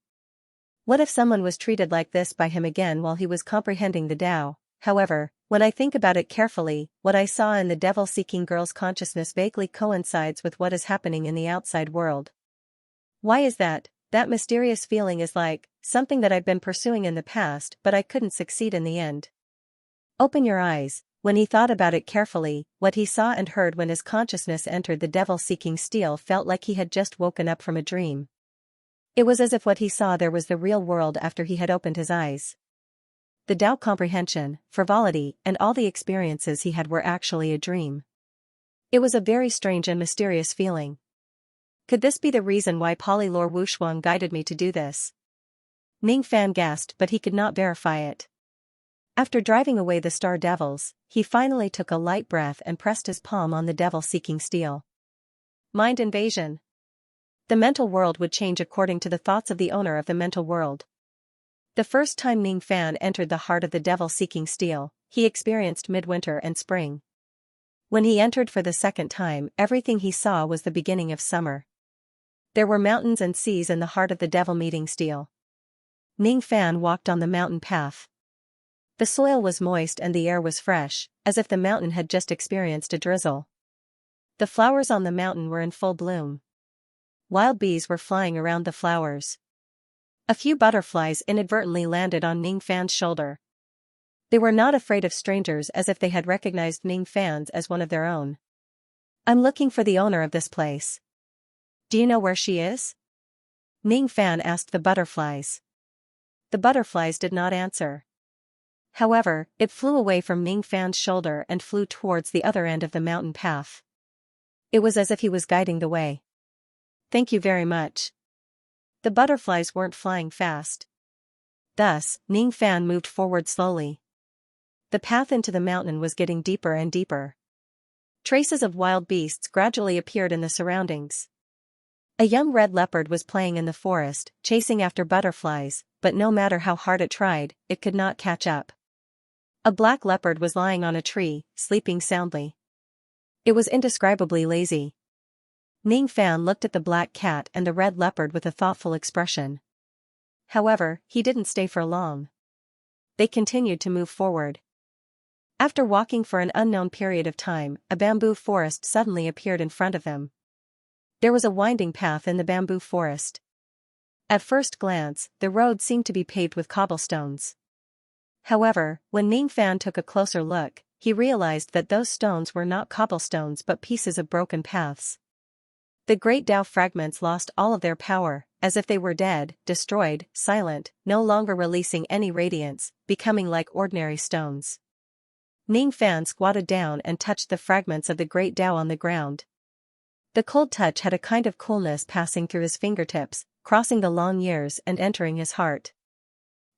What if someone was treated like this by him again while he was comprehending the Tao? However, when I think about it carefully, what I saw in the devil-seeking girl's consciousness vaguely coincides with what is happening in the outside world. Why is that? That mysterious feeling is like something that I've been pursuing in the past, but I couldn't succeed in the end. Open your eyes. When he thought about it carefully, what he saw and heard when his consciousness entered the devil-seeking steel felt like he had just woken up from a dream. It was as if what he saw there was the real world after he had opened his eyes. The Tao comprehension, frivolity, and all the experiences he had were actually a dream. It was a very strange and mysterious feeling. Could this be the reason why Polylore Wushuang guided me to do this? Ning Fan gasped, but he could not verify it. After driving away the star devils, he finally took a light breath and pressed his palm on the devil-seeking steel. Mind invasion. The mental world would change according to the thoughts of the owner of the mental world. The first time Ning Fan entered the heart of the devil-seeking steel, he experienced midwinter and spring. When he entered for the second time, everything he saw was the beginning of summer. There were mountains and seas in the heart of the devil-meeting steel. Ning Fan walked on the mountain path. The soil was moist and the air was fresh, as if the mountain had just experienced a drizzle. The flowers on the mountain were in full bloom. Wild bees were flying around the flowers. A few butterflies inadvertently landed on Ning Fan's shoulder. They were not afraid of strangers, as if they had recognized Ning Fan's as one of their own. "I'm looking for the owner of this place. Do you know where she is?" Ning Fan asked the butterflies. The butterflies did not answer. However, it flew away from Ning Fan's shoulder and flew towards the other end of the mountain path. It was as if he was guiding the way. "Thank you very much." The butterflies weren't flying fast. Thus, Ning Fan moved forward slowly. The path into the mountain was getting deeper and deeper. Traces of wild beasts gradually appeared in the surroundings. A young red leopard was playing in the forest, chasing after butterflies, but no matter how hard it tried, it could not catch up. A black leopard was lying on a tree, sleeping soundly. It was indescribably lazy. Ning Fan looked at the black cat and the red leopard with a thoughtful expression. However, he didn't stay for long. They continued to move forward. After walking for an unknown period of time, a bamboo forest suddenly appeared in front of them. There was a winding path in the bamboo forest. At first glance, the road seemed to be paved with cobblestones. However, when Ning Fan took a closer look, he realized that those stones were not cobblestones but pieces of broken paths. The great Tao fragments lost all of their power, as if they were dead, destroyed, silent, no longer releasing any radiance, becoming like ordinary stones. Ning Fan squatted down and touched the fragments of the great Tao on the ground. The cold touch had a kind of coolness passing through his fingertips, crossing the long years and entering his heart.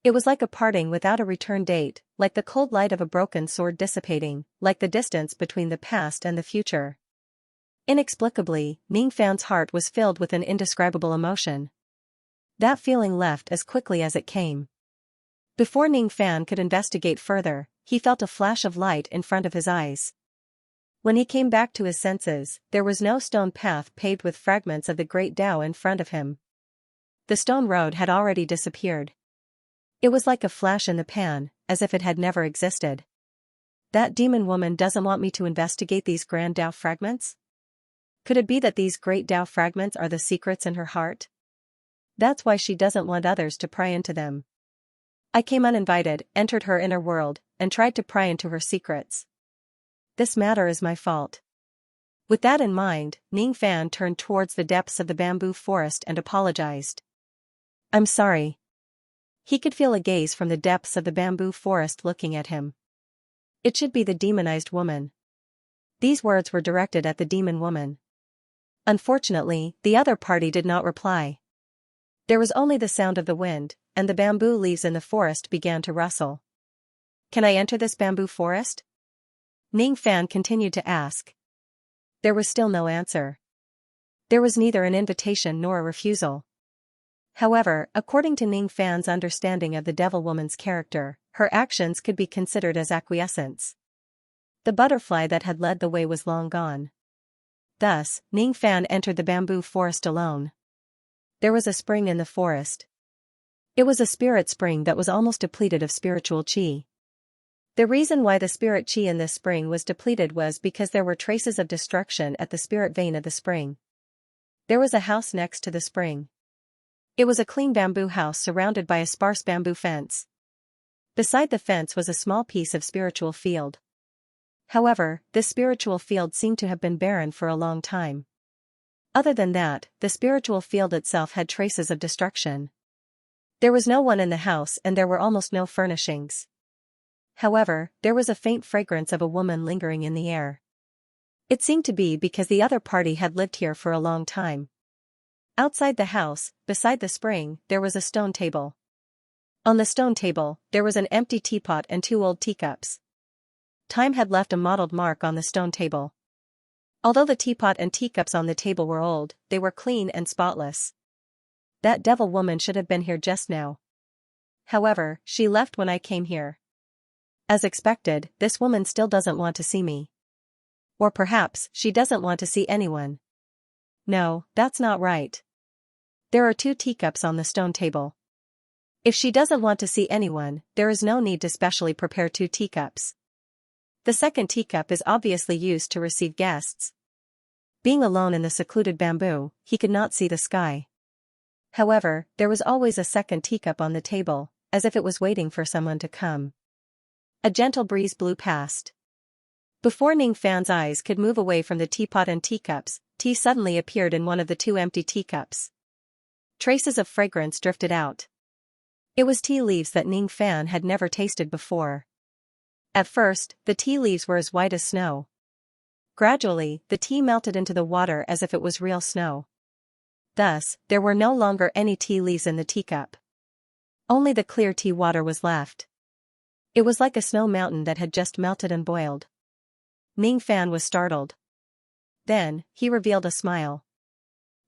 It was like a parting without a return date, like the cold light of a broken sword dissipating, like the distance between the past and the future. Inexplicably, Ning Fan's heart was filled with an indescribable emotion. That feeling left as quickly as it came. Before Ning Fan could investigate further, he felt a flash of light in front of his eyes. When he came back to his senses, there was no stone path paved with fragments of the great Tao in front of him. The stone road had already disappeared. It was like a flash in the pan, as if it had never existed. That demon woman doesn't want me to investigate these grand Tao fragments? Could it be that these great Tao fragments are the secrets in her heart? That's why she doesn't want others to pry into them. I came uninvited, entered her inner world, and tried to pry into her secrets. This matter is my fault. With that in mind, Ning Fan turned towards the depths of the bamboo forest and apologized. "I'm sorry." He could feel a gaze from the depths of the bamboo forest looking at him. It should be the demonized woman. These words were directed at the demon woman. Unfortunately, the other party did not reply. There was only the sound of the wind, and the bamboo leaves in the forest began to rustle. "Can I enter this bamboo forest?" Ning Fan continued to ask. There was still no answer. There was neither an invitation nor a refusal. However, according to Ning Fan's understanding of the devil woman's character, her actions could be considered as acquiescence. The butterfly that had led the way was long gone. Thus, Ning Fan entered the bamboo forest alone. There was a spring in the forest. It was a spirit spring that was almost depleted of spiritual qi. The reason why the spirit qi in this spring was depleted was because there were traces of destruction at the spirit vein of the spring. There was a house next to the spring. It was a clean bamboo house surrounded by a sparse bamboo fence. Beside the fence was a small piece of spiritual field. However, this spiritual field seemed to have been barren for a long time. Other than that, the spiritual field itself had traces of destruction. There was no one in the house and there were almost no furnishings. However, there was a faint fragrance of a woman lingering in the air. It seemed to be because the other party had lived here for a long time. Outside the house, beside the spring, there was a stone table. On the stone table, there was an empty teapot and 2 old teacups. Time had left a mottled mark on the stone table. Although the teapot and teacups on the table were old, they were clean and spotless. That devil woman should have been here just now. However, she left when I came here. As expected, this woman still doesn't want to see me. Or perhaps, she doesn't want to see anyone. No, that's not right. There are 2 teacups on the stone table. If she doesn't want to see anyone, there is no need to specially prepare 2 teacups. The second teacup is obviously used to receive guests. Being alone in the secluded bamboo, he could not see the sky. However, there was always a second teacup on the table, as if it was waiting for someone to come. A gentle breeze blew past. Before Ning Fan's eyes could move away from the teapot and teacups, tea suddenly appeared in one of the 2 empty teacups. Traces of fragrance drifted out. It was tea leaves that Ning Fan had never tasted before. At first, the tea leaves were as white as snow. Gradually, the tea melted into the water as if it was real snow. Thus, there were no longer any tea leaves in the teacup. Only the clear tea water was left. It was like a snow mountain that had just melted and boiled. Ning Fan was startled. Then, he revealed a smile.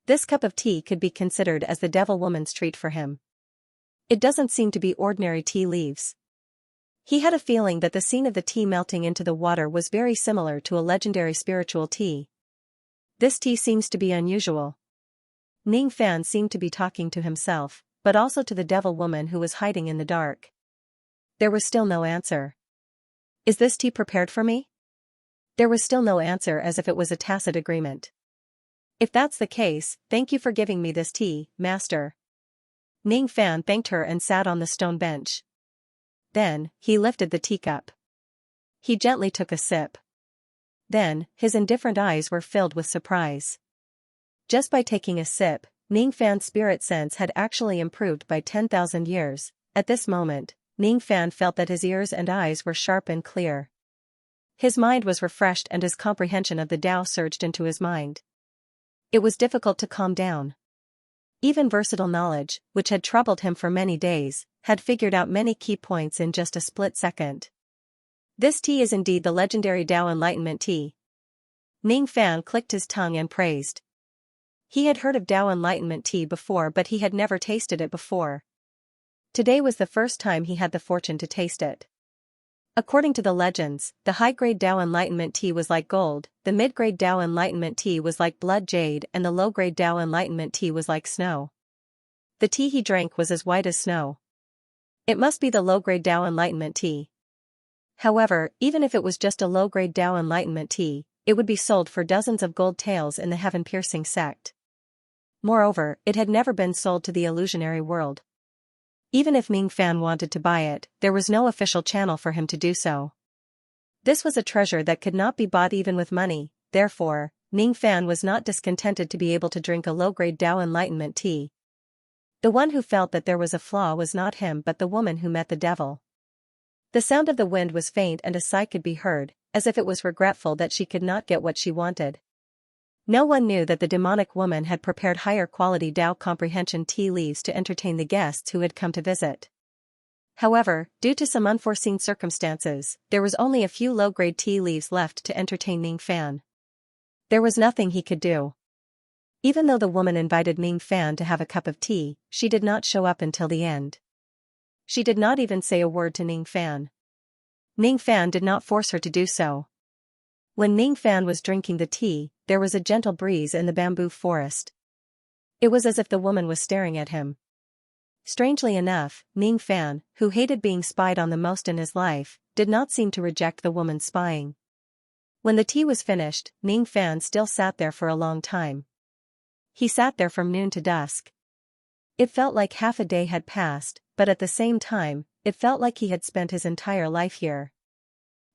This cup of tea could be considered as the devil woman's treat for him. It doesn't seem to be ordinary tea leaves. He had a feeling that the scene of the tea melting into the water was very similar to a legendary spiritual tea. This tea seems to be unusual. Ning Fan seemed to be talking to himself, but also to the devil woman who was hiding in the dark. There was still no answer. Is this tea prepared for me? There was still no answer, as if it was a tacit agreement. If that's the case, thank you for giving me this tea, master. Ning Fan thanked her and sat on the stone bench. Then, he lifted the teacup. He gently took a sip. Then, his indifferent eyes were filled with surprise. Just by taking a sip, Ning Fan's spirit sense had actually improved by 10,000 years. At this moment, Ning Fan felt that his ears and eyes were sharp and clear. His mind was refreshed and his comprehension of the Tao surged into his mind. It was difficult to calm down. Even versatile knowledge, which had troubled him for many days, had figured out many key points in just a split second. This tea is indeed the legendary Tao Enlightenment tea. Ning Fan clicked his tongue and praised. He had heard of Tao Enlightenment tea before, but he had never tasted it before. Today was the first time he had the fortune to taste it. According to the legends, the high-grade Tao Enlightenment tea was like gold, the mid-grade Tao Enlightenment tea was like blood jade, and the low-grade Tao Enlightenment tea was like snow. The tea he drank was as white as snow. It must be the low-grade Tao Enlightenment tea. However, even if it was just a low-grade Tao Enlightenment tea, it would be sold for dozens of gold taels in the heaven-piercing sect. Moreover, it had never been sold to the illusionary world. Even if Ning Fan wanted to buy it, there was no official channel for him to do so. This was a treasure that could not be bought even with money, therefore, Ning Fan was not discontented to be able to drink a low-grade Tao Enlightenment tea. The one who felt that there was a flaw was not him but the woman who met the devil. The sound of the wind was faint and a sigh could be heard, as if it was regretful that she could not get what she wanted. No one knew that the demonic woman had prepared higher quality Tao comprehension tea leaves to entertain the guests who had come to visit. However, due to some unforeseen circumstances, there was only a few low-grade tea leaves left to entertain Ning Fan. There was nothing he could do. Even though the woman invited Ning Fan to have a cup of tea, she did not show up until the end. She did not even say a word to Ning Fan. Ning Fan did not force her to do so. When Ning Fan was drinking the tea, there was a gentle breeze in the bamboo forest. It was as if the woman was staring at him. Strangely enough, Ning Fan, who hated being spied on the most in his life, did not seem to reject the woman's spying. When the tea was finished, Ning Fan still sat there for a long time. He sat there from noon to dusk. It felt like half a day had passed, but at the same time, it felt like he had spent his entire life here.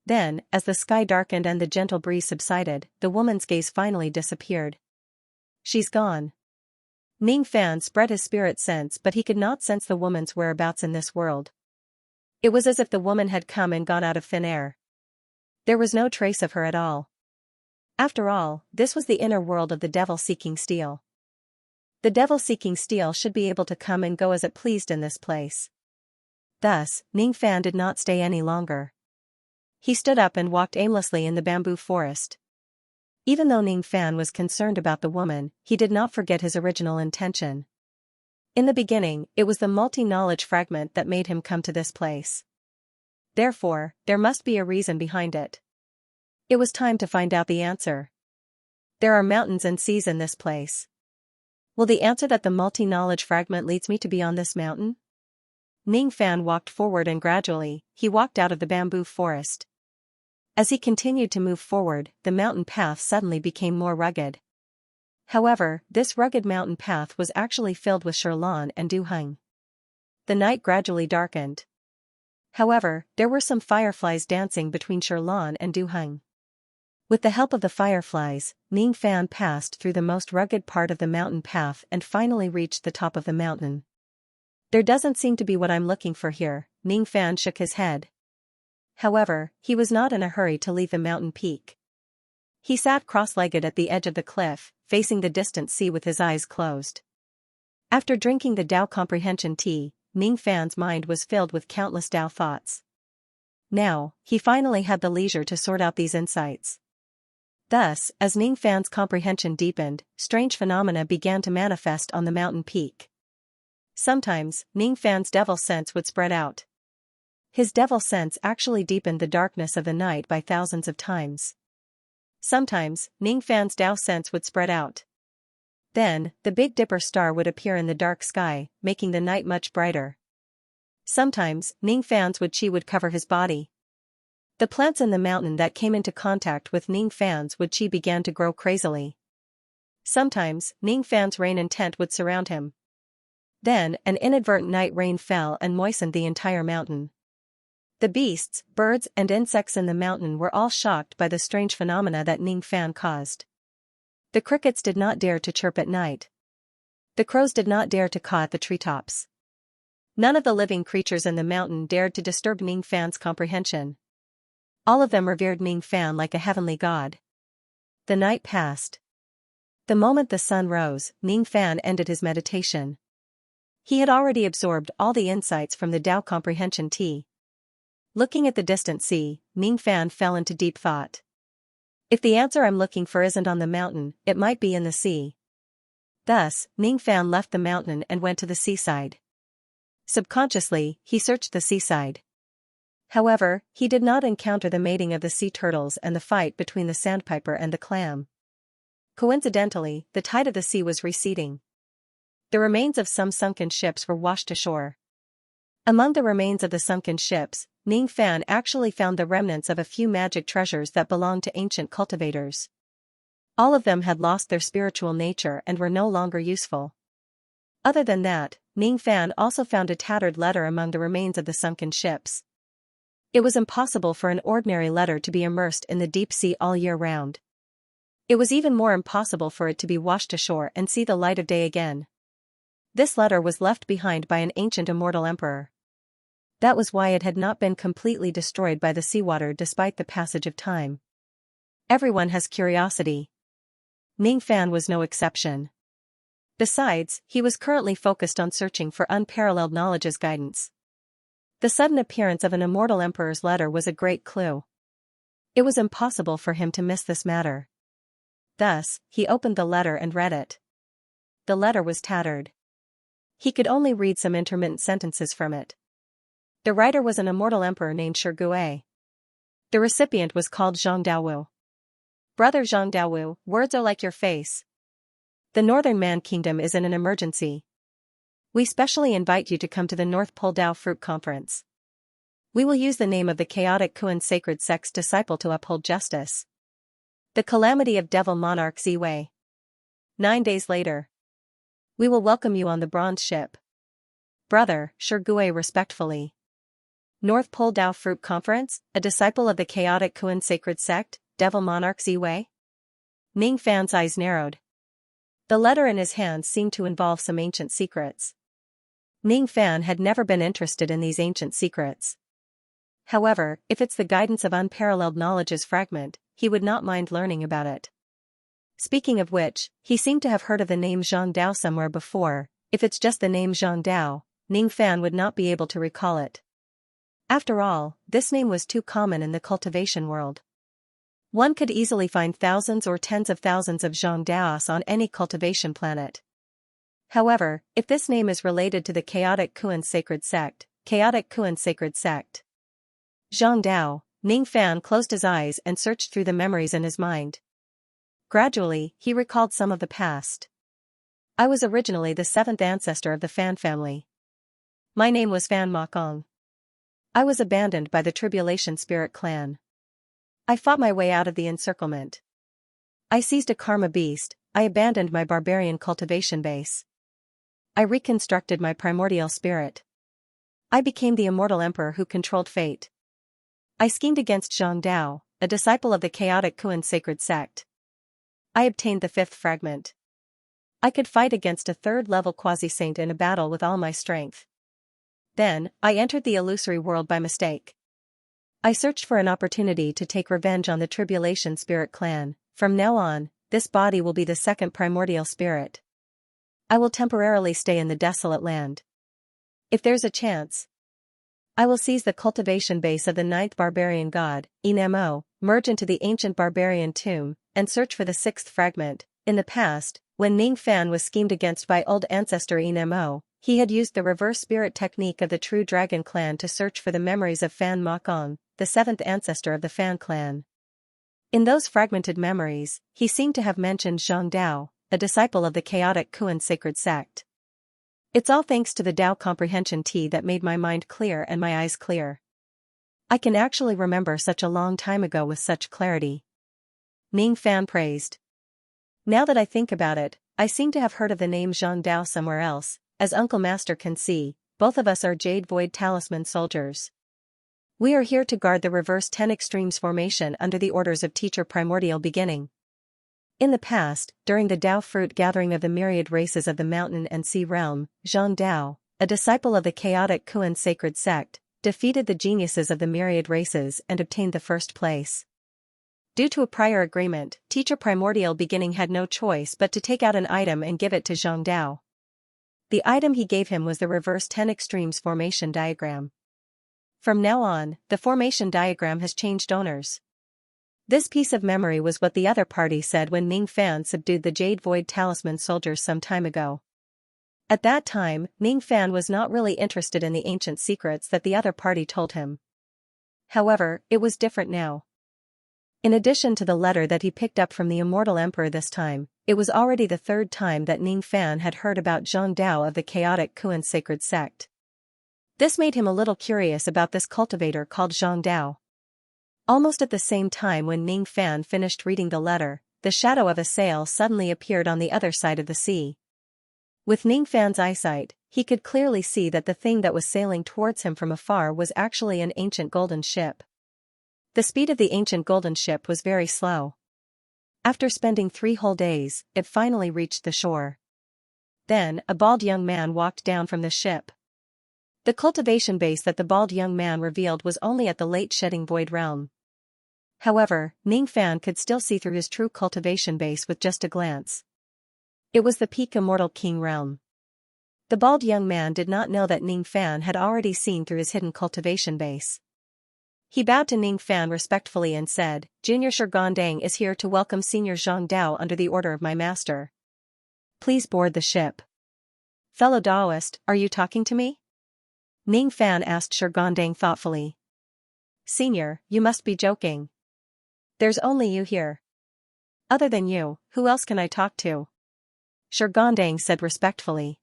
Then, as the sky darkened and the gentle breeze subsided, the woman's gaze finally disappeared. She's gone. Ning Fan spread his spirit sense, but he could not sense the woman's whereabouts in this world. It was as if the woman had come and gone out of thin air. There was no trace of her at all. After all, this was the inner world of the devil seeking steel. The devil seeking steel should be able to come and go as it pleased in this place. Thus, Ning Fan did not stay any longer. He stood up and walked aimlessly in the bamboo forest. Even though Ning Fan was concerned about the woman, he did not forget his original intention. In the beginning, it was the multi-knowledge fragment that made him come to this place. Therefore, there must be a reason behind it. It was time to find out the answer. There are mountains and seas in this place. Will the answer that the multi-knowledge fragment leads me to be on this mountain? Ning Fan walked forward and gradually, he walked out of the bamboo forest. As he continued to move forward, the mountain path suddenly became more rugged. However, this rugged mountain path was actually filled with Shirlan and Duheng. The night gradually darkened. However, there were some fireflies dancing between Shirlan and Duheng. With the help of the fireflies, Ning Fan passed through the most rugged part of the mountain path and finally reached the top of the mountain. There doesn't seem to be what I'm looking for here, Ning Fan shook his head. However, he was not in a hurry to leave the mountain peak. He sat cross-legged at the edge of the cliff, facing the distant sea with his eyes closed. After drinking the Tao comprehension tea, Ning Fan's mind was filled with countless Tao thoughts. Now, he finally had the leisure to sort out these insights. Thus, as Ning Fan's comprehension deepened, strange phenomena began to manifest on the mountain peak. Sometimes, Ning Fan's devil sense would spread out. His devil sense actually deepened the darkness of the night by thousands of times. Sometimes, Ning Fan's Tao sense would spread out. Then, the Big Dipper star would appear in the dark sky, making the night much brighter. Sometimes, Ning Fan's Chi would cover his body. The plants in the mountain that came into contact with Ning Fan's Chi began to grow crazily. Sometimes, Ning Fan's rain intent would surround him. Then, an inadvertent night rain fell and moistened the entire mountain. The beasts, birds and insects in the mountain were all shocked by the strange phenomena that Ning Fan caused. The crickets did not dare to chirp at night. The crows did not dare to caw at the treetops. None of the living creatures in the mountain dared to disturb Ning Fan's comprehension. All of them revered Ning Fan like a heavenly god. The night passed. The moment the sun rose, Ning Fan ended his meditation. He had already absorbed all the insights from the Tao comprehension tea. Looking at the distant sea, Ning Fan fell into deep thought. If the answer I'm looking for isn't on the mountain, it might be in the sea. Thus, Ning Fan left the mountain and went to the seaside. Subconsciously, he searched the seaside. However, he did not encounter the mating of the sea turtles and the fight between the sandpiper and the clam. Coincidentally, the tide of the sea was receding. The remains of some sunken ships were washed ashore. Among the remains of the sunken ships, Ning Fan actually found the remnants of a few magic treasures that belonged to ancient cultivators. All of them had lost their spiritual nature and were no longer useful. Other than that, Ning Fan also found a tattered letter among the remains of the sunken ships. It was impossible for an ordinary letter to be immersed in the deep sea all year round. It was even more impossible for it to be washed ashore and see the light of day again. This letter was left behind by an ancient immortal emperor. That was why it had not been completely destroyed by the seawater despite the passage of time. Everyone has curiosity. Ning Fan was no exception. Besides, he was currently focused on searching for unparalleled knowledge's guidance. The sudden appearance of an immortal emperor's letter was a great clue. It was impossible for him to miss this matter. Thus, he opened the letter and read it. The letter was tattered. He could only read some intermittent sentences from it. The writer was an immortal emperor named Shirgui. The recipient was called Zhang Daowu. Brother Zhang Daowu, words are like your face. The Northern Man Kingdom is in an emergency. We specially invite you to come to the North Pole Tao Fruit Conference. We will use the name of the chaotic Kuan sacred sect's disciple to uphold justice. The calamity of devil monarch Ziwei. 9 days later. We will welcome you on the bronze ship. Brother, Shirgui respectfully. North Pole Tao Fruit Conference, a disciple of the chaotic Kuan sacred sect, devil monarch Ziwei? Ning Fan's eyes narrowed. The letter in his hand seemed to involve some ancient secrets. Ning Fan had never been interested in these ancient secrets. However, if it's the guidance of unparalleled knowledge's fragment, he would not mind learning about it. Speaking of which, he seemed to have heard of the name Zhang Dao somewhere before. If it's just the name Zhang Dao, Ning Fan would not be able to recall it. After all, this name was too common in the cultivation world. One could easily find thousands or tens of thousands of Xianxias on any cultivation planet. However, if this name is related to the chaotic Kuan sacred sect, Zhang Ning Fan closed his eyes and searched through the memories in his mind. Gradually, he recalled some of the past. I was originally the seventh ancestor of the Fan family. My name was Fan Mokong. I was abandoned by the Tribulation Spirit clan. I fought my way out of the encirclement. I seized a karma beast, I abandoned my barbarian cultivation base. I reconstructed my primordial spirit. I became the immortal emperor who controlled fate. I schemed against Zhang Dao, a disciple of the chaotic Kuan sacred sect. I obtained the fifth fragment. I could fight against a third-level quasi-saint in a battle with all my strength. Then, I entered the illusory world by mistake. I searched for an opportunity to take revenge on the Tribulation Spirit clan. From now on, this body will be the second primordial spirit. I will temporarily stay in the desolate land. If there's a chance, I will seize the cultivation base of the ninth barbarian god, Inmo, merge into the ancient barbarian tomb, and search for the sixth fragment. In the past, when Ning Fan was schemed against by old ancestor Inmo, he had used the reverse spirit technique of the True Dragon clan to search for the memories of Fan Mokong, the seventh ancestor of the Fan clan. In those fragmented memories, he seemed to have mentioned Zhang Dao, a disciple of the chaotic Kuan sacred sect. It's all thanks to the Dao comprehension tea that made my mind clear and my eyes clear. I can actually remember such a long time ago with such clarity. Ning Fan praised. Now that I think about it, I seem to have heard of the name Zhang Dao somewhere else. As Uncle Master can see, both of us are Jade Void Talisman soldiers. We are here to guard the reverse 10 extremes formation under the orders of Teacher Primordial Beginning. In the past, during the Dao fruit gathering of the myriad races of the mountain and sea realm, Zhang Dao, a disciple of the chaotic Kuan sacred sect, defeated the geniuses of the myriad races and obtained the first place. Due to a prior agreement, Teacher Primordial Beginning had no choice but to take out an item and give it to Zhang Dao. The item he gave him was the reverse 10 extremes formation diagram. From now on, the formation diagram has changed owners. This piece of memory was what the other party said when Ning Fan subdued the Jade Void Talisman soldiers some time ago. At that time, Ning Fan was not really interested in the ancient secrets that the other party told him. However, it was different now. In addition to the letter that he picked up from the Immortal Emperor this time, it was already the third time that Ning Fan had heard about Zhang Dao of the chaotic Kuan sacred sect. This made him a little curious about this cultivator called Zhang Dao. Almost at the same time when Ning Fan finished reading the letter, the shadow of a sail suddenly appeared on the other side of the sea. With Ning Fan's eyesight, he could clearly see that the thing that was sailing towards him from afar was actually an ancient golden ship. The speed of the ancient golden ship was very slow. After spending 3 whole days, it finally reached the shore. Then, a bald young man walked down from the ship. The cultivation base that the bald young man revealed was only at the late shedding void realm. However, Ning Fan could still see through his true cultivation base with just a glance. It was the peak Immortal King realm. The bald young man did not know that Ning Fan had already seen through his hidden cultivation base. He bowed to Ning Fan respectfully and said, Junior Shirgondang is here to welcome Senior Zhang Dao under the order of my master. Please board the ship. Fellow Daoist, are you talking to me? Ning Fan asked Shirgondang thoughtfully. Senior, you must be joking. There's only you here. Other than you, who else can I talk to? Shirgondang said respectfully.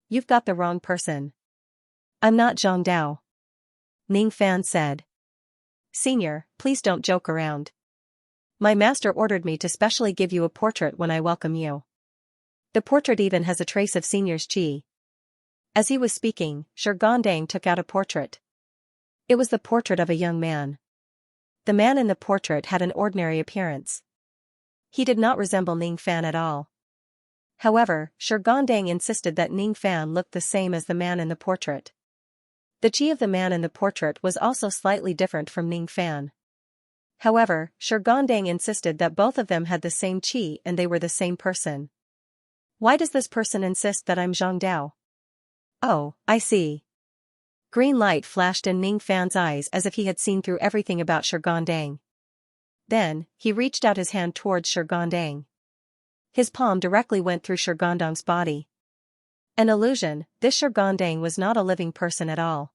You've got the wrong person. I'm not Zhang Dao. Ning Fan said. Senior, please don't joke around. My master ordered me to specially give you a portrait when I welcome you. The portrait even has a trace of Senior's chi. As he was speaking, Shirgondang took out a portrait. It was the portrait of a young man. The man in the portrait had an ordinary appearance. He did not resemble Ning Fan at all. However, Shirgondang insisted that Ning Fan looked the same as the man in the portrait. The chi of the man in the portrait was also slightly different from Ning Fan. However, Shirgondang insisted that both of them had the same chi and they were the same person. Why does this person insist that I'm Zhang Dao? Oh, I see. Green light flashed in Ning Fan's eyes as if he had seen through everything about Shigondang. Then, he reached out his hand towards Shigondang. His palm directly went through Shigondang's body. An illusion, this Shigondang was not a living person at all.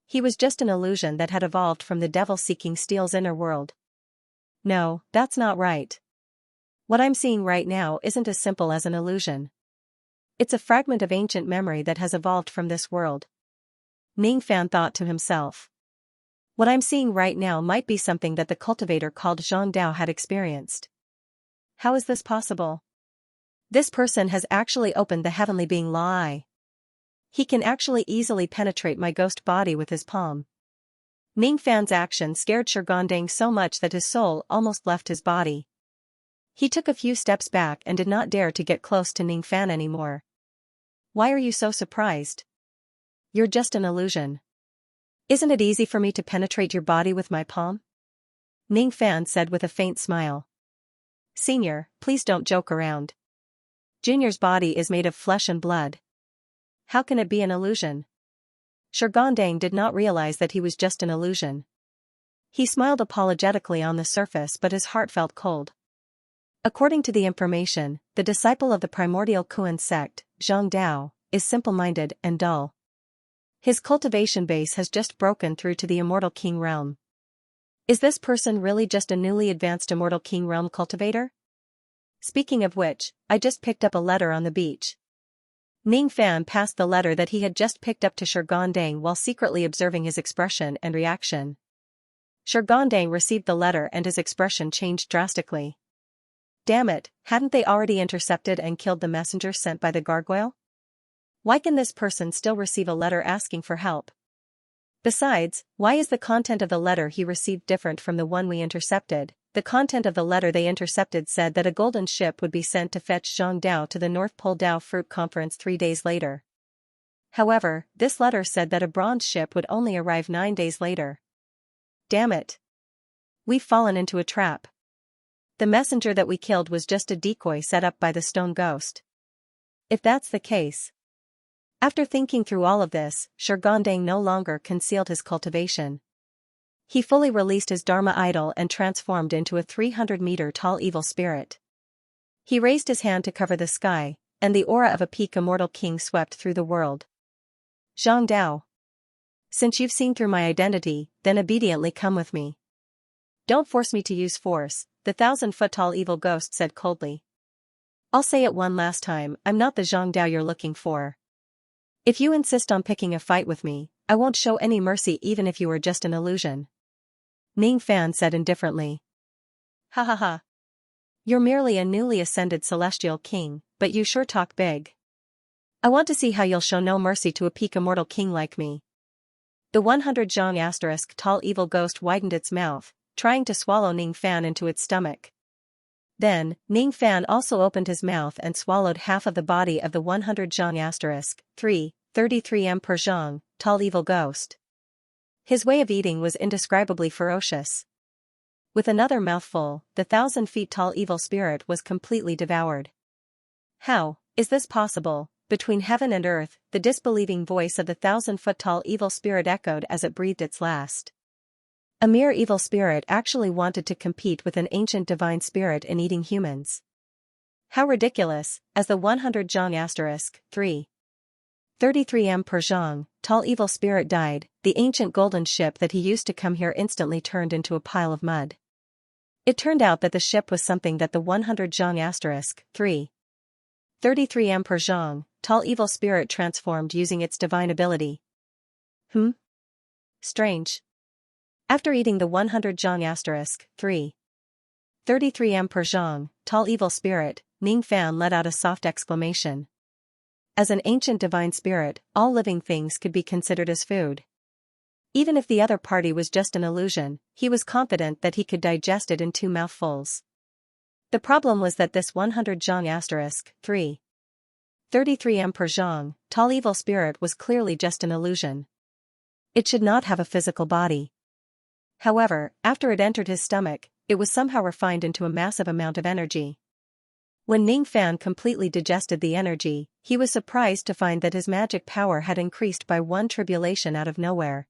He was just an illusion that had evolved from the devil seeking Steel's inner world. No, that's not right. What I'm seeing right now isn't as simple as an illusion. It's a fragment of ancient memory that has evolved from this world. Ning Fan thought to himself. What I'm seeing right now might be something that the cultivator called Zhang Dao had experienced. How is this possible? This person has actually opened the heavenly being law eye. He can actually easily penetrate my ghost body with his palm. Ning Fan's action scared Shigondang so much that his soul almost left his body. He took a few steps back and did not dare to get close to Ning Fan anymore. Why are you so surprised? You're just an illusion. Isn't it easy for me to penetrate your body with my palm? Ning Fan said with a faint smile. Senior, please don't joke around. Junior's body is made of flesh and blood. How can it be an illusion? Shigondang did not realize that he was just an illusion. He smiled apologetically on the surface, but his heart felt cold. According to the information, the disciple of the primordial Kuan sect, Zhang Dao, is simple-minded and dull. His cultivation base has just broken through to the Immortal King realm. Is this person really just a newly advanced Immortal King realm cultivator? Speaking of which, I just picked up a letter on the beach. Ning Fan passed the letter that he had just picked up to Shigondang while secretly observing his expression and reaction. Shigondang received the letter and his expression changed drastically. Damn it, hadn't they already intercepted and killed the messenger sent by the gargoyle? Why can this person still receive a letter asking for help? Besides, why is the content of the letter he received different from the one we intercepted? The content of the letter they intercepted said that a golden ship would be sent to fetch Zhang Dao to the North Pole Dao Fruit Conference 3 days later. However, this letter said that a bronze ship would only arrive 9 days later. Damn it. We've fallen into a trap. The messenger that we killed was just a decoy set up by the stone ghost. If that's the case. After thinking through all of this, Shigondang no longer concealed his cultivation. He fully released his Dharma idol and transformed into a 300-meter tall evil spirit. He raised his hand to cover the sky, and the aura of a peak immortal king swept through the world. Zhang Dao. Since you've seen through my identity, then obediently come with me. Don't force me to use force, the 1,000-foot-tall evil ghost said coldly. I'll say it one last time, I'm not the Zhang Dao you're looking for. If you insist on picking a fight with me, I won't show any mercy even if you are just an illusion. Ning Fan said indifferently. Ha ha ha. You're merely a newly ascended celestial king, but you sure talk big. I want to see how you'll show no mercy to a peak immortal king like me. The 100 Xiang tall evil ghost widened its mouth, trying to swallow Ning Fan into its stomach. Then, Ning Fan also opened his mouth and swallowed half of the body of the 100 Xiang 33 M per Zhang, tall evil ghost. His way of eating was indescribably ferocious. With another mouthful, the 1,000 feet tall evil spirit was completely devoured. How is this possible? Between heaven and earth, the disbelieving voice of the 1,000-foot tall evil spirit echoed as it breathed its last. A mere evil spirit actually wanted to compete with an ancient divine spirit in eating humans. How ridiculous, as the 100 Zhang 33 M per Zhang, tall evil spirit died, the ancient golden ship that he used to come here instantly turned into a pile of mud. It turned out that the ship was something that the 100 Zhang 33 M per Zhang, tall evil spirit transformed using its divine ability. Strange. After eating the 100 Zhang 33 M per Zhang, tall evil spirit, Ning Fan let out a soft exclamation. As an ancient divine spirit, all living things could be considered as food. Even if the other party was just an illusion, he was confident that he could digest it in 2 mouthfuls. The problem was that this 100 Zhang 33 M per Zhang, tall evil spirit was clearly just an illusion. It should not have a physical body. However, after it entered his stomach, it was somehow refined into a massive amount of energy. When Ning Fan completely digested the energy, he was surprised to find that his magic power had increased by 1 tribulation out of nowhere.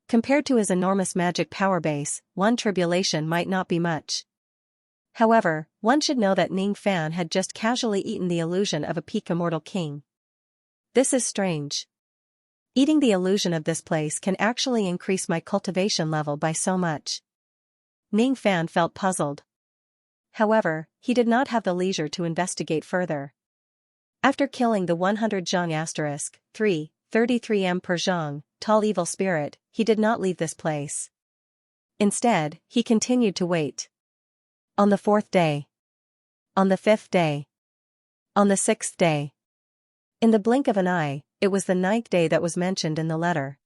Compared to his enormous magic power base, 1 tribulation might not be much. However, one should know that Ning Fan had just casually eaten the illusion of a peak immortal king. This is strange. Eating the illusion of this place can actually increase my cultivation level by so much. Ning Fan felt puzzled. However, he did not have the leisure to investigate further. After killing the 100 zhang *3, 33m per zhang, tall evil spirit, he did not leave this place. Instead, he continued to wait. On the 4th day. On the 5th day. On the 6th day. In the blink of an eye, it was the 9th day that was mentioned in the letter.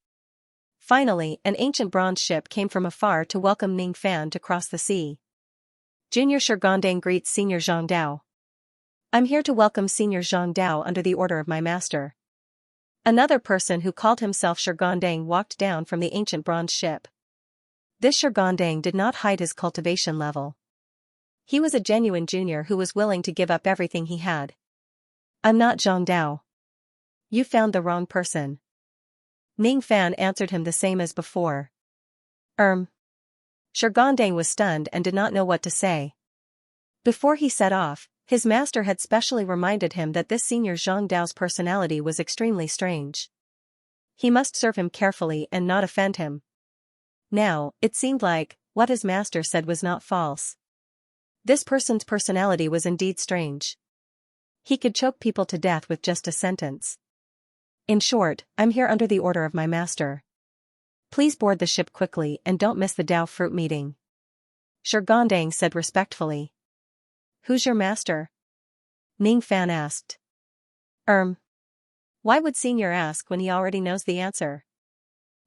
Finally, an ancient bronze ship came from afar to welcome Ning Fan to cross the sea. Junior Shigandang greets Senior Zhang Dao. I'm here to welcome Senior Zhang Dao under the order of my master. Another person who called himself Shigandang walked down from the ancient bronze ship. This Shigandang did not hide his cultivation level. He was a genuine junior who was willing to give up everything he had. I'm not Zhang Dao. You found the wrong person. Ning Fan answered him the same as before. Shigandang was stunned and did not know what to say. Before he set off, his master had specially reminded him that this senior Zhang Dao's personality was extremely strange. He must serve him carefully and not offend him. Now, it seemed like, what his master said was not false. This person's personality was indeed strange. He could choke people to death with just a sentence. In short, I'm here under the order of my master. Please board the ship quickly and don't miss the Dao fruit meeting. Shigandang said respectfully. Who's your master? Ning Fan asked. Why would Senior ask when he already knows the answer?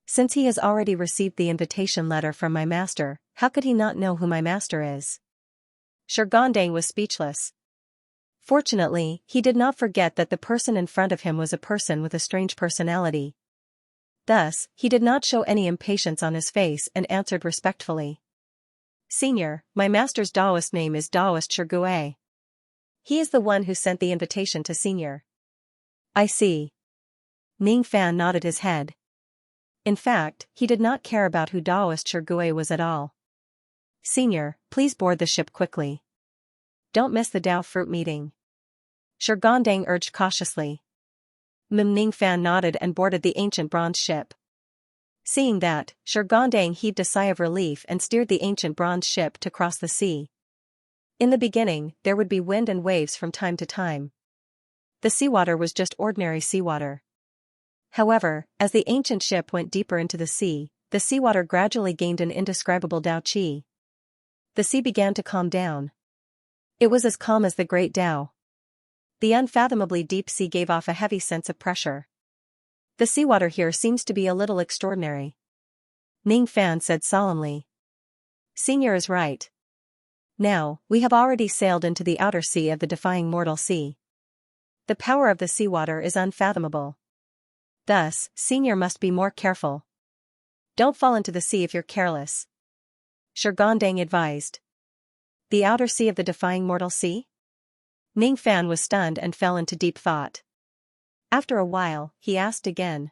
Since he has already received the invitation letter from my master, how could he not know who my master is? Shigandang was speechless. Fortunately, he did not forget that the person in front of him was a person with a strange personality. Thus, he did not show any impatience on his face and answered respectfully. Senior, my master's Daoist name is Daoist Shigue. He is the one who sent the invitation to Senior. I see. Ning Fan nodded his head. In fact, he did not care about who Daoist Shigue was at all. Senior, please board the ship quickly. Don't miss the Dao fruit meeting. Shigandang urged cautiously. Ning Fan nodded and boarded the ancient bronze ship. Seeing that, Shigandang heaved a sigh of relief and steered the ancient bronze ship to cross the sea. In the beginning, there would be wind and waves from time to time. The seawater was just ordinary seawater. However, as the ancient ship went deeper into the seawater gradually gained an indescribable Dao Qi. The sea began to calm down. It was as calm as the great Dao. The unfathomably deep sea gave off a heavy sense of pressure. The seawater here seems to be a little extraordinary. Ning Fan said solemnly. Senior is right. Now, we have already sailed into the outer sea of the defying mortal sea. The power of the seawater is unfathomable. Thus, Senior must be more careful. Don't fall into the sea if you're careless. Shigandang advised. The outer sea of the defying mortal sea? Ning Fan was stunned and fell into deep thought. After a while, he asked again.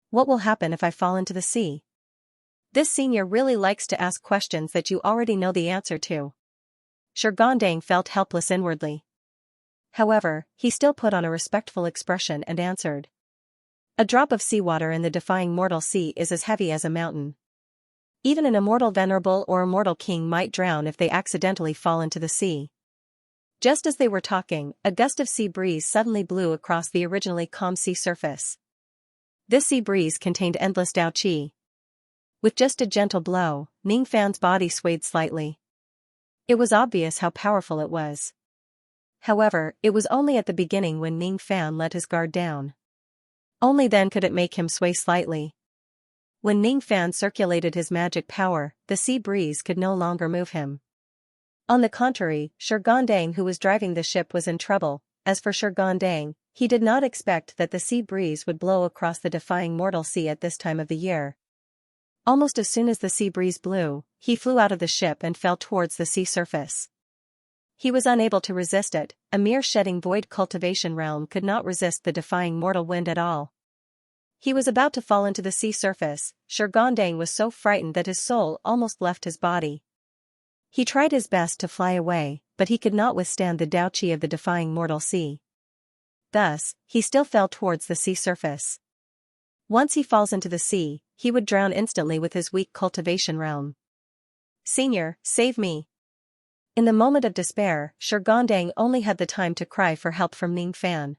What will happen if I fall into the sea? This senior really likes to ask questions that you already know the answer to. Shigandang felt helpless inwardly. However, he still put on a respectful expression and answered. A drop of seawater in the defying mortal sea is as heavy as a mountain. Even an immortal venerable or immortal king might drown if they accidentally fall into the sea. Just as they were talking, a gust of sea breeze suddenly blew across the originally calm sea surface. This sea breeze contained endless Dao Qi. With just a gentle blow, Ning Fan's body swayed slightly. It was obvious how powerful it was. However, it was only at the beginning when Ning Fan let his guard down. Only then could it make him sway slightly. When Ning Fan circulated his magic power, the sea breeze could no longer move him. On the contrary, Shigandang who was driving the ship was in trouble. As for Shigandang, he did not expect that the sea breeze would blow across the defying mortal sea at this time of the year. Almost as soon as the sea breeze blew, he flew out of the ship and fell towards the sea surface. He was unable to resist it. A mere shedding void cultivation realm could not resist the defying mortal wind at all. He was about to fall into the sea surface. Shurgondang was so frightened that his soul almost left his body. He tried his best to fly away, but he could not withstand the Daoqi of the defying mortal sea. Thus, he still fell towards the sea surface. Once he falls into the sea, he would drown instantly with his weak cultivation realm. "Senior, save me!" In the moment of despair, Shurgondang only had the time to cry for help from Ning Fan.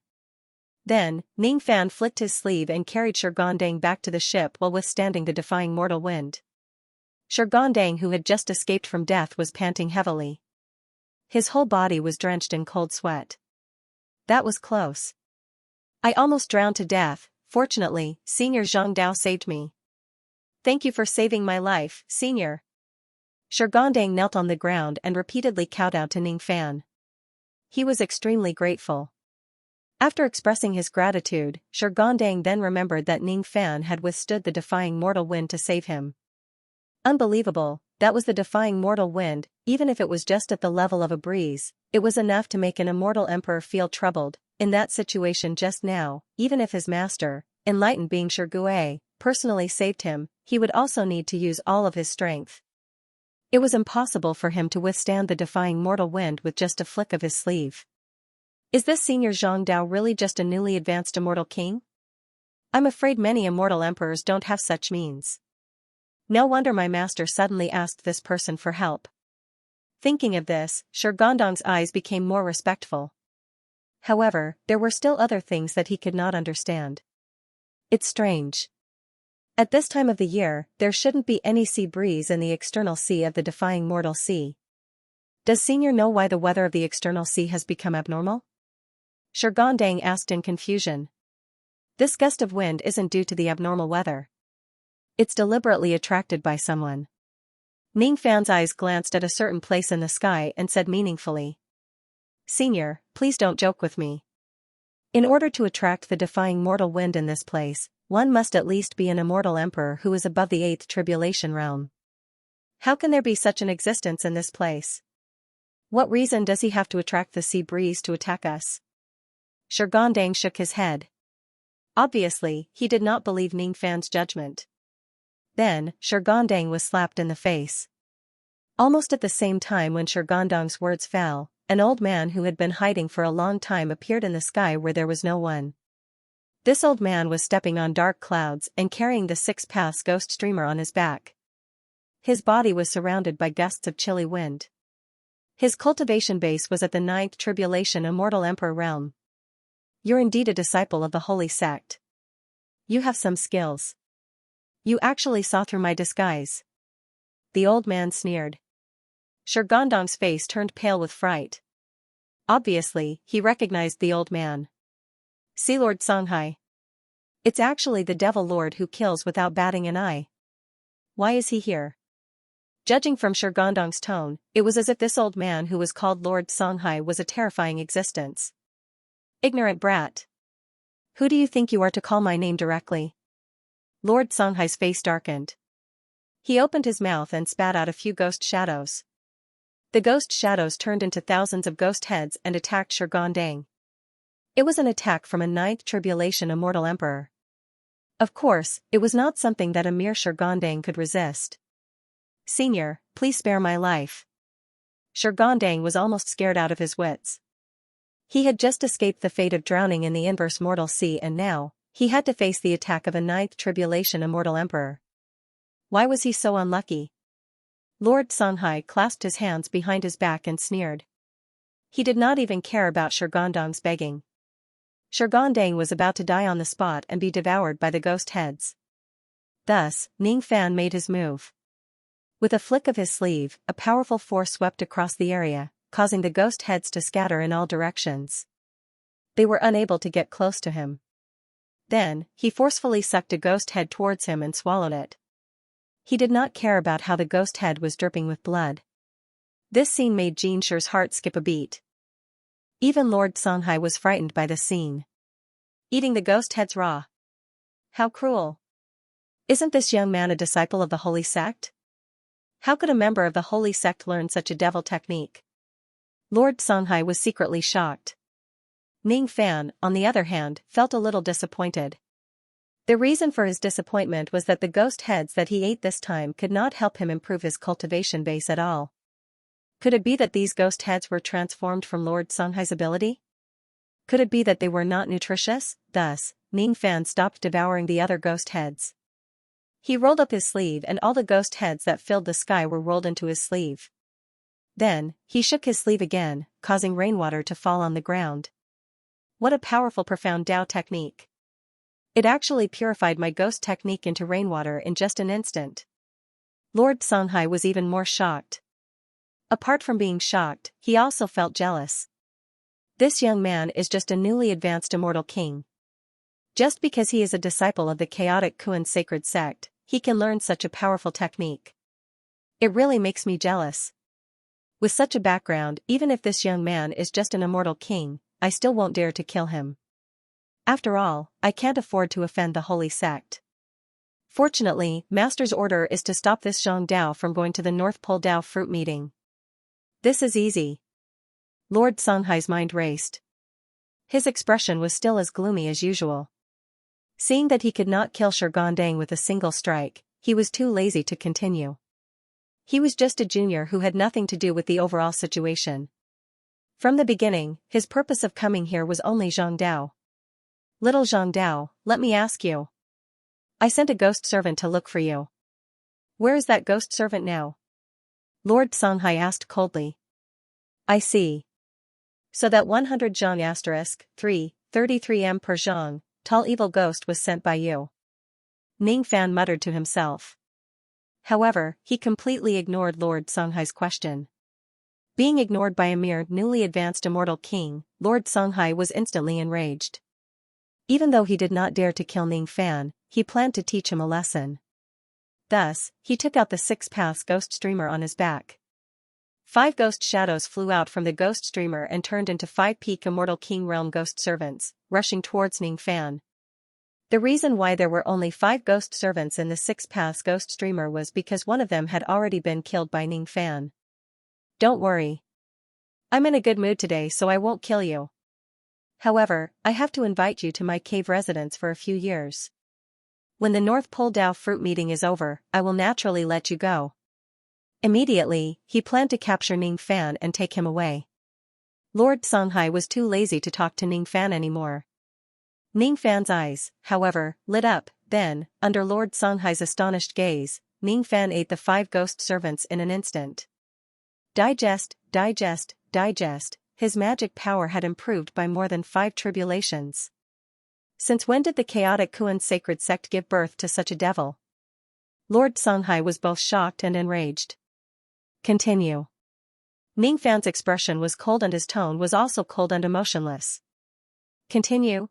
Then, Ning Fan flicked his sleeve and carried Shurgondang back to the ship while withstanding the defying mortal wind. Shurgondang, who had just escaped from death, was panting heavily. His whole body was drenched in cold sweat. That was close. "I almost drowned to death. Fortunately, Senior Zhang Dao saved me. Thank you for saving my life, Senior." Shurgondang knelt on the ground and repeatedly kowtowed to Ning Fan. He was extremely grateful. After expressing his gratitude, Shurgondang then remembered that Ning Fan had withstood the defying mortal wind to save him. Unbelievable, that was the defying mortal wind. Even if it was just at the level of a breeze, it was enough to make an immortal emperor feel troubled. In that situation just now, even if his master, enlightened being Shurgue, personally saved him, he would also need to use all of his strength. It was impossible for him to withstand the defying mortal wind with just a flick of his sleeve. Is this Senior Zhang Dao really just a newly advanced immortal king? I'm afraid many immortal emperors don't have such means. No wonder my master suddenly asked this person for help. Thinking of this, Shurgondang's eyes became more respectful. However, there were still other things that he could not understand. It's strange. At this time of the year, there shouldn't be any sea breeze in the external sea of the defying mortal sea. Does Senior know why the weather of the external sea has become abnormal? Shurgondang asked in confusion. This gust of wind isn't due to the abnormal weather. It's deliberately attracted by someone. Ning Fan's eyes glanced at a certain place in the sky and said meaningfully. Senior, please don't joke with me. In order to attract the defying mortal wind in this place, one must at least be an immortal emperor who is above the 8th tribulation realm. How can there be such an existence in this place? What reason does he have to attract the sea breeze to attack us? Shurgondang shook his head. Obviously, he did not believe Ning Fan's judgment. Then, Shurgondang was slapped in the face. Almost at the same time when Shurgondang's words fell, an old man who had been hiding for a long time appeared in the sky where there was no one. This old man was stepping on dark clouds and carrying the 6 paths ghost streamer on his back. His body was surrounded by gusts of chilly wind. His cultivation base was at the 9th tribulation immortal emperor realm. You're indeed a disciple of the holy sect. You have some skills. You actually saw through my disguise. The old man sneered. Shurgondang's face turned pale with fright. Obviously, he recognized the old man. Sea Lord Songhai. It's actually the Devil Lord who kills without batting an eye. Why is he here? Judging from Shurgondang's tone, it was as if this old man who was called Lord Songhai was a terrifying existence. Ignorant brat. Who do you think you are to call my name directly? Lord Songhai's face darkened. He opened his mouth and spat out a few ghost shadows. The ghost shadows turned into thousands of ghost heads and attacked Shurgondang. It was an attack from a 9th tribulation immortal emperor. Of course, it was not something that a mere Shurgondang could resist. Senior, please spare my life. Shurgondang was almost scared out of his wits. He had just escaped the fate of drowning in the inverse mortal sea and now, he had to face the attack of a 9th tribulation immortal emperor. Why was he so unlucky? Lord Songhai clasped his hands behind his back and sneered. He did not even care about Shurgondang's begging. Shurgondang was about to die on the spot and be devoured by the ghost heads. Thus, Ning Fan made his move. With a flick of his sleeve, a powerful force swept across the area, causing the ghost heads to scatter in all directions. They were unable to get close to him. Then, he forcefully sucked a ghost head towards him and swallowed it. He did not care about how the ghost head was dripping with blood. This scene made Jinshi's heart skip a beat. Even Lord Songhai was frightened by the scene. Eating the ghost heads raw. How cruel. Isn't this young man a disciple of the holy sect? How could a member of the holy sect learn such a devil technique? Lord Songhai was secretly shocked. Ning Fan, on the other hand, felt a little disappointed. The reason for his disappointment was that the ghost heads that he ate this time could not help him improve his cultivation base at all. Could it be that these ghost heads were transformed from Lord Songhai's ability? Could it be that they were not nutritious? Thus, Ning Fan stopped devouring the other ghost heads. He rolled up his sleeve and all the ghost heads that filled the sky were rolled into his sleeve. Then, he shook his sleeve again, causing rainwater to fall on the ground. What a powerful profound Dao technique. It actually purified my ghost technique into rainwater in just an instant. Lord Songhai was even more shocked. Apart from being shocked, he also felt jealous. This young man is just a newly advanced immortal king. Just because he is a disciple of the chaotic Kuan sacred sect, he can learn such a powerful technique. It really makes me jealous. With such a background, even if this young man is just an immortal king, I still won't dare to kill him. After all, I can't afford to offend the holy sect. Fortunately, Master's order is to stop this Zhang Dao from going to the North Pole Dao fruit meeting. This is easy. Lord Songhai's mind raced. His expression was still as gloomy as usual. Seeing that he could not kill Shurgondang with a single strike, he was too lazy to continue. He was just a junior who had nothing to do with the overall situation. From the beginning, his purpose of coming here was only Zhang Dao. Little Zhang Dao, let me ask you. I sent a ghost servant to look for you. Where is that ghost servant now? Lord Songhai asked coldly. I see. So that 100 zhang *3, 33 m per zhang, tall evil ghost was sent by you. Ning Fan muttered to himself. However, he completely ignored Lord Songhai's question. Being ignored by a mere newly advanced immortal king, Lord Songhai was instantly enraged. Even though he did not dare to kill Ning Fan, he planned to teach him a lesson. Thus, he took out the 6 paths ghost streamer on his back. 5 ghost shadows flew out from the ghost streamer and turned into 5 peak immortal king realm ghost servants, rushing towards Ning Fan. The reason why there were only 5 ghost servants in the 6 paths ghost streamer was because one of them had already been killed by Ning Fan. Don't worry. I'm in a good mood today, so I won't kill you. However, I have to invite you to my cave residence for a few years. When the North Pole Dao fruit meeting is over, I will naturally let you go. Immediately, he planned to capture Ning Fan and take him away. Lord Songhai was too lazy to talk to Ning Fan anymore. Ning Fan's eyes, however, lit up. Then, under Lord Songhai's astonished gaze, Ning Fan ate the 5 ghost servants in an instant. Digest, digest, digest. His magic power had improved by more than 5 tribulations. Since when did the chaotic Kuan sacred sect give birth to such a devil? Lord Songhai was both shocked and enraged. Continue. Ning Fan's expression was cold and his tone was also cold and emotionless. Continue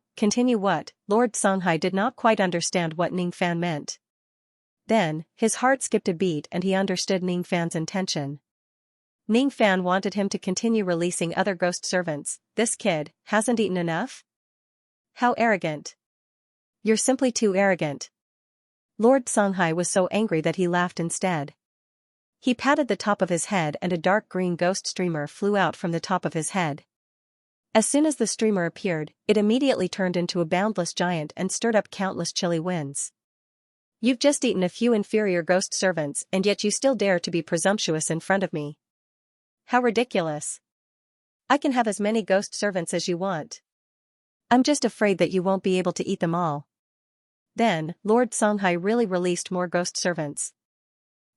what? Lord Songhai did not quite understand what Ning Fan meant. Then, his heart skipped a beat and he understood Ning Fan's intention. Ning Fan wanted him to continue releasing other ghost servants. This kid hasn't eaten enough? How arrogant. You're simply too arrogant. Lord Songhai was so angry that he laughed instead. He patted the top of his head and a dark green ghost streamer flew out from the top of his head. As soon as the streamer appeared, it immediately turned into a boundless giant and stirred up countless chilly winds. You've just eaten a few inferior ghost servants and yet you still dare to be presumptuous in front of me. How ridiculous. I can have as many ghost servants as you want. I'm just afraid that you won't be able to eat them all. Then, Lord Songhai really released more ghost servants.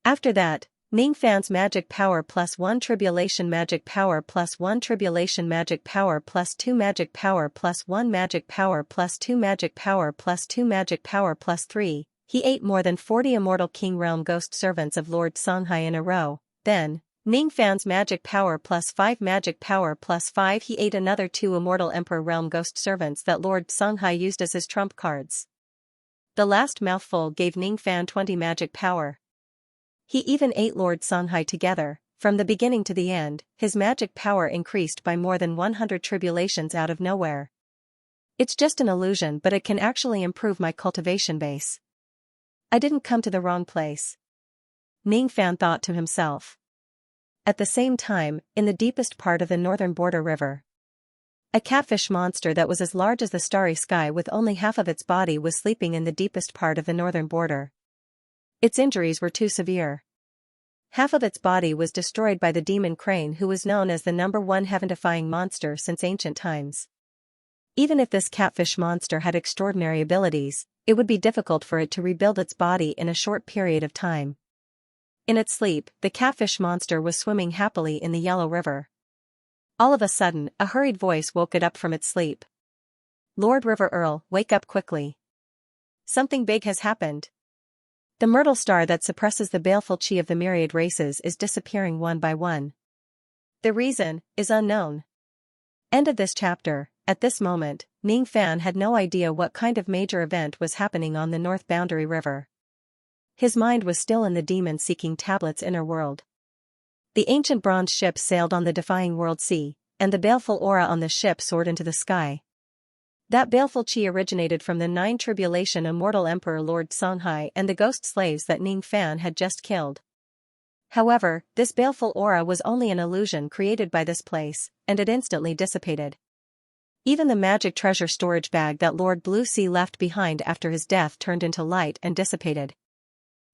After that, Ning Fan's magic power plus 1 tribulation magic power plus 1 tribulation magic power plus 2 magic power plus 1 magic power plus 2 magic power plus 2 magic power plus 3, he ate more than 40 immortal king realm ghost servants of Lord Songhai in a row. Then, Ning Fan's magic power plus 5 magic power plus 5 he ate another 2 immortal emperor realm ghost servants that Lord Songhai used as his trump cards. The last mouthful gave Ning Fan 20 magic power. He even ate Lord Songhai together. From the beginning to the end, his magic power increased by more than 100 tribulations out of nowhere. It's just an illusion, but it can actually improve my cultivation base. I didn't come to the wrong place. Ning Fan thought to himself. at the same time, in the deepest part of the northern border river. A catfish monster that was as large as the starry sky with only half of its body was sleeping in the deepest part of the northern border. Its injuries were too severe. Half of its body was destroyed by the demon crane, who was known as the #1 heaven-defying monster since ancient times. Even if this catfish monster had extraordinary abilities, it would be difficult for it to rebuild its body in a short period of time. In its sleep, the catfish monster was swimming happily in the Yellow River. All of a sudden, a hurried voice woke it up from its sleep. "Lord River Earl, wake up quickly. Something big has happened. The myrtle star that suppresses the baleful chi of the myriad races is disappearing one by one. The reason is unknown." End of this chapter. At this moment, Ning Fan had no idea what kind of major event was happening on the North Boundary River. His mind was still in the demon-seeking tablet's inner world. The ancient bronze ship sailed on the defying world sea, and the baleful aura on the ship soared into the sky. That baleful chi originated from the 9 tribulation immortal Emperor Lord Xianxia and the ghost slaves that Ning Fan had just killed. However, this baleful aura was only an illusion created by this place, and it instantly dissipated. Even the magic treasure storage bag that Lord Blue Sea left behind after his death turned into light and dissipated.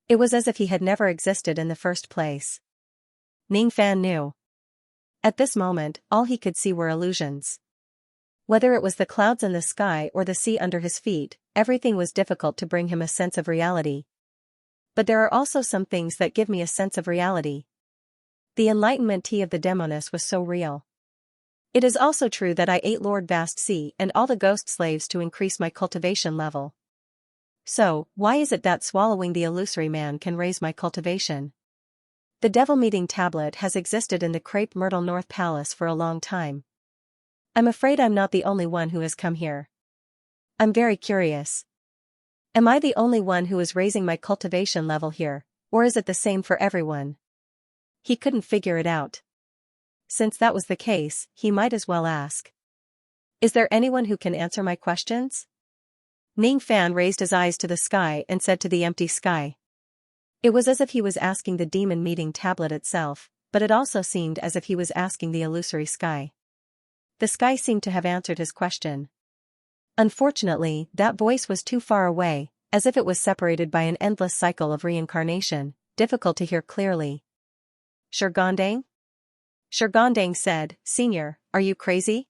It was as if he had never existed in the first place. Ning Fan knew. At this moment, all he could see were illusions. Whether it was the clouds in the sky or the sea under his feet, everything was difficult to bring him a sense of reality. But there are also some things that give me a sense of reality. The enlightenment tea of the demoness was so real. It is also true that I ate Lord Vast Sea and all the ghost slaves to increase my cultivation level. So, why is it that swallowing the illusory man can raise my cultivation? The devil meeting tablet has existed in the Crepe Myrtle North Palace for a long time. I'm afraid I'm not the only one who has come here. I'm very curious. Am I the only one who is raising my cultivation level here, or is it the same for everyone? He couldn't figure it out. Since that was the case, he might as well ask. Is there anyone who can answer my questions? Ning Fan raised his eyes to the sky and said to the empty sky. It was as if he was asking the demon meeting tablet itself, but it also seemed as if he was asking the illusory sky. The sky seemed to have answered his question. Unfortunately, that voice was too far away, as if it was separated by an endless cycle of reincarnation, difficult to hear clearly. "Shurgondang?" Shurgondang said, "Senior, are you crazy?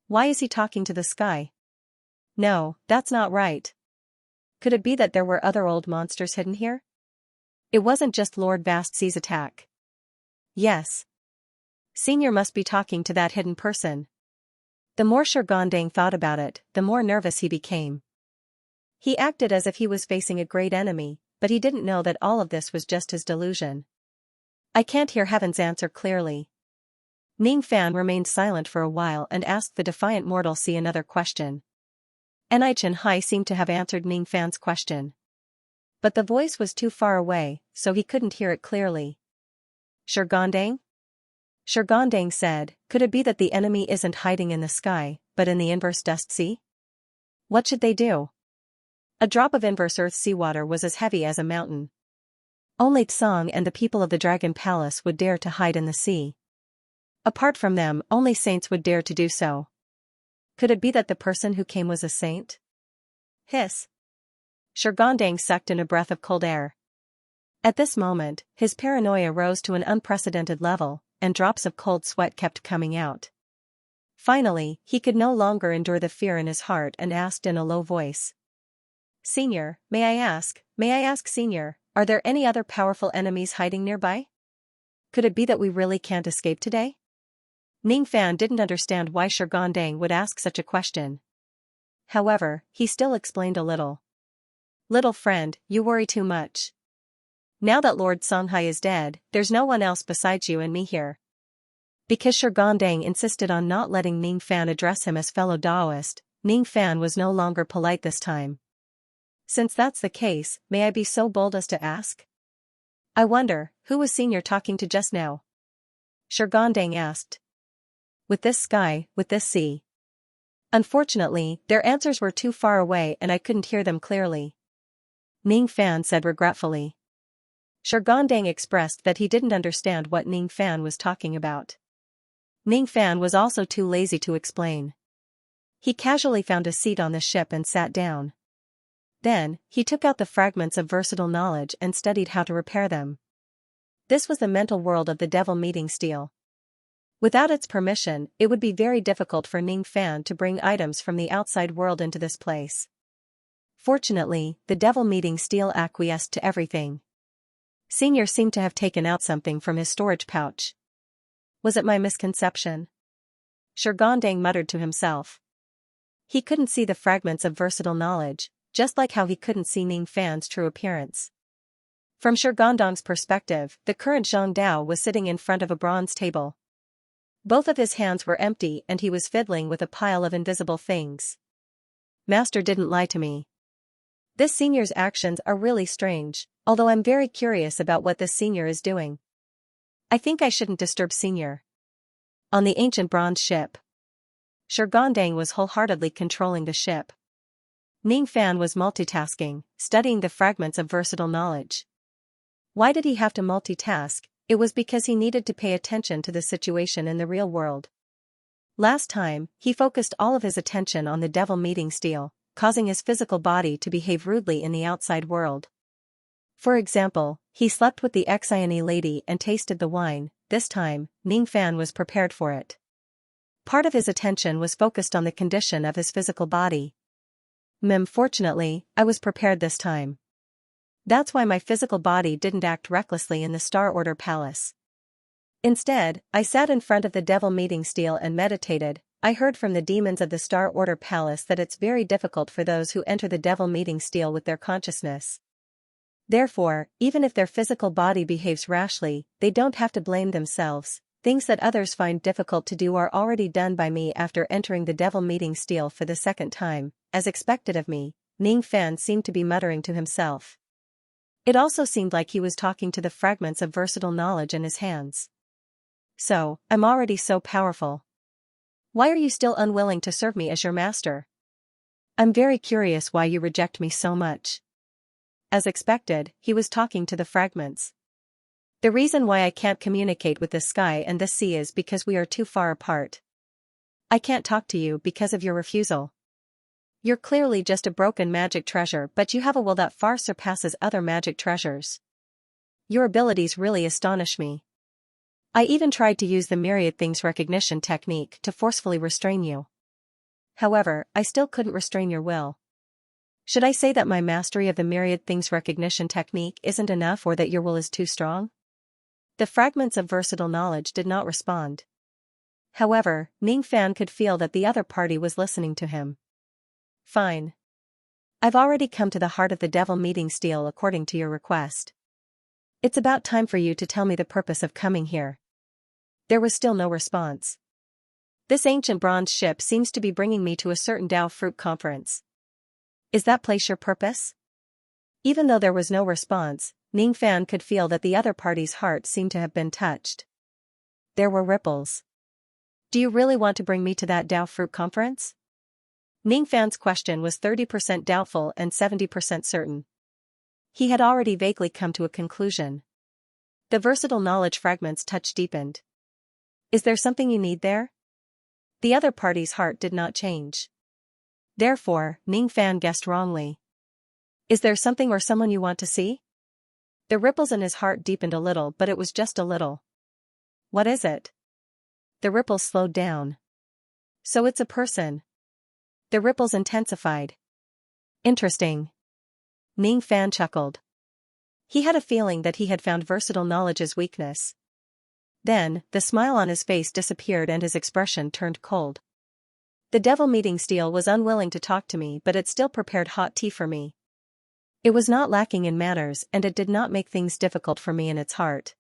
Why is he talking to the sky? No, that's not right. Could it be that there were other old monsters hidden here? It wasn't just Lord Vast Sea's attack. Yes. Senior must be talking to that hidden person." The more Shurgondang thought about it, the more nervous he became. He acted as if he was facing a great enemy, but he didn't know that all of this was just his delusion. "I can't hear Heaven's answer clearly." Ning Fan remained silent for a while and asked the defiant mortal sea another question. Chen Hai seemed to have answered Ning Fan's question. But the voice was too far away, so he couldn't hear it clearly. "Shurgondang?" Shurgondang said, "Could it be that the enemy isn't hiding in the sky, but in the inverse dust sea? What should they do?" A drop of inverse earth seawater was as heavy as a mountain. Only Tsang and the people of the Dragon Palace would dare to hide in the sea. Apart from them, only saints would dare to do so. Could it be that the person who came was a saint? Hiss. Shurgondang sucked in a breath of cold air. At this moment, his paranoia rose to an unprecedented level, and drops of cold sweat kept coming out. Finally, he could no longer endure the fear in his heart and asked in a low voice. "Senior, may I ask, Senior, are there any other powerful enemies hiding nearby? Could it be that we really can't escape today?" Ning Fan didn't understand why Shurgondang would ask such a question. However, he still explained a little. "Little friend, you worry too much. Now that Lord Songhai is dead, there's no one else besides you and me here." Because Shurgondang insisted on not letting Ning Fan address him as fellow Daoist, Ning Fan was no longer polite this time. "Since that's the case, may I be so bold as to ask? I wonder, who was Senior talking to just now?" Shurgondang asked. "With this sky, with this sea." Unfortunately, their answers were too far away and I couldn't hear them clearly. Ning Fan said regretfully. Shurgondang expressed that he didn't understand what Ning Fan was talking about. Ning Fan was also too lazy to explain. He casually found a seat on the ship and sat down. Then, he took out the fragments of versatile knowledge and studied how to repair them. This was the mental world of the devil meeting steel. Without its permission, it would be very difficult for Ning Fan to bring items from the outside world into this place. Fortunately, the devil meeting steel acquiesced to everything. Senior seemed to have taken out something from his storage pouch. Was it my misconception? Shurgondang muttered to himself. He couldn't see the fragments of versatile knowledge, just like how he couldn't see Ning Fan's true appearance. From Shurgondang's perspective, the current Zhang Dao was sitting in front of a bronze table. Both of his hands were empty and he was fiddling with a pile of invisible things. Master didn't lie to me. This senior's actions are really strange, although I'm very curious about what this senior is doing. I think I shouldn't disturb senior. On the ancient bronze ship, Shurgondang was wholeheartedly controlling the ship. Ning Fan was multitasking, studying the fragments of versatile knowledge. Why did he have to multitask? It was because he needed to pay attention to the situation in the real world. Last time, he focused all of his attention on the devil meeting steel, causing his physical body to behave rudely in the outside world. For example, he slept with the Xianxia lady and tasted the wine. This time, Ning Fan was prepared for it. Part of his attention was focused on the condition of his physical body. Fortunately, I was prepared this time. That's why my physical body didn't act recklessly in the Star Order Palace. Instead, I sat in front of the devil meeting steel and meditated. I heard from the demons of the Star Order Palace that it's very difficult for those who enter the devil meeting steel with their consciousness. Therefore, even if their physical body behaves rashly, they don't have to blame themselves. Things that others find difficult to do are already done by me after entering the devil meeting steel for the second time, as expected of me, Ning Fan seemed to be muttering to himself. It also seemed like he was talking to the fragments of versatile knowledge in his hands. So, I'm already so powerful. Why are you still unwilling to serve me as your master? I'm very curious why you reject me so much. As expected, he was talking to the fragments. The reason why I can't communicate with the sky and the sea is because we are too far apart. I can't talk to you because of your refusal. You're clearly just a broken magic treasure, but you have a will that far surpasses other magic treasures. Your abilities really astonish me. I even tried to use the myriad things recognition technique to forcefully restrain you. However, I still couldn't restrain your will. Should I say that my mastery of the myriad things recognition technique isn't enough, or that your will is too strong? The fragments of versatile knowledge did not respond. However, Ning Fan could feel that the other party was listening to him. Fine. I've already come to the heart of the devil meeting steel according to your request. It's about time for you to tell me the purpose of coming here. There was still no response. This ancient bronze ship seems to be bringing me to a certain Dao fruit conference. Is that place your purpose? Even though there was no response, Ning Fan could feel that the other party's heart seemed to have been touched. There were ripples. Do you really want to bring me to that Dao fruit conference? Ning Fan's question was 30% doubtful and 70% certain. He had already vaguely come to a conclusion. The versatile knowledge fragment's touch deepened. Is there something you need there? The other party's heart did not change. Therefore, Ning Fan guessed wrongly. Is there something or someone you want to see? The ripples in his heart deepened a little, but it was just a little. What is it? The ripples slowed down. So it's a person. The ripples intensified. Interesting. Ning Fan chuckled. He had a feeling that he had found versatile knowledge's weakness. Then, the smile on his face disappeared and his expression turned cold. The devil meeting steel was unwilling to talk to me, but it still prepared hot tea for me. It was not lacking in manners, and it did not make things difficult for me in its heart.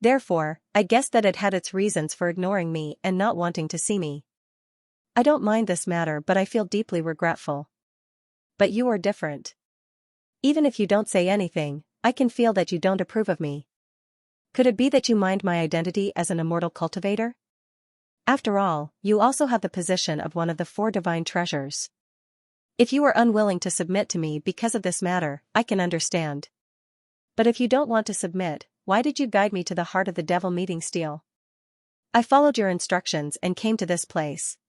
Therefore, I guessed that it had its reasons for ignoring me and not wanting to see me. I don't mind this matter, but I feel deeply regretful. But you are different. Even if you don't say anything, I can feel that you don't approve of me. Could it be that you mind my identity as an immortal cultivator? After all, you also have the position of one of the 4 divine treasures. If you are unwilling to submit to me because of this matter, I can understand. But if you don't want to submit, why did you guide me to the heart of the devil meeting steel? I followed your instructions and came to this place.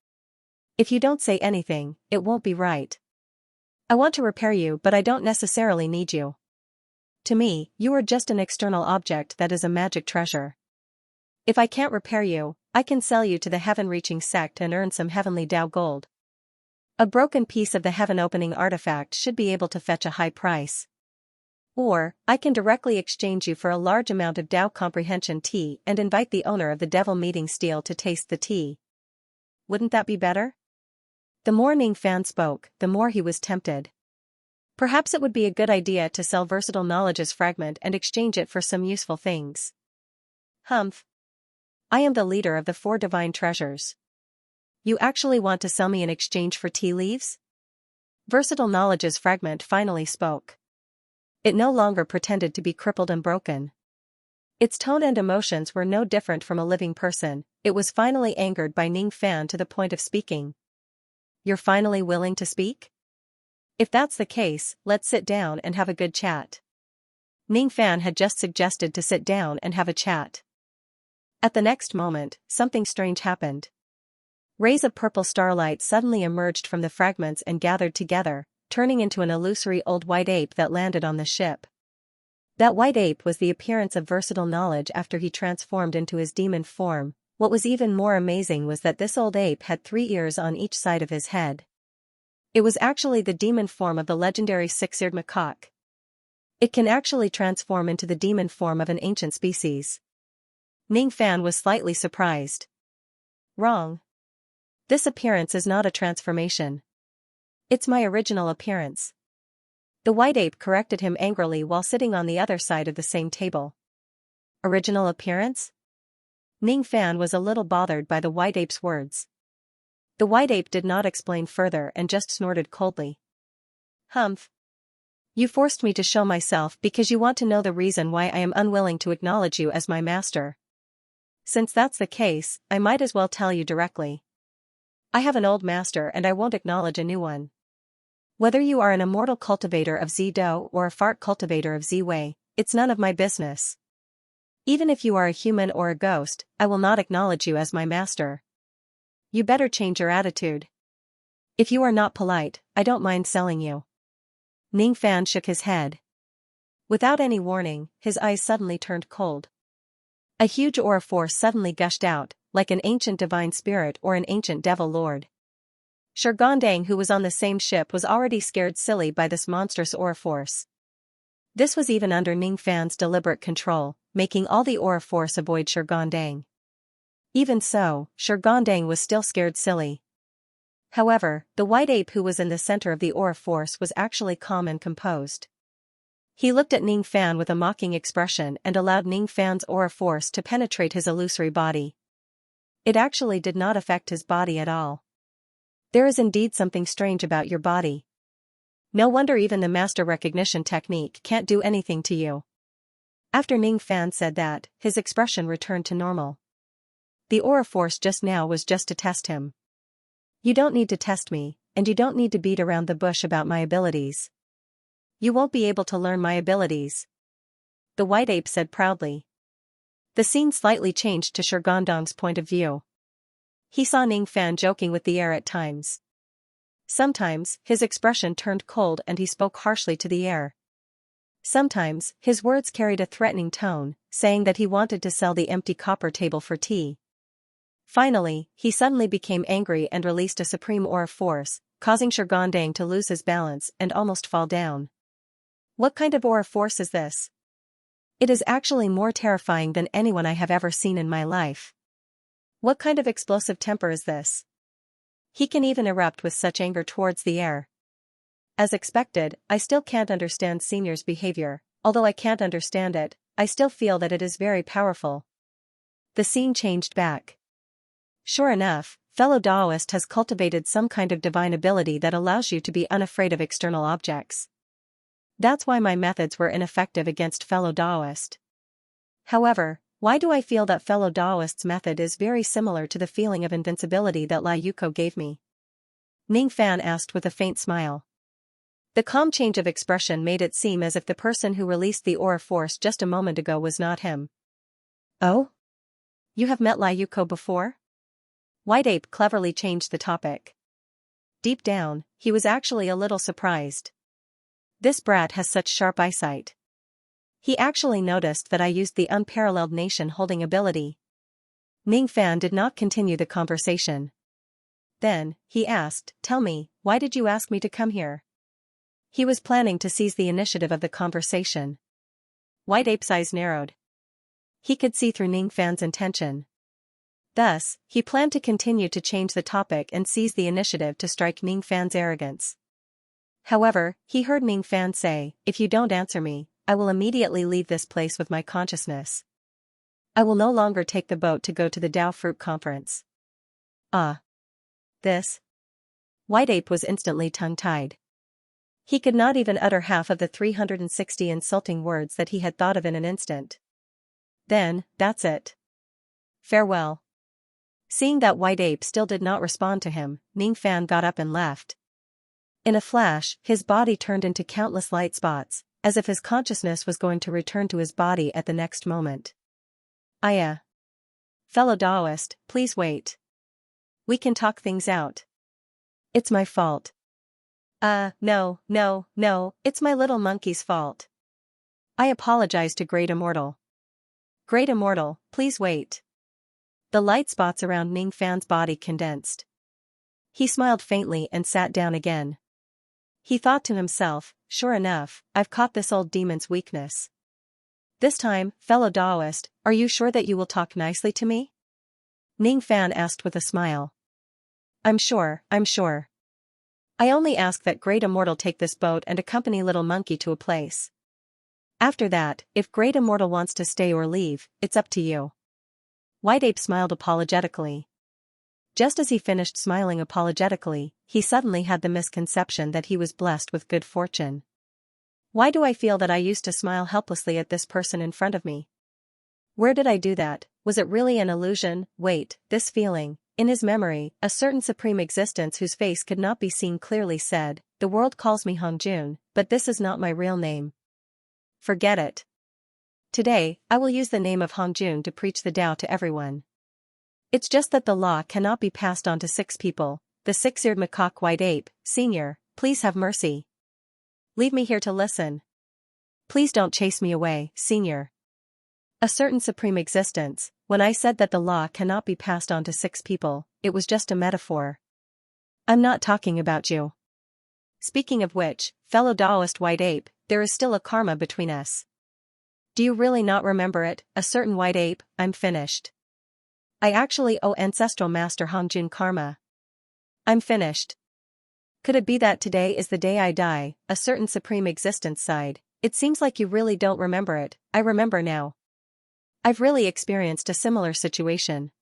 If you don't say anything, it won't be right. I want to repair you, but I don't necessarily need you. To me, you are just an external object that is a magic treasure. If I can't repair you, I can sell you to the heaven-reaching sect and earn some heavenly Tao gold. A broken piece of the heaven-opening artifact should be able to fetch a high price. Or, I can directly exchange you for a large amount of Tao comprehension tea and invite the owner of the devil meeting steel to taste the tea. Wouldn't that be better? The more Ning Fan spoke, the more he was tempted. Perhaps it would be a good idea to sell Versatile Knowledge's fragment and exchange it for some useful things. Humph. I am the leader of the 4 divine treasures. You actually want to sell me in exchange for tea leaves? Versatile Knowledge's fragment finally spoke. It no longer pretended to be crippled and broken. Its tone and emotions were no different from a living person. It was finally angered by Ning Fan to the point of speaking. You're finally willing to speak? If that's the case, let's sit down and have a good chat. Ning Fan had just suggested to sit down and have a chat. At the next moment, something strange happened. Rays of purple starlight suddenly emerged from the fragments and gathered together, turning into an illusory old white ape that landed on the ship. That white ape was the appearance of Versatile Knowledge after he transformed into his demon form. What was even more amazing was that this old ape had 3 ears on each side of his head. It was actually the demon form of the legendary 6-eared macaque. It can actually transform into the demon form of an ancient species. Ning Fan was slightly surprised. Wrong. This appearance is not a transformation. It's my original appearance. The white ape corrected him angrily while sitting on the other side of the same table. Original appearance? Ning Fan was a little bothered by the white ape's words. The white ape did not explain further and just snorted coldly. Humph. You forced me to show myself because you want to know the reason why I am unwilling to acknowledge you as my master. Since that's the case, I might as well tell you directly. I have an old master and I won't acknowledge a new one. Whether you are an immortal cultivator of Zido or a fart cultivator of Z-Wei, it's none of my business. Even if you are a human or a ghost, I will not acknowledge you as my master. You better change your attitude. If you are not polite, I don't mind selling you. Ning Fan shook his head. Without any warning, his eyes suddenly turned cold. A huge aura force suddenly gushed out, like an ancient divine spirit or an ancient devil lord. Shurgondang, who was on the same ship, was already scared silly by this monstrous aura force. This was even under Ning Fan's deliberate control, making all the aura force avoid Shurgondang. Even so, Shurgondang was still scared silly. However, the white ape who was in the center of the aura force was actually calm and composed. He looked at Ning Fan with a mocking expression and allowed Ning Fan's aura force to penetrate his illusory body. It actually did not affect his body at all. There is indeed something strange about your body. No wonder even the master recognition technique can't do anything to you. After Ning Fan said that, his expression returned to normal. The aura force just now was just to test him. You don't need to test me, and you don't need to beat around the bush about my abilities. You won't be able to learn my abilities. The white ape said proudly. The scene slightly changed to Shurgondang's point of view. He saw Ning Fan joking with the air at times. Sometimes, his expression turned cold and he spoke harshly to the air. Sometimes, his words carried a threatening tone, saying that he wanted to sell the empty copper table for tea. Finally, he suddenly became angry and released a supreme aura force, causing Shurgondang to lose his balance and almost fall down. What kind of aura force is this? It is actually more terrifying than anyone I have ever seen in my life. What kind of explosive temper is this? He can even erupt with such anger towards the air. As expected, I still can't understand Senior's behavior. Although I can't understand it, I still feel that it is very powerful. The scene changed back. Sure enough, fellow Daoist has cultivated some kind of divine ability that allows you to be unafraid of external objects. That's why my methods were ineffective against fellow Daoist. However, why do I feel that fellow Daoist's method is very similar to the feeling of invincibility that Lai Yuko gave me? Ning Fan asked with a faint smile. The calm change of expression made it seem as if the person who released the aura force just a moment ago was not him. Oh? You have met Liuko before? White Ape cleverly changed the topic. Deep down, he was actually a little surprised. This brat has such sharp eyesight. He actually noticed that I used the unparalleled nation-holding ability. Ning Fan did not continue the conversation. Then, he asked, "Tell me, why did you ask me to come here?" He was planning to seize the initiative of the conversation. White Ape's eyes narrowed. He could see through Ning Fan's intention. Thus, he planned to continue to change the topic and seize the initiative to strike Ning Fan's arrogance. However, he heard Ning Fan say, "If you don't answer me, I will immediately leave this place with my consciousness. I will no longer take the boat to go to the Dao Fruit Conference." Ah. This? White Ape was instantly tongue-tied. He could not even utter half of the 360 insulting words that he had thought of in an instant. Then, that's it. Farewell. Seeing that White Ape still did not respond to him, Ning Fan got up and left. In a flash, his body turned into countless light spots, as if his consciousness was going to return to his body at the next moment. Aya. Fellow Daoist, please wait. We can talk things out. It's my fault. No, it's my little monkey's fault. I apologize to Great Immortal. Great Immortal, please wait. The light spots around Ning Fan's body condensed. He smiled faintly and sat down again. He thought to himself, sure enough, I've caught this old demon's weakness. This time, fellow Daoist, are you sure that you will talk nicely to me? Ning Fan asked with a smile. I'm sure. I only ask that Great Immortal take this boat and accompany Little Monkey to a place. After that, if Great Immortal wants to stay or leave, it's up to you. White Ape smiled apologetically. Just as he finished smiling apologetically, he suddenly had the misconception that he was blessed with good fortune. Why do I feel that I used to smile helplessly at this person in front of me? Where did I do that? Was it really an illusion? Wait, this feeling. In his memory, a certain supreme existence whose face could not be seen clearly said, "The world calls me Hongjun, but this is not my real name. Forget it. Today, I will use the name of Hongjun to preach the Tao to everyone. It's just that the law cannot be passed on to 6 people, the 6-eared macaque White Ape, Senior, please have mercy. Leave me here to listen. Please don't chase me away, Senior. A certain supreme existence, when I said that the law cannot be passed on to 6 people, it was just a metaphor. I'm not talking about you. Speaking of which, fellow Daoist White Ape, there is still a karma between us. Do you really not remember it, a certain White Ape? I'm finished. I actually owe Ancestral Master Hongjun karma. I'm finished. Could it be that today is the day I die? A certain supreme existence sighed. It seems like you really don't remember it. I remember now. I've really experienced a similar situation.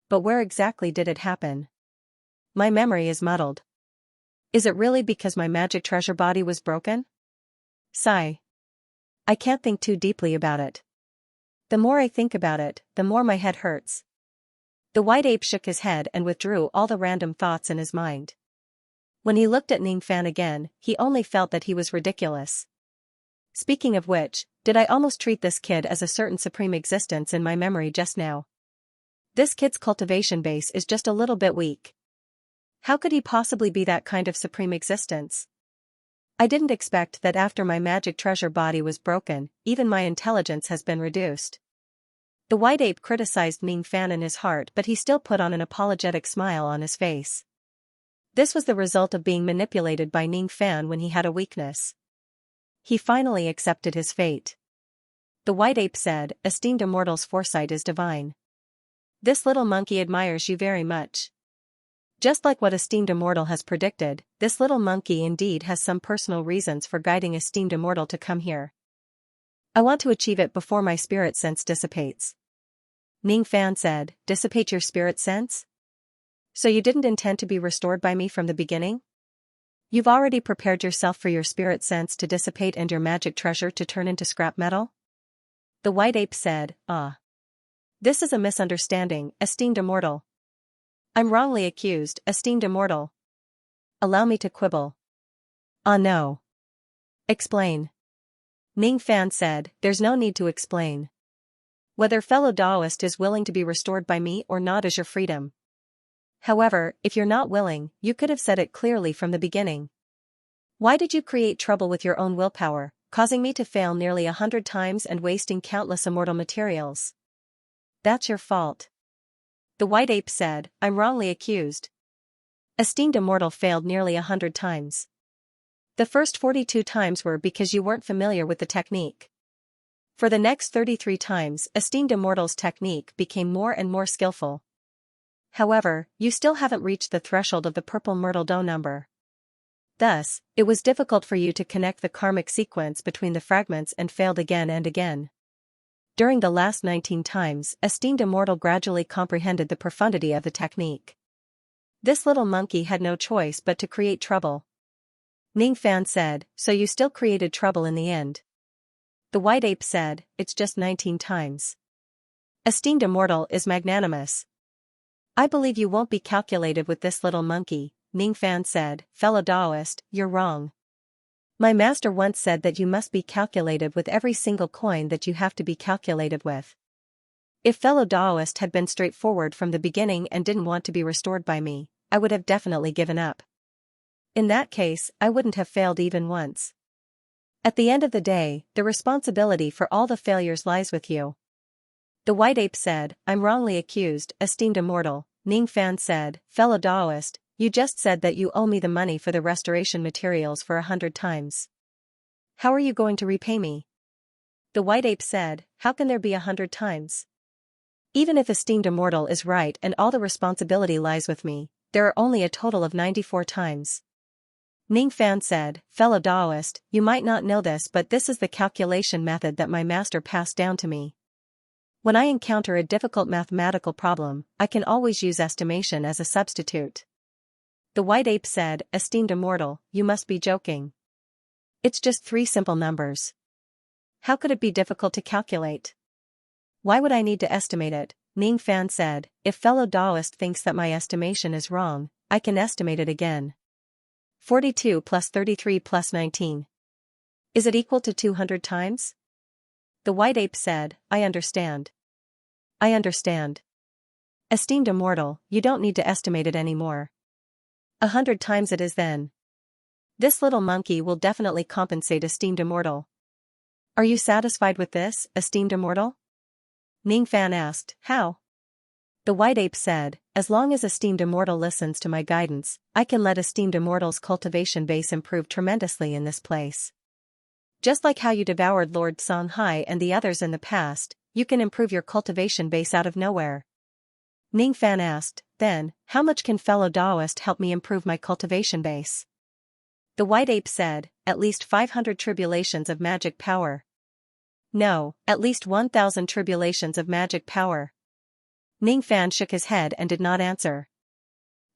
But where exactly did it happen? My memory is muddled. Is it really because my magic treasure body was broken? Sigh. I can't think too deeply about it. The more I think about it, the more my head hurts. The White Ape shook his head and withdrew all the random thoughts in his mind. When he looked at Ning Fan again, he only felt that he was ridiculous. Speaking of which, did I almost treat this kid as a certain supreme existence in my memory just now? This kid's cultivation base is just a little bit weak. How could he possibly be that kind of supreme existence? I didn't expect that after my magic treasure body was broken, even my intelligence has been reduced. The White Ape criticized Ning Fan in his heart, but he still put on an apologetic smile on his face. This was the result of being manipulated by Ning Fan when he had a weakness. He finally accepted his fate. The White Ape said, "Esteemed Immortal's foresight is divine. This little monkey admires you very much. Just like what Esteemed Immortal has predicted, this little monkey indeed has some personal reasons for guiding Esteemed Immortal to come here. I want to achieve it before my spirit sense dissipates." Ning Fan said, "Dissipate your spirit sense? So you didn't intend to be restored by me from the beginning? You've already prepared yourself for your spirit sense to dissipate and your magic treasure to turn into scrap metal?" The White Ape said, "Ah. This is a misunderstanding, Esteemed Immortal. I'm wrongly accused, Esteemed Immortal. Allow me to quibble. Ah no. Explain. Ning Fan said, there's no need to explain. Whether fellow Taoist is willing to be restored by me or not is your freedom. However, if you're not willing, you could have said it clearly from the beginning. Why did you create trouble with your own willpower, causing me to fail nearly 100 times and wasting countless immortal materials? That's your fault. The white ape said, I'm wrongly accused. Esteemed immortal failed nearly 100 times. The first 42 times were because you weren't familiar with the technique. For the next 33 times, esteemed immortal's technique became more and more skillful. However, you still haven't reached the threshold of the purple myrtle dough number. Thus, it was difficult for you to connect the karmic sequence between the fragments and failed again and again. During the last 19 times, esteemed immortal gradually comprehended the profundity of the technique. This little monkey had no choice but to create trouble. Ning Fan said, so you still created trouble in the end. The white ape said, it's just 19 times. Esteemed immortal is magnanimous. I believe you won't be calculated with this little monkey, Ning Fan said, fellow Taoist, you're wrong. My master once said that you must be calculated with every single coin that you have to be calculated with. If fellow Taoist had been straightforward from the beginning and didn't want to be restored by me, I would have definitely given up. In that case, I wouldn't have failed even once. At the end of the day, the responsibility for all the failures lies with you. The white ape said, I'm wrongly accused, esteemed immortal. Ning Fan said, fellow Taoist, you just said that you owe me the money for the restoration materials for 100 times. How are you going to repay me? The white ape said, how can there be 100 times? Even if esteemed immortal is right and all the responsibility lies with me, there are only a total of 94 times. Ning Fan said, fellow Taoist, you might not know this, but this is the calculation method that my master passed down to me. When I encounter a difficult mathematical problem, I can always use estimation as a substitute. The white ape said, esteemed immortal, you must be joking. It's just 3 simple numbers. How could it be difficult to calculate? Why would I need to estimate it? Ning Fan said, if fellow Taoist thinks that my estimation is wrong, I can estimate it again. 42 plus 33 plus 19. Is it equal to 200 times? The white ape said, I understand. I understand. Esteemed immortal, you don't need to estimate it anymore. 100 times it is then. This little monkey will definitely compensate esteemed immortal. Are you satisfied with this, esteemed immortal? Ning Fan asked, how? The white ape said, as long as esteemed immortal listens to my guidance, I can let esteemed immortal's cultivation base improve tremendously in this place. Just like how you devoured Lord Songhai and the others in the past, you can improve your cultivation base out of nowhere. Ning Fan asked, then, how much can fellow Taoist help me improve my cultivation base? The white ape said, at least 500 tribulations of magic power. No, at least 1,000 tribulations of magic power. Ning Fan shook his head and did not answer.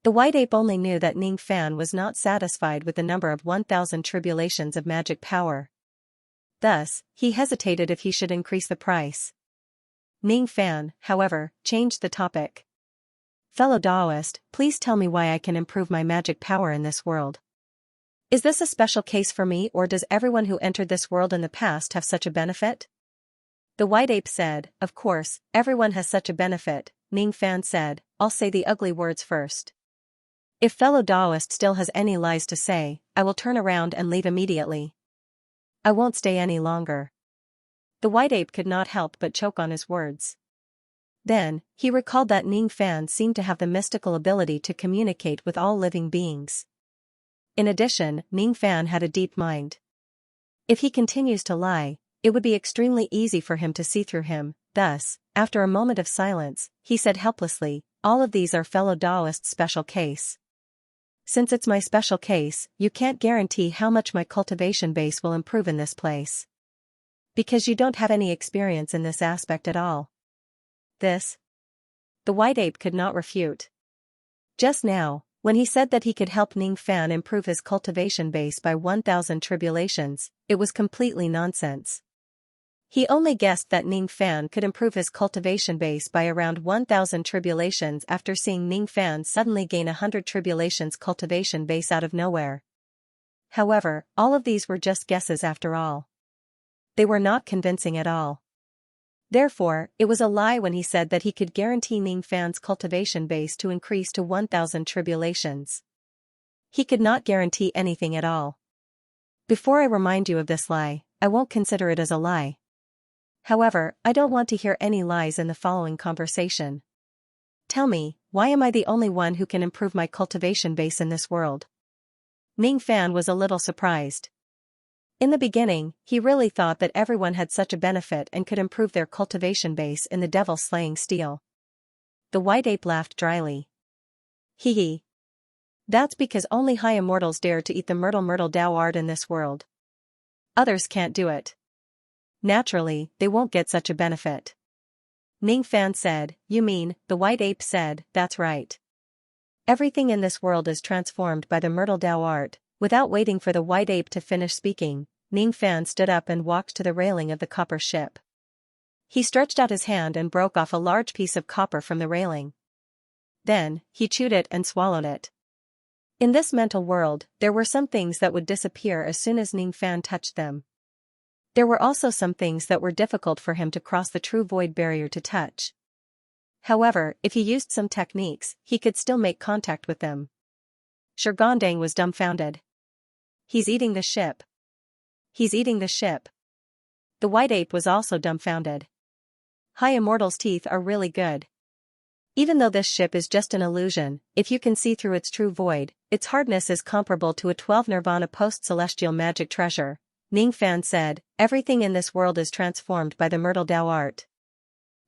The white ape only knew that Ning Fan was not satisfied with the number of 1,000 tribulations of magic power. Thus, he hesitated if he should increase the price. Ning Fan, however, changed the topic. Fellow Taoist, please tell me why I can improve my magic power in this world. Is this a special case for me, or does everyone who entered this world in the past have such a benefit? The white ape said, of course, everyone has such a benefit. Ning Fan said, I'll say the ugly words first. If fellow Taoist still has any lies to say, I will turn around and leave immediately. I won't stay any longer. The white ape could not help but choke on his words. Then, he recalled that Ning Fan seemed to have the mystical ability to communicate with all living beings. In addition, Ning Fan had a deep mind. If he continues to lie, it would be extremely easy for him to see through him. Thus, after a moment of silence, he said helplessly, all of these are fellow Taoist's special case. Since it's my special case, you can't guarantee how much my cultivation base will improve in this place. Because you don't have any experience in this aspect at all. This? The white ape could not refute. Just now, when he said that he could help Ning Fan improve his cultivation base by 1,000 tribulations, it was completely nonsense. He only guessed that Ning Fan could improve his cultivation base by around 1,000 tribulations after seeing Ning Fan suddenly gain 100 tribulations cultivation base out of nowhere. However, all of these were just guesses after all. They were not convincing at all. Therefore, it was a lie when he said that he could guarantee Ning Fan's cultivation base to increase to 1,000 tribulations. He could not guarantee anything at all. Before I remind you of this lie, I won't consider it as a lie. However, I don't want to hear any lies in the following conversation. Tell me, why am I the only one who can improve my cultivation base in this world? Ning Fan was a little surprised. In the beginning, he really thought that everyone had such a benefit and could improve their cultivation base in the devil-slaying steel. The white ape laughed dryly. Hee hee. That's because only high immortals dare to eat the myrtle Dao art in this world. Others can't do it. Naturally, they won't get such a benefit. Ning Fan said, "You mean," the white ape said, "that's right. Everything in this world is transformed by the myrtle Dao art." Without waiting for the white ape to finish speaking, Ning Fan stood up and walked to the railing of the copper ship. He stretched out his hand and broke off a large piece of copper from the railing. Then, he chewed it and swallowed it. In this mental world, there were some things that would disappear as soon as Ning Fan touched them. There were also some things that were difficult for him to cross the true void barrier to touch. However, if he used some techniques, he could still make contact with them. Shirgandang was dumbfounded. He's eating the ship. He's eating the ship. The white ape was also dumbfounded. High Immortal's teeth are really good. Even though this ship is just an illusion, if you can see through its true void, its hardness is comparable to a 12 Nirvana post-celestial magic treasure. Ning Fan said, "Everything in this world is transformed by the myrtle Dao art.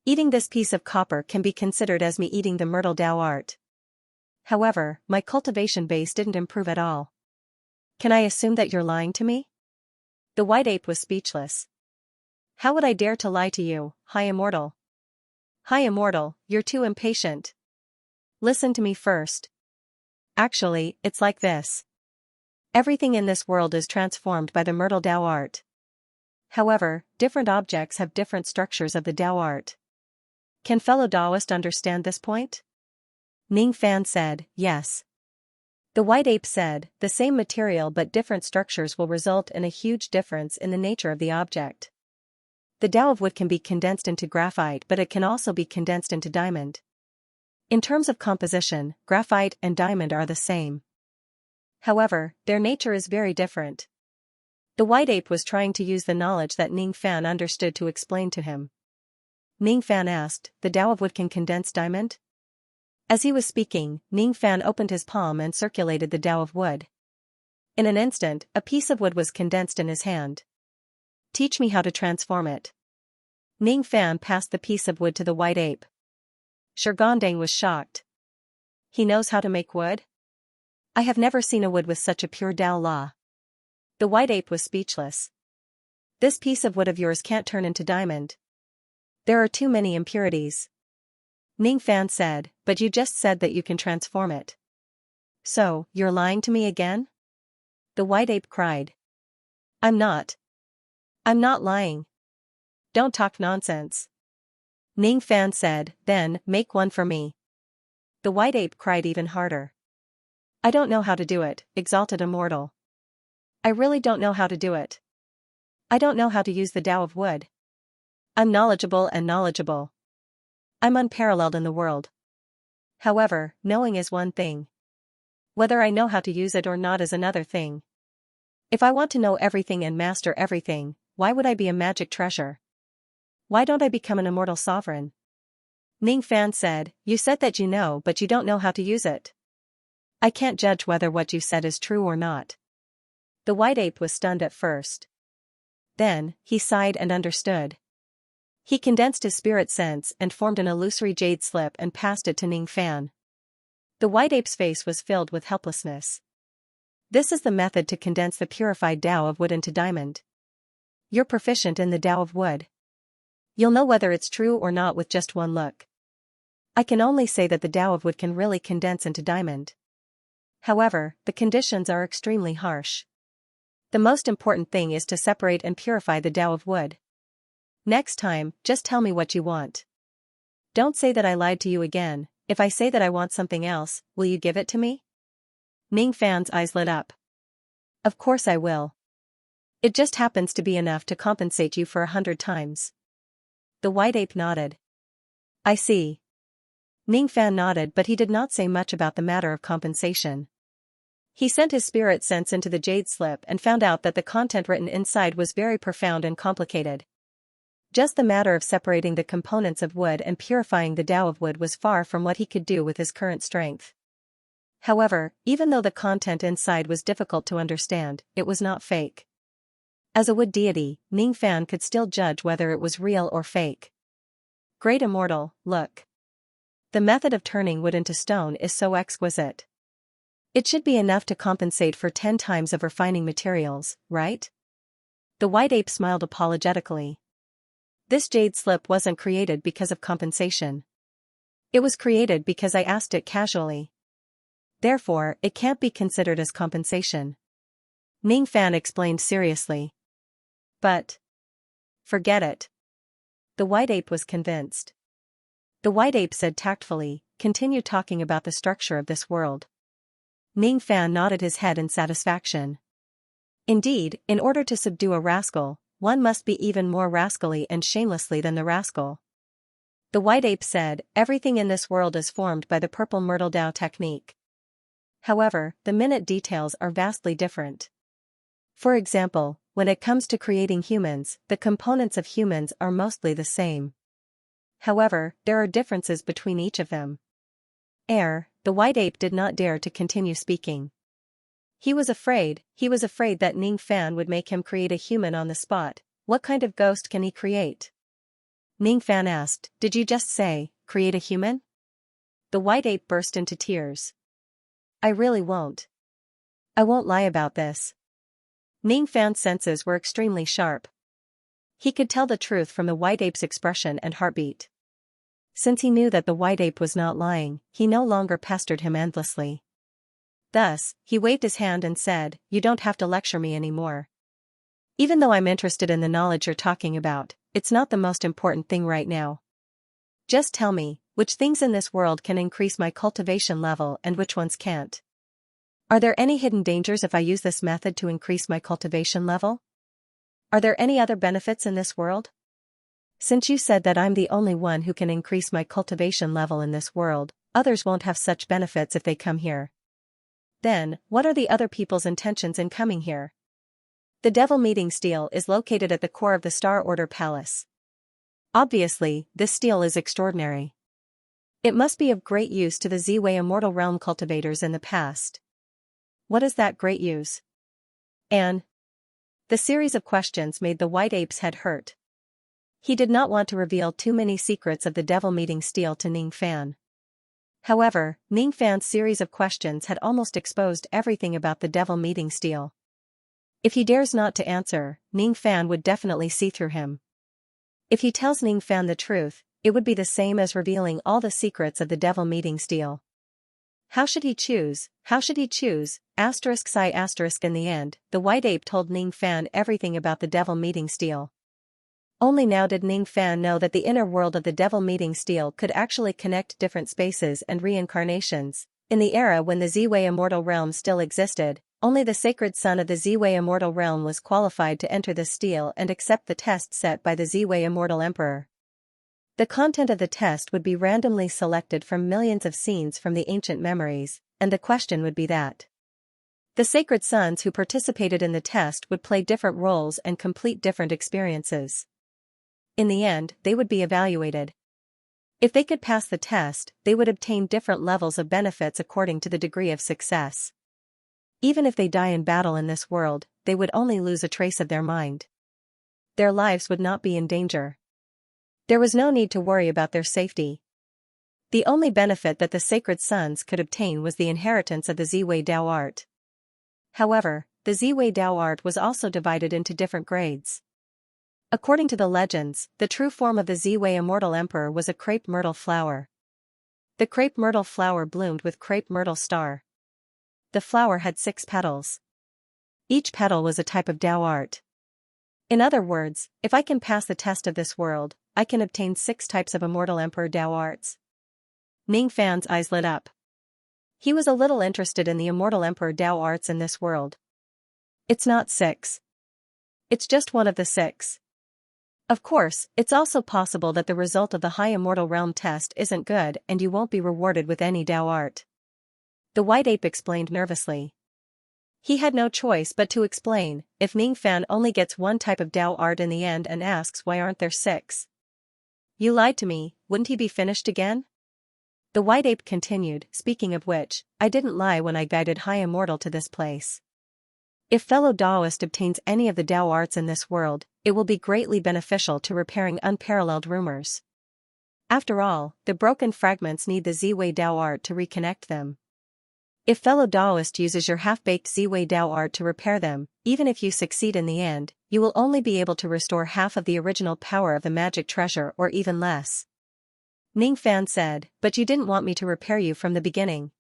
Eating this piece of copper can be considered as me eating the myrtle Dao art. However, my cultivation base didn't improve at all. Can I assume that you're lying to me?" The white ape was speechless. "How would I dare to lie to you, High Immortal? High Immortal, you're too impatient. Listen to me first. Actually, it's like this. Everything in this world is transformed by the myrtle Dao art. However, different objects have different structures of the Dao art. Can fellow Daoist understand this point?" Ning Fan said, "Yes." The white ape said, "The same material but different structures will result in a huge difference in the nature of the object. The Dao of wood can be condensed into graphite, but it can also be condensed into diamond. In terms of composition, graphite and diamond are the same. However, their nature is very different." The white ape was trying to use the knowledge that Ning Fan understood to explain to him. Ning Fan asked, "The Dao of wood can condense diamond?" As he was speaking, Ning Fan opened his palm and circulated the Dao of wood. In an instant, a piece of wood was condensed in his hand. "Teach me how to transform it." Ning Fan passed the piece of wood to the white ape. Shirgandang was shocked. "He knows how to make wood? I have never seen a wood with such a pure Dao law." The white ape was speechless. "This piece of wood of yours can't turn into diamond. There are too many impurities." Ning Fan said, "But you just said that you can transform it. So, you're lying to me again?" The white ape cried. I'm not lying. Don't talk nonsense." Ning Fan said, "Then, make one for me." The white ape cried even harder. "I don't know how to do it, exalted immortal. I really don't know how to do it. I don't know how to use the Dao of wood. I'm knowledgeable. I'm unparalleled in the world. However, knowing is one thing. Whether I know how to use it or not is another thing. If I want to know everything and master everything, why would I be a magic treasure? Why don't I become an immortal sovereign?" Ning Fan said, "You said that you know, but you don't know how to use it. I can't judge whether what you said is true or not." The white ape was stunned at first. Then, he sighed and understood. He condensed his spirit sense and formed an illusory jade slip and passed it to Ning Fan. The white ape's face was filled with helplessness. "This is the method to condense the purified Dao of wood into diamond. You're proficient in the Dao of wood. You'll know whether it's true or not with just one look. I can only say that the Dao of wood can really condense into diamond. However, the conditions are extremely harsh. The most important thing is to separate and purify the Dao of wood. Next time, just tell me what you want. Don't say that I lied to you again. If I say that I want something else, will you give it to me?" Ning Fan's eyes lit up. Of course I will. It just happens to be enough to compensate you for 100 times. The white ape nodded. I see. Ning Fan nodded, but he did not say much about the matter of compensation. He sent his spirit sense into the jade slip and found out that the content written inside was very profound and complicated. Just the matter of separating the components of wood and purifying the Tao of wood was far from what he could do with his current strength. However, even though the content inside was difficult to understand, it was not fake. As a wood deity, Ning Fan could still judge whether it was real or fake. Great Immortal, look. The method of turning wood into stone is so exquisite. It should be enough to compensate for 10 times of refining materials, right? The white ape smiled apologetically. This jade slip wasn't created because of compensation. It was created because I asked it casually. Therefore, it can't be considered as compensation. Ning Fan explained seriously. But forget it. The white ape was convinced. The white ape said tactfully, continue talking about the structure of this world. Ning Fan nodded his head in satisfaction. Indeed, in order to subdue a rascal, one must be even more rascally and shamelessly than the rascal. The white ape said, everything in this world is formed by the purple myrtle Tao technique. However, the minute details are vastly different. For example, when it comes to creating humans, the components of humans are mostly the same. However, there are differences between each of them. The white ape did not dare to continue speaking. He was afraid that Ning Fan would make him create a human on the spot. What kind of ghost can he create? Ning Fan asked, did you just say, create a human? The white ape burst into tears. I really won't. I won't lie about this. Ning Fan's senses were extremely sharp. He could tell the truth from the white ape's expression and heartbeat. Since he knew that the white ape was not lying, he no longer pestered him endlessly. Thus, he waved his hand and said, you don't have to lecture me anymore. Even though I'm interested in the knowledge you're talking about, it's not the most important thing right now. Just tell me, which things in this world can increase my cultivation level and which ones can't? Are there any hidden dangers if I use this method to increase my cultivation level? Are there any other benefits in this world? Since you said that I'm the only one who can increase my cultivation level in this world, others won't have such benefits if they come here. Then, what are the other people's intentions in coming here? The Devil Meeting Stele is located at the core of the Star Order Palace. Obviously, this stele is extraordinary. It must be of great use to the Ziwei Immortal Realm cultivators in the past. What is that great use? And the series of questions made the white ape's head hurt. He did not want to reveal too many secrets of the Devil Meeting Stele to Ning Fan. However, Ning Fan's series of questions had almost exposed everything about the Devil Meeting Stele. If he dares not to answer, Ning Fan would definitely see through him. If he tells Ning Fan the truth, it would be the same as revealing all the secrets of the Devil Meeting Stele. How should he choose? In the end, the white ape told Ning Fan everything about the Devil Meeting Stele. Only now did Ning Fan know that the inner world of the Devil Meeting Stele could actually connect different spaces and reincarnations. In the era when the Ziwei Immortal Realm still existed, only the sacred son of the Ziwei Immortal Realm was qualified to enter the stele and accept the test set by the Ziwei Immortal Emperor. The content of the test would be randomly selected from millions of scenes from the ancient memories, and the question would be that. The sacred sons who participated in the test would play different roles and complete different experiences. In the end, they would be evaluated. If they could pass the test, they would obtain different levels of benefits according to the degree of success. Even if they die in battle in this world, they would only lose a trace of their mind. Their lives would not be in danger. There was no need to worry about their safety. The only benefit that the sacred sons could obtain was the inheritance of the Ziwei Dao art. However, the Ziwei Dao art was also divided into different grades. According to the legends, the true form of the Ziwei Immortal Emperor was a crepe myrtle flower. The crepe myrtle flower bloomed with crepe myrtle star. The flower had 6 petals. Each petal was a type of Dao art. In other words, if I can pass the test of this world, I can obtain 6 types of Immortal Emperor Dao arts. Ning Fan's eyes lit up. He was a little interested in the Immortal Emperor Dao arts in this world. It's not 6. It's just one of the 6. Of course, it's also possible that the result of the High Immortal Realm test isn't good and you won't be rewarded with any Dao art. The white ape explained nervously. He had no choice but to explain. If Ningfan only gets one type of Dao art in the end and asks why aren't there 6? You lied to me, wouldn't he be finished again? The white ape continued, speaking of which, I didn't lie when I guided High Immortal to this place. If fellow Daoist obtains any of the Dao arts in this world, it will be greatly beneficial to repairing unparalleled rumors. After all, the broken fragments need the Ziwei Dao art to reconnect them. If fellow Daoist uses your half-baked Ziwei Dao art to repair them, even if you succeed in the end, you will only be able to restore half of the original power of the magic treasure or even less. Ningfan said, but you didn't want me to repair you from the beginning.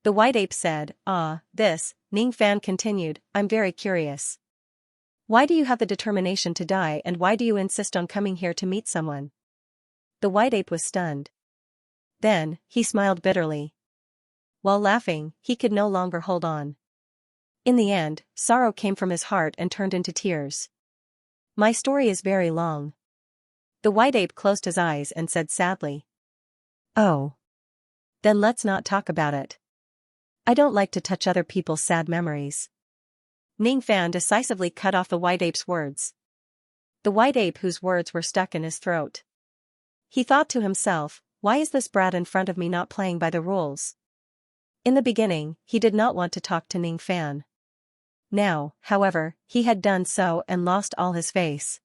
The white ape said, Ningfan continued, I'm very curious. Why do you have the determination to die and why do you insist on coming here to meet someone? The white ape was stunned. Then, he smiled bitterly. While laughing, he could no longer hold on. In the end, sorrow came from his heart and turned into tears. My story is very long. The white ape closed his eyes and said sadly. Oh. Then let's not talk about it. I don't like to touch other people's sad memories. Ningfan decisively cut off the white ape's words. The white ape whose words were stuck in his throat. He thought to himself, why is this brat in front of me not playing by the rules? In the beginning, he did not want to talk to Ningfan. Now, however, he had done so and lost all his face.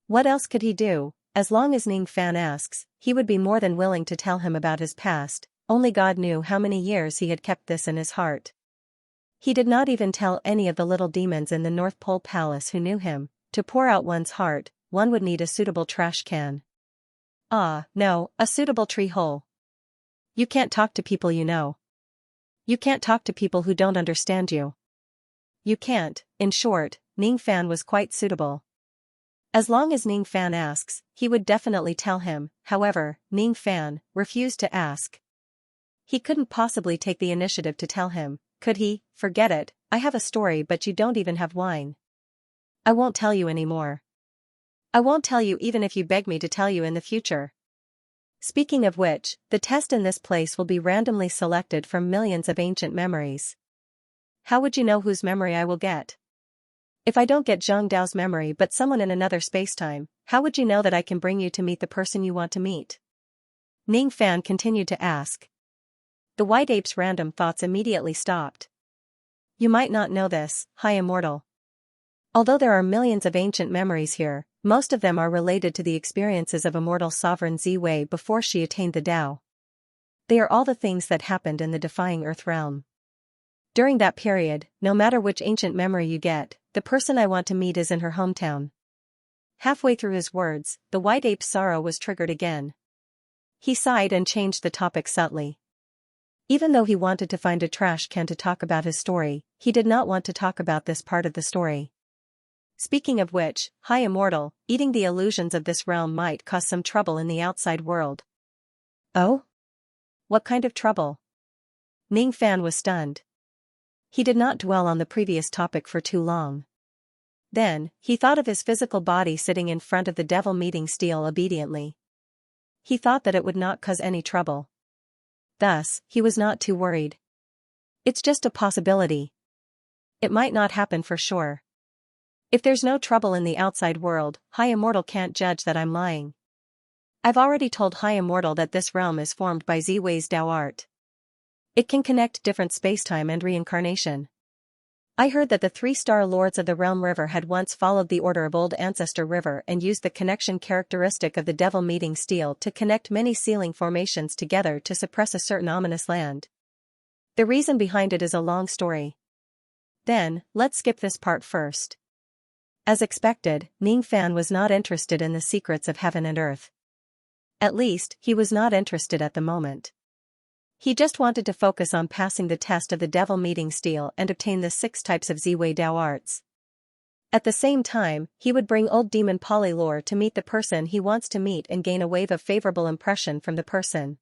What else could he do? As long as Ningfan asks, he would be more than willing to tell him about his past. Only God knew how many years he had kept this in his heart. He did not even tell any of the little demons in the North Pole Palace who knew him. To pour out one's heart, one would need a suitable trash can. No, a suitable tree hole. You can't talk to people you know. You can't talk to people who don't understand you. You can't. In short, Ningfan was quite suitable. As long as Ningfan asks, he would definitely tell him. However, Ningfan refused to ask. He couldn't possibly take the initiative to tell him, could he? Forget it, I have a story but you don't even have wine. I won't tell you anymore. I won't tell you even if you beg me to tell you in the future. Speaking of which, the test in this place will be randomly selected from millions of ancient memories. How would you know whose memory I will get? If I don't get Zheng Dao's memory but someone in another spacetime, how would you know that I can bring you to meet the person you want to meet? Ningfan continued to ask. The white ape's random thoughts immediately stopped. You might not know this, High Immortal. Although there are millions of ancient memories here, most of them are related to the experiences of immortal sovereign Ziwei before she attained the Dao. They are all the things that happened in the Defying Earth realm. During that period, no matter which ancient memory you get, the person I want to meet is in her hometown. Halfway through his words, the white ape's sorrow was triggered again. He sighed and changed the topic subtly. Even though he wanted to find a trash can to talk about his story, he did not want to talk about this part of the story. Speaking of which, High Immortal, eating the illusions of this realm might cause some trouble in the outside world. Oh? What kind of trouble? Ningfan was stunned. He did not dwell on the previous topic for too long. Then, he thought of his physical body sitting in front of the devil meeting stele obediently. He thought that it would not cause any trouble. Thus, he was not too worried. It's just a possibility. It might not happen for sure. If there's no trouble in the outside world, High Immortal can't judge that I'm lying. I've already told High Immortal that this realm is formed by Ziwei's Dao art. It can connect different spacetime and reincarnation. I heard that the 3-star lords of the Realm River had once followed the order of Old Ancestor River and used the connection characteristic of the devil meeting stele to connect many sealing formations together to suppress a certain ominous land. The reason behind it is a long story. Then, let's skip this part first. As expected, Ningfan was not interested in the secrets of heaven and earth. At least, he was not interested at the moment. He just wanted to focus on passing the test of the devil meeting stele and obtain the 6 types of Ziwei Dao arts. At the same time, he would bring old demon Polylore to meet the person he wants to meet and gain a wave of favorable impression from the person.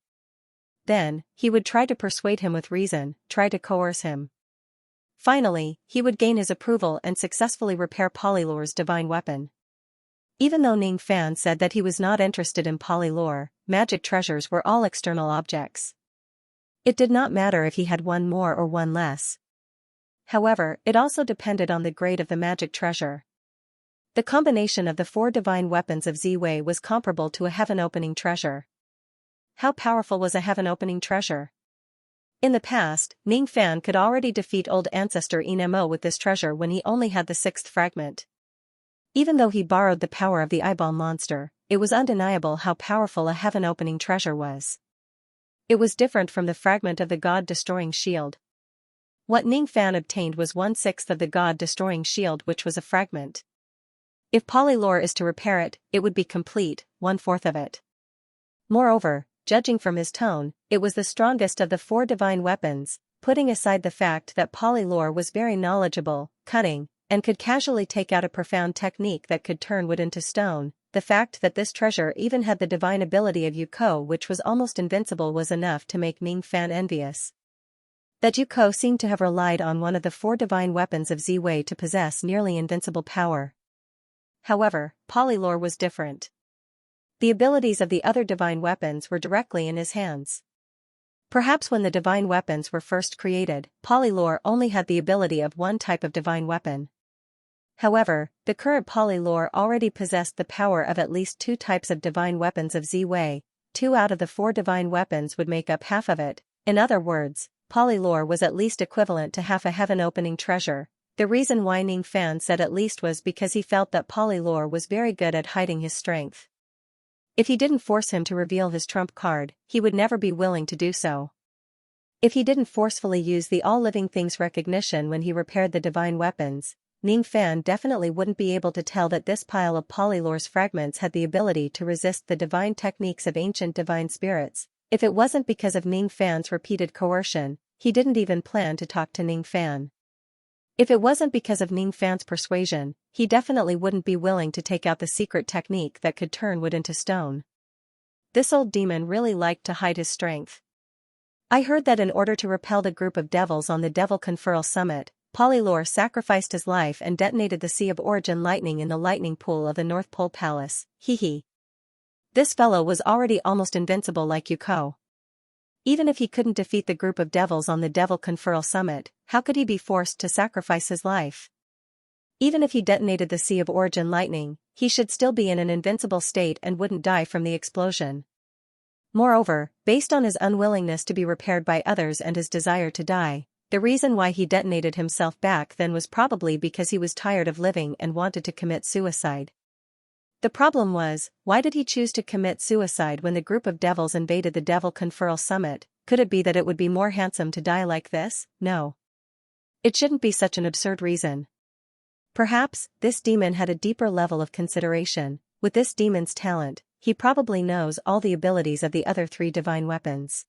Then, he would try to persuade him with reason, try to coerce him. Finally, he would gain his approval and successfully repair Polylore's divine weapon. Even though Ning Fan said that he was not interested in Polylore, magic treasures were all external objects. It did not matter if he had one more or one less. However, it also depended on the grade of the magic treasure. The combination of the 4 divine weapons of Ziwei was comparable to a heaven-opening treasure. How powerful was a heaven-opening treasure? In the past, Ning Fan could already defeat old ancestor Inmo with this treasure when he only had the 6th fragment. Even though he borrowed the power of the eyeball monster, it was undeniable how powerful a heaven-opening treasure was. It was different from the fragment of the god-destroying shield. What Ning Fan obtained was 1/6 of the god-destroying shield, which was a fragment. If Polylore is to repair it, it would be complete, 1/4 of it. Moreover, judging from his tone, it was the strongest of the 4 divine weapons, putting aside the fact that Polylore was very knowledgeable, cunning, and could casually take out a profound technique that could turn wood into stone. The fact that this treasure even had the divine ability of Yuko, which was almost invincible, was enough to make Ning Fan envious. That Yuko seemed to have relied on one of the 4 divine weapons of Ziwei to possess nearly invincible power. However, Polylore was different. The abilities of the other divine weapons were directly in his hands. Perhaps when the divine weapons were first created, Polylore only had the ability of one type of divine weapon. However, the current Polylore already possessed the power of at least 2 types of divine weapons of Ziwei. 2 out of the 4 divine weapons would make up half of it. In other words, Polylore was at least equivalent to half a heaven-opening treasure. The reason why Ning Fan said at least was because he felt that Polylore was very good at hiding his strength. If he didn't force him to reveal his trump card, he would never be willing to do so. If he didn't forcefully use the all-living things recognition when he repaired the divine weapons, Ning Fan definitely wouldn't be able to tell that this pile of Polylore's fragments had the ability to resist the divine techniques of ancient divine spirits. If it wasn't because of Ning Fan's repeated coercion, he didn't even plan to talk to Ning Fan. If it wasn't because of Ning Fan's persuasion, he definitely wouldn't be willing to take out the secret technique that could turn wood into stone. This old demon really liked to hide his strength. I heard that in order to repel the group of devils on the Devil Conferral Summit, Polylore sacrificed his life and detonated the Sea of Origin lightning in the lightning pool of the North Pole Palace. Hee. This fellow was already almost invincible like Yuko. Even if he couldn't defeat the group of devils on the Devil Conferral Summit, how could he be forced to sacrifice his life? Even if he detonated the Sea of Origin lightning, he should still be in an invincible state and wouldn't die from the explosion. Moreover, based on his unwillingness to be repaired by others and his desire to die, the reason why he detonated himself back then was probably because he was tired of living and wanted to commit suicide. The problem was, why did he choose to commit suicide when the group of devils invaded the Devil Conferral Summit? Could it be that it would be more handsome to die like this? No. It shouldn't be such an absurd reason. Perhaps, this demon had a deeper level of consideration. With this demon's talent, he probably knows all the abilities of the other 3 divine weapons.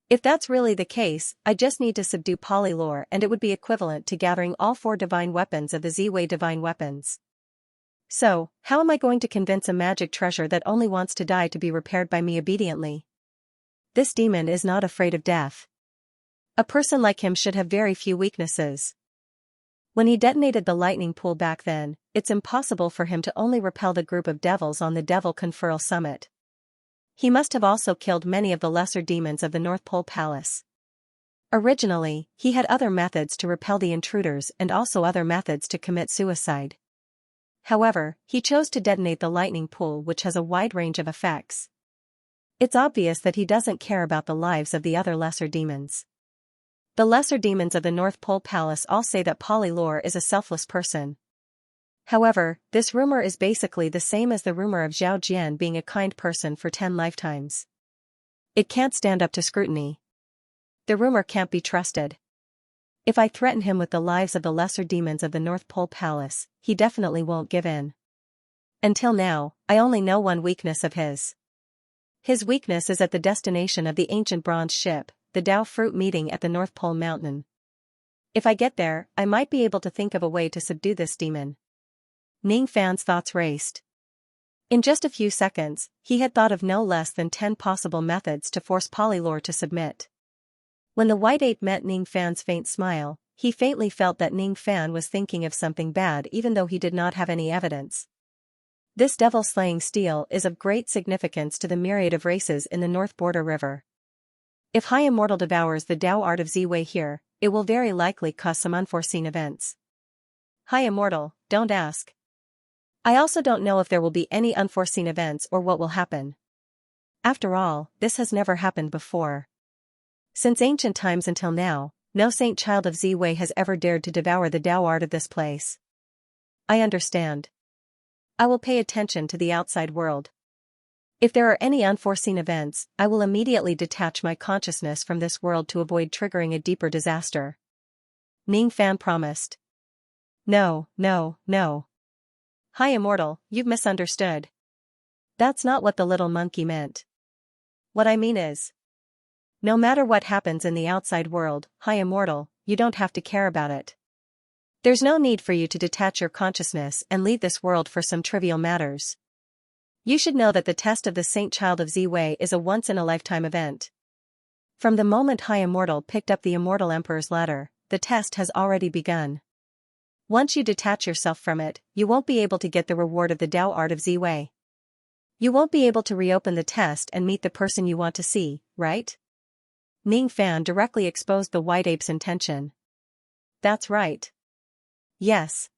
If that's really the case, I just need to subdue Polylore and it would be equivalent to gathering all 4 divine weapons of the Ziwei divine weapons. So, how am I going to convince a magic treasure that only wants to die to be repaired by me obediently? This demon is not afraid of death. A person like him should have very few weaknesses. When he detonated the lightning pool back then, it's impossible for him to only repel the group of devils on the Devil Conferral Summit. He must have also killed many of the lesser demons of the North Pole Palace. Originally, he had other methods to repel the intruders and also other methods to commit suicide. However, he chose to detonate the lightning pool, which has a wide range of effects. It's obvious that he doesn't care about the lives of the other lesser demons. The lesser demons of the North Pole Palace all say that Polylore is a selfless person. However, this rumor is basically the same as the rumor of Zhao Jian being a kind person for 10 lifetimes. It can't stand up to scrutiny. The rumor can't be trusted. If I threaten him with the lives of the lesser demons of the North Pole Palace, he definitely won't give in. Until now, I only know one weakness of his. His weakness is at the destination of the ancient bronze ship, the Dao Fruit meeting at the North Pole Mountain. If I get there, I might be able to think of a way to subdue this demon. Ning Fan's thoughts raced. In just a few seconds, he had thought of no less than 10 possible methods to force Polylore to submit. When the white ape met Ning Fan's faint smile, he faintly felt that Ning Fan was thinking of something bad even though he did not have any evidence. This devil-slaying steel is of great significance to the myriad of races in the North Border River. If High Immortal devours the Tao art of Ziwei here, it will very likely cause some unforeseen events. High Immortal, don't ask. I also don't know if there will be any unforeseen events or what will happen. After all, this has never happened before. Since ancient times until now, no saint child of Ziwei has ever dared to devour the Tao art of this place. I understand. I will pay attention to the outside world. If there are any unforeseen events, I will immediately detach my consciousness from this world to avoid triggering a deeper disaster. Ning Fan promised. No, no, no. High Immortal, you've misunderstood. That's not what the little monkey meant. What I mean is, no matter what happens in the outside world, High Immortal, you don't have to care about it. There's no need for you to detach your consciousness and leave this world for some trivial matters. You should know that the test of the Saint Child of Ziwei is a once-in-a-lifetime event. From the moment High Immortal picked up the Immortal Emperor's ladder, the test has already begun. Once you detach yourself from it, you won't be able to get the reward of the Tao art of Ziwei. You won't be able to reopen the test and meet the person you want to see, right? Ning Fan directly exposed the white ape's intention. That's right. Yes.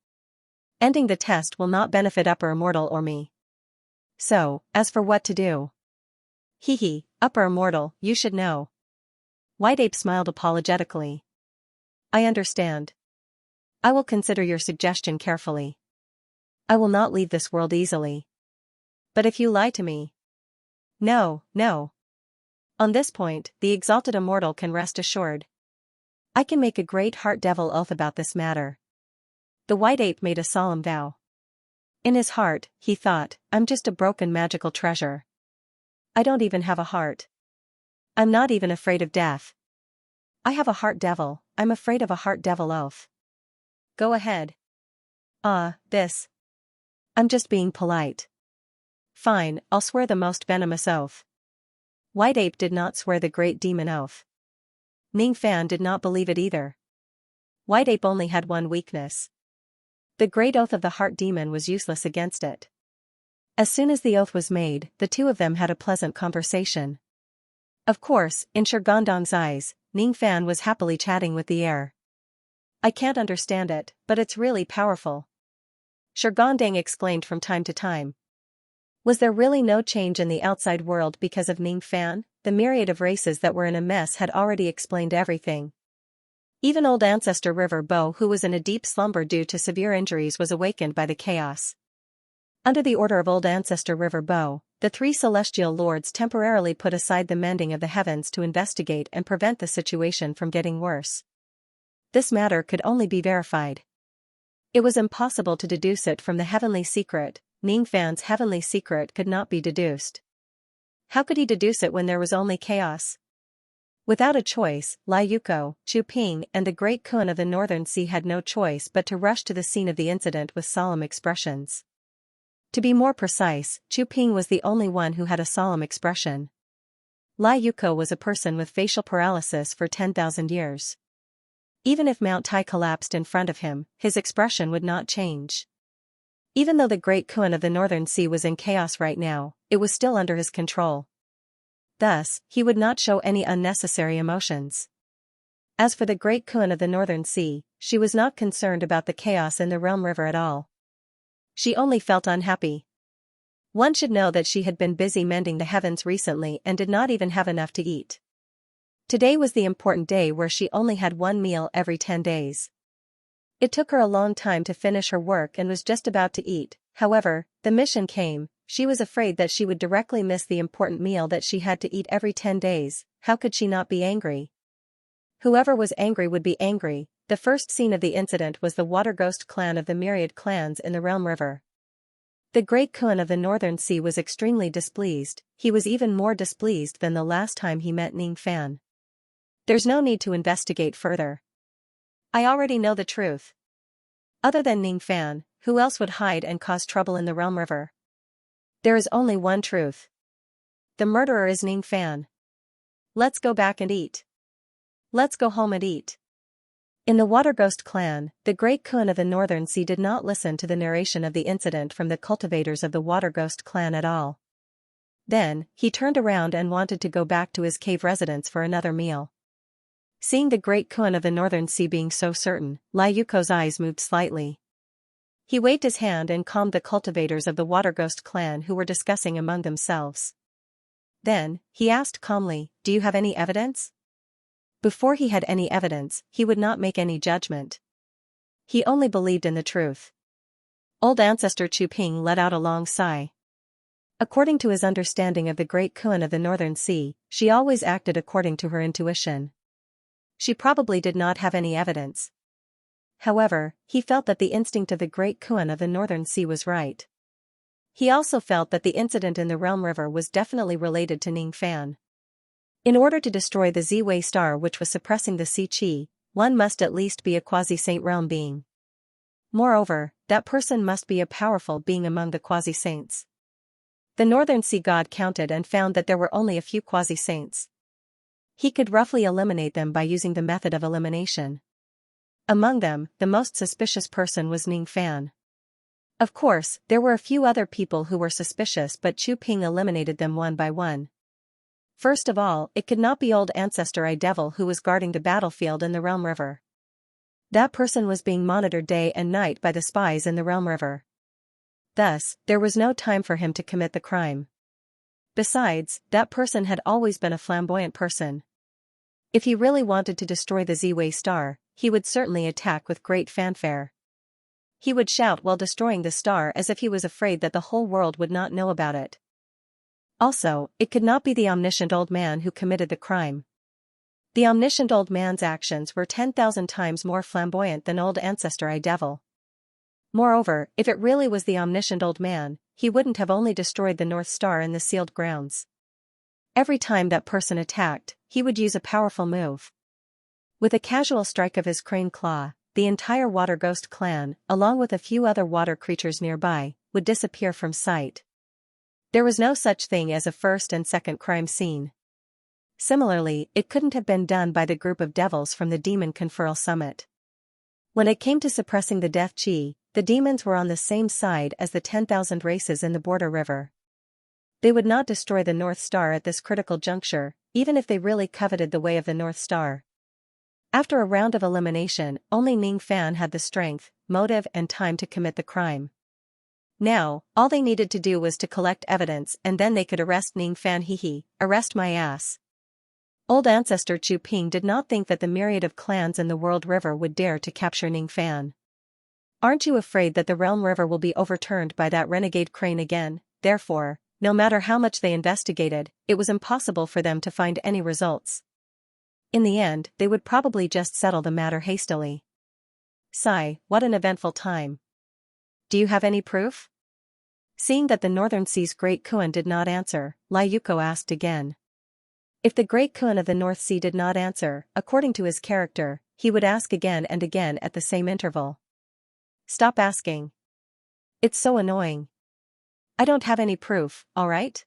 Ending the test will not benefit Upper Immortal or me. So, as for what to do? Hee, Upper Immortal, you should know. White Ape smiled apologetically. I understand. I will consider your suggestion carefully. I will not leave this world easily. But if you lie to me... No, no. On this point, the exalted immortal can rest assured. I can make a great heart devil oath about this matter. The white ape made a solemn vow. In his heart, he thought, I'm just a broken magical treasure. I don't even have a heart. I'm not even afraid of death. I have a heart devil, I'm afraid of a heart devil oath. Go ahead. This. I'm just being polite. Fine, I'll swear the most venomous oath. White Ape did not swear the great demon oath. Ning Fan did not believe it either. White Ape only had one weakness. The great oath of the heart demon was useless against it. As soon as the oath was made, the two of them had a pleasant conversation. Of course, in Shurgondong's eyes, Ning Fan was happily chatting with the air. I can't understand it, but it's really powerful. Shurgondong exclaimed from time to time. Was there really no change in the outside world because of Ning Fan? The myriad of races that were in a mess had already explained everything. Even old ancestor River Bo, who was in a deep slumber due to severe injuries, was awakened by the chaos. Under the order of old ancestor River Bo, the three celestial lords temporarily put aside the mending of the heavens to investigate and prevent the situation from getting worse. This matter could only be verified. It was impossible to deduce it from the heavenly secret. Ning Fan's heavenly secret could not be deduced. How could he deduce it when there was only chaos? Without a choice, Lai Yuko, Chu Ping and the great Kun of the Northern Sea had no choice but to rush to the scene of the incident with solemn expressions. To be more precise, Chu Ping was the only one who had a solemn expression. Lai Yuko was a person with facial paralysis for 10,000 years. Even if Mount Tai collapsed in front of him, his expression would not change. Even though the great Kun of the Northern Sea was in chaos right now, it was still under his control. Thus, he would not show any unnecessary emotions. As for the great Kun of the Northern Sea, she was not concerned about the chaos in the Realm River at all. She only felt unhappy. One should know that she had been busy mending the heavens recently and did not even have enough to eat. Today was the important day where she only had one meal every 10 days. It took her a long time to finish her work and was just about to eat. However, the mission came. She was afraid that she would directly miss the important meal that she had to eat every 10 days. How could she not be angry? Whoever was angry would be angry. The first scene of the incident was the Water Ghost clan of the myriad clans in the Realm River. The great Kun of the Northern Sea was extremely displeased. He was even more displeased than the last time he met Ning Fan. There's no need to investigate further. I already know the truth. Other than Ning Fan, who else would hide and cause trouble in the Realm River? There is only one truth. The murderer is Ning Fan. Let's go back and eat. Let's go home and eat. In the Water Ghost clan, the Great Kun of the Northern Sea did not listen to the narration of the incident from the cultivators of the Water Ghost clan at all. Then, he turned around and wanted to go back to his cave residence for another meal. Seeing the Great Kun of the Northern Sea being so certain, Lai Yuko's eyes moved slightly. He waved his hand and calmed the cultivators of the Water Ghost clan who were discussing among themselves. Then, he asked calmly, "Do you have any evidence?" Before he had any evidence, he would not make any judgment. He only believed in the truth. Old ancestor Chu Ping let out a long sigh. According to his understanding of the Great Kun of the Northern Sea, she always acted according to her intuition. She probably did not have any evidence. However, he felt that the instinct of the Great Kun of the Northern Sea was right. He also felt that the incident in the Realm River was definitely related to Ning Fan. In order to destroy the Z-Wei star which was suppressing the Sea Qi, one must at least be a quasi-saint realm being. Moreover, that person must be a powerful being among the quasi-saints. The Northern Sea god counted and found that there were only a few quasi-saints. He could roughly eliminate them by using the method of elimination. Among them, the most suspicious person was Ning Fan. Of course, there were a few other people who were suspicious, but Chu Ping eliminated them one by one. First of all, it could not be old ancestor I Devil who was guarding the battlefield in the Realm River. That person was being monitored day and night by the spies in the Realm River. Thus, there was no time for him to commit the crime. Besides, that person had always been a flamboyant person. If he really wanted to destroy the Z-Wei star, he would certainly attack with great fanfare. He would shout while destroying the star as if he was afraid that the whole world would not know about it. Also, it could not be the omniscient old man who committed the crime. The omniscient old man's actions were 10,000 times more flamboyant than old ancestor I Devil. Moreover, if it really was the omniscient old man, he wouldn't have only destroyed the North Star in the sealed grounds. Every time that person attacked, he would use a powerful move. With a casual strike of his crane claw, the entire Water Ghost clan, along with a few other water creatures nearby, would disappear from sight. There was no such thing as a first and second crime scene. Similarly, it couldn't have been done by the group of devils from the Demon Conferral Summit. When it came to suppressing the Death Qi, the demons were on the same side as the 10,000 races in the Border River. They would not destroy the North Star at this critical juncture, even if they really coveted the way of the North Star. After a round of elimination, only Ning Fan had the strength, motive and time to commit the crime. Now, all they needed to do was to collect evidence and then they could arrest Ning Fan. Arrest my ass. Old ancestor Chu Ping did not think that the myriad of clans in the World River would dare to capture Ning Fan. Aren't you afraid that the Realm River will be overturned by that renegade crane again? Therefore, no matter how much they investigated, it was impossible for them to find any results. In the end, they would probably just settle the matter hastily. Sigh, what an eventful time. Do you have any proof? Seeing that the Northern Sea's Great Kun did not answer, Lai Yuko asked again. If the Great Kun of the North Sea did not answer, according to his character, he would ask again and again at the same interval. Stop asking. It's so annoying. I don't have any proof, alright?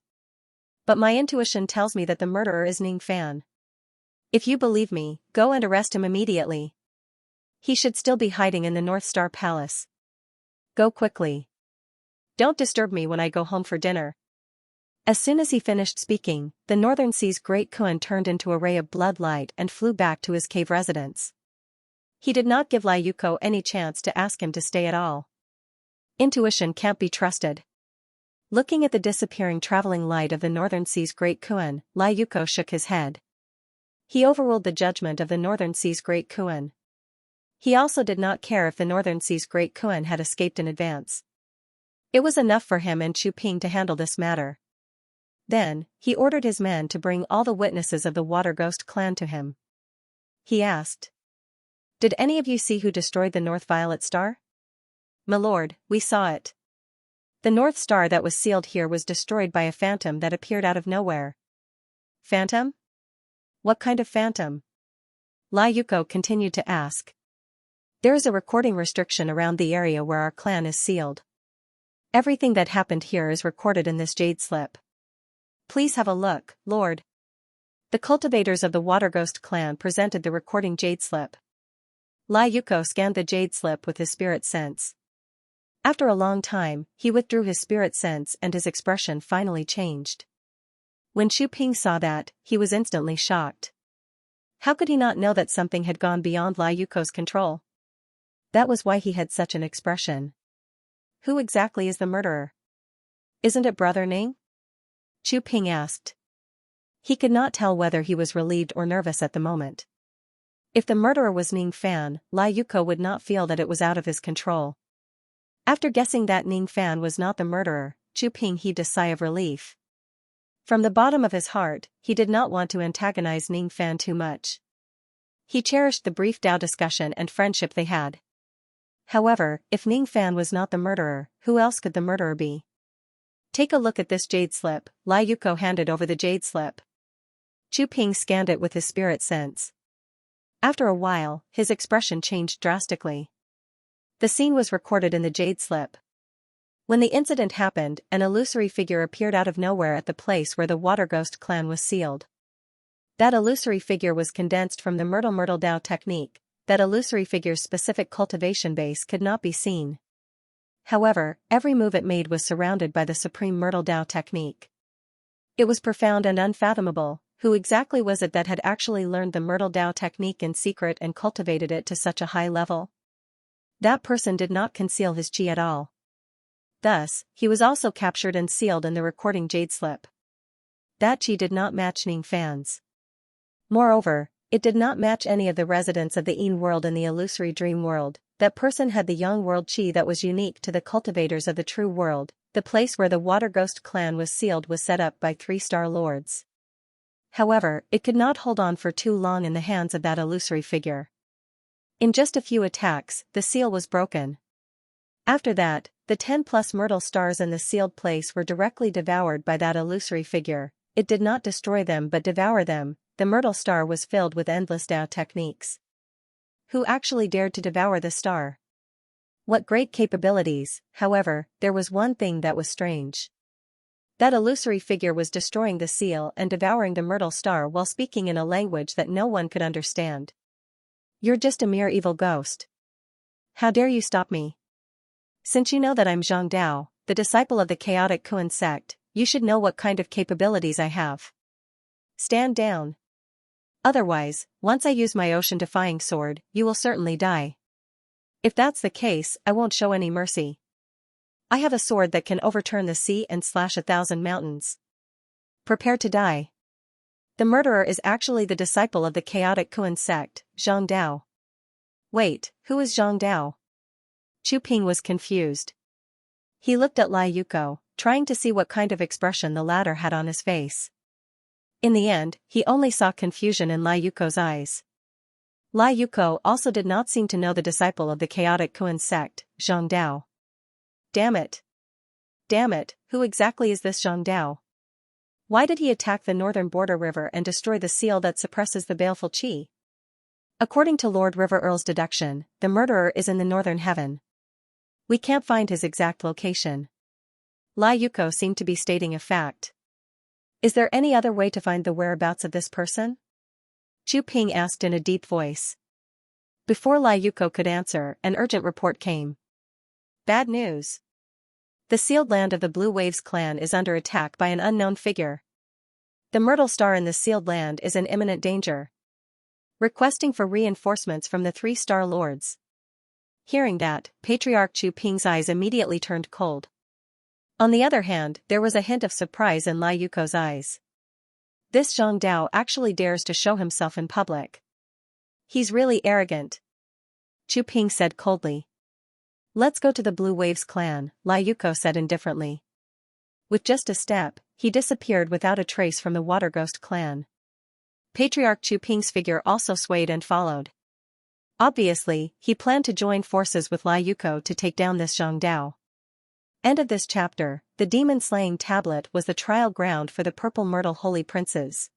But my intuition tells me that the murderer is Ning Fan. If you believe me, go and arrest him immediately. He should still be hiding in the North Star Palace. Go quickly. Don't disturb me when I go home for dinner. As soon as he finished speaking, the Northern Sea's Great Kun turned into a ray of blood light and flew back to his cave residence. He did not give Lai Yuko any chance to ask him to stay at all. Intuition can't be trusted. Looking at the disappearing traveling light of the Northern Sea's Great Kun, Lai Yuko shook his head. He overruled the judgment of the Northern Sea's Great Kun. He also did not care if the Northern Sea's Great Kun had escaped in advance. It was enough for him and Chu Ping to handle this matter. Then, he ordered his men to bring all the witnesses of the Water Ghost clan to him. He asked. Did any of you see who destroyed the North Violet Star? My lord, we saw it. The North Star that was sealed here was destroyed by a phantom that appeared out of nowhere. Phantom? What kind of phantom? Lai Yuko continued to ask. There is a recording restriction around the area where our clan is sealed. Everything that happened here is recorded in this jade slip. Please have a look, Lord. The cultivators of the Water Ghost clan presented the recording jade slip. Lai Yuko scanned the jade slip with his spirit sense. After a long time, he withdrew his spirit sense and his expression finally changed. When Chu Ping saw that, he was instantly shocked. How could he not know that something had gone beyond Lai Yuko's control? That was why he had such an expression. Who exactly is the murderer? Isn't it Brother Ning? Chu Ping asked. He could not tell whether he was relieved or nervous at the moment. If the murderer was Ning Fan, Lai Yuko would not feel that it was out of his control. After guessing that Ning Fan was not the murderer, Chu Ping heaved a sigh of relief. From the bottom of his heart, he did not want to antagonize Ning Fan too much. He cherished the brief Dao discussion and friendship they had. However, if Ning Fan was not the murderer, who else could the murderer be? Take a look at this jade slip. Lai Yuko handed over the jade slip. Chu Ping scanned it with his spirit sense. After a while, his expression changed drastically. The scene was recorded in the jade slip. When the incident happened, an illusory figure appeared out of nowhere at the place where the Water Ghost clan was sealed. That illusory figure was condensed from the Myrtle Dao technique. That illusory figure's specific cultivation base could not be seen. However, every move it made was surrounded by the supreme Myrtle Dao technique. It was profound and unfathomable. Who exactly was it that had actually learned the Myrtle Dao technique in secret and cultivated it to such a high level? That person did not conceal his chi at all. Thus, he was also captured and sealed in the recording jade slip. That chi did not match Ning Fan's. Moreover, it did not match any of the residents of the Yin world in the illusory dream world. That person had the Yang world chi that was unique to the cultivators of the true world. The place where the Water Ghost clan was sealed was set up by 3-star lords. However, it could not hold on for too long in the hands of that illusory figure. In just a few attacks, the seal was broken. After that, the 10+ myrtle stars in the sealed place were directly devoured by that illusory figure. It did not destroy them but devour them. The myrtle star was filled with endless Dao techniques. Who actually dared to devour the star? What great capabilities! However, there was one thing that was strange. That illusory figure was destroying the seal and devouring the myrtle star while speaking in a language that no one could understand. You're just a mere evil ghost. How dare you stop me? Since you know that I'm Zhang Dao, the disciple of the chaotic Kuan sect, you should know what kind of capabilities I have. Stand down. Otherwise, once I use my ocean-defying sword, you will certainly die. If that's the case, I won't show any mercy. I have a sword that can overturn the sea and slash 1,000 mountains. Prepare to die. The murderer is actually the disciple of the chaotic Kuan sect, Zhang Dao. Wait, who is Zhang Dao? Chu Ping was confused. He looked at Lai Yuko, trying to see what kind of expression the latter had on his face. In the end, he only saw confusion in Lai Yuko's eyes. Lai Yuko also did not seem to know the disciple of the chaotic Kuan sect, Zhang Dao. Damn it! Damn it, who exactly is this Zhang Dao? Why did he attack the northern border river and destroy the seal that suppresses the baleful chi? According to Lord River Earl's deduction, the murderer is in the northern heaven. We can't find his exact location. Lai Yuko seemed to be stating a fact. Is there any other way to find the whereabouts of this person? Chu Ping asked in a deep voice. Before Lai Yuko could answer, an urgent report came. Bad news. The sealed land of the Blue Waves clan is under attack by an unknown figure. The Myrtle Star in the sealed land is in imminent danger. Requesting for reinforcements from the 3-star lords. Hearing that, Patriarch Chu Ping's eyes immediately turned cold. On the other hand, there was a hint of surprise in Lai Yuko's eyes. This Zhang Dao actually dares to show himself in public. He's really arrogant. Chu Ping said coldly. Let's go to the Blue Waves clan, Lai Yuko said indifferently. With just a step, he disappeared without a trace from the Water Ghost clan. Patriarch Chu Ping's figure also swayed and followed. Obviously, he planned to join forces with Lai Yuko to take down this Zhang Dao. End of this chapter. The demon-slaying tablet was the trial ground for the Purple Myrtle Holy Princes.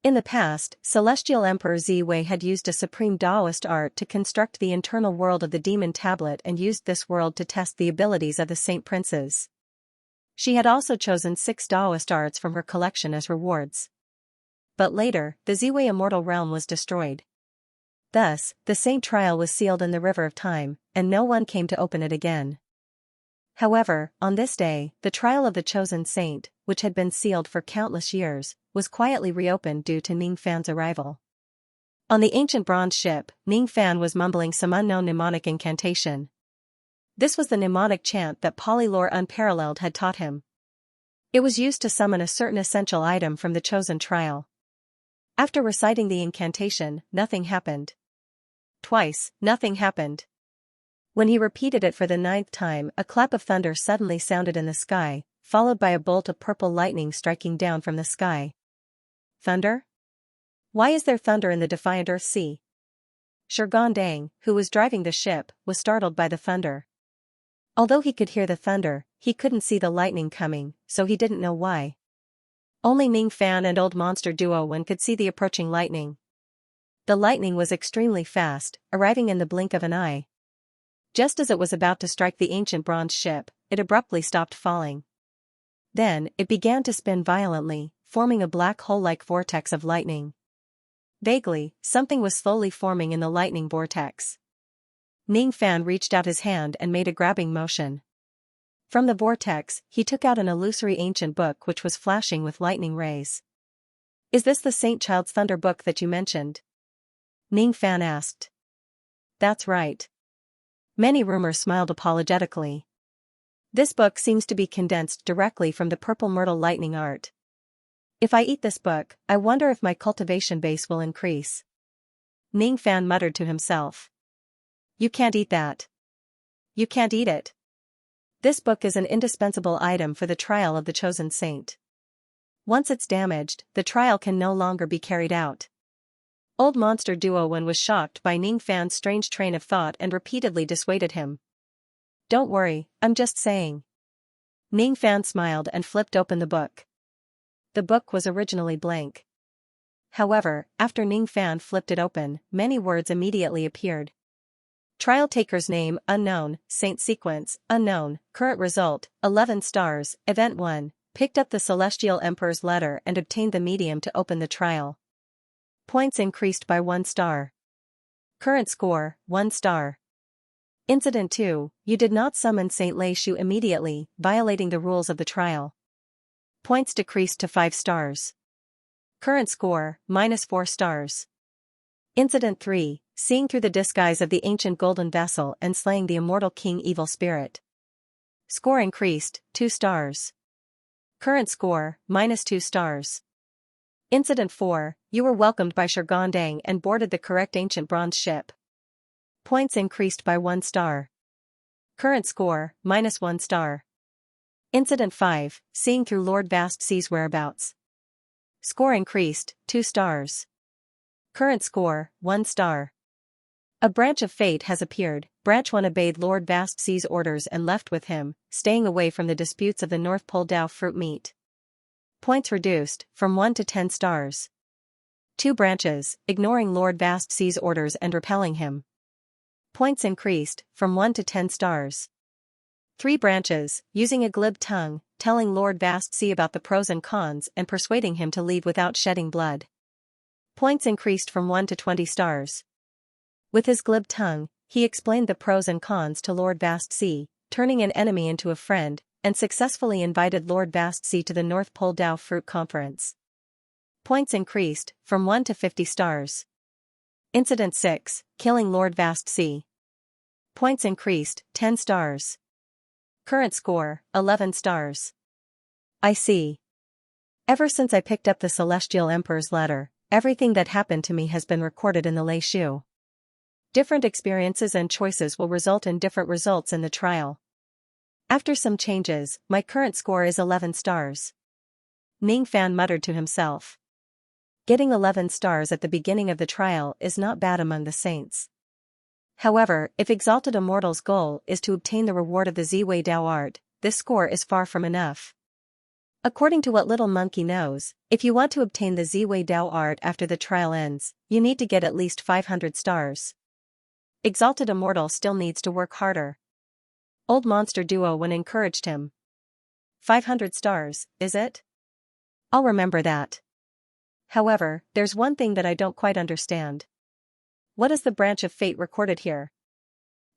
In the past, Celestial Emperor Ziwei had used a supreme Taoist art to construct the internal world of the demon tablet and used this world to test the abilities of the Saint Princes. She had also chosen 6 Taoist arts from her collection as rewards. But later, the Ziwei Immortal Realm was destroyed. Thus, the saint trial was sealed in the river of time, and no one came to open it again. However, on this day, the trial of the chosen saint, which had been sealed for countless years, was quietly reopened due to Ning Fan's arrival. On the ancient bronze ship, Ning Fan was mumbling some unknown mnemonic incantation. This was the mnemonic chant that Polylore Unparalleled had taught him. It was used to summon a certain essential item from the chosen trial. After reciting the incantation, nothing happened. Twice, nothing happened. When he repeated it for the 9th time, a clap of thunder suddenly sounded in the sky, followed by a bolt of purple lightning striking down from the sky. Thunder? Why is there thunder in the defiant Earth Sea? Xianxia, who was driving the ship, was startled by the thunder. Although he could hear the thunder, he couldn't see the lightning coming, so he didn't know why. Only Ning Fan and Old Monster Duo Wen could see the approaching lightning. The lightning was extremely fast, arriving in the blink of an eye. Just as it was about to strike the ancient bronze ship, it abruptly stopped falling. Then, it began to spin violently, forming a black hole-like vortex of lightning. Vaguely, something was slowly forming in the lightning vortex. Ning Fan reached out his hand and made a grabbing motion. From the vortex, he took out an illusory ancient book which was flashing with lightning rays. "Is this the Saint Child's Thunder book that you mentioned?" Ning Fan asked. "That's right." Many Rumors smiled apologetically. "This book seems to be condensed directly from the purple myrtle lightning art. If I eat this book, I wonder if my cultivation base will increase." Ning Fan muttered to himself. "You can't eat that. You can't eat it. This book is an indispensable item for the trial of the chosen saint. Once it's damaged, the trial can no longer be carried out." Old Monster Duo Wen was shocked by Ning Fan's strange train of thought and repeatedly dissuaded him. "Don't worry, I'm just saying." Ning Fan smiled and flipped open the book. The book was originally blank. However, after Ning Fan flipped it open, many words immediately appeared. Trial taker's name, unknown, saint sequence, unknown, current result, 11 stars, event 1, picked up the Celestial Emperor's letter and obtained the medium to open the trial. Points increased by 1 star. Current score, 1 star. Incident 2, you did not summon Saint Lei Shu immediately, violating the rules of the trial. Points decreased to 5 stars. Current score, -4 stars. Incident 3, seeing through the disguise of the ancient golden vessel and slaying the immortal king evil spirit. Score increased, 2 stars. Current score, -2 stars. Incident 4, you were welcomed by Xianxia and boarded the correct ancient bronze ship. Points increased by 1 star. Current score, -1 star. Incident 5, seeing through Lord Vast Sea's whereabouts. Score increased, 2 stars. Current score, 1 star. A branch of fate has appeared. Branch 1 obeyed Lord Vast Sea's orders and left with him, staying away from the disputes of the North Pole Dao fruit meat. Points reduced, from 1 to 10 stars. 2 branches, ignoring Lord Vast Sea's orders and repelling him. Points increased, from 1 to 10 stars. 3 branches, using a glib tongue, telling Lord Vast Sea about the pros and cons and persuading him to leave without shedding blood. Points increased from 1 to 20 stars. With his glib tongue, he explained the pros and cons to Lord Vast Sea, turning an enemy into a friend, and successfully invited Lord Vast Sea to the North Pole Dao Fruit Conference. Points increased, from 1 to 50 stars. Incident 6, killing Lord Vast Sea. Points increased, 10 stars. Current score, 11 stars. I see. Ever since I picked up the Celestial Emperor's letter, everything that happened to me has been recorded in the Lei Shu. Different experiences and choices will result in different results in the trial. After some changes, my current score is 11 stars. Ning Fan muttered to himself. Getting 11 stars at the beginning of the trial is not bad among the saints. However, if Exalted Immortal's goal is to obtain the reward of the Ziwei Dao art, this score is far from enough. According to what Little Monkey knows, if you want to obtain the Ziwei Dao art after the trial ends, you need to get at least 500 stars. Exalted Immortal still needs to work harder. Old Monster Duo Wen encouraged him. 500 stars, is it? I'll remember that. However, there's one thing that I don't quite understand. What is the branch of fate recorded here?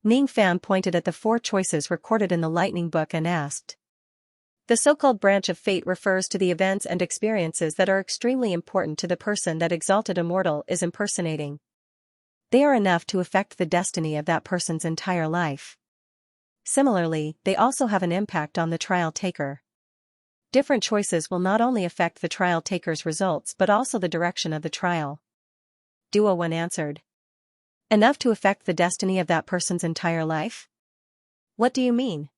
Ning Fan pointed at the 4 choices recorded in the lightning book and asked. The so-called branch of fate refers to the events and experiences that are extremely important to the person that exalted immortal is impersonating. They are enough to affect the destiny of that person's entire life. Similarly, they also have an impact on the trial taker. Different choices will not only affect the trial taker's results but also the direction of the trial. Duo Wen answered. Enough to affect the destiny of that person's entire life? What do you mean?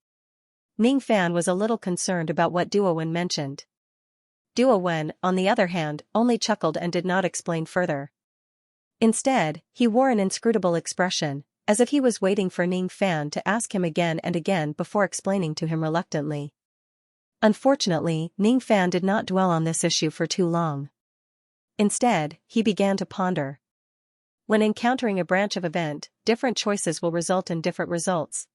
Ning Fan was a little concerned about what Duo Wen mentioned. Duo Wen, on the other hand, only chuckled and did not explain further. Instead, he wore an inscrutable expression, as if he was waiting for Ning Fan to ask him again and again before explaining to him reluctantly. Unfortunately, Ning Fan did not dwell on this issue for too long. Instead, he began to ponder. When encountering a branch of event, different choices will result in different results.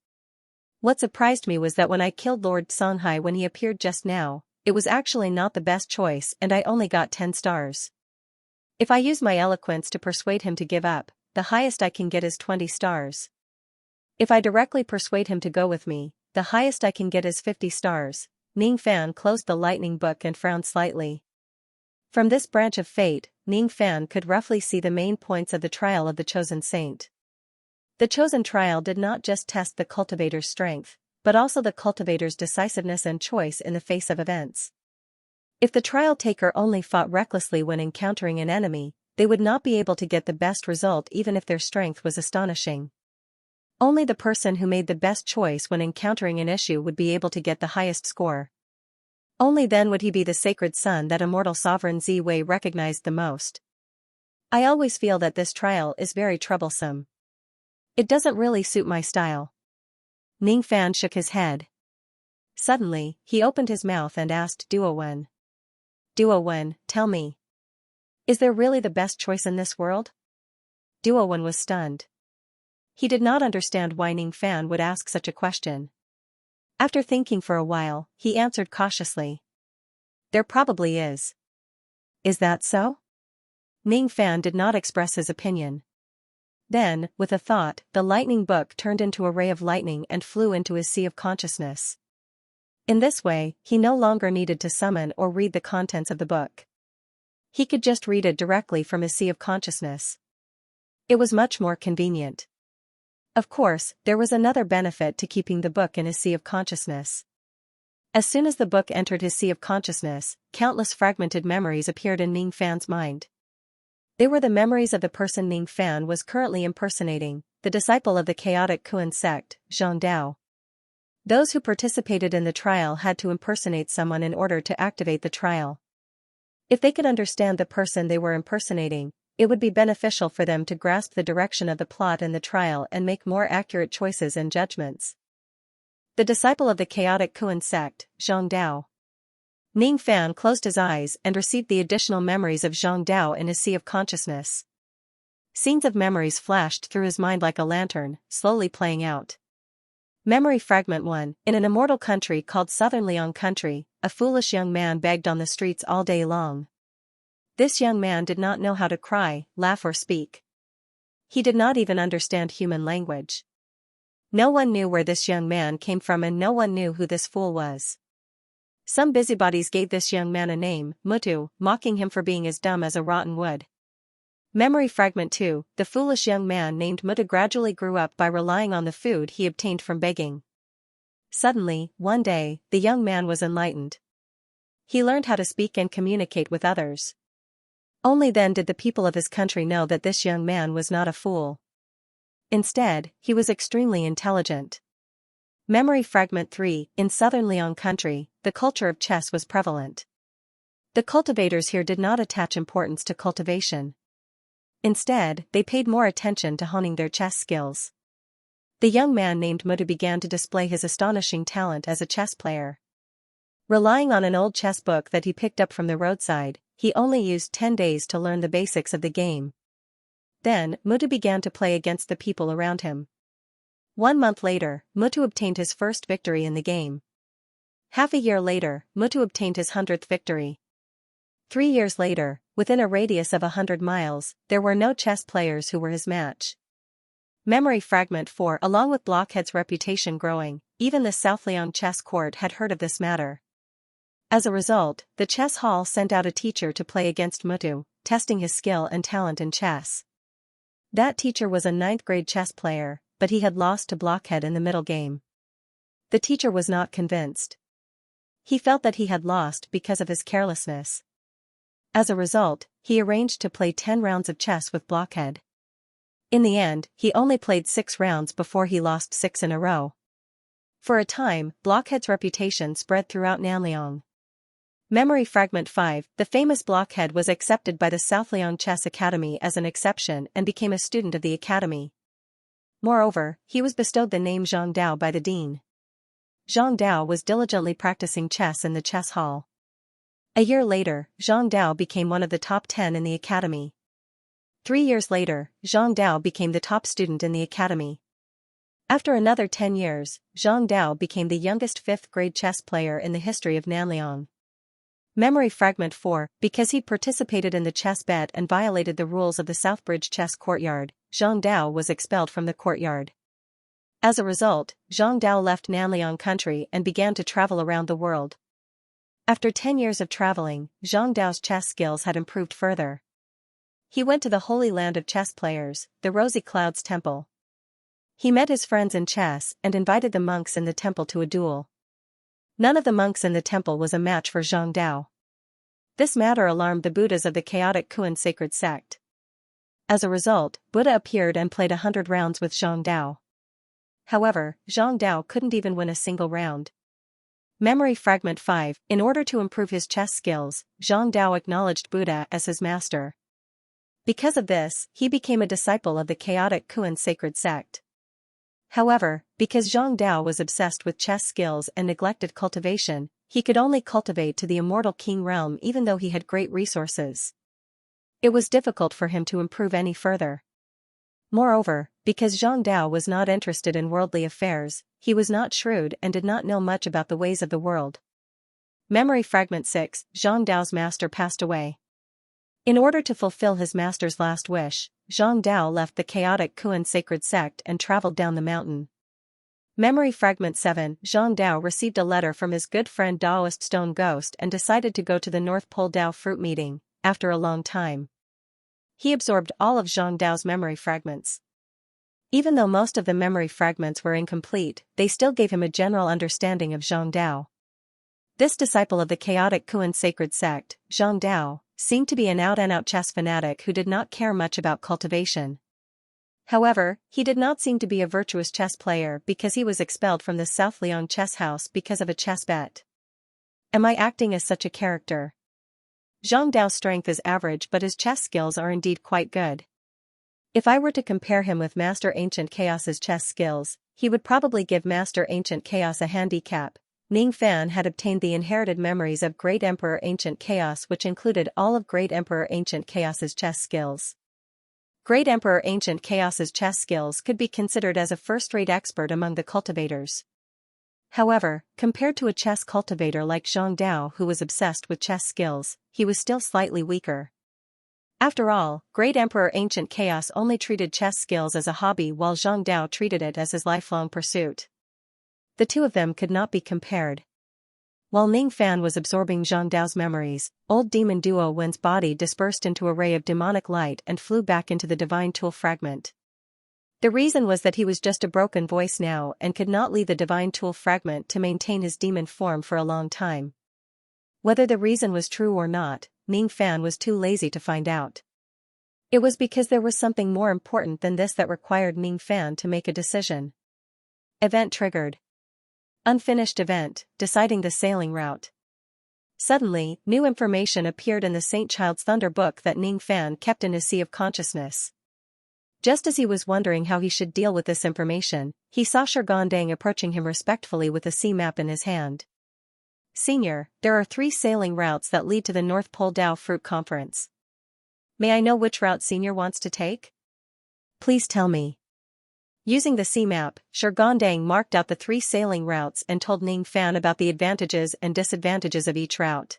What surprised me was that when I killed Lord Songhai when he appeared just now, it was actually not the best choice and I only got 10 stars. If I use my eloquence to persuade him to give up, the highest I can get is 20 stars. If I directly persuade him to go with me, the highest I can get is 50 stars. Ning Fan closed the lightning book and frowned slightly. From this branch of fate, Ning Fan could roughly see the main points of the trial of the chosen saint. The chosen trial did not just test the cultivator's strength, but also the cultivator's decisiveness and choice in the face of events. If the trial taker only fought recklessly when encountering an enemy, they would not be able to get the best result even if their strength was astonishing. Only the person who made the best choice when encountering an issue would be able to get the highest score. Only then would he be the sacred son that immortal sovereign Zi Wei recognized the most. I always feel that this trial is very troublesome. It doesn't really suit my style. Ning Fan shook his head. Suddenly, he opened his mouth and asked Duo Wen. Duo Wen, tell me. Is there really the best choice in this world? Duo Wen was stunned. He did not understand why Ning Fan would ask such a question. After thinking for a while, he answered cautiously. There probably is. Is that so? Ning Fan did not express his opinion. Then, with a thought, the lightning book turned into a ray of lightning and flew into his sea of consciousness. In this way, he no longer needed to summon or read the contents of the book. He could just read it directly from his sea of consciousness. It was much more convenient. Of course, there was another benefit to keeping the book in his sea of consciousness. As soon as the book entered his sea of consciousness, countless fragmented memories appeared in Ning Fan's mind. They were the memories of the person Ning Fan was currently impersonating, the disciple of the chaotic Kuan sect, Zhang Dao. Those who participated in the trial had to impersonate someone in order to activate the trial. If they could understand the person they were impersonating, it would be beneficial for them to grasp the direction of the plot in the trial and make more accurate choices and judgments. The disciple of the chaotic Kuan sect, Zhang Dao. Ning Fan closed his eyes and received the additional memories of Zhang Dao in his sea of consciousness. Scenes of memories flashed through his mind like a lantern, slowly playing out. Memory Fragment 1. In an immortal country called Southern Liang Country, a foolish young man begged on the streets all day long. This young man did not know how to cry, laugh or speak. He did not even understand human language. No one knew where this young man came from and no one knew who this fool was. Some busybodies gave this young man a name, Mutu, mocking him for being as dumb as a rotten wood. Memory Fragment 2. The foolish young man named Mutu gradually grew up by relying on the food he obtained from begging. Suddenly, one day, the young man was enlightened. He learned how to speak and communicate with others. Only then did the people of his country know that this young man was not a fool. Instead, he was extremely intelligent. Memory Fragment 3. In Southern Liang Country, the culture of chess was prevalent. The cultivators here did not attach importance to cultivation. Instead, they paid more attention to honing their chess skills. The young man named Mutu began to display his astonishing talent as a chess player. Relying on an old chess book that he picked up from the roadside, he only used 10 days to learn the basics of the game. Then, Mutu began to play against the people around him. 1 month later, Mutu obtained his first victory in the game. Half a year later, Mutu obtained his 100th victory. 3 years later, within a radius of 100 miles, there were no chess players who were his match. Memory Fragment 4. Along with Blockhead's reputation growing, even the Southliang chess court had heard of this matter. As a result, the chess hall sent out a teacher to play against Mutu, testing his skill and talent in chess. That teacher was a ninth-grade chess player, but he had lost to Blockhead in the middle game. The teacher was not convinced. He felt that he had lost because of his carelessness. As a result, he arranged to play 10 rounds of chess with Blockhead. In the end, he only played 6 rounds before he lost 6 in a row. For a time, Blockhead's reputation spread throughout Nanliang. Memory Fragment 5. The famous Blockhead was accepted by the Southliang Chess Academy as an exception and became a student of the academy. Moreover, he was bestowed the name Zhang Dao by the dean. Zhang Dao was diligently practicing chess in the chess hall. A year later, Zhang Dao became one of the top 10 in the academy. 3 years later, Zhang Dao became the top student in the academy. After another 10 years, Zhang Dao became the youngest 5th-grade chess player in the history of Nanliang. Memory Fragment 4. Because he participated in the chess bet and violated the rules of the Southbridge chess courtyard, Zhang Dao was expelled from the courtyard. As a result, Zhang Dao left Nanliang country and began to travel around the world. After 10 years of traveling, Zhang Dao's chess skills had improved further. He went to the holy land of chess players, the Rosy Clouds Temple. He met his friends in chess and invited the monks in the temple to a duel. None of the monks in the temple was a match for Zhang Dao. This matter alarmed the Buddhas of the chaotic Kuan sacred sect. As a result, Buddha appeared and played 100 rounds with Zhang Dao. However, Zhang Dao couldn't even win a single round. Memory Fragment 5. In order to improve his chess skills, Zhang Dao acknowledged Buddha as his master. Because of this, he became a disciple of the chaotic Kuan sacred sect. However, because Zhang Dao was obsessed with chess skills and neglected cultivation, he could only cultivate to the immortal king realm even though he had great resources. It was difficult for him to improve any further. Moreover, because Zhang Dao was not interested in worldly affairs, he was not shrewd and did not know much about the ways of the world. Memory Fragment 6. Zhang Dao's master passed away. In order to fulfill his master's last wish, Zhang Dao left the chaotic Kuan sacred sect and traveled down the mountain. Memory Fragment 7. Zhang Dao received a letter from his good friend Daoist Stone Ghost and decided to go to the North Pole Dao fruit meeting, after a long time. He absorbed all of Zhang Dao's memory fragments. Even though most of the memory fragments were incomplete, they still gave him a general understanding of Zhang Dao. This disciple of the chaotic Kuan sacred sect, Zhang Dao, seemed to be an out-and-out chess fanatic who did not care much about cultivation. However, he did not seem to be a virtuous chess player because he was expelled from the Southliang chess house because of a chess bet. Am I acting as such a character? Zhang Dao's strength is average but his chess skills are indeed quite good. If I were to compare him with Master Ancient Chaos's chess skills, he would probably give Master Ancient Chaos a handicap. Ning Fan had obtained the inherited memories of Great Emperor Ancient Chaos, which included all of Great Emperor Ancient Chaos's chess skills. Great Emperor Ancient Chaos's chess skills could be considered as a first-rate expert among the cultivators. However, compared to a chess cultivator like Zhang Dao who was obsessed with chess skills, he was still slightly weaker. After all, Great Emperor Ancient Chaos only treated chess skills as a hobby while Zhang Dao treated it as his lifelong pursuit. The two of them could not be compared. While Ning Fan was absorbing Zhang Dao's memories, old demon Duo Wen's body dispersed into a ray of demonic light and flew back into the divine tool fragment. The reason was that he was just a broken voice now and could not leave the divine tool fragment to maintain his demon form for a long time. Whether the reason was true or not, Ning Fan was too lazy to find out. It was because there was something more important than this that required Ning Fan to make a decision. Event triggered. Unfinished event, deciding the sailing route. Suddenly, new information appeared in the Saint Child's Thunder book that Ning Fan kept in his sea of consciousness. Just as he was wondering how he should deal with this information, he saw Shirgondang approaching him respectfully with a sea map in his hand. Senior, there are 3 sailing routes that lead to the North Pole Dao Fruit Conference. May I know which route Senior wants to take? Please tell me. Using the sea map, Shirgondang marked out the 3 sailing routes and told Ning Fan about the advantages and disadvantages of each route.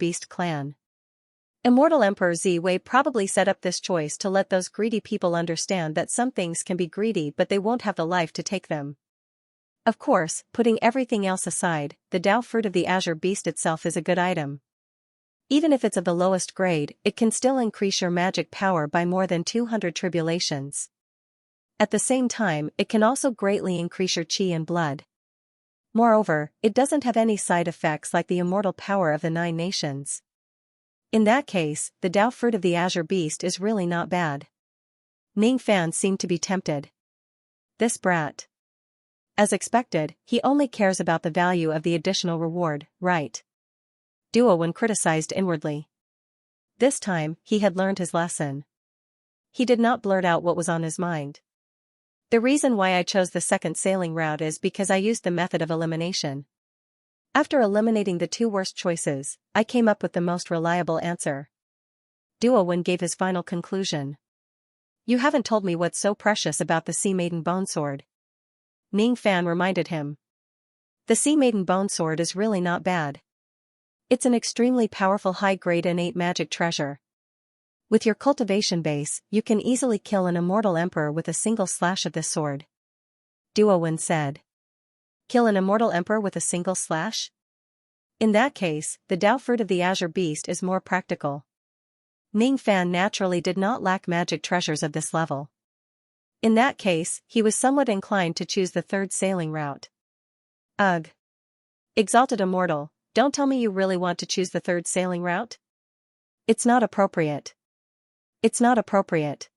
Beast clan. Immortal Emperor Zi Wei probably set up this choice to let those greedy people understand that some things can be greedy but they won't have the life to take them. Of course, putting everything else aside, the Tao fruit of the Azure Beast itself is a good item. Even if it's of the lowest grade, it can still increase your magic power by more than 200 tribulations. At the same time, it can also greatly increase your chi and blood. Moreover, it doesn't have any side effects like the immortal power of the 9 nations. In that case, the Dao fruit of the Azure Beast is really not bad. Ning Fan seemed to be tempted. This brat. As expected, he only cares about the value of the additional reward, right? Duo Wen criticized inwardly. This time, he had learned his lesson. He did not blurt out what was on his mind. The reason why I chose the second sailing route is because I used the method of elimination. After eliminating the two worst choices, I came up with the most reliable answer. Duo Wen gave his final conclusion. You haven't told me what's so precious about the Sea Maiden Bone Sword. Ning Fan reminded him. The Sea Maiden Bone Sword is really not bad. It's an extremely powerful high-grade innate magic treasure. With your cultivation base, you can easily kill an immortal emperor with a single slash of this sword. Duo Wen said. Kill an immortal emperor with a single slash? In that case, the Dao fruit of the Azure Beast is more practical. Ning Fan naturally did not lack magic treasures of this level. In that case, he was somewhat inclined to choose the third sailing route. Ugh. Exalted Immortal, don't tell me you really want to choose the third sailing route? It's not appropriate. It's not appropriate.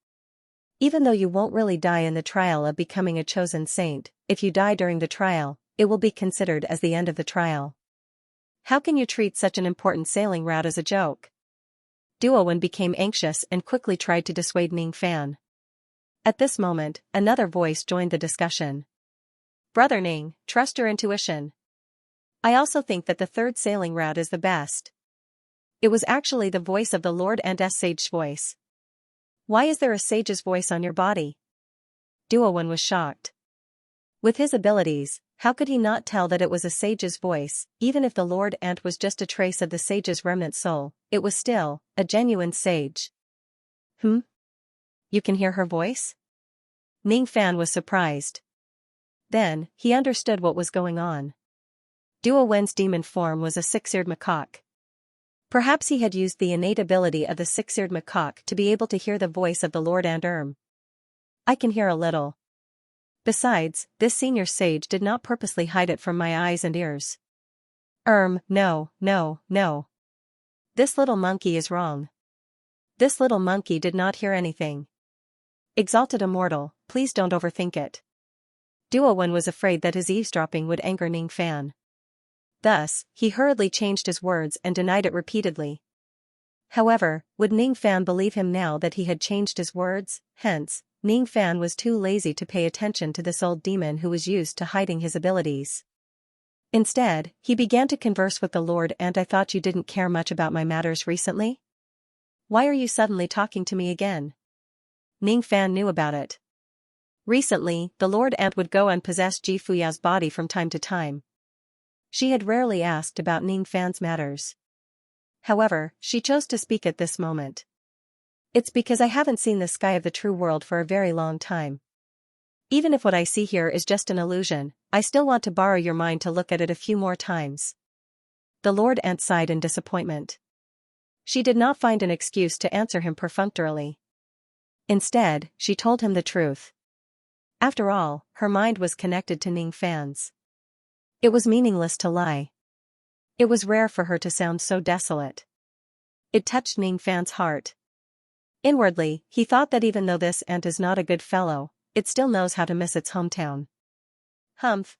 Even though you won't really die in the trial of becoming a chosen saint, if you die during the trial, it will be considered as the end of the trial. How can you treat such an important sailing route as a joke? Duo Wen became anxious and quickly tried to dissuade Ning Fan. At this moment, another voice joined the discussion. Brother Ning, trust your intuition. I also think that the third sailing route is the best. It was actually the voice of the Lord Ant's sage voice. Why is there a sage's voice on your body? Duo Wen was shocked. With his abilities, how could he not tell that it was a sage's voice? Even if the Lord Ant was just a trace of the sage's remnant soul, it was still a genuine sage. You can hear her voice? Ning Fan was surprised. Then, he understood what was going on. Duo Wen's demon form was a six-eared macaque. Perhaps he had used the innate ability of the six-eared macaque to be able to hear the voice of the Lord Ant. I can hear a little. Besides, this senior sage did not purposely hide it from my eyes and ears. No. This little monkey is wrong. This little monkey did not hear anything. Exalted Immortal, please don't overthink it. Duo Wen was afraid that his eavesdropping would anger Ning Fan. Thus, he hurriedly changed his words and denied it repeatedly. However, would Ning Fan believe him now that he had changed his words? Hence, Ning Fan was too lazy to pay attention to this old demon who was used to hiding his abilities. Instead, he began to converse with the Lord Ant. I thought you didn't care much about my matters recently? Why are you suddenly talking to me again? Ning Fan knew about it. Recently, the Lord Ant would go and possess Ji Fuya's body from time to time. She had rarely asked about Ning Fan's matters. However, she chose to speak at this moment. It's because I haven't seen the sky of the true world for a very long time. Even if what I see here is just an illusion, I still want to borrow your mind to look at it a few more times. The Lord Ant sighed in disappointment. She did not find an excuse to answer him perfunctorily. Instead, she told him the truth. After all, her mind was connected to Ning Fan's. It was meaningless to lie. It was rare for her to sound so desolate. It touched Ning Fan's heart. Inwardly, he thought that even though this ant is not a good fellow, it still knows how to miss its hometown. Humph.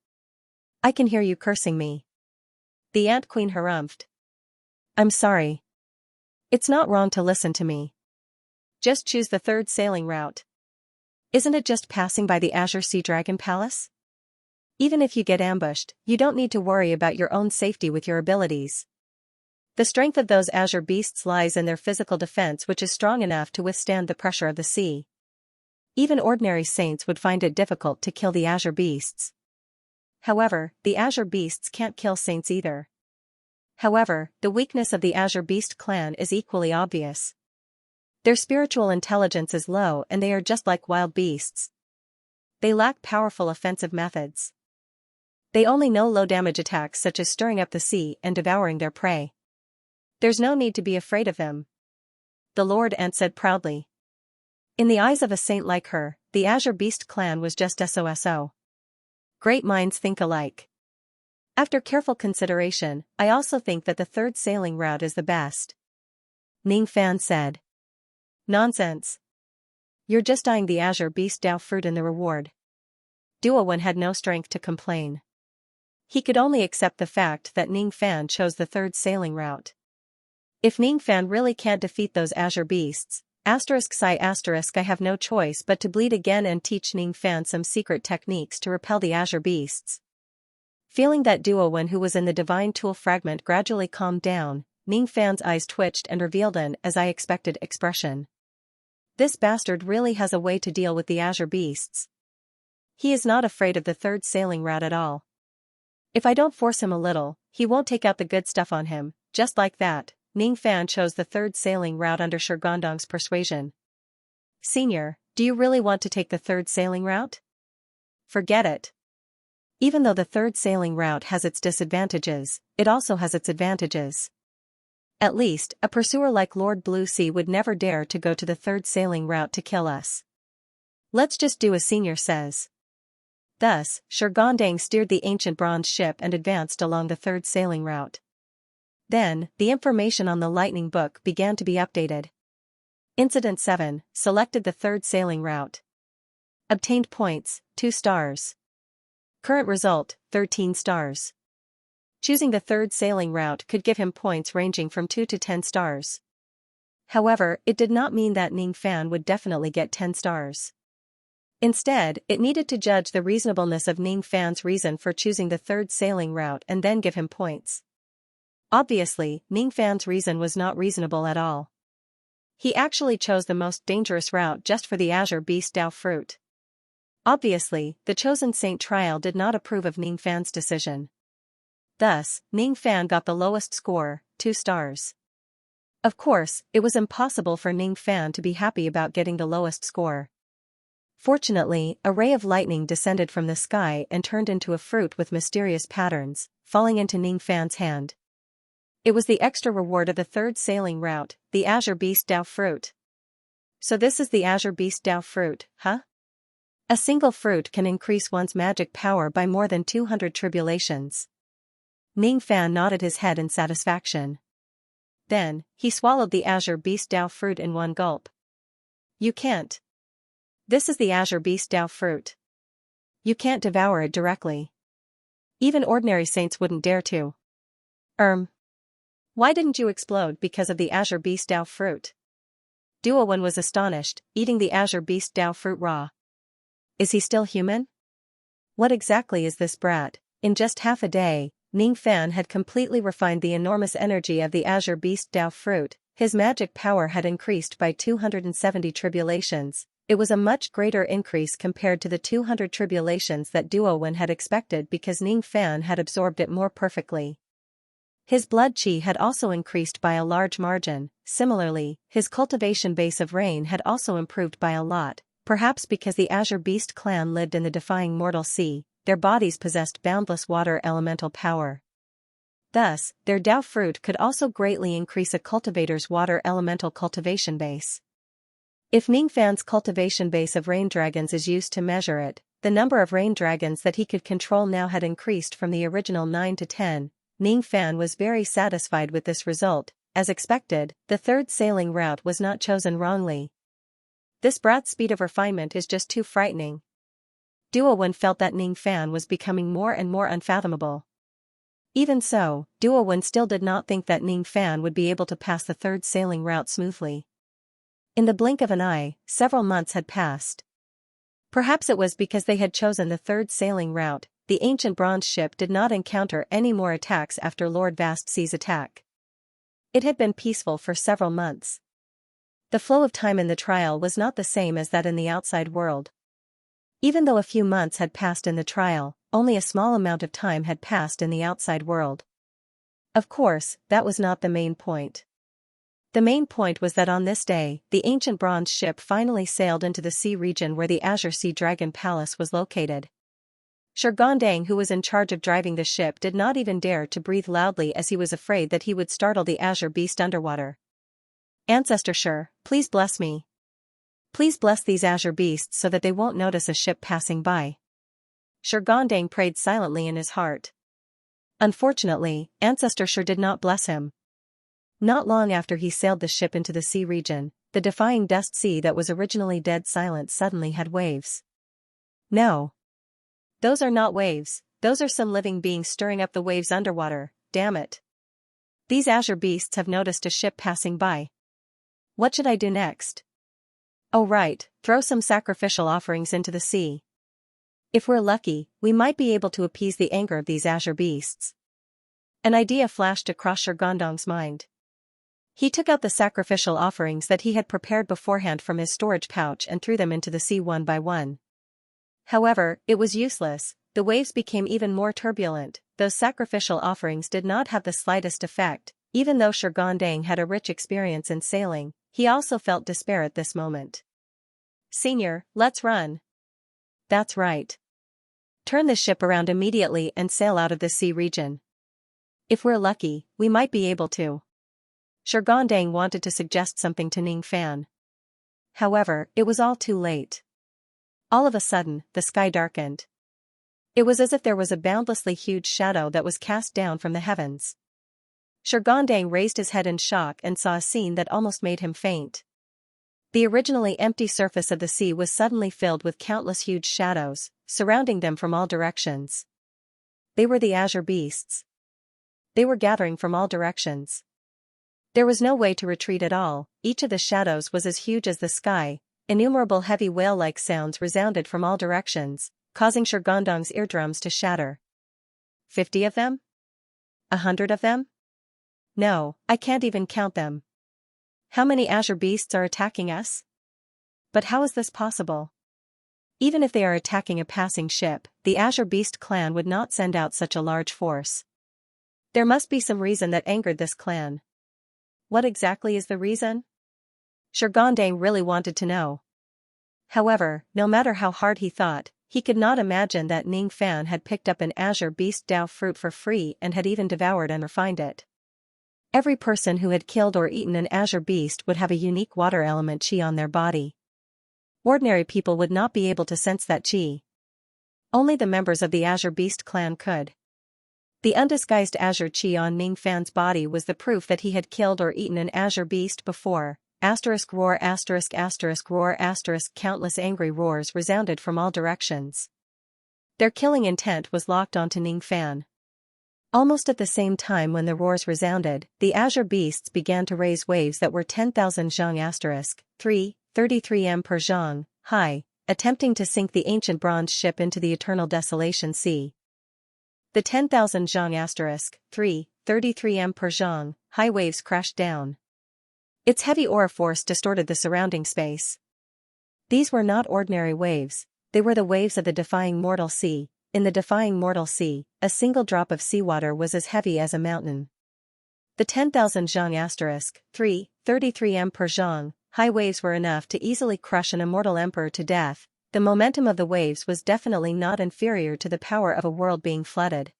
I can hear you cursing me. The Ant Queen harumphed. I'm sorry. It's not wrong to listen to me. Just choose the third sailing route. Isn't it just passing by the Azure Sea Dragon Palace? Even if you get ambushed, you don't need to worry about your own safety with your abilities. The strength of those Azure Beasts lies in their physical defense, which is strong enough to withstand the pressure of the sea. Even ordinary saints would find it difficult to kill the Azure Beasts. However, the Azure Beasts can't kill saints either. However, the weakness of the Azure Beast clan is equally obvious. Their spiritual intelligence is low and they are just like wild beasts. They lack powerful offensive methods. They only know low-damage attacks such as stirring up the sea and devouring their prey. There's no need to be afraid of them. The Lord Ant said proudly. In the eyes of a saint like her, the Azure Beast clan was just SOSO. Great minds think alike. After careful consideration, I also think that the third sailing route is the best. Ning Fan said. Nonsense. You're just eyeing the Azure Beast Dao fruit in the reward. Duowen had no strength to complain. He could only accept the fact that Ning Fan chose the third sailing route. If Ning Fan really can't defeat those Azure Beasts, I have no choice but to bleed again and teach Ning Fan some secret techniques to repel the Azure Beasts. Feeling that Duowen who was in the Divine Tool fragment gradually calmed down, Ning Fan's eyes twitched and revealed an as I expected expression. This bastard really has a way to deal with the Azure Beasts. He is not afraid of the third sailing route at all. If I don't force him a little, he won't take out the good stuff on him. Just like that, Ning Fan chose the third sailing route under Shurgondong's persuasion. Senior, do you really want to take the third sailing route? Forget it. Even though the third sailing route has its disadvantages, it also has its advantages. At least, a pursuer like Lord Blue Sea would never dare to go to the third sailing route to kill us. Let's just do as Senior says. Thus, Shurgondang steered the ancient bronze ship and advanced along the third sailing route. Then, the information on the lightning book began to be updated. Incident 7, selected the third sailing route. Obtained points, 2 stars. Current result, 13 stars. Choosing the third sailing route could give him points ranging from 2 to 10 stars. However, it did not mean that Ning Fan would definitely get 10 stars. Instead, it needed to judge the reasonableness of Ning Fan's reason for choosing the third sailing route and then give him points. Obviously, Ning Fan's reason was not reasonable at all. He actually chose the most dangerous route just for the Azure Beast Dao fruit. Obviously, the chosen Saint Trial did not approve of Ning Fan's decision. Thus, Ning Fan got the lowest score, 2 stars. Of course, it was impossible for Ning Fan to be happy about getting the lowest score. Fortunately, a ray of lightning descended from the sky and turned into a fruit with mysterious patterns, falling into Ning Fan's hand. It was the extra reward of the third sailing route, the Azure Beast Dao fruit. So this is the Azure Beast Dao fruit, huh? A single fruit can increase one's magic power by more than 200 tribulations. Ning Fan nodded his head in satisfaction. Then, he swallowed the Azure Beast Dao fruit in one gulp. You can't. This is the Azure Beast Dao fruit. You can't devour it directly. Even ordinary saints wouldn't dare to. Why didn't you explode because of the Azure Beast Dao fruit? Duowen was astonished, eating the Azure Beast Dao fruit raw. Is he still human? What exactly is this brat? In just half a day, Ning Fan had completely refined the enormous energy of the Azure Beast Dao fruit. His magic power had increased by 270 tribulations. It was a much greater increase compared to the 200 tribulations that Duowen had expected because Ning Fan had absorbed it more perfectly. His blood chi had also increased by a large margin. Similarly, his cultivation base of rain had also improved by a lot, perhaps because the Azure Beast clan lived in the defying mortal sea. Their bodies possessed boundless water elemental power. Thus, their Dao fruit could also greatly increase a cultivator's water elemental cultivation base. If Ning Fan's cultivation base of rain dragons is used to measure it, the number of rain dragons that he could control now had increased from the original 9 to 10. Ning Fan was very satisfied with this result. As expected, the third sailing route was not chosen wrongly. This brat's speed of refinement is just too frightening. Duowen felt that Ning Fan was becoming more and more unfathomable. Even so, Duowen still did not think that Ning Fan would be able to pass the third sailing route smoothly. In the blink of an eye, several months had passed. Perhaps it was because they had chosen the third sailing route. The ancient bronze ship did not encounter any more attacks after Lord Vast Sea's attack. It had been peaceful for several months. The flow of time in the trial was not the same as that in the outside world. Even though a few months had passed in the trial, only a small amount of time had passed in the outside world. Of course, that was not the main point. The main point was that on this day, the ancient bronze ship finally sailed into the sea region where the Azure Sea Dragon Palace was located. Shurgondang, who was in charge of driving the ship, did not even dare to breathe loudly as he was afraid that he would startle the Azure Beast underwater. Ancestor Shur, please bless me. Please bless these Azure Beasts so that they won't notice a ship passing by. Shurgondang prayed silently in his heart. Unfortunately, Ancestor Shur did not bless him. Not long after he sailed the ship into the sea region, the defying dust sea that was originally dead silent suddenly had waves. No. Those are not waves, those are some living beings stirring up the waves underwater, damn it. These azure beasts have noticed a ship passing by. What should I do next? Oh right, throw some sacrificial offerings into the sea. If we're lucky, we might be able to appease the anger of these azure beasts. An idea flashed across Shirgondong's mind. He took out the sacrificial offerings that he had prepared beforehand from his storage pouch and threw them into the sea one by one. However, it was useless, the waves became even more turbulent. Those sacrificial offerings did not have the slightest effect. Even though Shirgondong had a rich experience in sailing, he also felt despair at this moment. Senior, let's run. That's right. Turn the ship around immediately and sail out of the sea region. If we're lucky, we might be able to. Shirgondong wanted to suggest something to Ning Fan. However, it was all too late. All of a sudden, the sky darkened. It was as if there was a boundlessly huge shadow that was cast down from the heavens. Shirgondong raised his head in shock and saw a scene that almost made him faint. The originally empty surface of the sea was suddenly filled with countless huge shadows, surrounding them from all directions. They were the azure beasts. They were gathering from all directions. There was no way to retreat at all, each of the shadows was as huge as the sky, innumerable heavy whale-like sounds resounded from all directions, causing Shirgondong's eardrums to shatter. 50 of them? 100 of them? No, I can't even count them. How many azure beasts are attacking us? But how is this possible? Even if they are attacking a passing ship, the azure beast clan would not send out such a large force. There must be some reason that angered this clan. What exactly is the reason? Shirgondong really wanted to know. However, no matter how hard he thought, he could not imagine that Ning Fan had picked up an azure beast Dao fruit for free and had even devoured and refined it. Every person who had killed or eaten an azure beast would have a unique water element qi on their body. Ordinary people would not be able to sense that qi. Only the members of the azure beast clan could. The undisguised azure qi on Ning Fan's body was the proof that he had killed or eaten an azure beast before. Roar roar countless angry roars resounded from all directions. Their killing intent was locked onto Ning Fan. Almost at the same time when the roars resounded, the azure beasts began to raise waves that were 10,000 zhang 33 m per zhang high, attempting to sink the ancient bronze ship into the eternal desolation sea. The 10,000 zhang 33 m per zhang high waves crashed down. Its heavy aura force distorted the surrounding space. These were not ordinary waves, they were the waves of the defying mortal sea. In the defying mortal sea, a single drop of seawater was as heavy as a mountain. The 10,000 zhang 33 m per zhang high waves were enough to easily crush an immortal emperor to death. The momentum of the waves was definitely not inferior to the power of a world being flooded.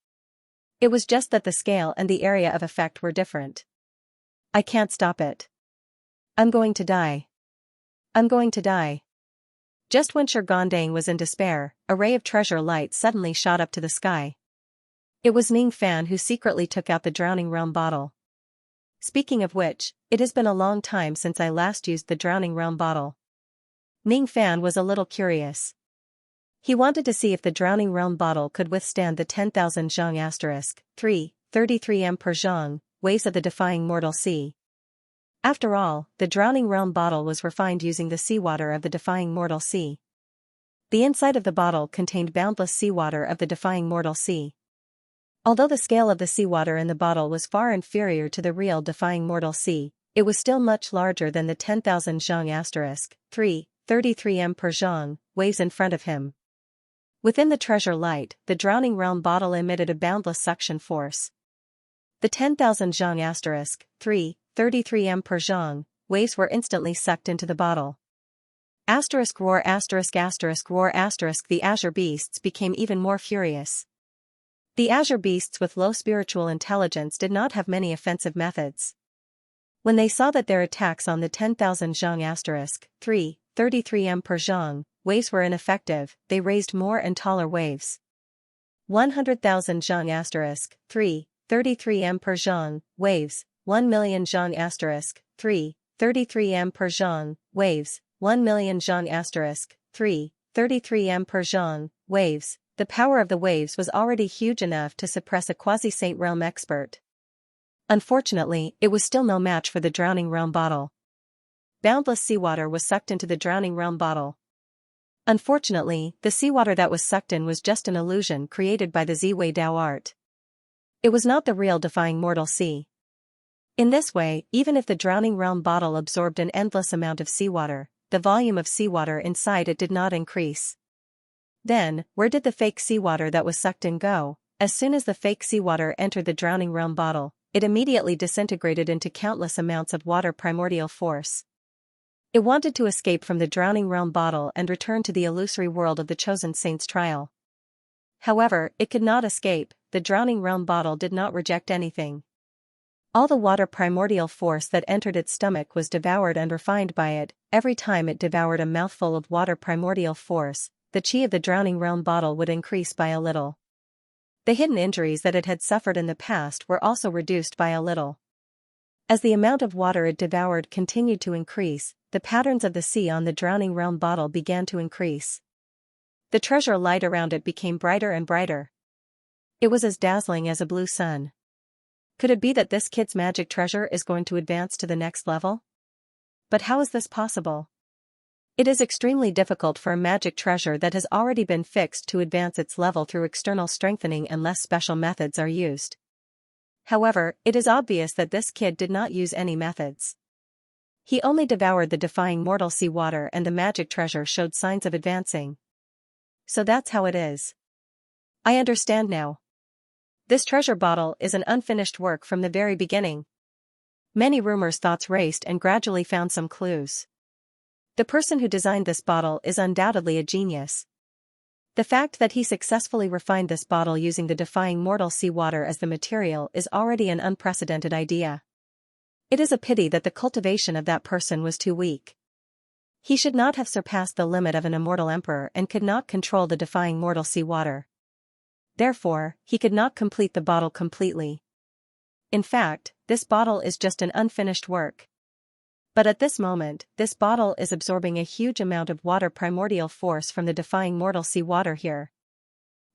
It was just that the scale and the area of effect were different. I can't stop it. I'm going to die. I'm going to die. Just when Shirgondong was in despair, a ray of treasure light suddenly shot up to the sky. It was Ning Fan who secretly took out the Drowning Realm bottle. Speaking of which, it has been a long time since I last used the Drowning Realm bottle. Ning Fan was a little curious. He wanted to see if the Drowning Realm bottle could withstand the 10,000 zhang 33 m per zhang waves of the defying mortal sea. After all, the Drowning Realm bottle was refined using the seawater of the defying mortal sea. The inside of the bottle contained boundless seawater of the defying mortal sea. Although the scale of the seawater in the bottle was far inferior to the real defying mortal sea, it was still much larger than the 10,000 zhang 33 m per zhang waves in front of him. Within the treasure light, the Drowning Realm bottle emitted a boundless suction force. The 10,000 zhang 33 m per zhang waves were instantly sucked into the bottle. Roar the azure beasts became even more furious. The azure beasts with low spiritual intelligence did not have many offensive methods. When they saw that their attacks on the 10,000 zhang 33 m per zhang waves were ineffective, they raised more and taller waves. 100,000 zhang 33 m per zhang waves 1 million zhang asterisk 3, 33 m per zhang, waves, 1 million zhang asterisk 3, 33 m per zhang, waves. The power of the waves was already huge enough to suppress a quasi-saint realm expert. Unfortunately, it was still no match for the drowning realm bottle. Boundless seawater was sucked into the drowning realm bottle. Unfortunately, the seawater that was sucked in was just an illusion created by the Ziwei Dao art. It was not the real defying mortal sea. In this way, even if the drowning realm bottle absorbed an endless amount of seawater, the volume of seawater inside it did not increase. Then, where did the fake seawater that was sucked in go? As soon as the fake seawater entered the drowning realm bottle, it immediately disintegrated into countless amounts of water primordial force. It wanted to escape from the drowning realm bottle and return to the illusory world of the chosen saint's trial. However, it could not escape. The drowning realm bottle did not reject anything. All the water primordial force that entered its stomach was devoured and refined by it. Every time it devoured a mouthful of water primordial force, the chi of the drowning realm bottle would increase by a little. The hidden injuries that it had suffered in the past were also reduced by a little. As the amount of water it devoured continued to increase, the patterns of the sea on the drowning realm bottle began to increase. The treasure light around it became brighter and brighter. It was as dazzling as a blue sun. Could it be that this kid's magic treasure is going to advance to the next level? But how is this possible? It is extremely difficult for a magic treasure that has already been fixed to advance its level through external strengthening unless special methods are used. However, it is obvious that this kid did not use any methods. He only devoured the defying mortal sea water and the magic treasure showed signs of advancing. So that's how it is. I understand now. This treasure bottle is an unfinished work from the very beginning. Many rumors' thoughts raced and gradually found some clues. The person who designed this bottle is undoubtedly a genius. The fact that he successfully refined this bottle using the defying mortal seawater as the material is already an unprecedented idea. It is a pity that the cultivation of that person was too weak. He should not have surpassed the limit of an immortal emperor and could not control the defying mortal seawater. Therefore, he could not complete the bottle completely. In fact, this bottle is just an unfinished work. But at this moment, this bottle is absorbing a huge amount of water primordial force from the defying mortal sea water here.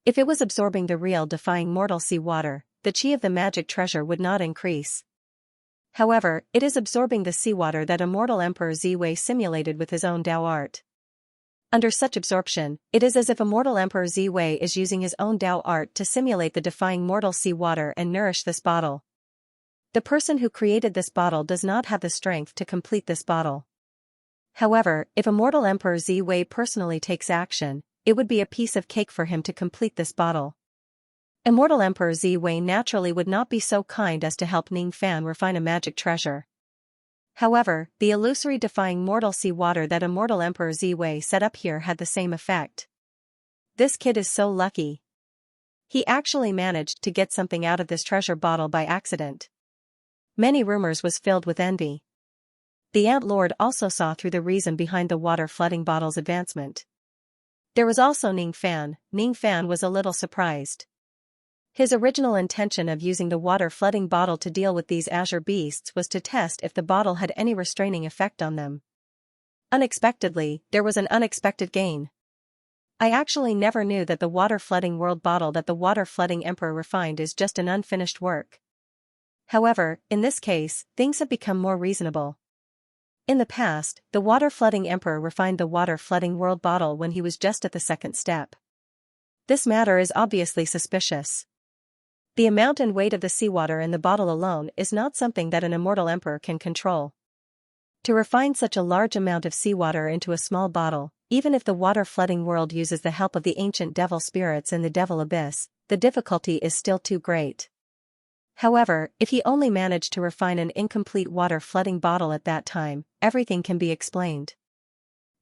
If it was absorbing the real defying mortal sea water, the chi of the magic treasure would not increase. However, it is absorbing the seawater that immortal Emperor Ziwei simulated with his own Dao art. Under such absorption, it is as if immortal Emperor Ziwei is using his own Dao art to simulate the defying mortal sea water and nourish this bottle. The person who created this bottle does not have the strength to complete this bottle. However, if immortal Emperor Ziwei personally takes action, it would be a piece of cake for him to complete this bottle. Immortal Emperor Ziwei naturally would not be so kind as to help Ning Fan refine a magic treasure. However, the illusory defying mortal sea water that immortal Emperor Ziwei set up here had the same effect. This kid is so lucky. He actually managed to get something out of this treasure bottle by accident. Many rumors was filled with envy. The Ant Lord also saw through the reason behind the water flooding bottle's advancement. There was also Ning Fan. Ning Fan was a little surprised. His original intention of using the water flooding bottle to deal with these azure beasts was to test if the bottle had any restraining effect on them. Unexpectedly, there was an unexpected gain. I actually never knew that the water flooding world bottle that the water flooding emperor refined is just an unfinished work. However, in this case, things have become more reasonable. In the past, the water flooding emperor refined the water flooding world bottle when he was just at the second step. This matter is obviously suspicious. The amount and weight of the seawater in the bottle alone is not something that an immortal emperor can control. To refine such a large amount of seawater into a small bottle, even if the water flooding world uses the help of the ancient devil spirits in the devil abyss, the difficulty is still too great. However, if he only managed to refine an incomplete water flooding bottle at that time, everything can be explained.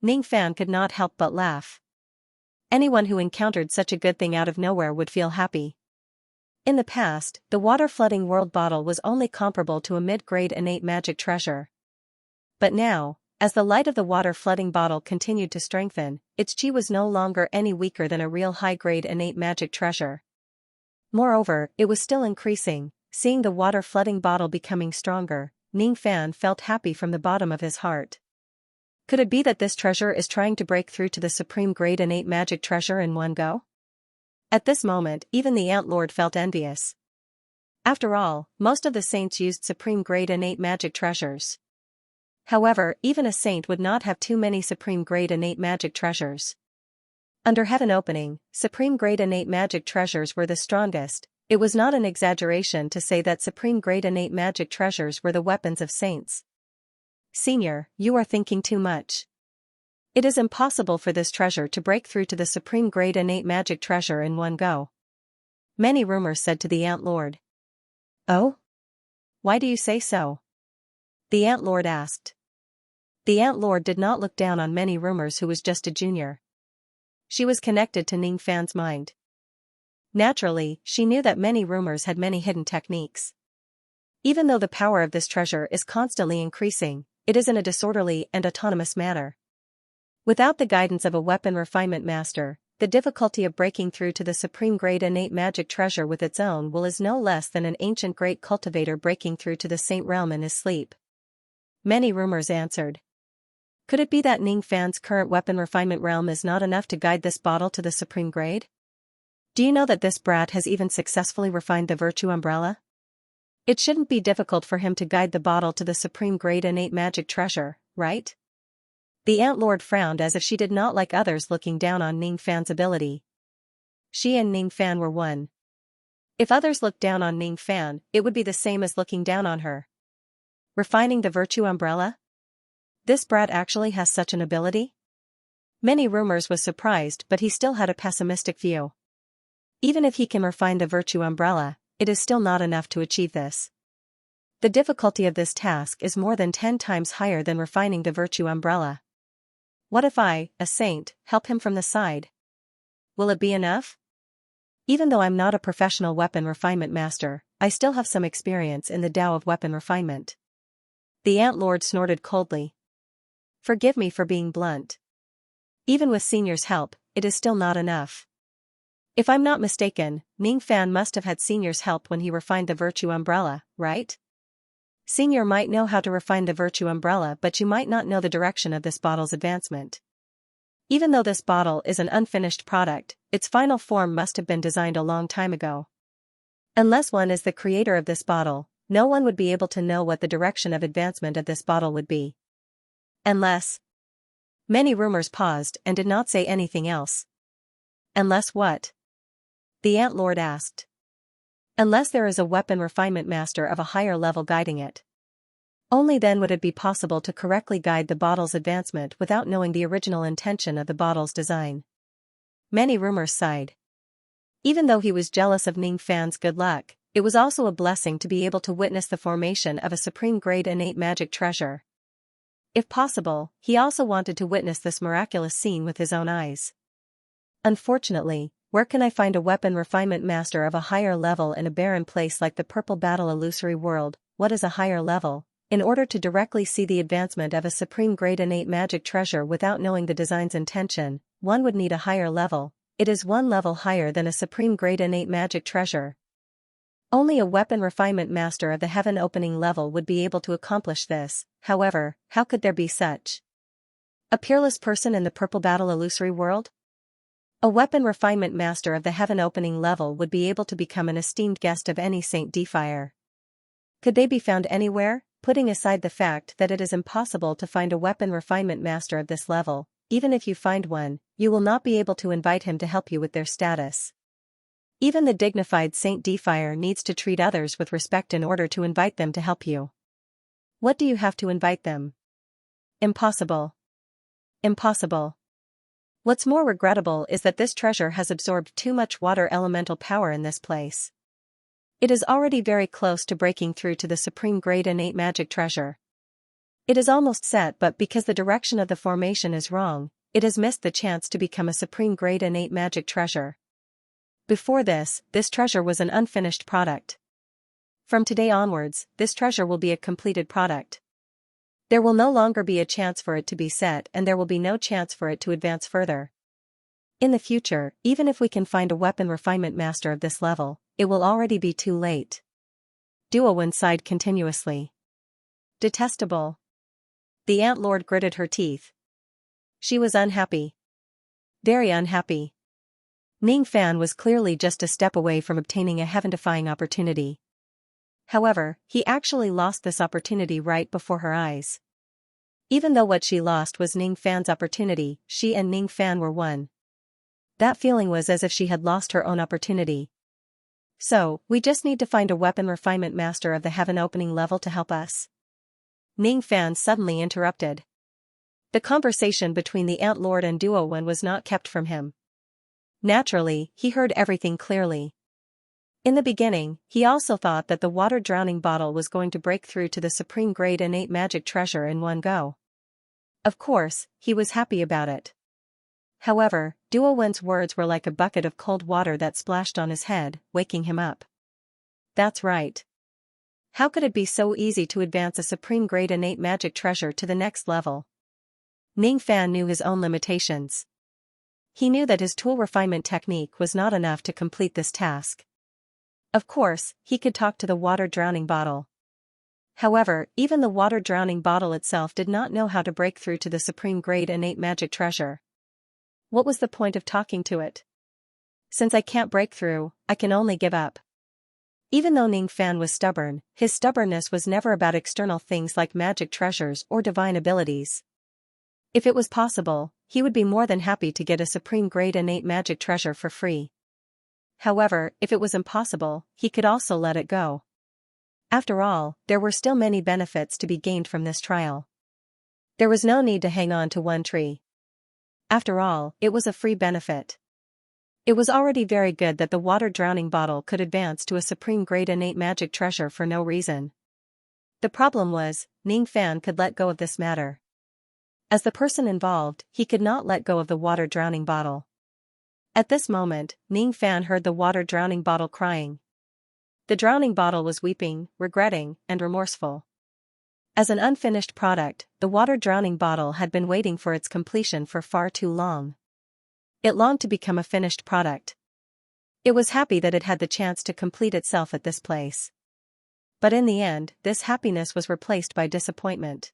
Ning Fan could not help but laugh. Anyone who encountered such a good thing out of nowhere would feel happy. In the past, the water flooding world bottle was only comparable to a mid-grade innate magic treasure. But now, as the light of the water flooding bottle continued to strengthen, its chi was no longer any weaker than a real high-grade innate magic treasure. Moreover, it was still increasing, seeing the water-flooding bottle becoming stronger, Ning Fan felt happy from the bottom of his heart. Could it be that this treasure is trying to break through to the supreme grade innate magic treasure in one go? At this moment, even the Ant Lord felt envious. After all, most of the saints used supreme grade innate magic treasures. However, even a saint would not have too many supreme grade innate magic treasures. Under heaven opening, supreme grade innate magic treasures were the strongest. It was not an exaggeration to say that supreme grade innate magic treasures were the weapons of saints. Senior, you are thinking too much. It is impossible for this treasure to break through to the supreme grade innate magic treasure in one go. Many rumors said to the Ant Lord. Oh? Why do you say so? The Ant Lord asked. The Ant Lord did not look down on many rumors who was just a junior. She was connected to Ning Fan's mind. Naturally, she knew that many rumors had many hidden techniques. Even though the power of this treasure is constantly increasing, it is in a disorderly and autonomous manner. Without the guidance of a weapon refinement master, the difficulty of breaking through to the supreme grade innate magic treasure with its own will is no less than an ancient great cultivator breaking through to the saint realm in his sleep. Many rumors answered. Could it be that Ning Fan's current weapon refinement realm is not enough to guide this bottle to the supreme grade? Do you know that this brat has even successfully refined the virtue umbrella? It shouldn't be difficult for him to guide the bottle to the supreme grade innate magic treasure, right? The Ant Lord frowned as if she did not like others looking down on Ning Fan's ability. She and Ning Fan were one. If others looked down on Ning Fan, it would be the same as looking down on her. Refining the virtue umbrella? This brat actually has such an ability? Many rumors was surprised, but he still had a pessimistic view. Even if he can refine the virtue umbrella, it is still not enough to achieve this. The difficulty of this task is more than 10 times higher than refining the virtue umbrella. What if I, a saint, help him from the side? Will it be enough? Even though I'm not a professional weapon refinement master, I still have some experience in the Tao of weapon refinement. The Ant Lord snorted coldly. Forgive me for being blunt. Even with Senior's help, it is still not enough. If I'm not mistaken, Ning Fan must have had Senior's help when he refined the virtue umbrella, right? Senior might know how to refine the virtue umbrella, but you might not know the direction of this bottle's advancement. Even though this bottle is an unfinished product, its final form must have been designed a long time ago. Unless one is the creator of this bottle, no one would be able to know what the direction of advancement of this bottle would be. Unless. Many rumors paused and did not say anything else. Unless what? The Ant Lord asked. Unless there is a weapon refinement master of a higher level guiding it. Only then would it be possible to correctly guide the bottle's advancement without knowing the original intention of the bottle's design. Many rumors sighed. Even though he was jealous of Ning Fan's good luck, it was also a blessing to be able to witness the formation of a supreme grade innate magic treasure. If possible, he also wanted to witness this miraculous scene with his own eyes. Unfortunately, where can I find a weapon refinement master of a higher level in a barren place like the Purple Battle Illusory World? What is a higher level? In order to directly see the advancement of a supreme grade innate magic treasure without knowing the design's intention, one would need a higher level. It is one level higher than a supreme grade innate magic treasure. Only a weapon refinement master of the heaven opening level would be able to accomplish this. However, how could there be such a peerless person in the Purple Battle Illusory World? A weapon refinement master of the heaven opening level would be able to become an esteemed guest of any Saint Defier. Could they be found anywhere? Putting aside the fact that it is impossible to find a weapon refinement master of this level, even if you find one, you will not be able to invite him to help you with their status. Even the dignified Saint Defier needs to treat others with respect in order to invite them to help you. What do you have to invite them? Impossible. Impossible. What's more regrettable is that this treasure has absorbed too much water elemental power in this place. It is already very close to breaking through to the supreme grade innate magic treasure. It is almost set, but because the direction of the formation is wrong, it has missed the chance to become a supreme grade innate magic treasure. Before this treasure was an unfinished product. From today onwards, this treasure will be a completed product. There will no longer be a chance for it to be set, and there will be no chance for it to advance further. In the future, even if we can find a weapon refinement master of this level, it will already be too late. Duowen sighed continuously. Detestable. The Ant Lord gritted her teeth. She was unhappy. Very unhappy. Ning Fan was clearly just a step away from obtaining a heaven-defying opportunity. However, he actually lost this opportunity right before her eyes. Even though what she lost was Ning Fan's opportunity, she and Ning Fan were one. That feeling was as if she had lost her own opportunity. So, we just need to find a weapon refinement master of the heaven opening level to help us. Ning Fan suddenly interrupted. The conversation between the Ant Lord and Duowen was not kept from him. Naturally, he heard everything clearly. In the beginning, he also thought that the water drowning bottle was going to break through to the supreme grade innate magic treasure in one go. Of course, he was happy about it. However, Duowen's words were like a bucket of cold water that splashed on his head, waking him up. That's right. How could it be so easy to advance a supreme grade innate magic treasure to the next level? Ning Fan knew his own limitations. He knew that his tool refinement technique was not enough to complete this task. Of course, he could talk to the water drowning bottle. However, even the water drowning bottle itself did not know how to break through to the supreme grade innate magic treasure. What was the point of talking to it? Since I can't break through, I can only give up. Even though Ning Fan was stubborn, his stubbornness was never about external things like magic treasures or divine abilities. If it was possible, he would be more than happy to get a supreme grade innate magic treasure for free. However, if it was impossible, he could also let it go. After all, there were still many benefits to be gained from this trial. There was no need to hang on to one tree. After all, it was a free benefit. It was already very good that the water drowning bottle could advance to a supreme grade innate magic treasure for no reason. The problem was, Ning Fan could let go of this matter. As the person involved, he could not let go of the water drowning bottle. At this moment, Ning Fan heard the water drowning bottle crying. The drowning bottle was weeping, regretting, and remorseful. As an unfinished product, the water drowning bottle had been waiting for its completion for far too long. It longed to become a finished product. It was happy that it had the chance to complete itself at this place. But in the end, this happiness was replaced by disappointment.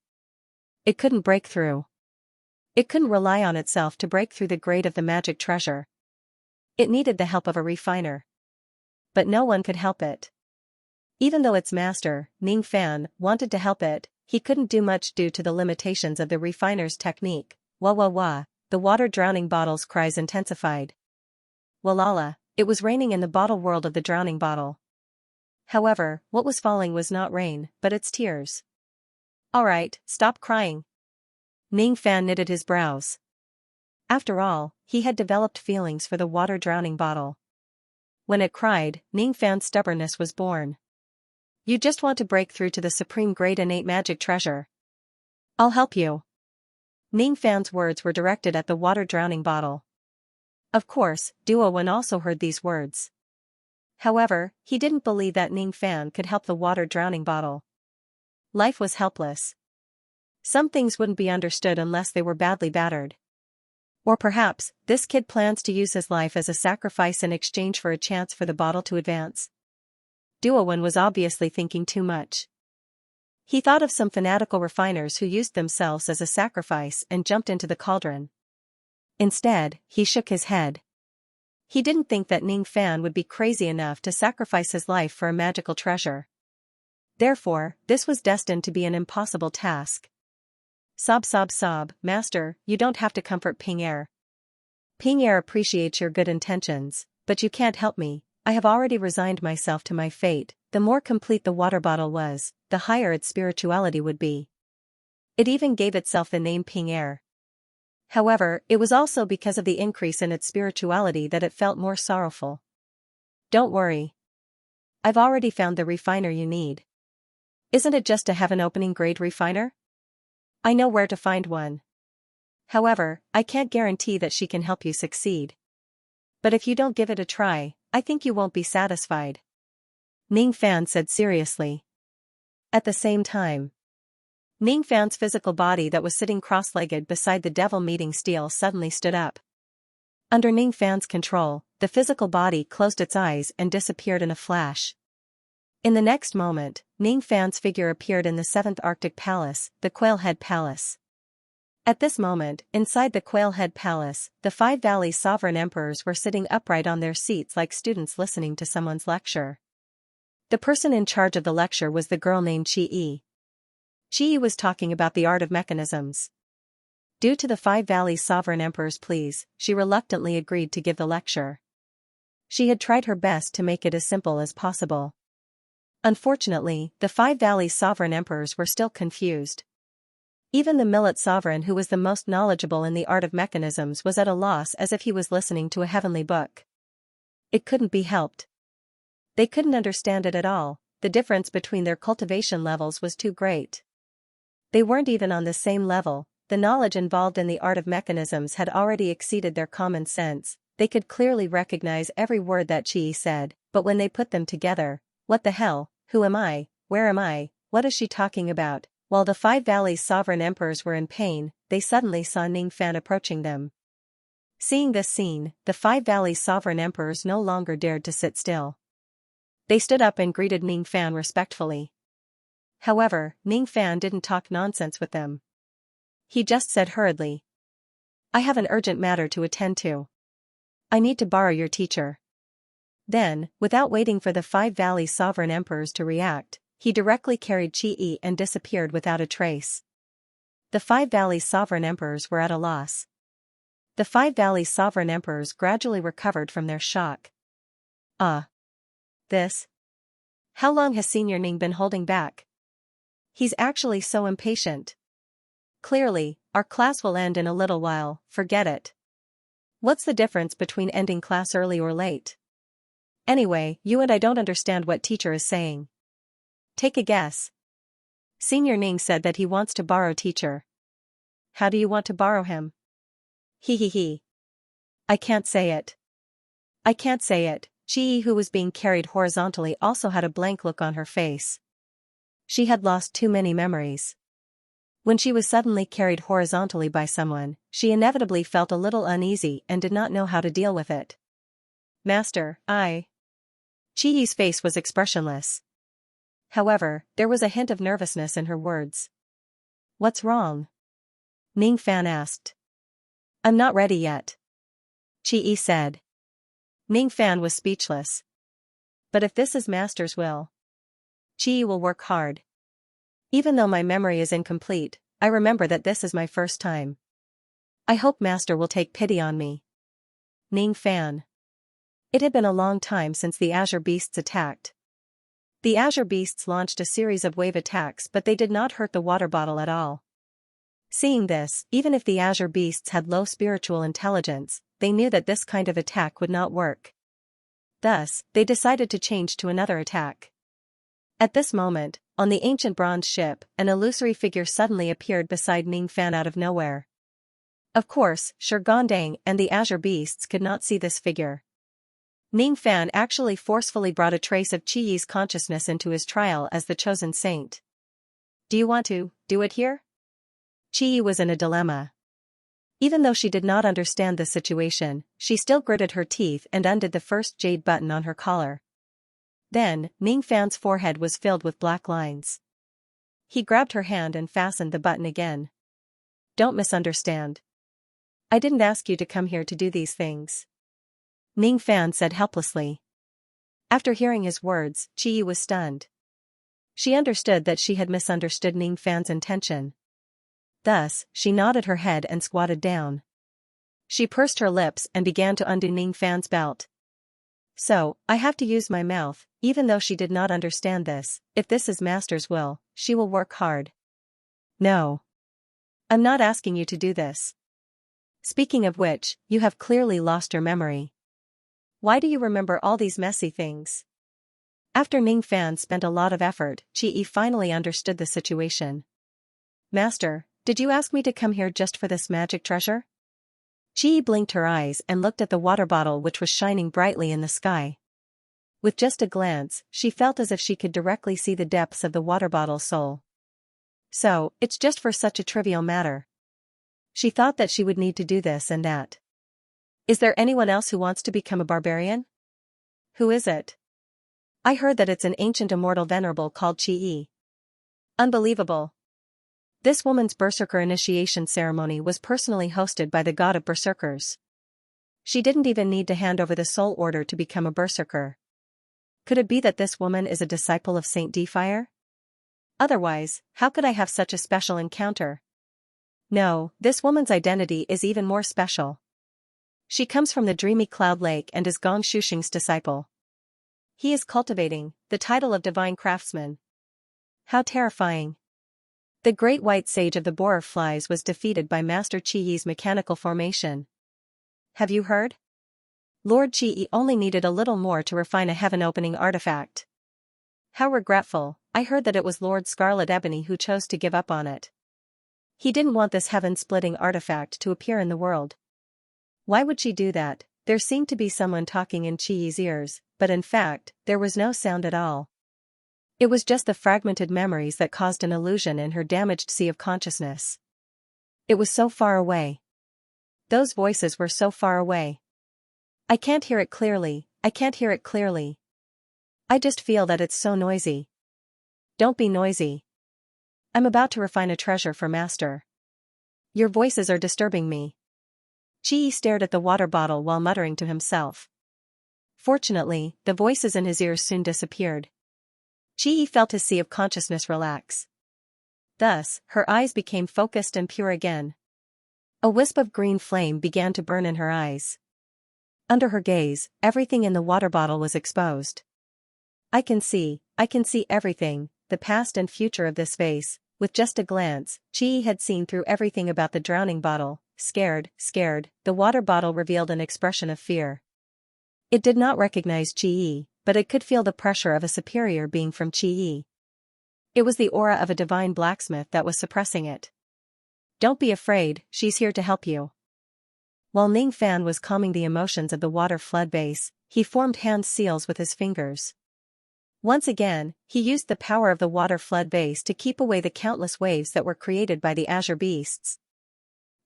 It couldn't break through. It couldn't rely on itself to break through the grade of the magic treasure. It needed the help of a refiner. But no one could help it. Even though its master, Ning Fan, wanted to help it, he couldn't do much due to the limitations of the refiner's technique. Wah wah wah, the water drowning bottle's cries intensified. Walala, it was raining in the bottle world of the drowning bottle. However, what was falling was not rain, but its tears. Alright, stop crying. Ning Fan knitted his brows. After all, he had developed feelings for the water drowning bottle. When it cried, Ning Fan's stubbornness was born. You just want to break through to the supreme grade innate magic treasure. I'll help you. Ning Fan's words were directed at the water drowning bottle. Of course, Duowen also heard these words. However, he didn't believe that Ning Fan could help the water drowning bottle. Life was helpless. Some things wouldn't be understood unless they were badly battered. Or perhaps, this kid plans to use his life as a sacrifice in exchange for a chance for the bottle to advance. Duowen was obviously thinking too much. He thought of some fanatical refiners who used themselves as a sacrifice and jumped into the cauldron. Instead, he shook his head. He didn't think that Ning Fan would be crazy enough to sacrifice his life for a magical treasure. Therefore, this was destined to be an impossible task. Sob sob sob, master, you don't have to comfort Ping Er. Ping Er appreciates your good intentions, but you can't help me. I have already resigned myself to my fate. The more complete the water bottle was, the higher its spirituality would be. It even gave itself the name Ping Er. However, it was also because of the increase in its spirituality that it felt more sorrowful. Don't worry. I've already found the refiner you need. Isn't it just a heaven-opening grade refiner? I know where to find one. However, I can't guarantee that she can help you succeed. But if you don't give it a try, I think you won't be satisfied. Ning Fan said seriously. At the same time, Ning Fan's physical body that was sitting cross-legged beside the devil meeting steel suddenly stood up. Under Ning Fan's control, the physical body closed its eyes and disappeared in a flash. In the next moment, Ning Fan's figure appeared in the 7th Arctic Palace, the Quailhead Palace. At this moment, inside the Quailhead Palace, the 5 Valley sovereign emperors were sitting upright on their seats like students listening to someone's lecture. The person in charge of the lecture was the girl named Qi. Qi was talking about the art of mechanisms. Due to the 5 Valley sovereign emperors' pleas, she reluctantly agreed to give the lecture. She had tried her best to make it as simple as possible. Unfortunately, the 5 Valley sovereign emperors were still confused. Even the Millet sovereign, who was the most knowledgeable in the art of mechanisms, was at a loss, as if he was listening to a heavenly book. It couldn't be helped. They couldn't understand it at all. The difference between their cultivation levels was too great. They weren't even on the same level. The knowledge involved in the art of mechanisms had already exceeded their common sense. They could clearly recognize every word that Qi said, but when they put them together, what the hell, who am I, where am I, what is she talking about? While the 5 Valley sovereign emperors were in pain, they suddenly saw Ning Fan approaching them. Seeing this scene, the 5 Valley sovereign emperors no longer dared to sit still. They stood up and greeted Ning Fan respectfully. However, Ning Fan didn't talk nonsense with them. He just said hurriedly, "I have an urgent matter to attend to. I need to borrow your teacher." Then, without waiting for the 5 Valley sovereign emperors to react, he directly carried Qi and disappeared without a trace. The 5 Valley sovereign emperors were at a loss. The 5 Valley sovereign emperors gradually recovered from their shock. This? How long has Senior Ning been holding back? He's actually so impatient. Clearly, our class will end in a little while, forget it. What's the difference between ending class early or late? Anyway, you and I don't understand what teacher is saying. Take a guess. Senior Ning said that he wants to borrow teacher. How do you want to borrow him? He. I can't say it. I can't say it. Qi, who was being carried horizontally, also had a blank look on her face. She had lost too many memories. When she was suddenly carried horizontally by someone, she inevitably felt a little uneasy and did not know how to deal with it. Master, Qi's face was expressionless. However, there was a hint of nervousness in her words. What's wrong? Ning Fan asked. I'm not ready yet. Qi said. Ning Fan was speechless. But if this is Master's will, Qi will work hard. Even though my memory is incomplete, I remember that this is my first time. I hope Master will take pity on me. Ning Fan. It had been a long time since the Azure Beasts attacked. The Azure Beasts launched a series of wave attacks, but they did not hurt the water bottle at all. Seeing this, even if the Azure Beasts had low spiritual intelligence, they knew that this kind of attack would not work. Thus, they decided to change to another attack. At this moment, on the ancient bronze ship, an illusory figure suddenly appeared beside Ning Fan out of nowhere. Of course, Shurgondang and the Azure Beasts could not see this figure. Ning Fan actually forcefully brought a trace of Qi's consciousness into his trial as the chosen saint. Do you want to do it here? Qi was in a dilemma. Even though she did not understand the situation, she still gritted her teeth and undid the first jade button on her collar. Then, Ning Fan's forehead was filled with black lines. He grabbed her hand and fastened the button again. Don't misunderstand. I didn't ask you to come here to do these things. Ning Fan said helplessly. After hearing his words, Qi was stunned. She understood that she had misunderstood Ning Fan's intention. Thus, she nodded her head and squatted down. She pursed her lips and began to undo Ning Fan's belt. So, I have to use my mouth, even though she did not understand this. If this is Master's will, she will work hard. No. I'm not asking you to do this. Speaking of which, you have clearly lost your memory. Why do you remember all these messy things? After Ning Fan spent a lot of effort, Qi finally understood the situation. Master, did you ask me to come here just for this magic treasure? Qi blinked her eyes and looked at the water bottle, which was shining brightly in the sky. With just a glance, she felt as if she could directly see the depths of the water bottle's soul. So, it's just for such a trivial matter. She thought that she would need to do this and that. Is there anyone else who wants to become a barbarian? Who is it? I heard that it's an ancient immortal venerable called Qi. Unbelievable. This woman's berserker initiation ceremony was personally hosted by the god of berserkers. She didn't even need to hand over the soul order to become a berserker. Could it be that this woman is a disciple of Saint Defier? Otherwise, how could I have such a special encounter? No, this woman's identity is even more special. She comes from the dreamy Cloud Lake and is Gong Shuxing's disciple. He is cultivating the title of divine craftsman. How terrifying. The great white sage of the borer flies was defeated by Master Qi's mechanical formation. Have you heard? Lord Qi only needed a little more to refine a heaven-opening artifact. How regretful, I heard that it was Lord Scarlet Ebony who chose to give up on it. He didn't want this heaven-splitting artifact to appear in the world. Why would she do that? There seemed to be someone talking in Qi's ears, but in fact, there was no sound at all. It was just the fragmented memories that caused an illusion in her damaged sea of consciousness. It was so far away. Those voices were so far away. I can't hear it clearly, I can't hear it clearly. I just feel that it's so noisy. Don't be noisy. I'm about to refine a treasure for Master. Your voices are disturbing me. Qi stared at the water bottle while muttering to himself. Fortunately, the voices in his ears soon disappeared. Qi felt his sea of consciousness relax. Thus, her eyes became focused and pure again. A wisp of green flame began to burn in her eyes. Under her gaze, everything in the water bottle was exposed. I can see everything, the past and future of this vase. With just a glance, Qi had seen through everything about the drowning bottle. Scared, the water bottle revealed an expression of fear. It did not recognize Qi, but it could feel the pressure of a superior being from Qi. It was the aura of a divine blacksmith that was suppressing it. Don't be afraid, she's here to help you. While Ning Fan was calming the emotions of the water flood vase, he formed hand seals with his fingers. Once again, he used the power of the water flood vase to keep away the countless waves that were created by the azure beasts.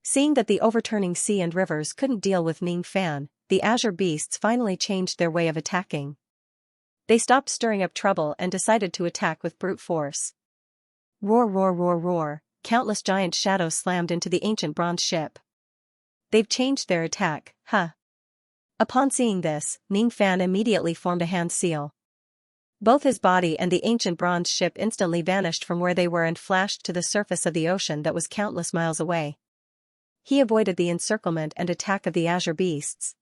Seeing that the overturning sea and rivers couldn't deal with Ning Fan, the azure beasts finally changed their way of attacking. They stopped stirring up trouble and decided to attack with brute force. Roar, roar, roar, roar, countless giant shadows slammed into the ancient bronze ship. They've changed their attack, huh? Upon seeing this, Ning Fan immediately formed a hand seal. Both his body and the ancient bronze ship instantly vanished from where they were and flashed to the surface of the ocean that was countless miles away. He avoided the encirclement and attack of the azure beasts.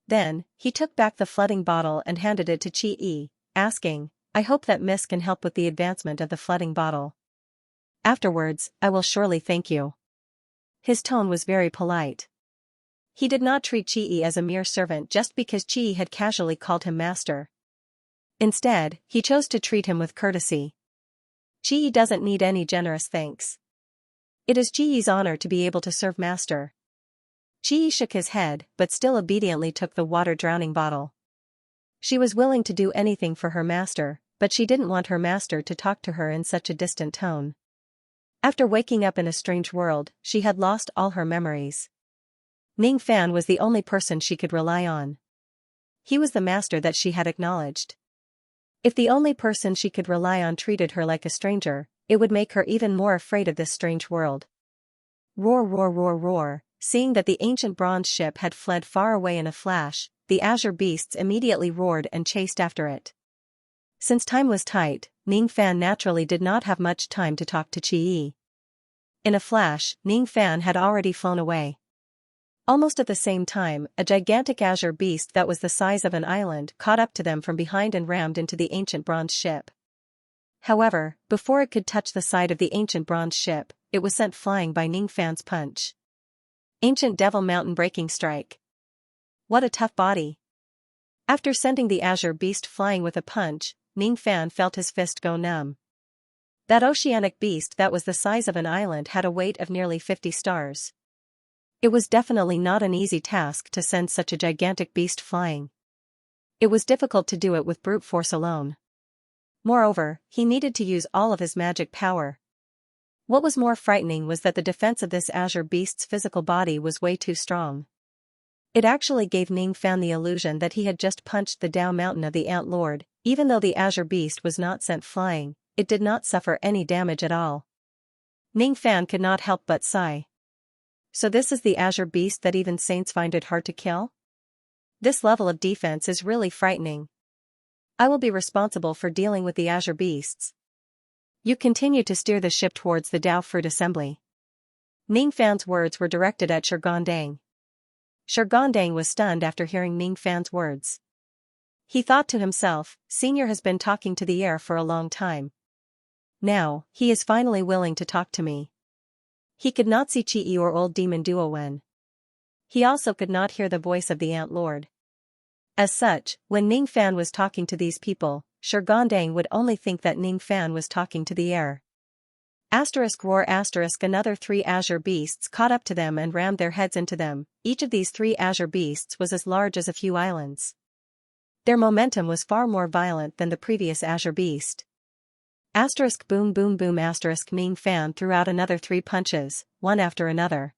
Then, he took back the flooding bottle and handed it to Qi, asking, I hope that Miss can help with the advancement of the flooding bottle. Afterwards, I will surely thank you. His tone was very polite. He did not treat Qi as a mere servant just because Qi had casually called him master. Instead, he chose to treat him with courtesy. Qi doesn't need any generous thanks. It is Qi's honor to be able to serve master. Qi shook his head, but still obediently took the water-drowning bottle. She was willing to do anything for her master, but she didn't want her master to talk to her in such a distant tone. After waking up in a strange world, she had lost all her memories. Ning Fan was the only person she could rely on. He was the master that she had acknowledged. If the only person she could rely on treated her like a stranger, it would make her even more afraid of this strange world. Roar, roar, roar, roar. Seeing that the ancient bronze ship had fled far away in a flash, the azure beasts immediately roared and chased after it. Since time was tight, Ning Fan naturally did not have much time to talk to Qi. In a flash, Ning Fan had already flown away. Almost at the same time, a gigantic azure beast that was the size of an island caught up to them from behind and rammed into the ancient bronze ship. However, before it could touch the side of the ancient bronze ship, it was sent flying by Ning Fan's punch. Ancient Devil Mountain Breaking Strike. What a tough body. After sending the azure beast flying with a punch, Ning Fan felt his fist go numb. That oceanic beast that was the size of an island had a weight of nearly 50 stars. It was definitely not an easy task to send such a gigantic beast flying. It was difficult to do it with brute force alone. Moreover, he needed to use all of his magic power. What was more frightening was that the defense of this azure beast's physical body was way too strong. It actually gave Ning Fan the illusion that he had just punched the Dao Mountain of the Ant Lord, Even though the azure beast was not sent flying, it did not suffer any damage at all. Ning Fan could not help but sigh. So this is the azure beast that even saints find it hard to kill? This level of defense is really frightening. I will be responsible for dealing with the azure beasts. You continue to steer the ship towards the Dao Fruit Assembly. Ning Fan's words were directed at Shigandang. Shigandang was stunned after hearing Ning Fan's words. He thought to himself, Senior has been talking to the air for a long time. Now, he is finally willing to talk to me. He could not see Chi or old demon Duowen. He also could not hear the voice of the Ant Lord. As such, when Ning Fan was talking to these people, Shigandang would only think that Ning Fan was talking to the air. Roar another 3 azure beasts caught up to them and rammed their heads into them. Each of these 3 azure beasts was as large as a few islands. Their momentum was far more violent than the previous azure beast. Boom boom boom Ning Fan threw out another 3 punches, one after another.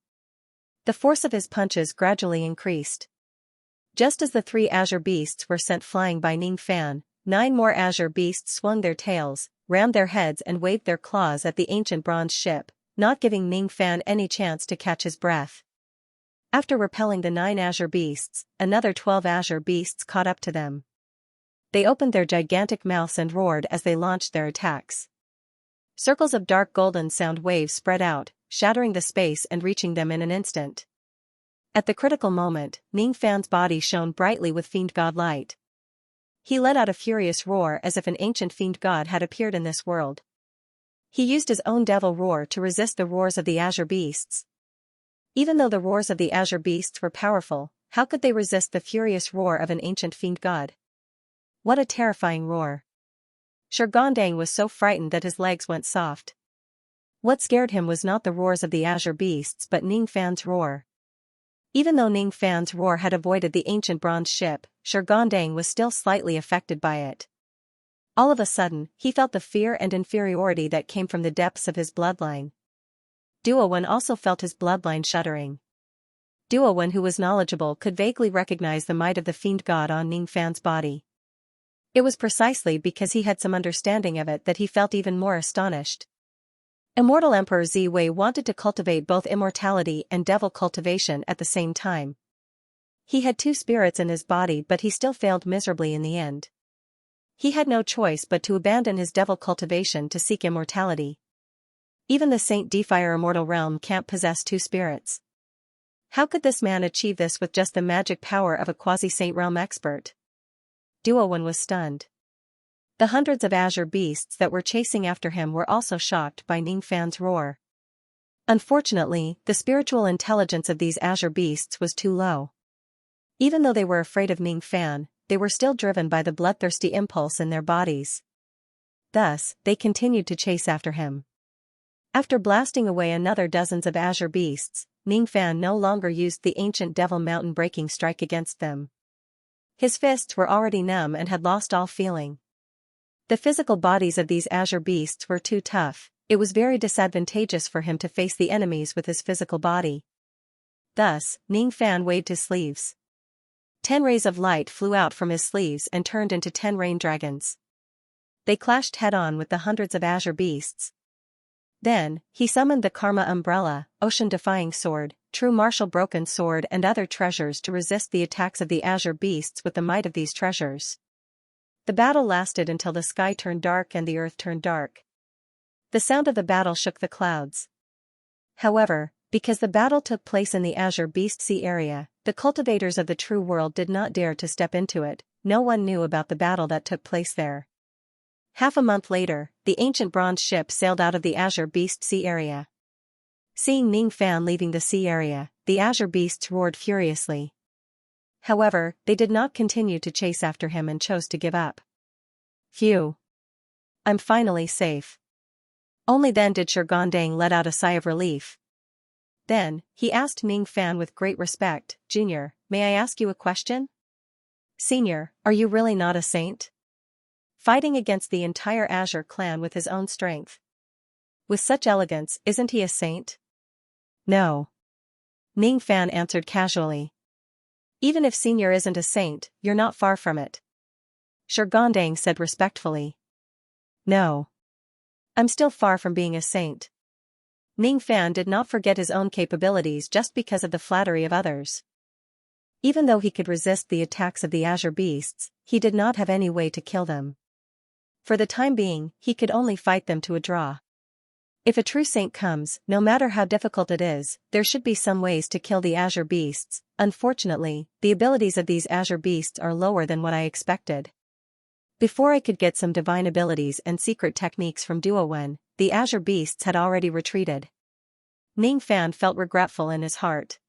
The force of his punches gradually increased. Just as the 3 azure beasts were sent flying by Ning Fan, 9 more azure beasts swung their tails, rammed their heads and waved their claws at the ancient bronze ship, not giving Ning Fan any chance to catch his breath. After repelling the 9 azure beasts, another 12 azure beasts caught up to them. They opened their gigantic mouths and roared as they launched their attacks. Circles of dark golden sound waves spread out, shattering the space and reaching them in an instant. At the critical moment, Ning Fan's body shone brightly with fiend god light. He let out a furious roar as if an ancient fiend god had appeared in this world. He used his own devil roar to resist the roars of the azure beasts. Even though the roars of the azure beasts were powerful, how could they resist the furious roar of an ancient fiend god? What a terrifying roar. Shigandang was so frightened that his legs went soft. What scared him was not the roars of the azure beasts but Ning Fan's roar. Even though Ning Fan's roar had avoided the ancient bronze ship, Shigandang was still slightly affected by it. All of a sudden, he felt the fear and inferiority that came from the depths of his bloodline. Duowen also felt his bloodline shuddering. Duowen, who was knowledgeable, could vaguely recognize the might of the fiend god on Ning Fan's body. It was precisely because he had some understanding of it that he felt even more astonished. Immortal Emperor Ziwei wanted to cultivate both immortality and devil cultivation at the same time. He had 2 spirits in his body but he still failed miserably in the end. He had no choice but to abandon his devil cultivation to seek immortality. Even the Saint Defier Immortal Realm can't possess 2 spirits. How could this man achieve this with just the magic power of a quasi-Saint Realm expert? Duowen was stunned. The hundreds of azure beasts that were chasing after him were also shocked by Ning Fan's roar. Unfortunately, the spiritual intelligence of these azure beasts was too low. Even though they were afraid of Ning Fan, they were still driven by the bloodthirsty impulse in their bodies. Thus, they continued to chase after him. After blasting away another dozens of azure beasts, Ning Fan no longer used the ancient devil mountain breaking strike against them. His fists were already numb and had lost all feeling. The physical bodies of these azure beasts were too tough. It was very disadvantageous for him to face the enemies with his physical body. Thus, Ning Fan waved his sleeves. 10 rays of light flew out from his sleeves and turned into 10 rain dragons. They clashed head-on with the hundreds of azure beasts. Then, he summoned the Karma Umbrella, Ocean-defying sword, True Martial Broken sword and other treasures to resist the attacks of the azure beasts with the might of these treasures. The battle lasted until the sky turned dark and the earth turned dark. The sound of the battle shook the clouds. However, because the battle took place in the Azure Beast Sea area, the cultivators of the true world did not dare to step into it. No one knew about the battle that took place there. Half a month later, the ancient bronze ship sailed out of the Azure Beast Sea area. Seeing Ning Fan leaving the sea area, the azure beasts roared furiously. However, they did not continue to chase after him and chose to give up. Phew! I'm finally safe. Only then did Shigandang let out a sigh of relief. Then, he asked Ning Fan with great respect, Junior, may I ask you a question? Senior, are you really not a saint? Fighting against the entire Azure clan with his own strength. With such elegance, isn't he a saint? No. Ning Fan answered casually. Even if Senior isn't a saint, you're not far from it. Shurgondang said respectfully. No. I'm still far from being a saint. Ning Fan did not forget his own capabilities just because of the flattery of others. Even though he could resist the attacks of the azure beasts, he did not have any way to kill them. For the time being, he could only fight them to a draw. If a true saint comes, no matter how difficult it is, there should be some ways to kill the azure beasts. Unfortunately, the abilities of these azure beasts are lower than what I expected. Before I could get some divine abilities and secret techniques from Duowen, the azure beasts had already retreated. Ning Fan felt regretful in his heart.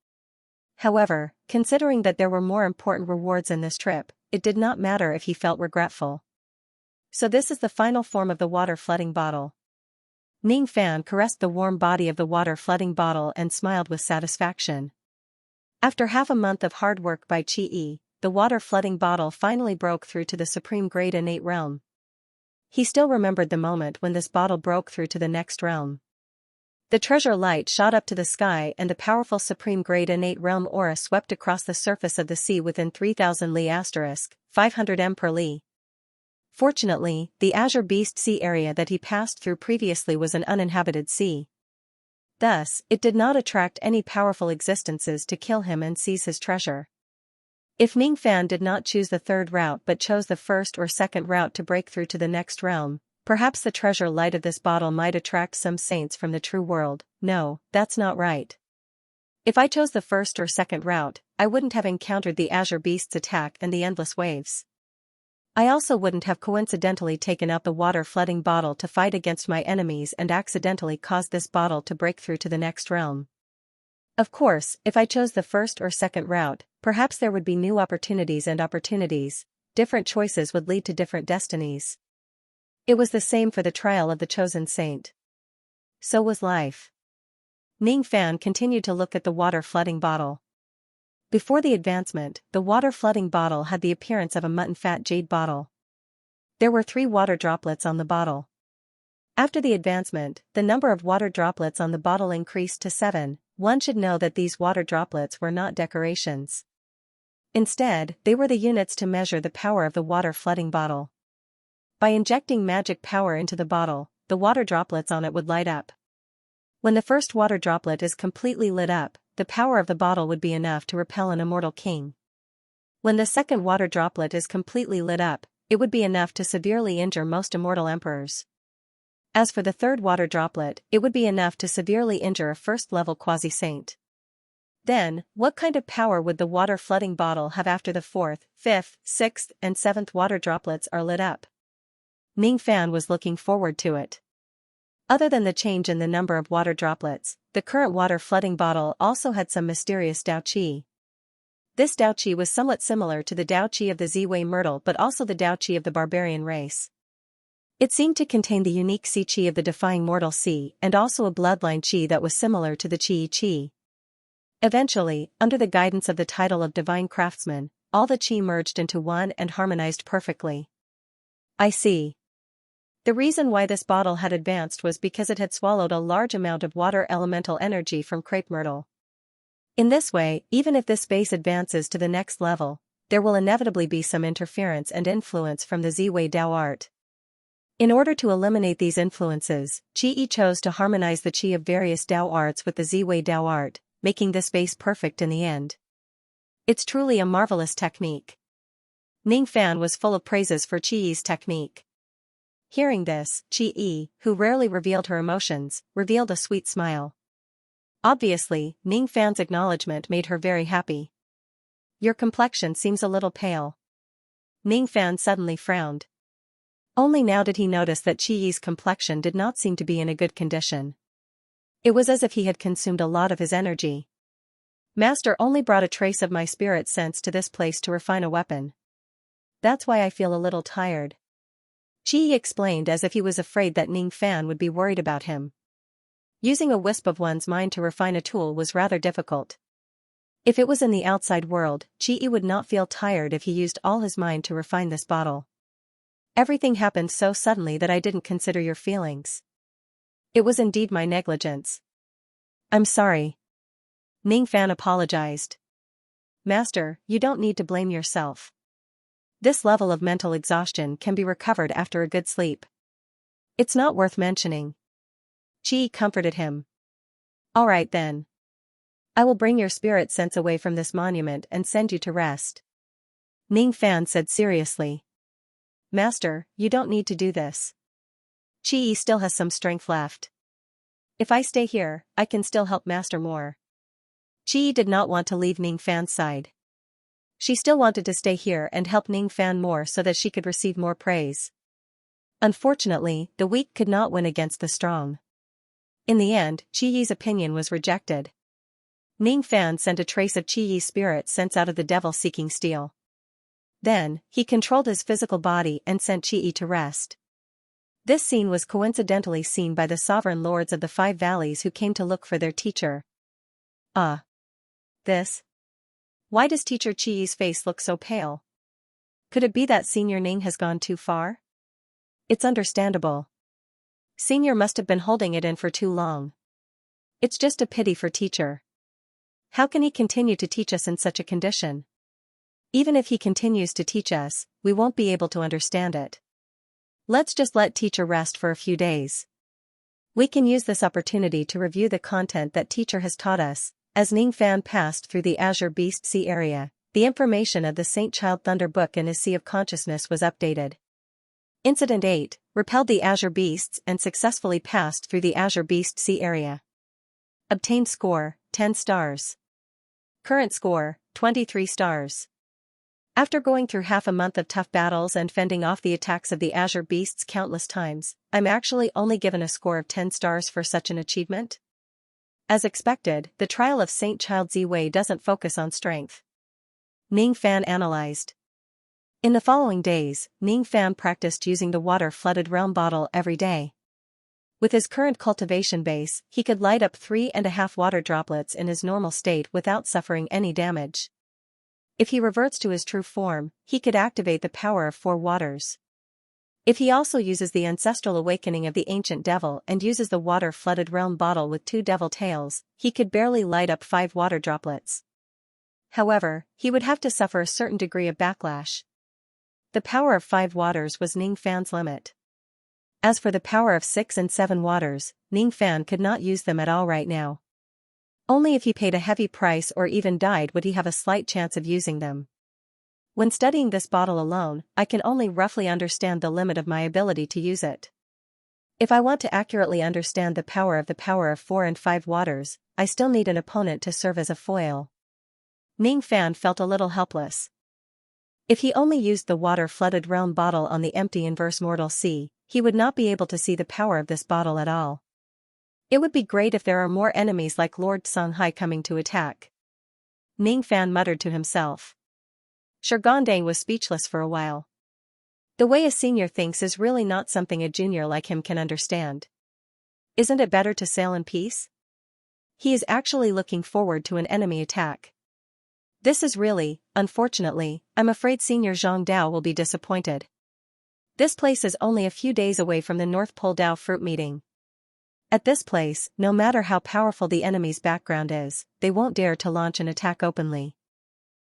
However, considering that there were more important rewards in this trip, it did not matter if he felt regretful. So this is the final form of the water flooding bottle. Ning Fan caressed the warm body of the water flooding bottle and smiled with satisfaction. After half a month of hard work by Qi, the water flooding bottle finally broke through to the supreme grade innate realm. He still remembered the moment when this bottle broke through to the next realm. The treasure light shot up to the sky and the powerful supreme grade innate realm aura swept across the surface of the sea within 3000 li * 500 m per li. Fortunately, the azure beast sea area that he passed through previously was an uninhabited sea. Thus, it did not attract any powerful existences to kill him and seize his treasure. If Ning Fan did not choose the third route but chose the first or second route to break through to the next realm, perhaps the treasure light of this bottle might attract some saints from the true world. No, that's not right. If I chose the first or second route, I wouldn't have encountered the azure beast's attack and the endless waves. I also wouldn't have coincidentally taken out the water flooding bottle to fight against my enemies and accidentally caused this bottle to break through to the next realm. Of course, if I chose the first or second route, perhaps there would be new opportunities and opportunities. Different choices would lead to different destinies. It was the same for the trial of the chosen saint. So was life. Ning Fan continued to look at the water flooding bottle. Before the advancement, the water flooding bottle had the appearance of a mutton fat jade bottle. There were 3 water droplets on the bottle. After the advancement, the number of water droplets on the bottle increased to 7. One should know that these water droplets were not decorations. Instead, they were the units to measure the power of the water flooding bottle. By injecting magic power into the bottle, the water droplets on it would light up. When the first water droplet is completely lit up, the power of the bottle would be enough to repel an immortal king. When the second water droplet is completely lit up, it would be enough to severely injure most immortal emperors. As for the third water droplet, it would be enough to severely injure a first-level quasi-saint. Then, what kind of power would the water flooding bottle have after the 4th, 5th, 6th, and 7th water droplets are lit up? Ning Fan was looking forward to it. Other than the change in the number of water droplets, the current water flooding bottle also had some mysterious Dao Qi. This Dao Qi was somewhat similar to the Dao Qi of the Ziwei Myrtle but also the Dao Qi of the barbarian race. It seemed to contain the unique Sea Qi of the defying mortal sea and also a bloodline Qi that was similar to the Qi Qi. Eventually, under the guidance of the title of Divine Craftsman, all the Qi merged into one and harmonized perfectly. I see. The reason why this bottle had advanced was because it had swallowed a large amount of water elemental energy from crepe myrtle. In this way, even if this base advances to the next level, there will inevitably be some interference and influence from the Ziwei Dao art. In order to eliminate these influences, Qi chose to harmonize the Qi of various Dao arts with the Ziwei Dao art, making this base perfect in the end. It's truly a marvelous technique. Ning Fan was full of praises for Qi's technique. Hearing this, Qi, who rarely revealed her emotions, revealed a sweet smile. Obviously, Ning Fan's acknowledgement made her very happy. Your complexion seems a little pale. Ning Fan suddenly frowned. Only now did he notice that Qi's complexion did not seem to be in a good condition. It was as if he had consumed a lot of his energy. Master only brought a trace of my spirit sense to this place to refine a weapon. That's why I feel a little tired. Qi explained as if he was afraid that Ning Fan would be worried about him. Using a wisp of one's mind to refine a tool was rather difficult. If it was in the outside world, Qi would not feel tired if he used all his mind to refine this bottle. Everything happened so suddenly that I didn't consider your feelings. It was indeed my negligence. I'm sorry. Ning Fan apologized. Master, you don't need to blame yourself. This level of mental exhaustion can be recovered after a good sleep. It's not worth mentioning. Qi comforted him. All right then. I will bring your spirit sense away from this monument and send you to rest. Ning Fan said seriously. Master, you don't need to do this. Qi still has some strength left. If I stay here, I can still help Master more. Qi did not want to leave Ning Fan's side. She still wanted to stay here and help Ning Fan more so that she could receive more praise. Unfortunately, the weak could not win against the strong. In the end, Qi Yi's opinion was rejected. Ning Fan sent a trace of Qi Yi's spirit sense out of the devil-seeking steel. Then, he controlled his physical body and sent Qi Yi to rest. This scene was coincidentally seen by the sovereign lords of the 5 valleys who came to look for their teacher. This? Why does Teacher Qi Yi's face look so pale? Could it be that Senior Ning has gone too far? It's understandable. Senior must have been holding it in for too long. It's just a pity for Teacher. How can he continue to teach us in such a condition? Even if he continues to teach us, we won't be able to understand it. Let's just let Teacher rest for a few days. We can use this opportunity to review the content that Teacher has taught us. As Ning Fan passed through the Azure Beast Sea area, the information of the Saint Child Thunder Book in his Sea of Consciousness was updated. Incident 8, repelled the Azure Beasts and successfully passed through the Azure Beast Sea area. Obtained score, 10 stars. Current score, 23 stars. After going through half a month of tough battles and fending off the attacks of the Azure Beasts countless times, I'm actually only given a score of 10 stars for such an achievement? As expected, the trial of Saint Child Ziwei doesn't focus on strength. Ning Fan analyzed. In the following days, Ning Fan practiced using the water-flooded realm bottle every day. With his current cultivation base, he could light up 3.5 water droplets in his normal state without suffering any damage. If he reverts to his true form, he could activate the power of 4 waters. If he also uses the ancestral awakening of the ancient devil and uses the water-flooded realm bottle with 2 devil tails, he could barely light up 5 water droplets. However, he would have to suffer a certain degree of backlash. The power of 5 waters was Ning Fan's limit. As for the power of 6 and 7 waters, Ning Fan could not use them at all right now. Only if he paid a heavy price or even died would he have a slight chance of using them. When studying this bottle alone, I can only roughly understand the limit of my ability to use it. If I want to accurately understand the power of 4 and 5 waters, I still need an opponent to serve as a foil. Ning Fan felt a little helpless. If he only used the water-flooded realm bottle on the empty inverse mortal sea, he would not be able to see the power of this bottle at all. It would be great if there are more enemies like Lord Songhai coming to attack. Ning Fan muttered to himself. Shurgondang was speechless for a while. The way a senior thinks is really not something a junior like him can understand. Isn't it better to sail in peace? He is actually looking forward to an enemy attack. This is really, unfortunately, I'm afraid Senior Zhang Dao will be disappointed. This place is only a few days away from the North Pole Dao fruit meeting. At this place, no matter how powerful the enemy's background is, they won't dare to launch an attack openly.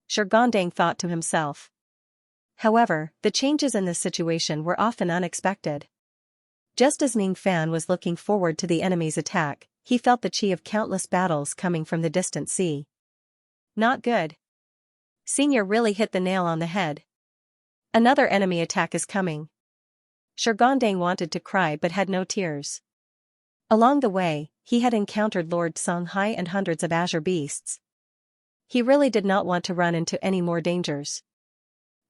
Shurgondang thought to himself. However, the changes in this situation were often unexpected. Just as Ning Fan was looking forward to the enemy's attack, he felt the chi of countless battles coming from the distant sea. Not good. Senior really hit the nail on the head. Another enemy attack is coming. Shurgondang wanted to cry but had no tears. Along the way, he had encountered Lord Songhai and hundreds of azure beasts. He really did not want to run into any more dangers.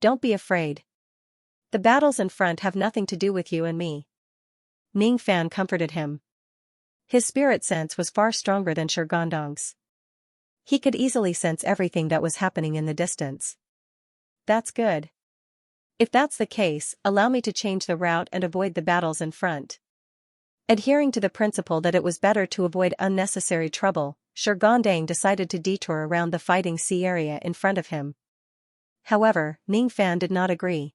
Don't be afraid. The battles in front have nothing to do with you and me. Ning Fan comforted him. His spirit sense was far stronger than Shurgondang's. He could easily sense everything that was happening in the distance. That's good. If that's the case, allow me to change the route and avoid the battles in front. Adhering to the principle that it was better to avoid unnecessary trouble, Shurgondang decided to detour around the fighting sea area in front of him. However, Ning Fan did not agree.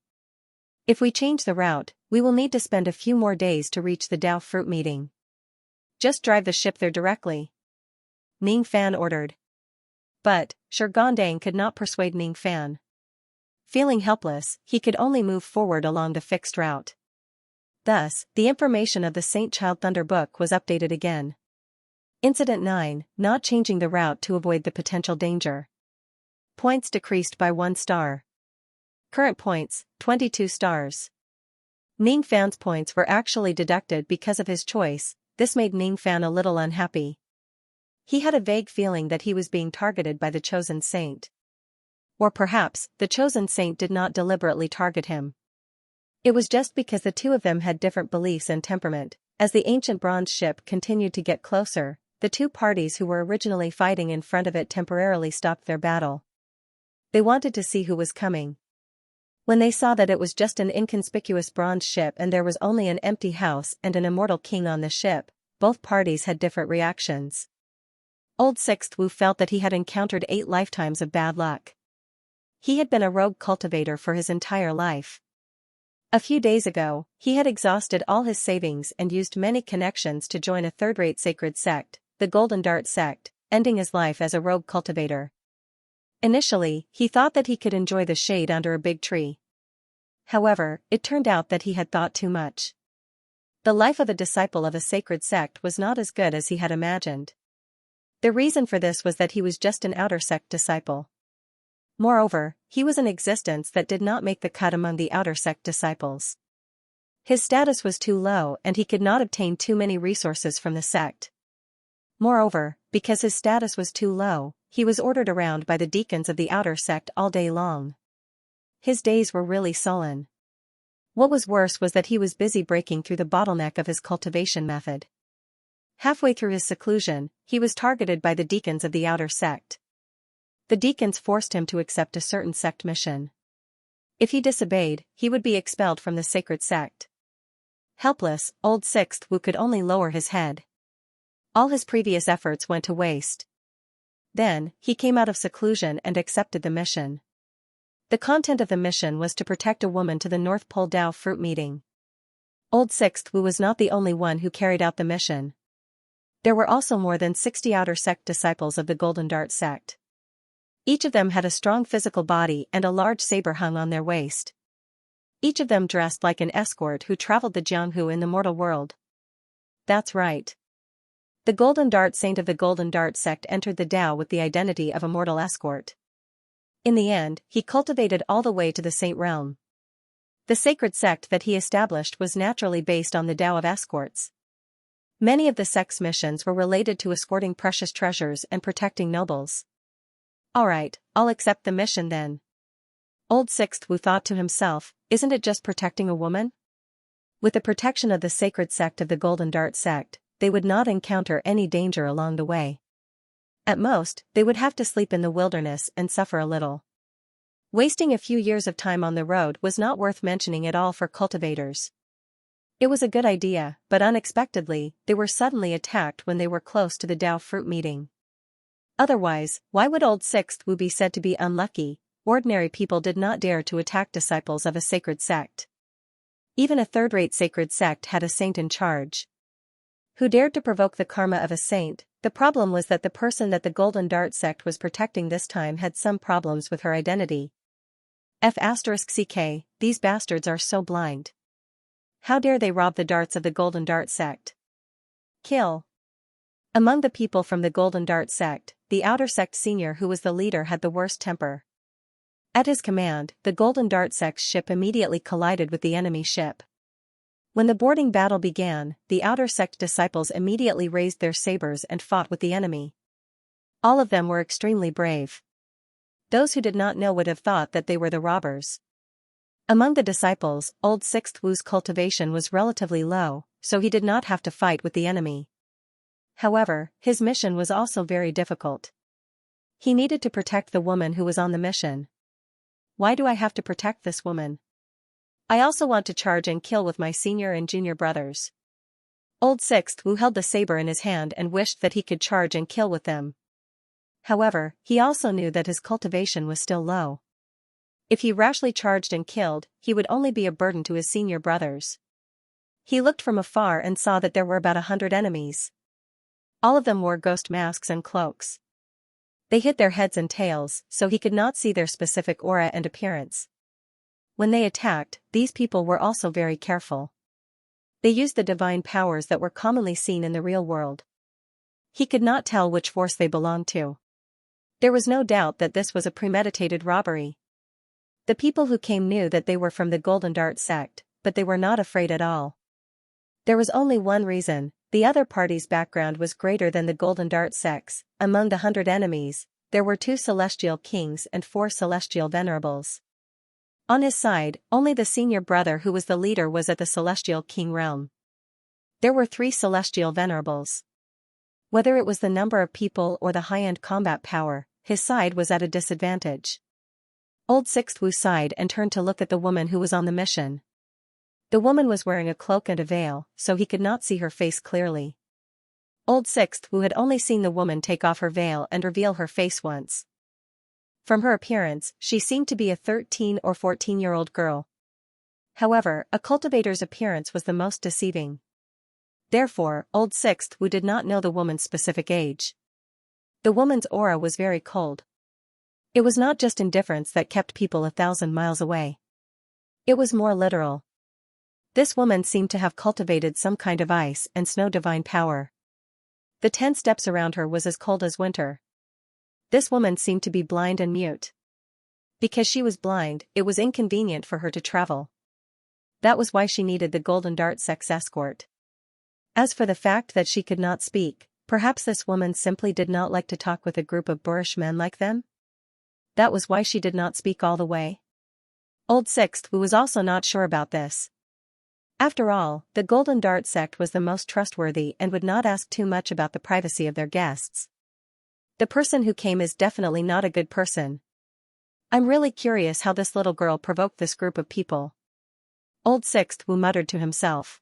If we change the route, we will need to spend a few more days to reach the Dao fruit meeting. Just drive the ship there directly. Ning Fan ordered. But, Shurgondang could not persuade Ning Fan. Feeling helpless, he could only move forward along the fixed route. Thus, the information of the Saint Child Thunder book was updated again. Incident 9, not changing the route to avoid the potential danger. Points decreased by 1 star. Current points, 22 stars. Ning Fan's points were actually deducted because of his choice. This made Ning Fan a little unhappy. He had a vague feeling that he was being targeted by the chosen saint. Or perhaps, the chosen saint did not deliberately target him. It was just because the two of them had different beliefs and temperament. As the ancient bronze ship continued to get closer, the two parties who were originally fighting in front of it temporarily stopped their battle. They wanted to see who was coming. When they saw that it was just an inconspicuous bronze ship and there was only an empty house and an immortal king on the ship, both parties had different reactions. Old Sixth Wu felt that he had encountered 8 lifetimes of bad luck. He had been a rogue cultivator for his entire life. A few days ago, he had exhausted all his savings and used many connections to join a third-rate sacred sect, the Golden Dart sect, ending his life as a rogue cultivator. Initially, he thought that he could enjoy the shade under a big tree. However, it turned out that he had thought too much. The life of a disciple of a sacred sect was not as good as he had imagined. The reason for this was that he was just an outer sect disciple. Moreover, he was an existence that did not make the cut among the outer sect disciples. His status was too low and he could not obtain too many resources from the sect. Moreover, because his status was too low, he was ordered around by the deacons of the outer sect all day long. His days were really sullen. What was worse was that he was busy breaking through the bottleneck of his cultivation method. Halfway through his seclusion, he was targeted by the deacons of the outer sect. The deacons forced him to accept a certain sect mission. If he disobeyed, he would be expelled from the sacred sect. Helpless, Old Sixth Wu could only lower his head. All his previous efforts went to waste. Then, he came out of seclusion and accepted the mission. The content of the mission was to protect a woman to the North Pole Dao fruit meeting. Old Sixth Wu was not the only one who carried out the mission. There were also more than 60 outer sect disciples of the Golden Dart sect. Each of them had a strong physical body and a large saber hung on their waist. Each of them dressed like an escort who traveled the Jianghu in the mortal world. That's right. The Golden Dart Saint of the Golden Dart sect entered the Tao with the identity of a mortal escort. In the end, he cultivated all the way to the Saint realm. The sacred sect that he established was naturally based on the Tao of escorts. Many of the sect's missions were related to escorting precious treasures and protecting nobles. Alright, I'll accept the mission then. Old Sixth Wu thought to himself, isn't it just protecting a woman? With the protection of the sacred sect of the Golden Dart sect, they would not encounter any danger along the way. At most, they would have to sleep in the wilderness and suffer a little. Wasting a few years of time on the road was not worth mentioning at all for cultivators. It was a good idea, but unexpectedly, they were suddenly attacked when they were close to the Dao fruit meeting. Otherwise, why would Old Sixth Wu be said to be unlucky? Ordinary people did not dare to attack disciples of a sacred sect. Even a third-rate sacred sect had a saint in charge. Who dared to provoke the karma of a saint? The problem was that the person that the Golden Dart sect was protecting this time had some problems with her identity. F***ck, these bastards are so blind. How dare they rob the darts of the Golden Dart sect? Kill. Among the people from the Golden Dart sect, the outer sect senior who was the leader had the worst temper. At his command, the Golden Dart sect's ship immediately collided with the enemy ship. When the boarding battle began, the outer sect disciples immediately raised their sabers and fought with the enemy. All of them were extremely brave. Those who did not know would have thought that they were the robbers. Among the disciples, Old Sixth Wu's cultivation was relatively low, so he did not have to fight with the enemy. However, his mission was also very difficult. He needed to protect the woman who was on the mission. Why do I have to protect this woman? I also want to charge and kill with my senior and junior brothers. Old Sixth Wu held the saber in his hand and wished that he could charge and kill with them. However, he also knew that his cultivation was still low. If he rashly charged and killed, he would only be a burden to his senior brothers. He looked from afar and saw that there were about 100 enemies. All of them wore ghost masks and cloaks. They hid their heads and tails, so he could not see their specific aura and appearance. When they attacked, these people were also very careful. They used the divine powers that were commonly seen in the real world. He could not tell which force they belonged to. There was no doubt that this was a premeditated robbery. The people who came knew that they were from the Golden Dart sect, but they were not afraid at all. There was only one reason: the other party's background was greater than the Golden Dart sect's. Among the 100 enemies, there were 2 celestial kings and 4 celestial venerables. On his side, only the senior brother who was the leader was at the celestial king realm. There were 3 celestial venerables. Whether it was the number of people or the high-end combat power, his side was at a disadvantage. Old Sixth Wu sighed and turned to look at the woman who was on the mission. The woman was wearing a cloak and a veil, so he could not see her face clearly. Old Sixth Wu had only seen the woman take off her veil and reveal her face once. From her appearance, she seemed to be a 13 or 14-year-old girl. However, a cultivator's appearance was the most deceiving. Therefore, Old Sixth Wu did not know the woman's specific age. The woman's aura was very cold. It was not just indifference that kept people 1,000 miles away. It was more literal. This woman seemed to have cultivated some kind of ice and snow divine power. The 10 steps around her was as cold as winter. This woman seemed to be blind and mute. Because she was blind, it was inconvenient for her to travel. That was why she needed the Golden Dart sect's escort. As for the fact that she could not speak, perhaps this woman simply did not like to talk with a group of boorish men like them? That was why she did not speak all the way? Old Sixth Wu was also not sure about this. After all, the Golden Dart sect was the most trustworthy and would not ask too much about the privacy of their guests. The person who came is definitely not a good person. I'm really curious how this little girl provoked this group of people. Old Sixth Wu muttered to himself.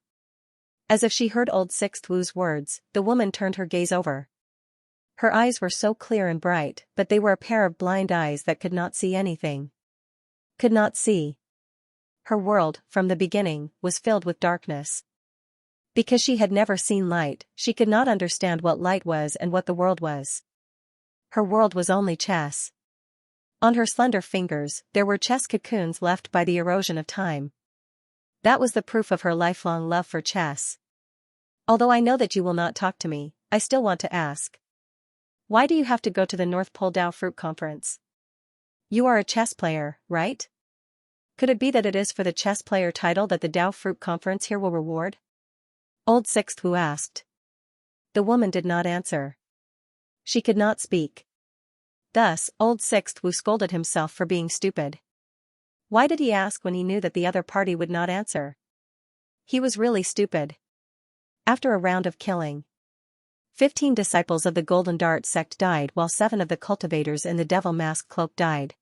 As if she heard Old Sixth Wu's words, the woman turned her gaze over. Her eyes were so clear and bright, but they were a pair of blind eyes that could not see anything. Could not see. Her world, from the beginning, was filled with darkness. Because she had never seen light, she could not understand what light was and what the world was. Her world was only chess. On her slender fingers, there were chess cocoons left by the erosion of time. That was the proof of her lifelong love for chess. Although I know that you will not talk to me, I still want to ask. Why do you have to go to the North Pole Dao Fruit Conference? You are a chess player, right? Could it be that it is for the chess player title that the Dao Fruit Conference here will reward? Old Sixth Wu asked. The woman did not answer. She could not speak. Thus, Old Sixth Wu scolded himself for being stupid. Why did he ask when he knew that the other party would not answer? He was really stupid. After a round of killing, 15 disciples of the Golden Dart sect died while 7 of the cultivators in the Devil Mask Cloak died.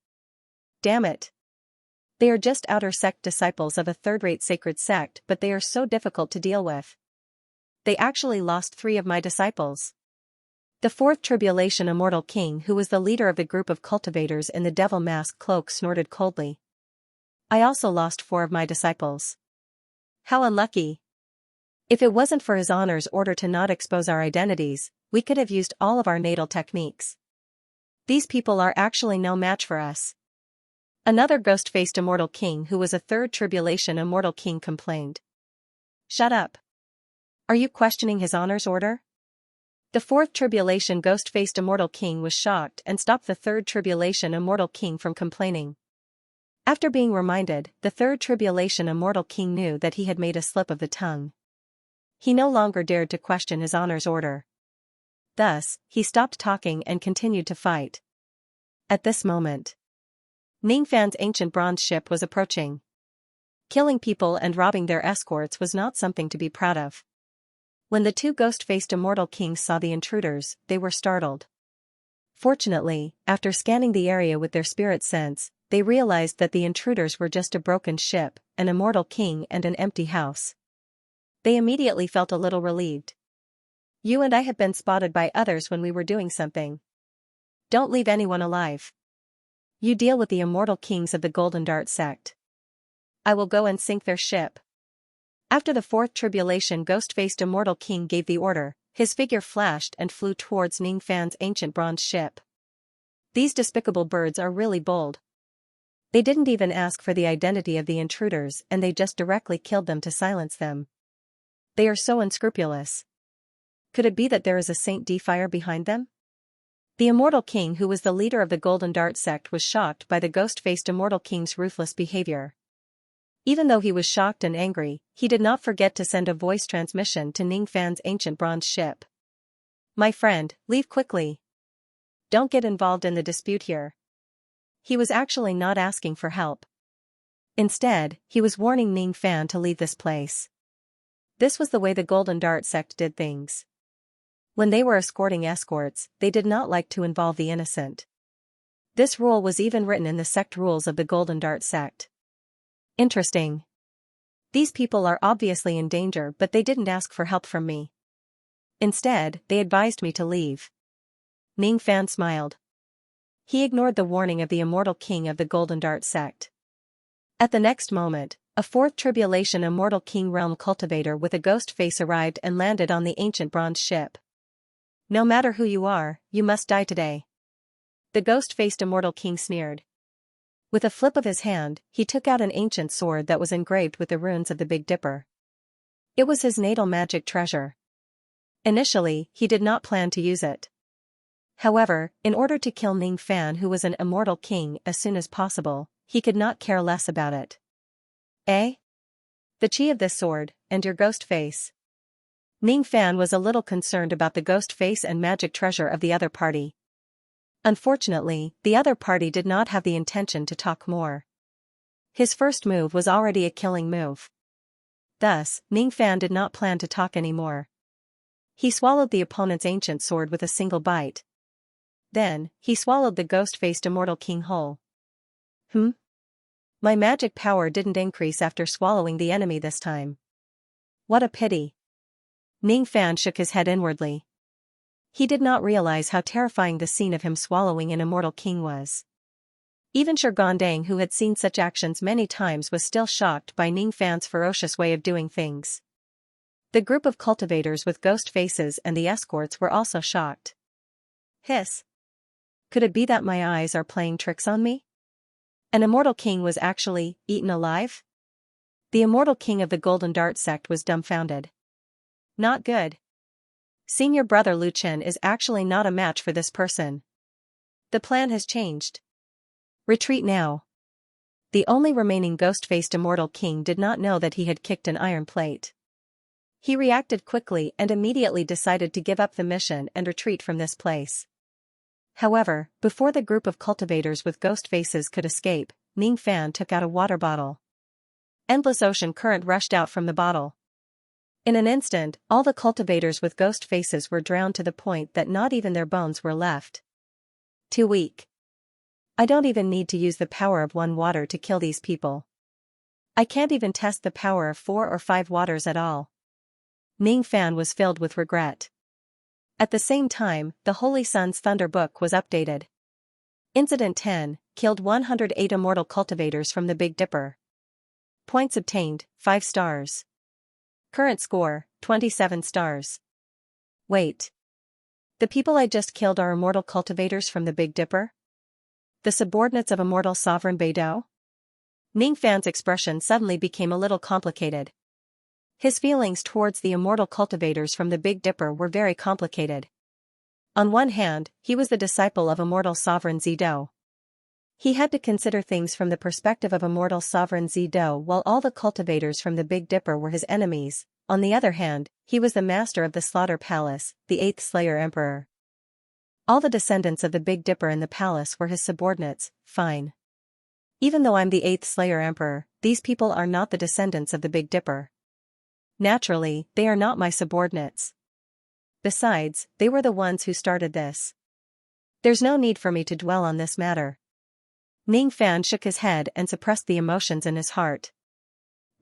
Damn it. They are just outer sect disciples of a third-rate sacred sect, but they are so difficult to deal with. They actually lost 3 of my disciples. The 4th Tribulation Immortal King, who was the leader of the group of cultivators in the Devil Mask Cloak, snorted coldly. I also lost 4 of my disciples. How unlucky. If it wasn't for His Honor's order to not expose our identities, we could have used all of our natal techniques. These people are actually no match for us. Another ghost-faced Immortal King, who was a 3rd Tribulation Immortal King, complained. Shut up. Are you questioning His Honor's order? The 4th Tribulation Ghost-faced Immortal King was shocked and stopped the 3rd Tribulation Immortal King from complaining. After being reminded, the 3rd Tribulation Immortal King knew that he had made a slip of the tongue. He no longer dared to question His Honor's order. Thus, he stopped talking and continued to fight. At this moment, Ningfan's ancient bronze ship was approaching. Killing people and robbing their escorts was not something to be proud of. When the 2 ghost-faced Immortal Kings saw the intruders, they were startled. Fortunately, after scanning the area with their spirit sense, they realized that the intruders were just a broken ship, an Immortal King, and an empty house. They immediately felt a little relieved. You and I have been spotted by others when we were doing something. Don't leave anyone alive. You deal with the Immortal Kings of the Golden Dart sect. I will go and sink their ship. After the 4th Tribulation Ghost-faced Immortal King gave the order, his figure flashed and flew towards Ningfan's ancient bronze ship. These despicable birds are really bold. They didn't even ask for the identity of the intruders and they just directly killed them to silence them. They are so unscrupulous. Could it be that there is a Saint Defier behind them? The Immortal King, who was the leader of the Golden Dart sect, was shocked by the ghost-faced Immortal King's ruthless behavior. Even though he was shocked and angry, he did not forget to send a voice transmission to Ning Fan's ancient bronze ship. "My friend, leave quickly. Don't get involved in the dispute here." He was actually not asking for help. Instead, he was warning Ning Fan to leave this place. This was the way the Golden Dart sect did things. When they were escorting escorts, they did not like to involve the innocent. This rule was even written in the sect rules of the Golden Dart sect. Interesting. These people are obviously in danger, but they didn't ask for help from me. Instead, they advised me to leave. Ning Fan smiled. He ignored the warning of the Immortal King of the Golden Dart sect. At the next moment, a fourth Tribulation Immortal King realm cultivator with a ghost face arrived and landed on the ancient bronze ship. "No matter who you are, you must die today." The ghost-faced Immortal King sneered. With a flip of his hand, he took out an ancient sword that was engraved with the runes of the Big Dipper. It was his natal magic treasure. Initially, he did not plan to use it. However, in order to kill Ning Fan, who was an Immortal King, as soon as possible, he could not care less about it. "Eh? The chi of this sword, and your ghost face." Ning Fan was a little concerned about the ghost face and magic treasure of the other party. Unfortunately, the other party did not have the intention to talk more. His first move was already a killing move. Thus, Ning Fan did not plan to talk anymore. He swallowed the opponent's ancient sword with a single bite. Then, he swallowed the ghost-faced Immortal King whole. My magic power didn't increase after swallowing the enemy this time. What a pity. Ning Fan shook his head inwardly. He did not realize how terrifying the scene of him swallowing an Immortal King was. Even Shurgondang, who had seen such actions many times, was still shocked by Ning Fan's ferocious way of doing things. The group of cultivators with ghost faces and the escorts were also shocked. Hiss. Could it be that my eyes are playing tricks on me? An Immortal King was actually eaten alive? The Immortal King of the Golden Dart sect was dumbfounded. Not good. Senior brother Lu Chen is actually not a match for this person. The plan has changed. Retreat now. The only remaining ghost-faced Immortal King did not know that he had kicked an iron plate. He reacted quickly and immediately decided to give up the mission and retreat from this place. However, before the group of cultivators with ghost faces could escape, Ning Fan took out a water bottle. Endless ocean current rushed out from the bottle. In an instant, all the cultivators with ghost faces were drowned to the point that not even their bones were left. Too weak. I don't even need to use the power of 1 water to kill these people. I can't even test the power of 4 or 5 waters at all. Ning Fan was filled with regret. At the same time, the Holy Sun's Thunder Book was updated. Incident 10, killed 108 immortal cultivators from the Big Dipper. Points obtained, 5 stars. Current score, 27 stars. Wait. The people I just killed are immortal cultivators from the Big Dipper? The subordinates of Immortal Sovereign Beidou? Ning Fan's expression suddenly became a little complicated. His feelings towards the immortal cultivators from the Big Dipper were very complicated. On one hand, he was the disciple of Immortal Sovereign Zidou. He had to consider things from the perspective of Immortal Sovereign Zidou, while all the cultivators from the Big Dipper were his enemies. On the other hand, he was the master of the Slaughter Palace, the 8th Slayer Emperor. All the descendants of the Big Dipper in the palace were his subordinates. Fine. Even though I'm the 8th Slayer Emperor, these people are not the descendants of the Big Dipper. Naturally, they are not my subordinates. Besides, they were the ones who started this. There's no need for me to dwell on this matter. Ning Fan shook his head and suppressed the emotions in his heart.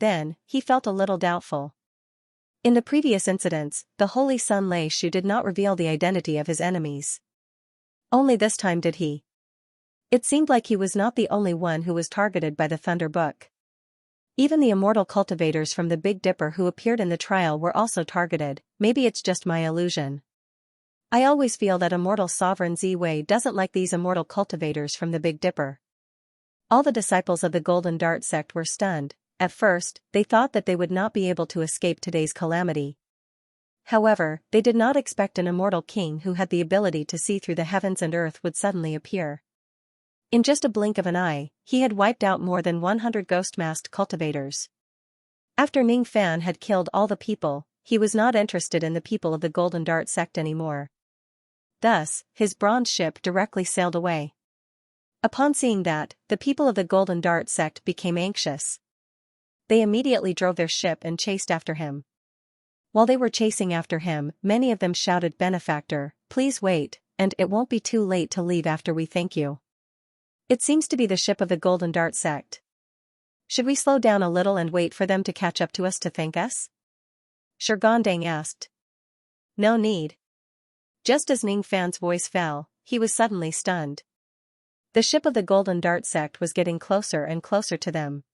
Then, he felt a little doubtful. In the previous incidents, the Holy Sun Lei Shu did not reveal the identity of his enemies. Only this time did he. It seemed like he was not the only one who was targeted by the Thunder Book. Even the immortal cultivators from the Big Dipper who appeared in the trial were also targeted. Maybe it's just my illusion. I always feel that Immortal Sovereign Ziwei doesn't like these immortal cultivators from the Big Dipper. All the disciples of the Golden Dart sect were stunned. At first, they thought that they would not be able to escape today's calamity. However, they did not expect an immortal king who had the ability to see through the heavens and earth would suddenly appear. In just a blink of an eye, he had wiped out more than 100 ghost-masked cultivators. After Ning Fan had killed all the people, he was not interested in the people of the Golden Dart sect anymore. Thus, his bronze ship directly sailed away. Upon seeing that, the people of the Golden Dart sect became anxious. They immediately drove their ship and chased after him. While they were chasing after him, many of them shouted, "Benefactor, please wait, and it won't be too late to leave after we thank you." It seems to be the ship of the Golden Dart sect. Should we slow down a little and wait for them to catch up to us to thank us? Shurgondang asked. No need. Just as Ning Fan's voice fell, he was suddenly stunned. The ship of the Golden Dart sect was getting closer and closer to them.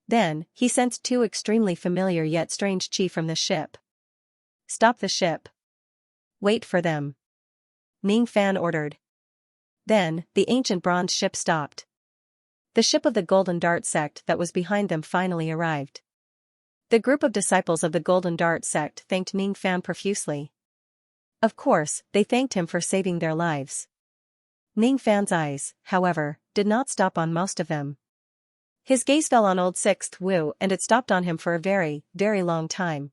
Then, he sensed two extremely familiar yet strange chi from the ship. Stop the ship. Wait for them. Ning Fan ordered. Then, the ancient bronze ship stopped. The ship of the Golden Dart sect that was behind them finally arrived. The group of disciples of the Golden Dart sect thanked Ning Fan profusely. Of course, they thanked him for saving their lives. Ning Fan's eyes, however, did not stop on most of them. His gaze fell on old Sixth Wu and it stopped on him for a very, very long time.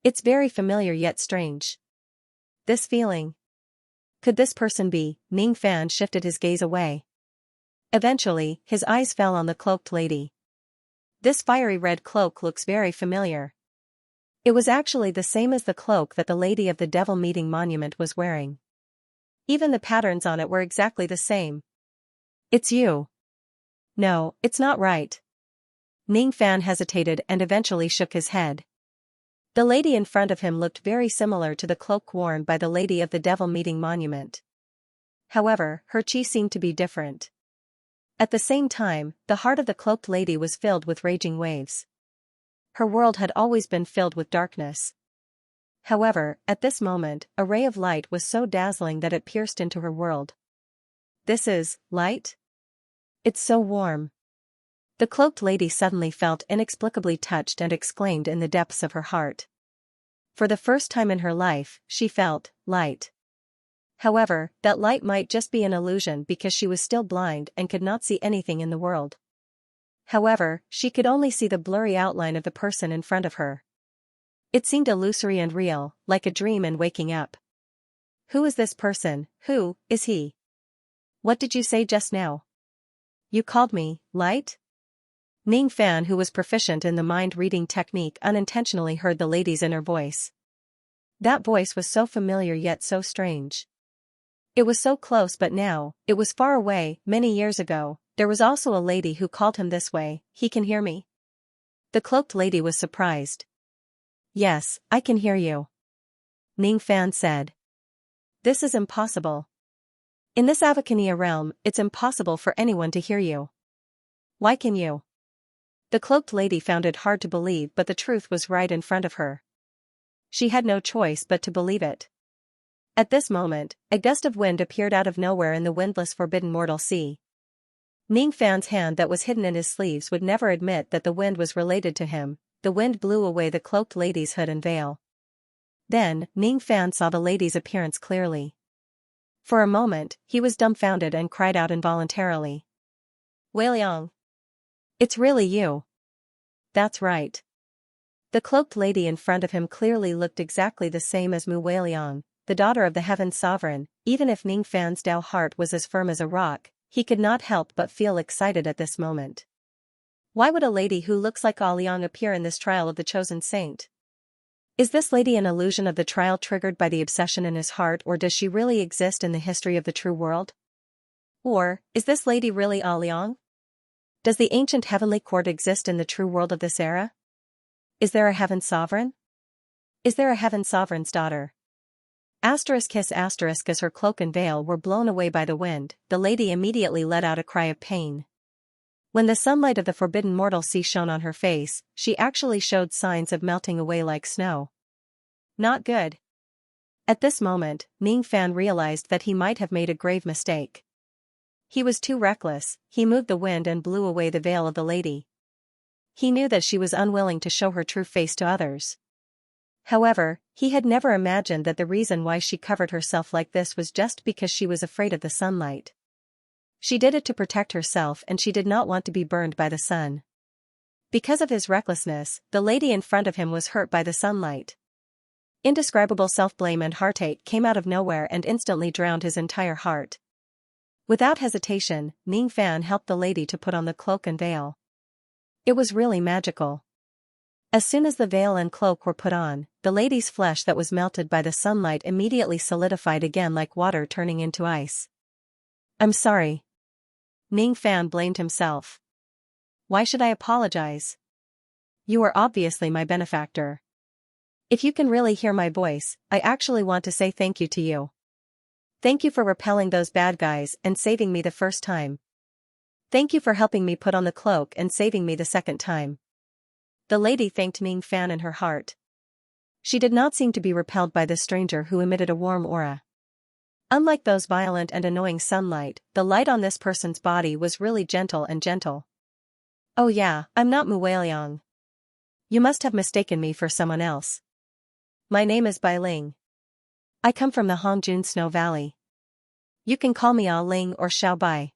It's very familiar yet strange. This feeling. Could this person be? Ning Fan shifted his gaze away. Eventually, his eyes fell on the cloaked lady. This fiery red cloak looks very familiar. It was actually the same as the cloak that the Lady of the Devil Meeting Monument was wearing. Even the patterns on it were exactly the same. It's you. No, it's not right. Ning Fan hesitated and eventually shook his head. The lady in front of him looked very similar to the cloak worn by the Lady of the Devil Meeting Monument. However, her chi seemed to be different. At the same time, the heart of the cloaked lady was filled with raging waves. Her world had always been filled with darkness. However, at this moment, a ray of light was so dazzling that it pierced into her world. This is light? It's so warm. The cloaked lady suddenly felt inexplicably touched and exclaimed in the depths of her heart. For the first time in her life, she felt light. However, that light might just be an illusion because she was still blind and could not see anything in the world. However, she could only see the blurry outline of the person in front of her. It seemed illusory and real, like a dream and waking up. Who is this person? Who is he? What did you say just now? You called me light? Ning Fan, who was proficient in the mind-reading technique, unintentionally heard the lady's inner voice. That voice was so familiar yet so strange. It was so close, but now, it was far away. Many years ago, there was also a lady who called him this way. He can hear me? The cloaked lady was surprised. Yes, I can hear you. Ning Fan said. This is impossible. In this Avacania realm, it's impossible for anyone to hear you. Why can you? The cloaked lady found it hard to believe, but the truth was right in front of her. She had no choice but to believe it. At this moment, a gust of wind appeared out of nowhere in the windless forbidden mortal sea. Ning Fan's hand that was hidden in his sleeves would never admit that the wind was related to him. The wind blew away the cloaked lady's hood and veil. Then, Ning Fan saw the lady's appearance clearly. For a moment, he was dumbfounded and cried out involuntarily. Weiliang. It's really you. That's right. The cloaked lady in front of him clearly looked exactly the same as Mu Weiliang, the daughter of the Heaven Sovereign. Even if Ning Fan's Dao heart was as firm as a rock, he could not help but feel excited at this moment. Why would a lady who looks like Liang appear in this trial of the chosen saint? Is this lady an illusion of the trial triggered by the obsession in his heart, or does she really exist in the history of the true world? Or, is this lady really Liang? Does the ancient heavenly court exist in the true world of this era? Is there a heaven sovereign? Is there a heaven sovereign's daughter? ****. As her cloak and veil were blown away by the wind, the lady immediately let out a cry of pain. When the sunlight of the forbidden mortal sea shone on her face, she actually showed signs of melting away like snow. Not good. At this moment, Ning Fan realized that he might have made a grave mistake. He was too reckless. He moved the wind and blew away the veil of the lady. He knew that she was unwilling to show her true face to others. However, he had never imagined that the reason why she covered herself like this was just because she was afraid of the sunlight. She did it to protect herself, and she did not want to be burned by the sun. Because of his recklessness, the lady in front of him was hurt by the sunlight. Indescribable self-blame and heartache came out of nowhere and instantly drowned his entire heart. Without hesitation, Ning Fan helped the lady to put on the cloak and veil. It was really magical. As soon as the veil and cloak were put on, the lady's flesh that was melted by the sunlight immediately solidified again like water turning into ice. "I'm sorry." Ning Fan blamed himself. "Why should I apologize? You are obviously my benefactor. If you can really hear my voice, I actually want to say thank you to you. Thank you for repelling those bad guys and saving me the first time. Thank you for helping me put on the cloak and saving me the second time." The lady thanked Ning Fan in her heart. She did not seem to be repelled by this stranger who emitted a warm aura. Unlike those violent and annoying sunlight, the light on this person's body was really gentle and gentle. "Oh yeah, I'm not Mu Weiliang. You must have mistaken me for someone else. My name is Bai Ling. I come from the Hongjun Snow Valley. You can call me Ah Ling or Xiao Bai.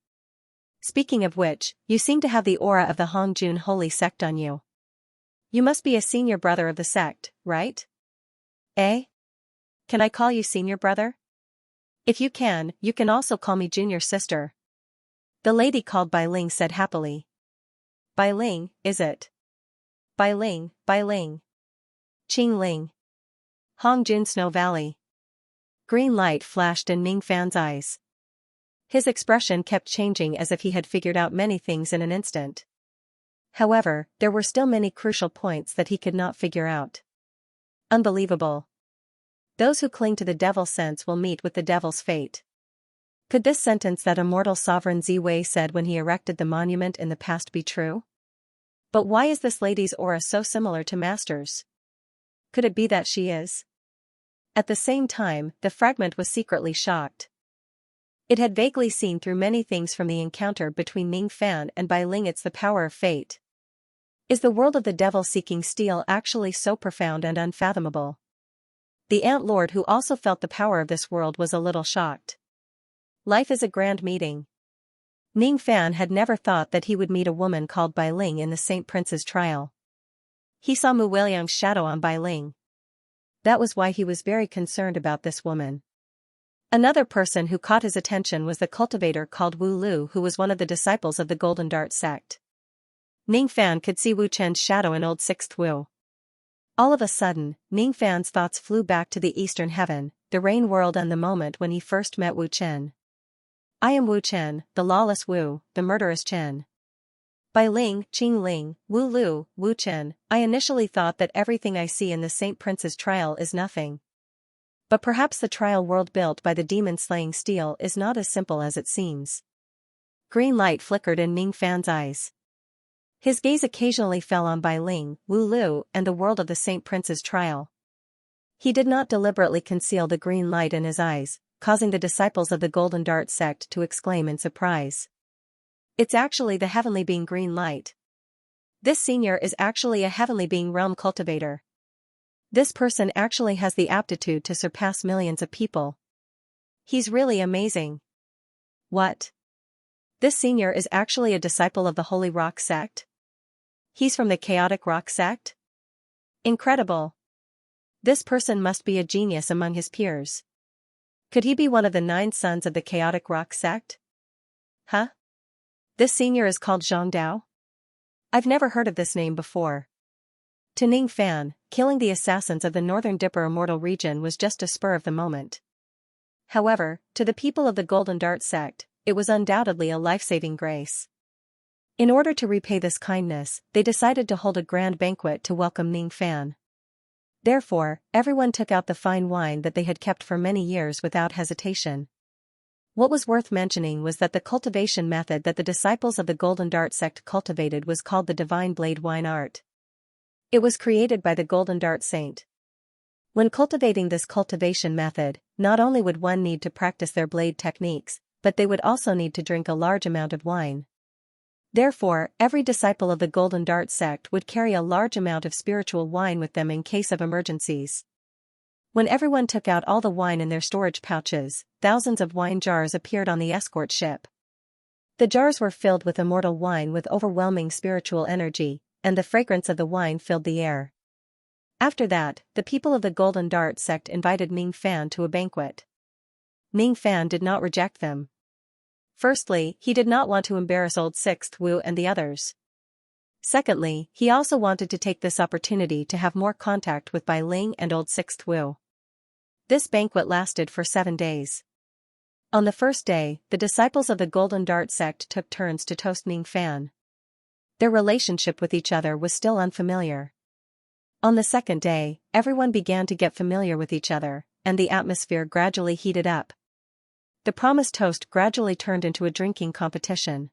Speaking of which, you seem to have the aura of the Hongjun holy sect on you. You must be a senior brother of the sect, right? Eh? Can I call you senior brother? If you can also call me junior sister." The lady called Bai Ling said happily. "Bai Ling, is it? Bai Ling, Bai Ling. Qing Ling. Hongjun Snow Valley." Green light flashed in Ning Fan's eyes. His expression kept changing as if he had figured out many things in an instant. However, there were still many crucial points that he could not figure out. Unbelievable. Those who cling to the devil's sense will meet with the devil's fate. Could this sentence that immortal sovereign Ziwei said when he erected the monument in the past be true? But why is this lady's aura so similar to Master's? Could it be that she is? At the same time, the fragment was secretly shocked. It had vaguely seen through many things from the encounter between Ning Fan and Bai Ling. It's the power of fate. Is the world of the devil-seeking steel actually so profound and unfathomable? The Ant Lord, who also felt the power of this world, was a little shocked. Life is a grand meeting. Ning Fan had never thought that he would meet a woman called Bai Ling in the Saint Prince's trial. He saw Mu Weiliang's shadow on Bai Ling. That was why he was very concerned about this woman. Another person who caught his attention was the cultivator called Wu Lu, who was one of the disciples of the Golden Dart sect. Ning Fan could see Wu Chen's shadow in Old Sixth Wu. All of a sudden, Ning Fan's thoughts flew back to the Eastern Heaven, the Rain World, and the moment when he first met Wu Chen. "I am Wu Chen, the lawless Wu, the murderous Chen. Bai Ling, Qing Ling, Wu Lu, Wu Chen. I initially thought that everything I see in the Saint Prince's trial is nothing. But perhaps the trial world built by the demon-slaying steel is not as simple as it seems." Green light flickered in Ning Fan's eyes. His gaze occasionally fell on Bai Ling, Wu Lu, and the world of the Saint Prince's trial. He did not deliberately conceal the green light in his eyes, causing the disciples of the Golden Dart sect to exclaim in surprise. "It's actually the heavenly being green light. This senior is actually a heavenly being realm cultivator. This person actually has the aptitude to surpass millions of people. He's really amazing. What? This senior is actually a disciple of the Holy Rock sect? He's from the Chaotic Rock sect? Incredible. This person must be a genius among his peers. Could he be one of the 9 sons of the Chaotic Rock sect? Huh? This senior is called Zhang Dao? I've never heard of this name before." To Ning Fan, killing the assassins of the Northern Dipper Immortal region was just a spur of the moment. However, to the people of the Golden Dart sect, it was undoubtedly a life-saving grace. In order to repay this kindness, they decided to hold a grand banquet to welcome Ning Fan. Therefore, everyone took out the fine wine that they had kept for many years without hesitation. What was worth mentioning was that the cultivation method that the disciples of the Golden Dart sect cultivated was called the Divine Blade Wine Art. It was created by the Golden Dart Saint. When cultivating this cultivation method, not only would one need to practice their blade techniques, but they would also need to drink a large amount of wine. Therefore, every disciple of the Golden Dart sect would carry a large amount of spiritual wine with them in case of emergencies. When everyone took out all the wine in their storage pouches, thousands of wine jars appeared on the escort ship. The jars were filled with immortal wine with overwhelming spiritual energy, and the fragrance of the wine filled the air. After that, the people of the Golden Dart sect invited Ming Fan to a banquet. Ming Fan did not reject them. Firstly, he did not want to embarrass Old Sixth Wu and the others. Secondly, he also wanted to take this opportunity to have more contact with Bai Ling and Old Sixth Wu. This banquet lasted for 7 days. On the first day, the disciples of the Golden Dart sect took turns to toast Ming Fan. Their relationship with each other was still unfamiliar. On the second day, everyone began to get familiar with each other, and the atmosphere gradually heated up. The promised toast gradually turned into a drinking competition.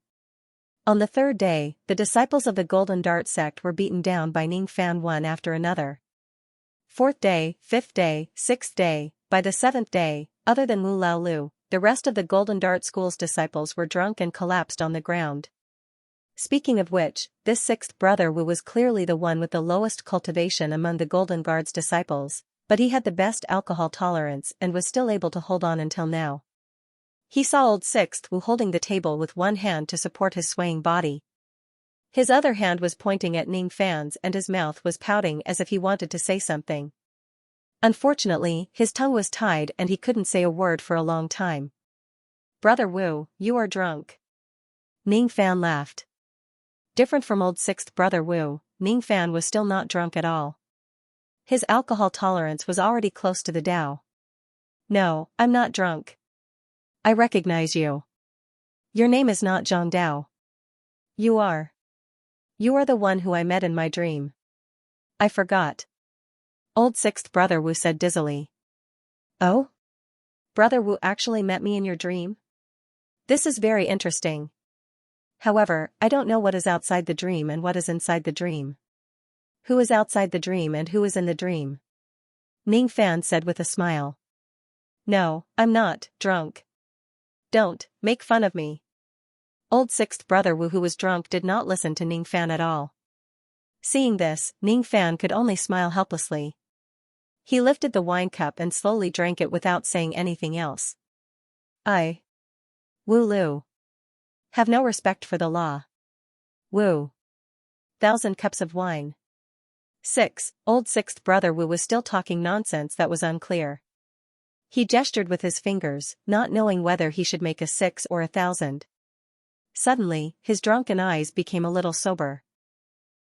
On the third day, the disciples of the Golden Dart sect were beaten down by Ning Fan one after another. Fourth day, fifth day, sixth day, by the seventh day, other than Wu Lao Lu, the rest of the Golden Dart school's disciples were drunk and collapsed on the ground. Speaking of which, this sixth brother Wu was clearly the one with the lowest cultivation among the Golden Guard's disciples, but he had the best alcohol tolerance and was still able to hold on until now. He saw Old Sixth Wu holding the table with one hand to support his swaying body. His other hand was pointing at Ning Fan's and his mouth was pouting as if he wanted to say something. Unfortunately, his tongue was tied and he couldn't say a word for a long time. "Brother Wu, you are drunk." Ning Fan laughed. Different from Old Sixth Brother Wu, Ning Fan was still not drunk at all. His alcohol tolerance was already close to the Tao. "No, I'm not drunk. I recognize you. Your name is not Zhang Dao. You are. You are the one who I met in my dream." "I forgot." Old Sixth Brother Wu said dizzily. "Oh? Brother Wu actually met me in your dream? This is very interesting. However, I don't know what is outside the dream and what is inside the dream. Who is outside the dream and who is in the dream?" Ning Fan said with a smile. "No, I'm not drunk. Don't make fun of me." Old Sixth Brother Wu, who was drunk, did not listen to Ning Fan at all. Seeing this, Ning Fan could only smile helplessly. He lifted the wine cup and slowly drank it without saying anything else. "I, Wu Lu, have no respect for the law. Wu. 1,000 cups of wine." 6. Old Sixth Brother Wu was still talking nonsense that was unclear. He gestured with his fingers, not knowing whether he should make a 6 or 1,000. Suddenly, his drunken eyes became a little sober.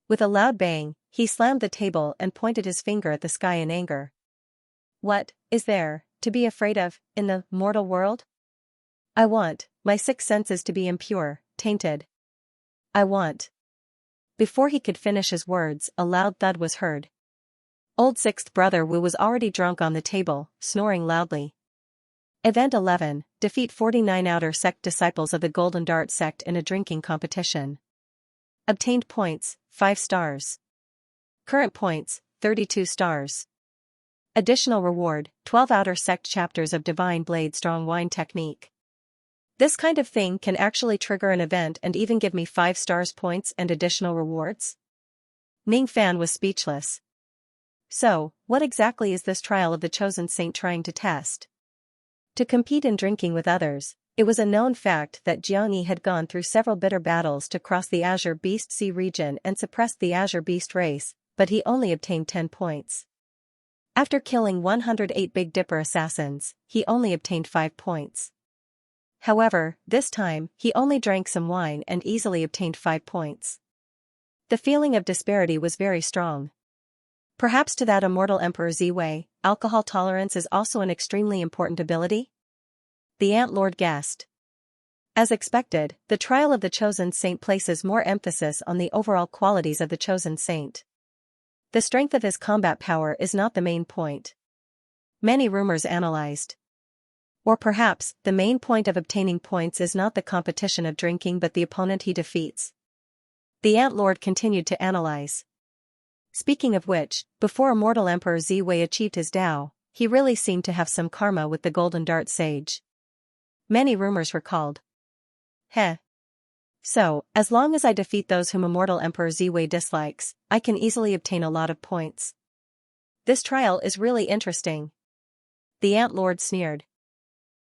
With a loud bang, he slammed the table and pointed his finger at the sky in anger. "What is there to be afraid of in the mortal world? I want my 6 senses to be impure, tainted. I want." Before he could finish his words, a loud thud was heard. Old Sixth Brother Wu was already drunk on the table, snoring loudly. Event 11, defeat 49 outer sect disciples of the Golden Dart sect in a drinking competition. Obtained points, 5 stars. Current points, 32 stars. Additional reward, 12 outer sect chapters of Divine Blade Strong Wine Technique. This kind of thing can actually trigger an event and even give me 5 stars points and additional rewards? Ning Fan was speechless. So, what exactly is this trial of the chosen saint trying to test? To compete in drinking with others, it was a known fact that Xianxia had gone through several bitter battles to cross the Azure Beast Sea region and suppress the Azure Beast race, but he only obtained 10 points. After killing 108 Big Dipper assassins, he only obtained 5 points. However, this time, he only drank some wine and easily obtained 5 points. The feeling of disparity was very strong. Perhaps to that immortal Emperor Ziwei, alcohol tolerance is also an extremely important ability? The Ant Lord guessed. As expected, the trial of the chosen saint places more emphasis on the overall qualities of the chosen saint. The strength of his combat power is not the main point. Many rumors analyzed. Or perhaps, the main point of obtaining points is not the competition of drinking but the opponent he defeats. The Ant Lord continued to analyze. Speaking of which, before immortal Emperor Ziwei achieved his Tao, he really seemed to have some karma with the Golden Dart Sage. Many rumors were called. Heh. So, as long as I defeat those whom immortal Emperor Ziwei dislikes, I can easily obtain a lot of points. This trial is really interesting. The Ant Lord sneered.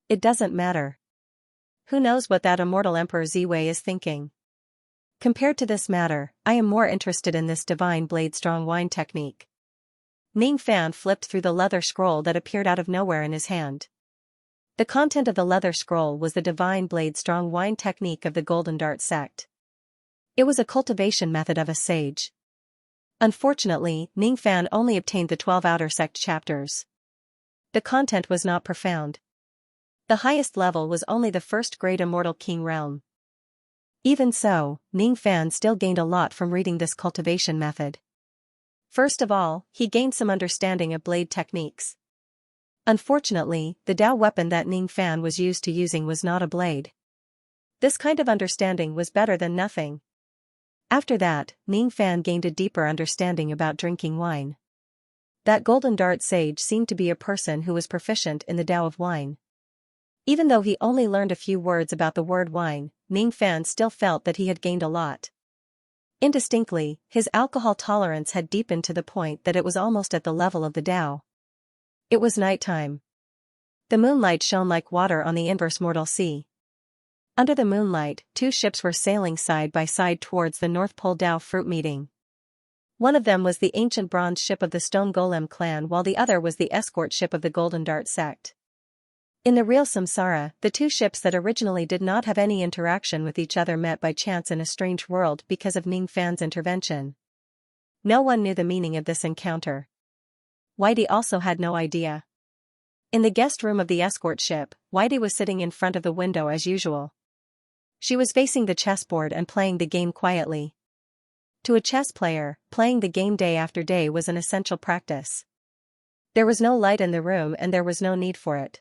It doesn't matter. Who knows what that immortal Emperor Ziwei is thinking? Compared to this matter, I am more interested in this divine blade strong wine technique. Ning Fan flipped through the leather scroll that appeared out of nowhere in his hand. The content of the leather scroll was the divine blade strong wine technique of the Golden Dart sect. It was a cultivation method of a sage. Unfortunately, Ning Fan only obtained the 12 outer sect chapters. The content was not profound. The highest level was only the first grade Immortal King realm. Even so, Ning Fan still gained a lot from reading this cultivation method. First of all, he gained some understanding of blade techniques. Unfortunately, the Dao weapon that Ning Fan was used to using was not a blade. This kind of understanding was better than nothing. After that, Ning Fan gained a deeper understanding about drinking wine. That Golden Dart sage seemed to be a person who was proficient in the Dao of wine. Even though he only learned a few words about the word wine, Ning Fan still felt that he had gained a lot. Indistinctly, his alcohol tolerance had deepened to the point that it was almost at the level of the Dao. It was nighttime. The moonlight shone like water on the inverse mortal sea. Under the moonlight, two ships were sailing side by side towards the North Pole Dao fruit meeting. One of them was the ancient bronze ship of the Stone Golem clan while the other was the escort ship of the Golden Dart sect. In the real samsara, the two ships that originally did not have any interaction with each other met by chance in a strange world because of Ning Fan's intervention. No one knew the meaning of this encounter. Whitey also had no idea. In the guest room of the escort ship, Whitey was sitting in front of the window as usual. She was facing the chessboard and playing the game quietly. To a chess player, playing the game day after day was an essential practice. There was no light in the room and there was no need for it.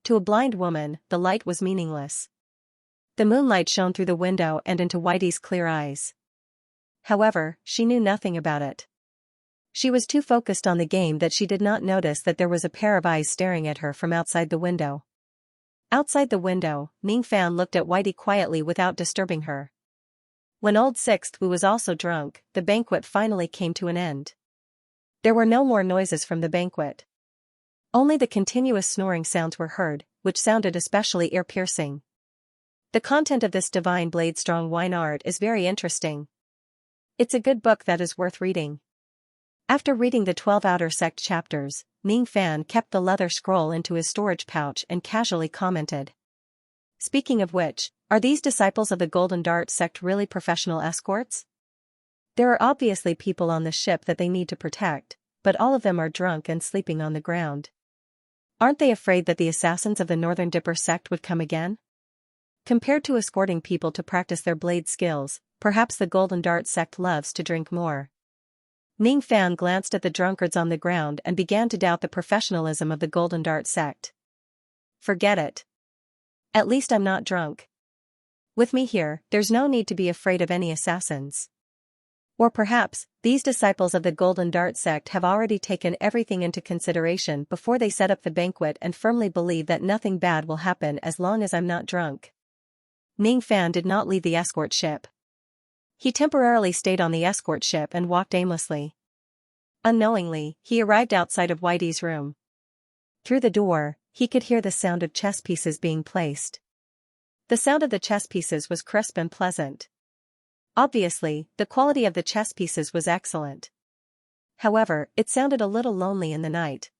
To a blind woman, the light was meaningless. The moonlight shone through the window and into Whitey's clear eyes. However, she knew nothing about it. She was too focused on the game that she did not notice that there was a pair of eyes staring at her from outside the window. Outside the window, Ning Fan looked at Whitey quietly without disturbing her. When Old Sixth Wu was also drunk, the banquet finally came to an end. There were no more noises from the banquet. Only the continuous snoring sounds were heard, which sounded especially ear-piercing. The content of this divine blade strong wine art is very interesting. It's a good book that is worth reading. After reading the 12 outer sect chapters, Ning Fan kept the leather scroll into his storage pouch and casually commented. Speaking of which, are these disciples of the Golden Dart sect really professional escorts? There are obviously people on the ship that they need to protect, but all of them are drunk and sleeping on the ground. Aren't they afraid that the assassins of the Northern Dipper sect would come again? Compared to escorting people to practice their blade skills, perhaps the Golden Dart sect loves to drink more. Ning Fan glanced at the drunkards on the ground and began to doubt the professionalism of the Golden Dart sect. Forget it. At least I'm not drunk. With me here, there's no need to be afraid of any assassins. Or perhaps, these disciples of the Golden Dart sect have already taken everything into consideration before they set up the banquet and firmly believe that nothing bad will happen as long as I'm not drunk. Ning Fan did not leave the escort ship. He temporarily stayed on the escort ship and walked aimlessly. Unknowingly, he arrived outside of Whitey's room. Through the door, he could hear the sound of chess pieces being placed. The sound of the chess pieces was crisp and pleasant. Obviously, the quality of the chess pieces was excellent. However, it sounded a little lonely in the night.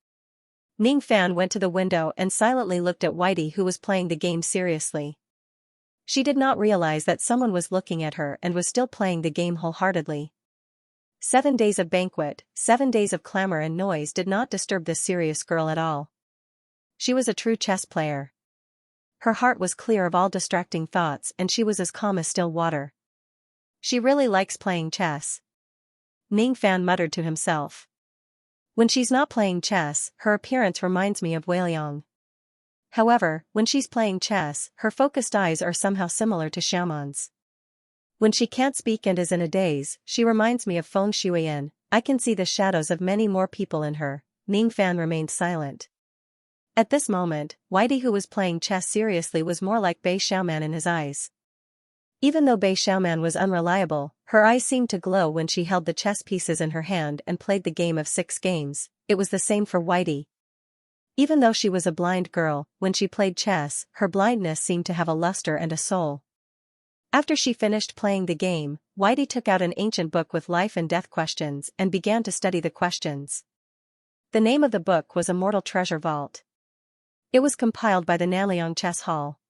Ning Fan went to the window and silently looked at Whitey, who was playing the game seriously. She did not realize that someone was looking at her and was still playing the game wholeheartedly. 7 days of banquet, 7 days of clamor and noise did not disturb this serious girl at all. She was a true chess player. Her heart was clear of all distracting thoughts and she was as calm as still water. She really likes playing chess. Ning Fan muttered to himself. When she's not playing chess, her appearance reminds me of Weiliang. However, when she's playing chess, her focused eyes are somehow similar to Xiaoman's. When she can't speak and is in a daze, she reminds me of Feng Shuiyan. I can see the shadows of many more people in her. Ning Fan remained silent. At this moment, Whitey, who was playing chess seriously, was more like Bei Xiaoman in his eyes. Even though Bei Xiaoman was unreliable, her eyes seemed to glow when she held the chess pieces in her hand and played the game of 6 games. It was the same for Whitey. Even though she was a blind girl, when she played chess, her blindness seemed to have a luster and a soul. After she finished playing the game, Whitey took out an ancient book with life and death questions and began to study the questions. The name of the book was Immortal Treasure Vault. It was compiled by the Nanliang Chess Hall.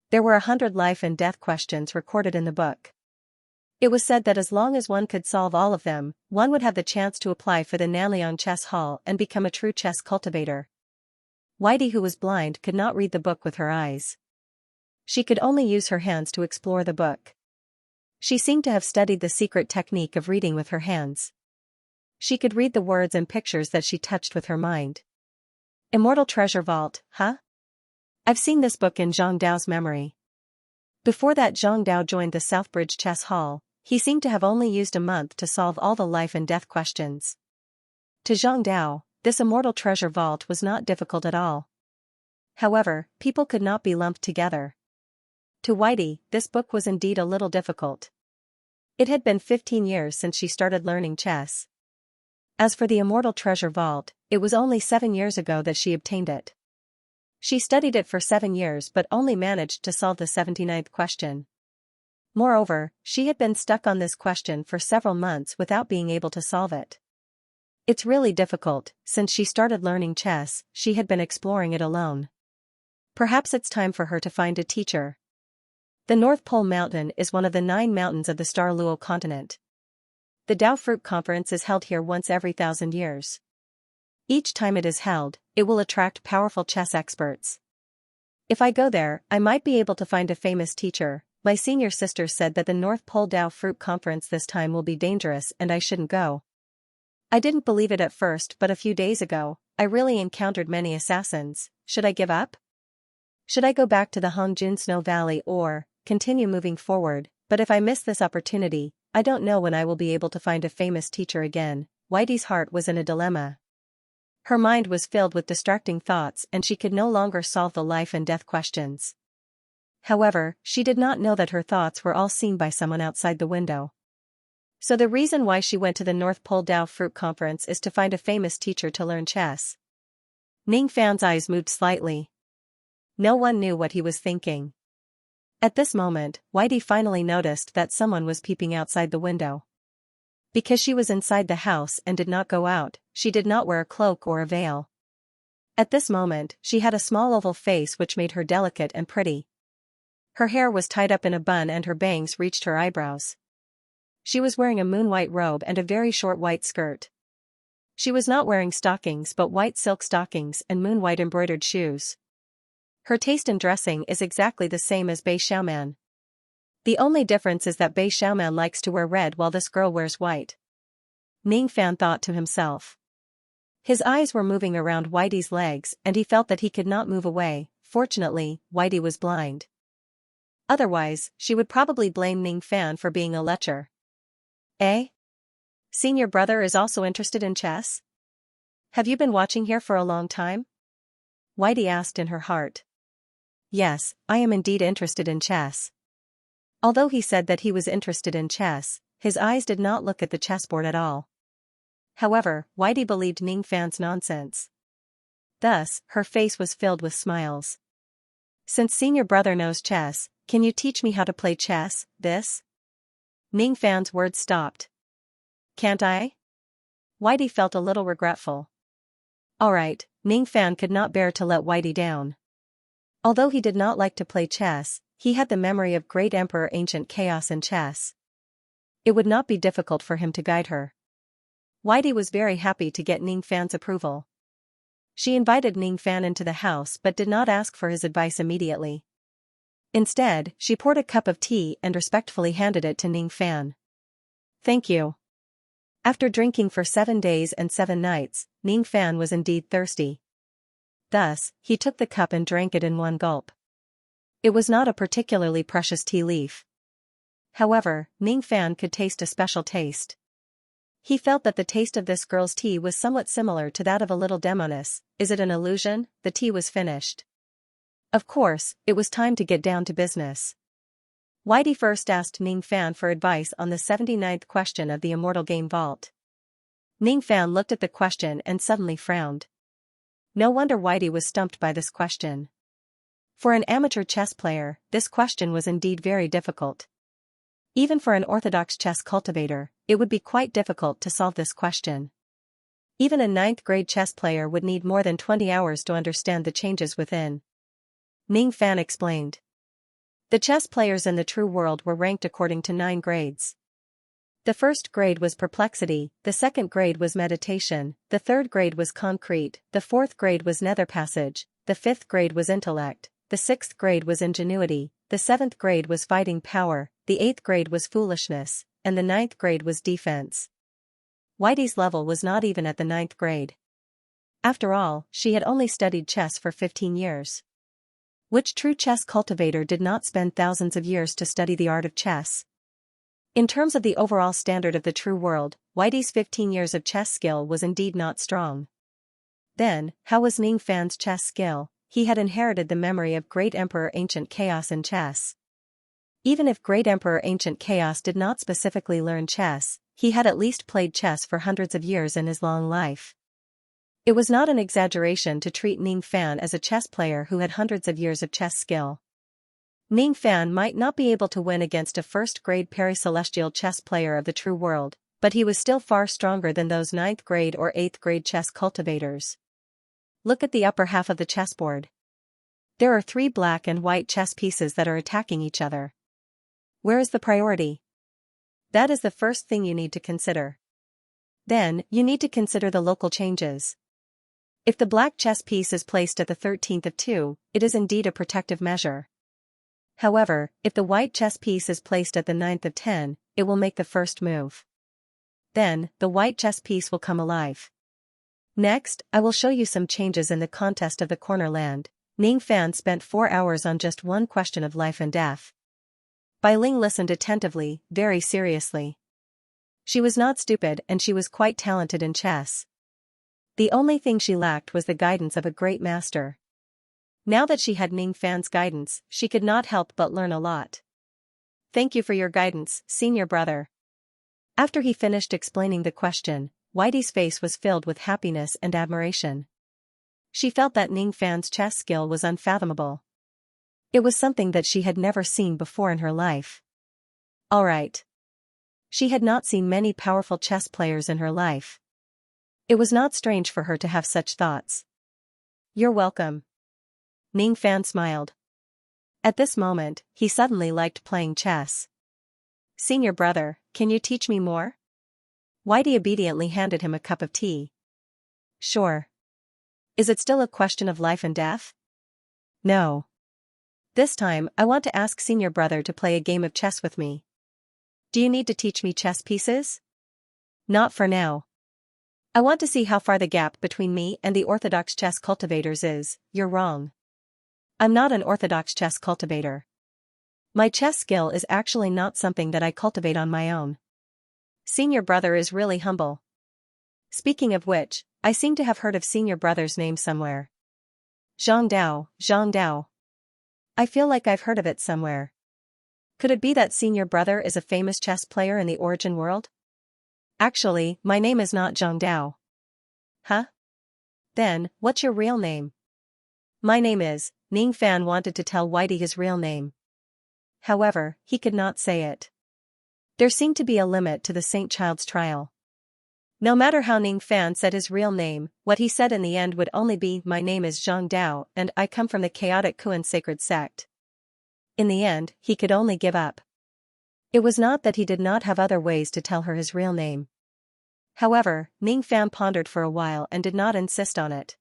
There were 100 life and death questions recorded in the book. It was said that as long as one could solve all of them, one would have the chance to apply for the Nanliang Chess Hall and become a true chess cultivator. Whitey, who was blind, could not read the book with her eyes. She could only use her hands to explore the book. She seemed to have studied the secret technique of reading with her hands. She could read the words and pictures that she touched with her mind. Immortal Treasure Vault, huh? I've seen this book in Zhang Dao's memory. Before that, Zhang Dao joined the Southbridge Chess Hall. He seemed to have only used a month to solve all the life and death questions. To Zhang Dao, this Immortal Treasure Vault was not difficult at all. However, people could not be lumped together. To Whitey, this book was indeed a little difficult. It had been 15 years since she started learning chess. As for the Immortal Treasure Vault, it was only 7 years ago that she obtained it. She studied it for 7 years but only managed to solve the 79th question. Moreover, she had been stuck on this question for several months without being able to solve it. It's really difficult. Since she started learning chess, she had been exploring it alone. Perhaps it's time for her to find a teacher. The North Pole Mountain is one of the 9 mountains of the Star Luo continent. The Dao Fruit Conference is held here once every 1,000 years. Each time it is held, it will attract powerful chess experts. If I go there, I might be able to find a famous teacher. My senior sister said that the North Pole Dao Fruit Conference this time will be dangerous and I shouldn't go. I didn't believe it at first, but a few days ago, I really encountered many assassins. Should I give up? Should I go back to the Hongjun Snow Valley or continue moving forward? But if I miss this opportunity, I don't know when I will be able to find a famous teacher again. Whitey's heart was in a dilemma. Her mind was filled with distracting thoughts and she could no longer solve the life and death questions. However, she did not know that her thoughts were all seen by someone outside the window. So the reason why she went to the North Pole Dao Fruit Conference is to find a famous teacher to learn chess. Ning Fan's eyes moved slightly. No one knew what he was thinking. At this moment, Whitey finally noticed that someone was peeping outside the window. Because she was inside the house and did not go out, she did not wear a cloak or a veil. At this moment, she had a small oval face which made her delicate and pretty. Her hair was tied up in a bun and her bangs reached her eyebrows. She was wearing a moon-white robe and a very short white skirt. She was not wearing stockings but white silk stockings and moon-white embroidered shoes. Her taste in dressing is exactly the same as Bei Xiaoman. The only difference is that Bei Xiaoman likes to wear red while this girl wears white. Ning Fan thought to himself. His eyes were moving around Whitey's legs and he felt that he could not move away. Fortunately, Whitey was blind. Otherwise, she would probably blame Ning Fan for being a lecher. Eh? Senior brother is also interested in chess? Have you been watching here for a long time? Whitey asked in her heart. Yes, I am indeed interested in chess. Although he said that he was interested in chess, his eyes did not look at the chessboard at all. However, Whitey believed Ning Fan's nonsense. Thus, her face was filled with smiles. Since senior brother knows chess, can you teach me how to play chess? Ning Fan's words stopped. Can't I? Whitey felt a little regretful. Alright, Ning Fan could not bear to let Whitey down. Although he did not like to play chess, he had the memory of great Emperor Ancient Chaos in chess. It would not be difficult for him to guide her. Whitey was very happy to get Ning Fan's approval. She invited Ning Fan into the house but did not ask for his advice immediately. Instead, she poured a cup of tea and respectfully handed it to Ning Fan. Thank you. After drinking for 7 days and 7 nights, Ning Fan was indeed thirsty. Thus, he took the cup and drank it in one gulp. It was not a particularly precious tea leaf. However, Ning Fan could taste a special taste. He felt that the taste of this girl's tea was somewhat similar to that of a little demoness. Is it an illusion? The tea was finished. Of course, it was time to get down to business. Whitey first asked Ning Fan for advice on the 79th question of the Immortal Game Vault. Ning Fan looked at the question and suddenly frowned. No wonder Whitey was stumped by this question. For an amateur chess player, this question was indeed very difficult. Even for an orthodox chess cultivator, it would be quite difficult to solve this question. Even a 9th grade chess player would need more than 20 hours to understand the changes within. Ning Fan explained. The chess players in the true world were ranked according to 9 grades. The first grade was perplexity, the second grade was meditation, the third grade was concrete, the fourth grade was nether passage, the fifth grade was intellect, the sixth grade was ingenuity, the seventh grade was fighting power, the eighth grade was foolishness, and the ninth grade was defense. Whitey's level was not even at the 9th grade. After all, she had only studied chess for 15 years. Which true chess cultivator did not spend thousands of years to study the art of chess? In terms of the overall standard of the true world, Whitey's 15 years of chess skill was indeed not strong. Then, how was Ning Fan's chess skill? He had inherited the memory of Great Emperor Ancient Chaos in chess. Even if Great Emperor Ancient Chaos did not specifically learn chess, he had at least played chess for hundreds of years in his long life. It was not an exaggeration to treat Ning Fan as a chess player who had hundreds of years of chess skill. Ning Fan might not be able to win against a first-grade peri-celestial chess player of the true world, but he was still far stronger than those 9th grade or 8th grade chess cultivators. Look at the upper half of the chessboard. There are 3 black and white chess pieces that are attacking each other. Where is the priority? That is the first thing you need to consider. Then, you need to consider the local changes. If the black chess piece is placed at the 13th of 2, it is indeed a protective measure. However, if the white chess piece is placed at the 9th of 10, it will make the first move. Then, the white chess piece will come alive. Next, I will show you some changes in the contest of the corner land. Ning Fan spent 4 hours on just one question of life and death. Bai Ling listened attentively, very seriously. She was not stupid and she was quite talented in chess. The only thing she lacked was the guidance of a great master. Now that she had Ning Fan's guidance, she could not help but learn a lot. Thank you for your guidance, senior brother. After he finished explaining the question, Whitey's face was filled with happiness and admiration. She felt that Ning Fan's chess skill was unfathomable. It was something that she had never seen before in her life. All right. She had not seen many powerful chess players in her life. It was not strange for her to have such thoughts. You're welcome. Ning Fan smiled. At this moment, he suddenly liked playing chess. Senior brother, can you teach me more? Whitey obediently handed him a cup of tea. Sure. Is it still a question of life and death? No. This time, I want to ask senior brother to play a game of chess with me. Do you need to teach me chess pieces? Not for now. I want to see how far the gap between me and the orthodox chess cultivators is. You're wrong. I'm not an orthodox chess cultivator. My chess skill is actually not something that I cultivate on my own. Senior brother is really humble. Speaking of which, I seem to have heard of senior brother's name somewhere. Zhang Dao. I feel like I've heard of it somewhere. Could it be that senior brother is a famous chess player in the origin world? Actually, my name is not Zhang Dao. Huh? Then, what's your real name? My name is. Ning Fan wanted to tell Whitey his real name. However, he could not say it. There seemed to be a limit to the Saint Child's trial. No matter how Ning Fan said his real name, what he said in the end would only be, my name is Zhang Dao and I come from the chaotic Kuan sacred sect. In the end, he could only give up. It was not that he did not have other ways to tell her his real name. However, Ning Fan pondered for a while and did not insist on it.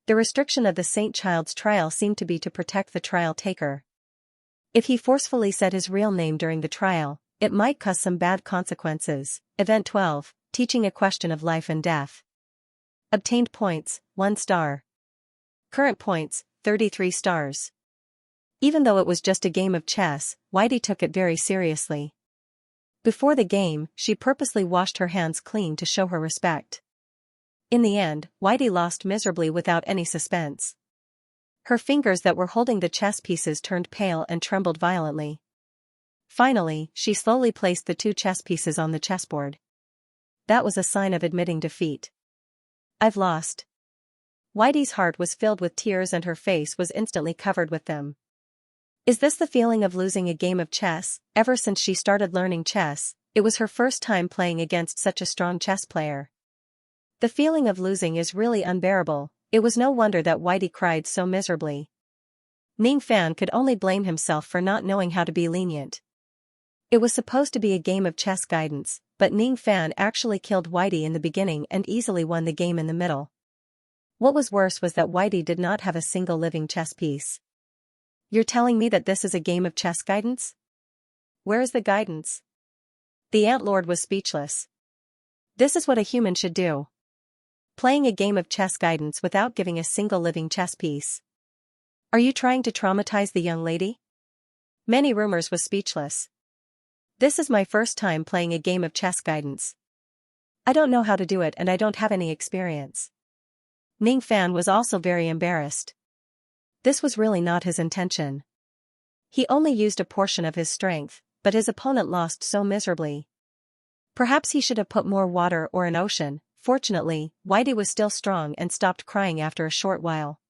The restriction of the Saint Child's trial seemed to be to protect the trial taker. If he forcefully said his real name during the trial, it might cause some bad consequences. Event 12, Teaching a Question of Life and Death. Obtained points, 1 star. Current points, 33 stars. Even though it was just a game of chess, Whitey took it very seriously. Before the game, she purposely washed her hands clean to show her respect. In the end, Whitey lost miserably without any suspense. Her fingers that were holding the chess pieces turned pale and trembled violently. Finally, she slowly placed the 2 chess pieces on the chessboard. That was a sign of admitting defeat. "I've lost." Whitey's heart was filled with tears and her face was instantly covered with them. Is this the feeling of losing a game of chess? Ever since she started learning chess, it was her first time playing against such a strong chess player. The feeling of losing is really unbearable. It was no wonder that Whitey cried so miserably. Ning Fan could only blame himself for not knowing how to be lenient. It was supposed to be a game of chess guidance, but Ning Fan actually killed Whitey in the beginning and easily won the game in the middle. What was worse was that Whitey did not have a single living chess piece. "You're telling me that this is a game of chess guidance? Where is the guidance?" The Ant Lord was speechless. This is what a human should do. Playing a game of chess guidance without giving a single living chess piece. Are you trying to traumatize the young lady? Many Rumors was speechless. This is my first time playing a game of chess guidance. I don't know how to do it and I don't have any experience. Ning Fan was also very embarrassed. This was really not his intention. He only used a portion of his strength, but his opponent lost so miserably. Perhaps he should have put more water or an ocean. Fortunately, Whitey was still strong and stopped crying after a short while.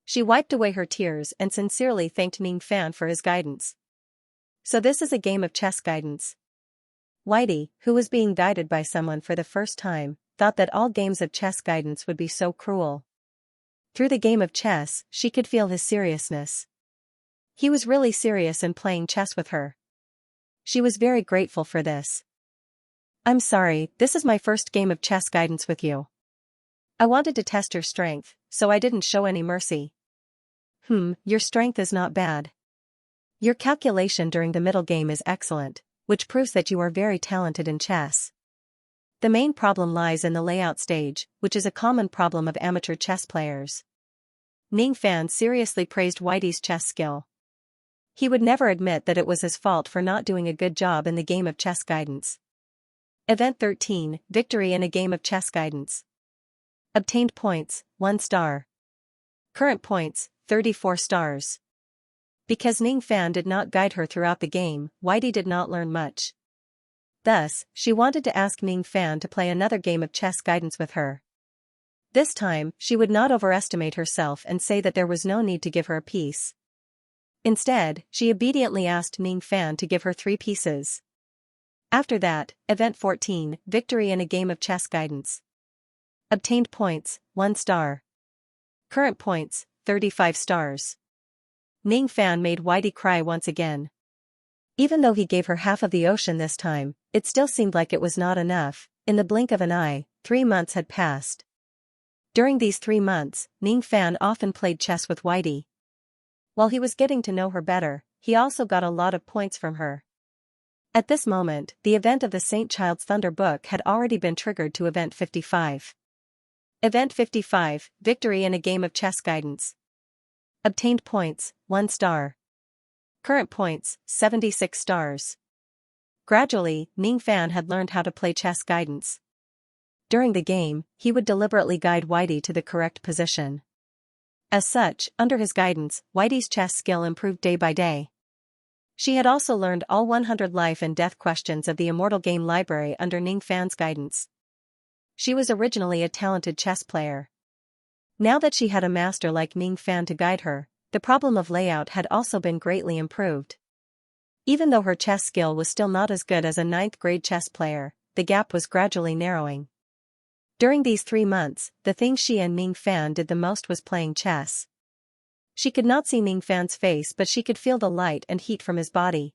She wiped away her tears and sincerely thanked Ning Fan for his guidance. So this is a game of chess guidance. Whitey, who was being guided by someone for the first time, thought that all games of chess guidance would be so cruel. Through the game of chess, she could feel his seriousness. He was really serious in playing chess with her. She was very grateful for this. "I'm sorry, this is my first game of chess guidance with you. I wanted to test your strength, so I didn't show any mercy." Your strength is not bad. Your calculation during the middle game is excellent, which proves that you are very talented in chess. The main problem lies in the layout stage, which is a common problem of amateur chess players. Ning Fan seriously praised Whitey's chess skill. He would never admit that it was his fault for not doing a good job in the game of chess guidance. Event 13, Victory in a game of chess guidance. Obtained points, 1 star. Current points, 34 stars. Because Ning Fan did not guide her throughout the game, Whitey did not learn much. Thus, she wanted to ask Ning Fan to play another game of chess guidance with her. This time, she would not overestimate herself and say that there was no need to give her a piece. Instead, she obediently asked Ning Fan to give her 3 pieces. After that, Event 14, Victory in a game of chess guidance. Obtained points, 1 star. Current points, 35 stars. Ning Fan made Whitey cry once again. Even though he gave her half of the ocean this time, it still seemed like it was not enough. In the blink of an eye, 3 months had passed. During these 3 months, Ning Fan often played chess with Whitey. While he was getting to know her better, he also got a lot of points from her. At this moment, the event of the Saint Child's Thunder book had already been triggered to Event 55. Event 55, Victory in a game of chess guidance. Obtained points, 1 star. Current points, 76 stars. Gradually, Ning Fan had learned how to play chess guidance. During the game, he would deliberately guide Whitey to the correct position. As such, under his guidance, Whitey's chess skill improved day by day. She had also learned all 100 life and death questions of the Immortal Game Library under Ning Fan's guidance. She was originally a talented chess player. Now that she had a master like Ning Fan to guide her, the problem of layout had also been greatly improved. Even though her chess skill was still not as good as a 9th-grade chess player, the gap was gradually narrowing. During these 3 months, the thing she and Ning Fan did the most was playing chess. She could not see Ning Fan's face, but she could feel the light and heat from his body.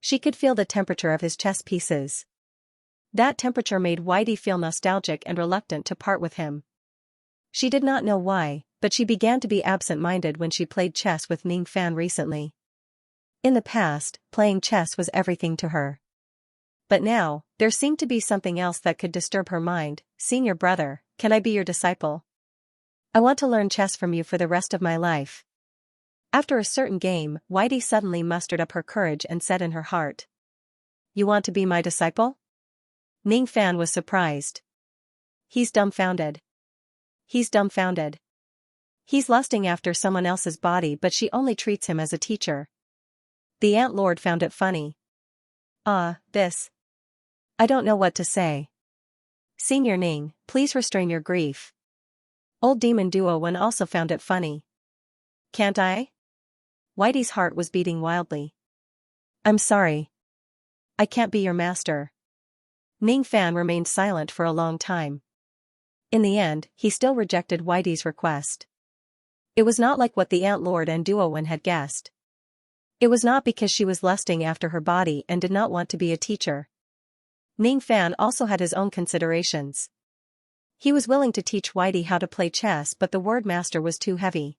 She could feel the temperature of his chess pieces. That temperature made Whitey feel nostalgic and reluctant to part with him. She did not know why, but she began to be absent-minded when she played chess with Ning Fan recently. In the past, playing chess was everything to her. But now, there seemed to be something else that could disturb her mind. "Senior brother, can I be your disciple? I want to learn chess from you for the rest of my life." After a certain game, Whitey suddenly mustered up her courage and said in her heart, you want to be my disciple? Ning Fan was surprised. He's dumbfounded. He's dumbfounded. He's lusting after someone else's body, but she only treats him as a teacher. The Ant Lord found it funny. This. I don't know what to say. Senior Ning, please restrain your grief. Old Demon Duo One also found it funny. Can't I? Whitey's heart was beating wildly. I'm sorry. I can't be your master. Ning Fan remained silent for a long time. In the end, he still rejected Whitey's request. It was not like what the Ant Lord and Duo One had guessed. It was not because she was lusting after her body and did not want to be a teacher. Ning Fan also had his own considerations. He was willing to teach Whitey how to play chess, but the word master was too heavy.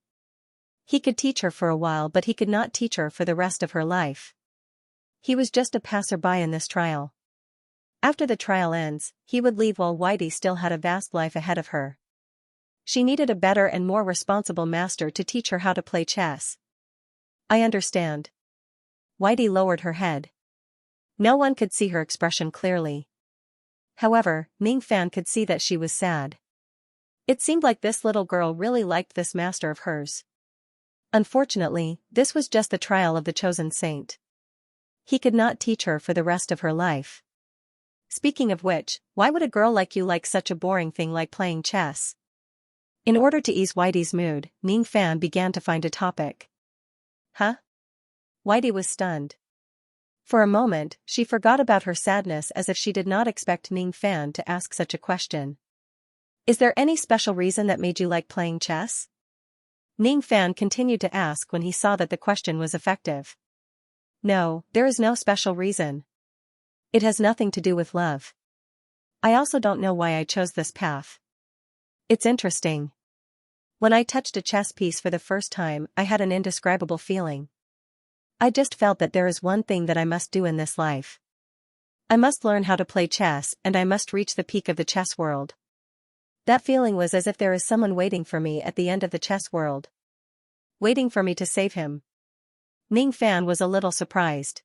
He could teach her for a while, but he could not teach her for the rest of her life. He was just a passerby in this trial. After the trial ends, he would leave while Whitey still had a vast life ahead of her. She needed a better and more responsible master to teach her how to play chess. I understand. Whitey lowered her head. No one could see her expression clearly. However, Ning Fan could see that she was sad. It seemed like this little girl really liked this master of hers. Unfortunately, this was just the trial of the chosen saint. He could not teach her for the rest of her life. Speaking of which, why would a girl like you like such a boring thing like playing chess? In order to ease Whitey's mood, Ning Fan began to find a topic. Huh? Whitey was stunned. For a moment, she forgot about her sadness as if she did not expect Ning Fan to ask such a question. Is there any special reason that made you like playing chess? Ning Fan continued to ask when he saw that the question was effective. No, there is no special reason. It has nothing to do with love. I also don't know why I chose this path. It's interesting. When I touched a chess piece for the first time, I had an indescribable feeling. I just felt that there is one thing that I must do in this life. I must learn how to play chess, and I must reach the peak of the chess world. That feeling was as if there is someone waiting for me at the end of the chess world. Waiting for me to save him. Ning Fan was a little surprised.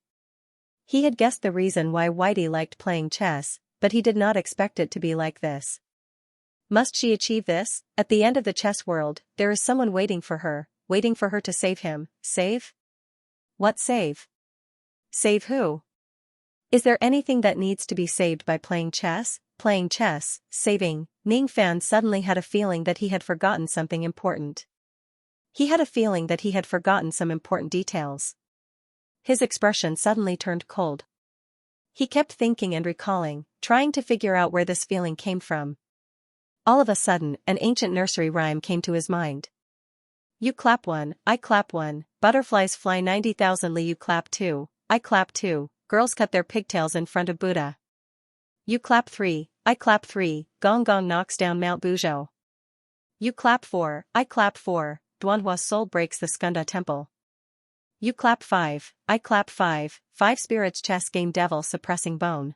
He had guessed the reason why Whitey liked playing chess, but he did not expect it to be like this. Must she achieve this? At the end of the chess world, there is someone waiting for her to save him. Save? What save? Save who? Is there anything that needs to be saved by playing chess? Playing chess, saving. Ning Fan suddenly had a feeling that he had forgotten something important. He had a feeling that he had forgotten some important details. His expression suddenly turned cold. He kept thinking and recalling, trying to figure out where this feeling came from. All of a sudden, an ancient nursery rhyme came to his mind. You clap one, I clap one, butterflies fly 90,000 li, you clap two, I clap two, girls cut their pigtails in front of Buddha. You clap three, I clap three, Gong Gong knocks down Mount Buzhou. You clap four, I clap four, Duanhua's soul breaks the Skunda temple. You clap five, I clap five, five spirits chess game devil suppressing bone.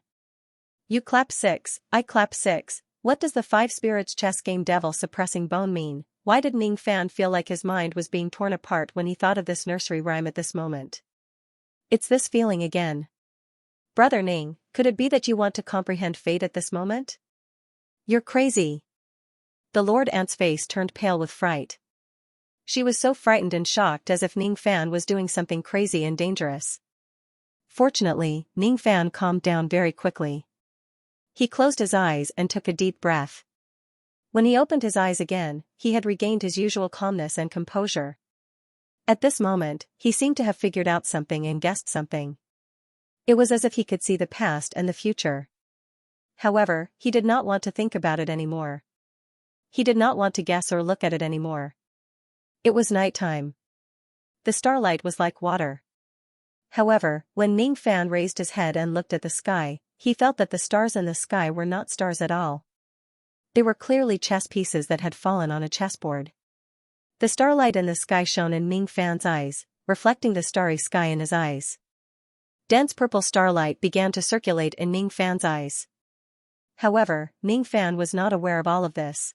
You clap six, I clap six, what does the five spirits chess game devil suppressing bone mean? Why did Ning Fan feel like his mind was being torn apart when he thought of this nursery rhyme at this moment? It's this feeling again. Brother Ning, could it be that you want to comprehend fate at this moment? You're crazy. The Lord Ant's face turned pale with fright. She was so frightened and shocked as if Ning Fan was doing something crazy and dangerous. Fortunately, Ning Fan calmed down very quickly. He closed his eyes and took a deep breath. When he opened his eyes again, he had regained his usual calmness and composure. At this moment, he seemed to have figured out something and guessed something. It was as if he could see the past and the future. However, he did not want to think about it anymore. He did not want to guess or look at it anymore. It was nighttime. The starlight was like water. However, when Ning Fan raised his head and looked at the sky, he felt that the stars in the sky were not stars at all. They were clearly chess pieces that had fallen on a chessboard. The starlight in the sky shone in Ning Fan's eyes, reflecting the starry sky in his eyes. Dense purple starlight began to circulate in Ning Fan's eyes. However, Ning Fan was not aware of all of this.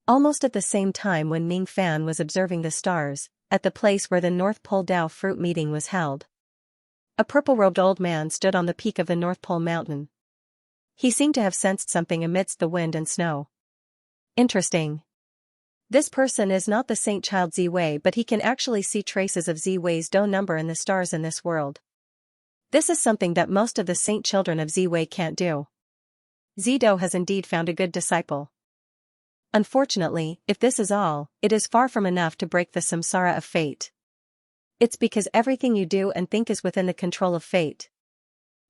Almost at the same time when Ning Fan was observing the stars, at the place where the North Pole Dao fruit meeting was held, A purple-robed old man stood on the peak of the North Pole mountain. He seemed to have sensed something amidst the wind and snow. Interesting. This person is not the Saint Child Ziwei, but he can actually see traces of Ziwei's Do number in the stars in this world. This is something that most of the Saint children of Ziwei can't do. Zido has indeed found a good disciple. Unfortunately, if this is all, it is far from enough to break the samsara of fate. It's because everything you do and think is within the control of fate.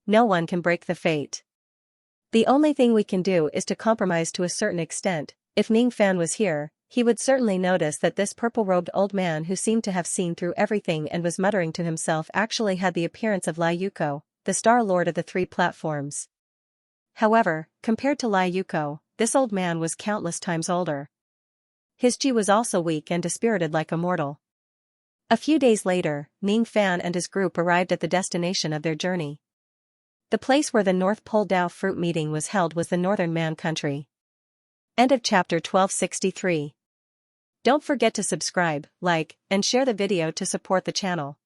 No one can break the fate. The only thing we can do is to compromise to a certain extent. If Ning Fan was here, he would certainly notice that this purple-robed old man who seemed to have seen through everything and was muttering to himself actually had the appearance of Lai Yuko, the Star Lord of the Three Platforms. However, compared to Lai Yuko, this old man was countless times older. His chi was also weak and dispirited like a mortal. A few days later, Ning Fan and his group arrived at the destination of their journey. The place where the North Pole Dao fruit meeting was held was the Northern Man country. End of chapter 1263. Don't forget to subscribe, like, and share the video to support the channel.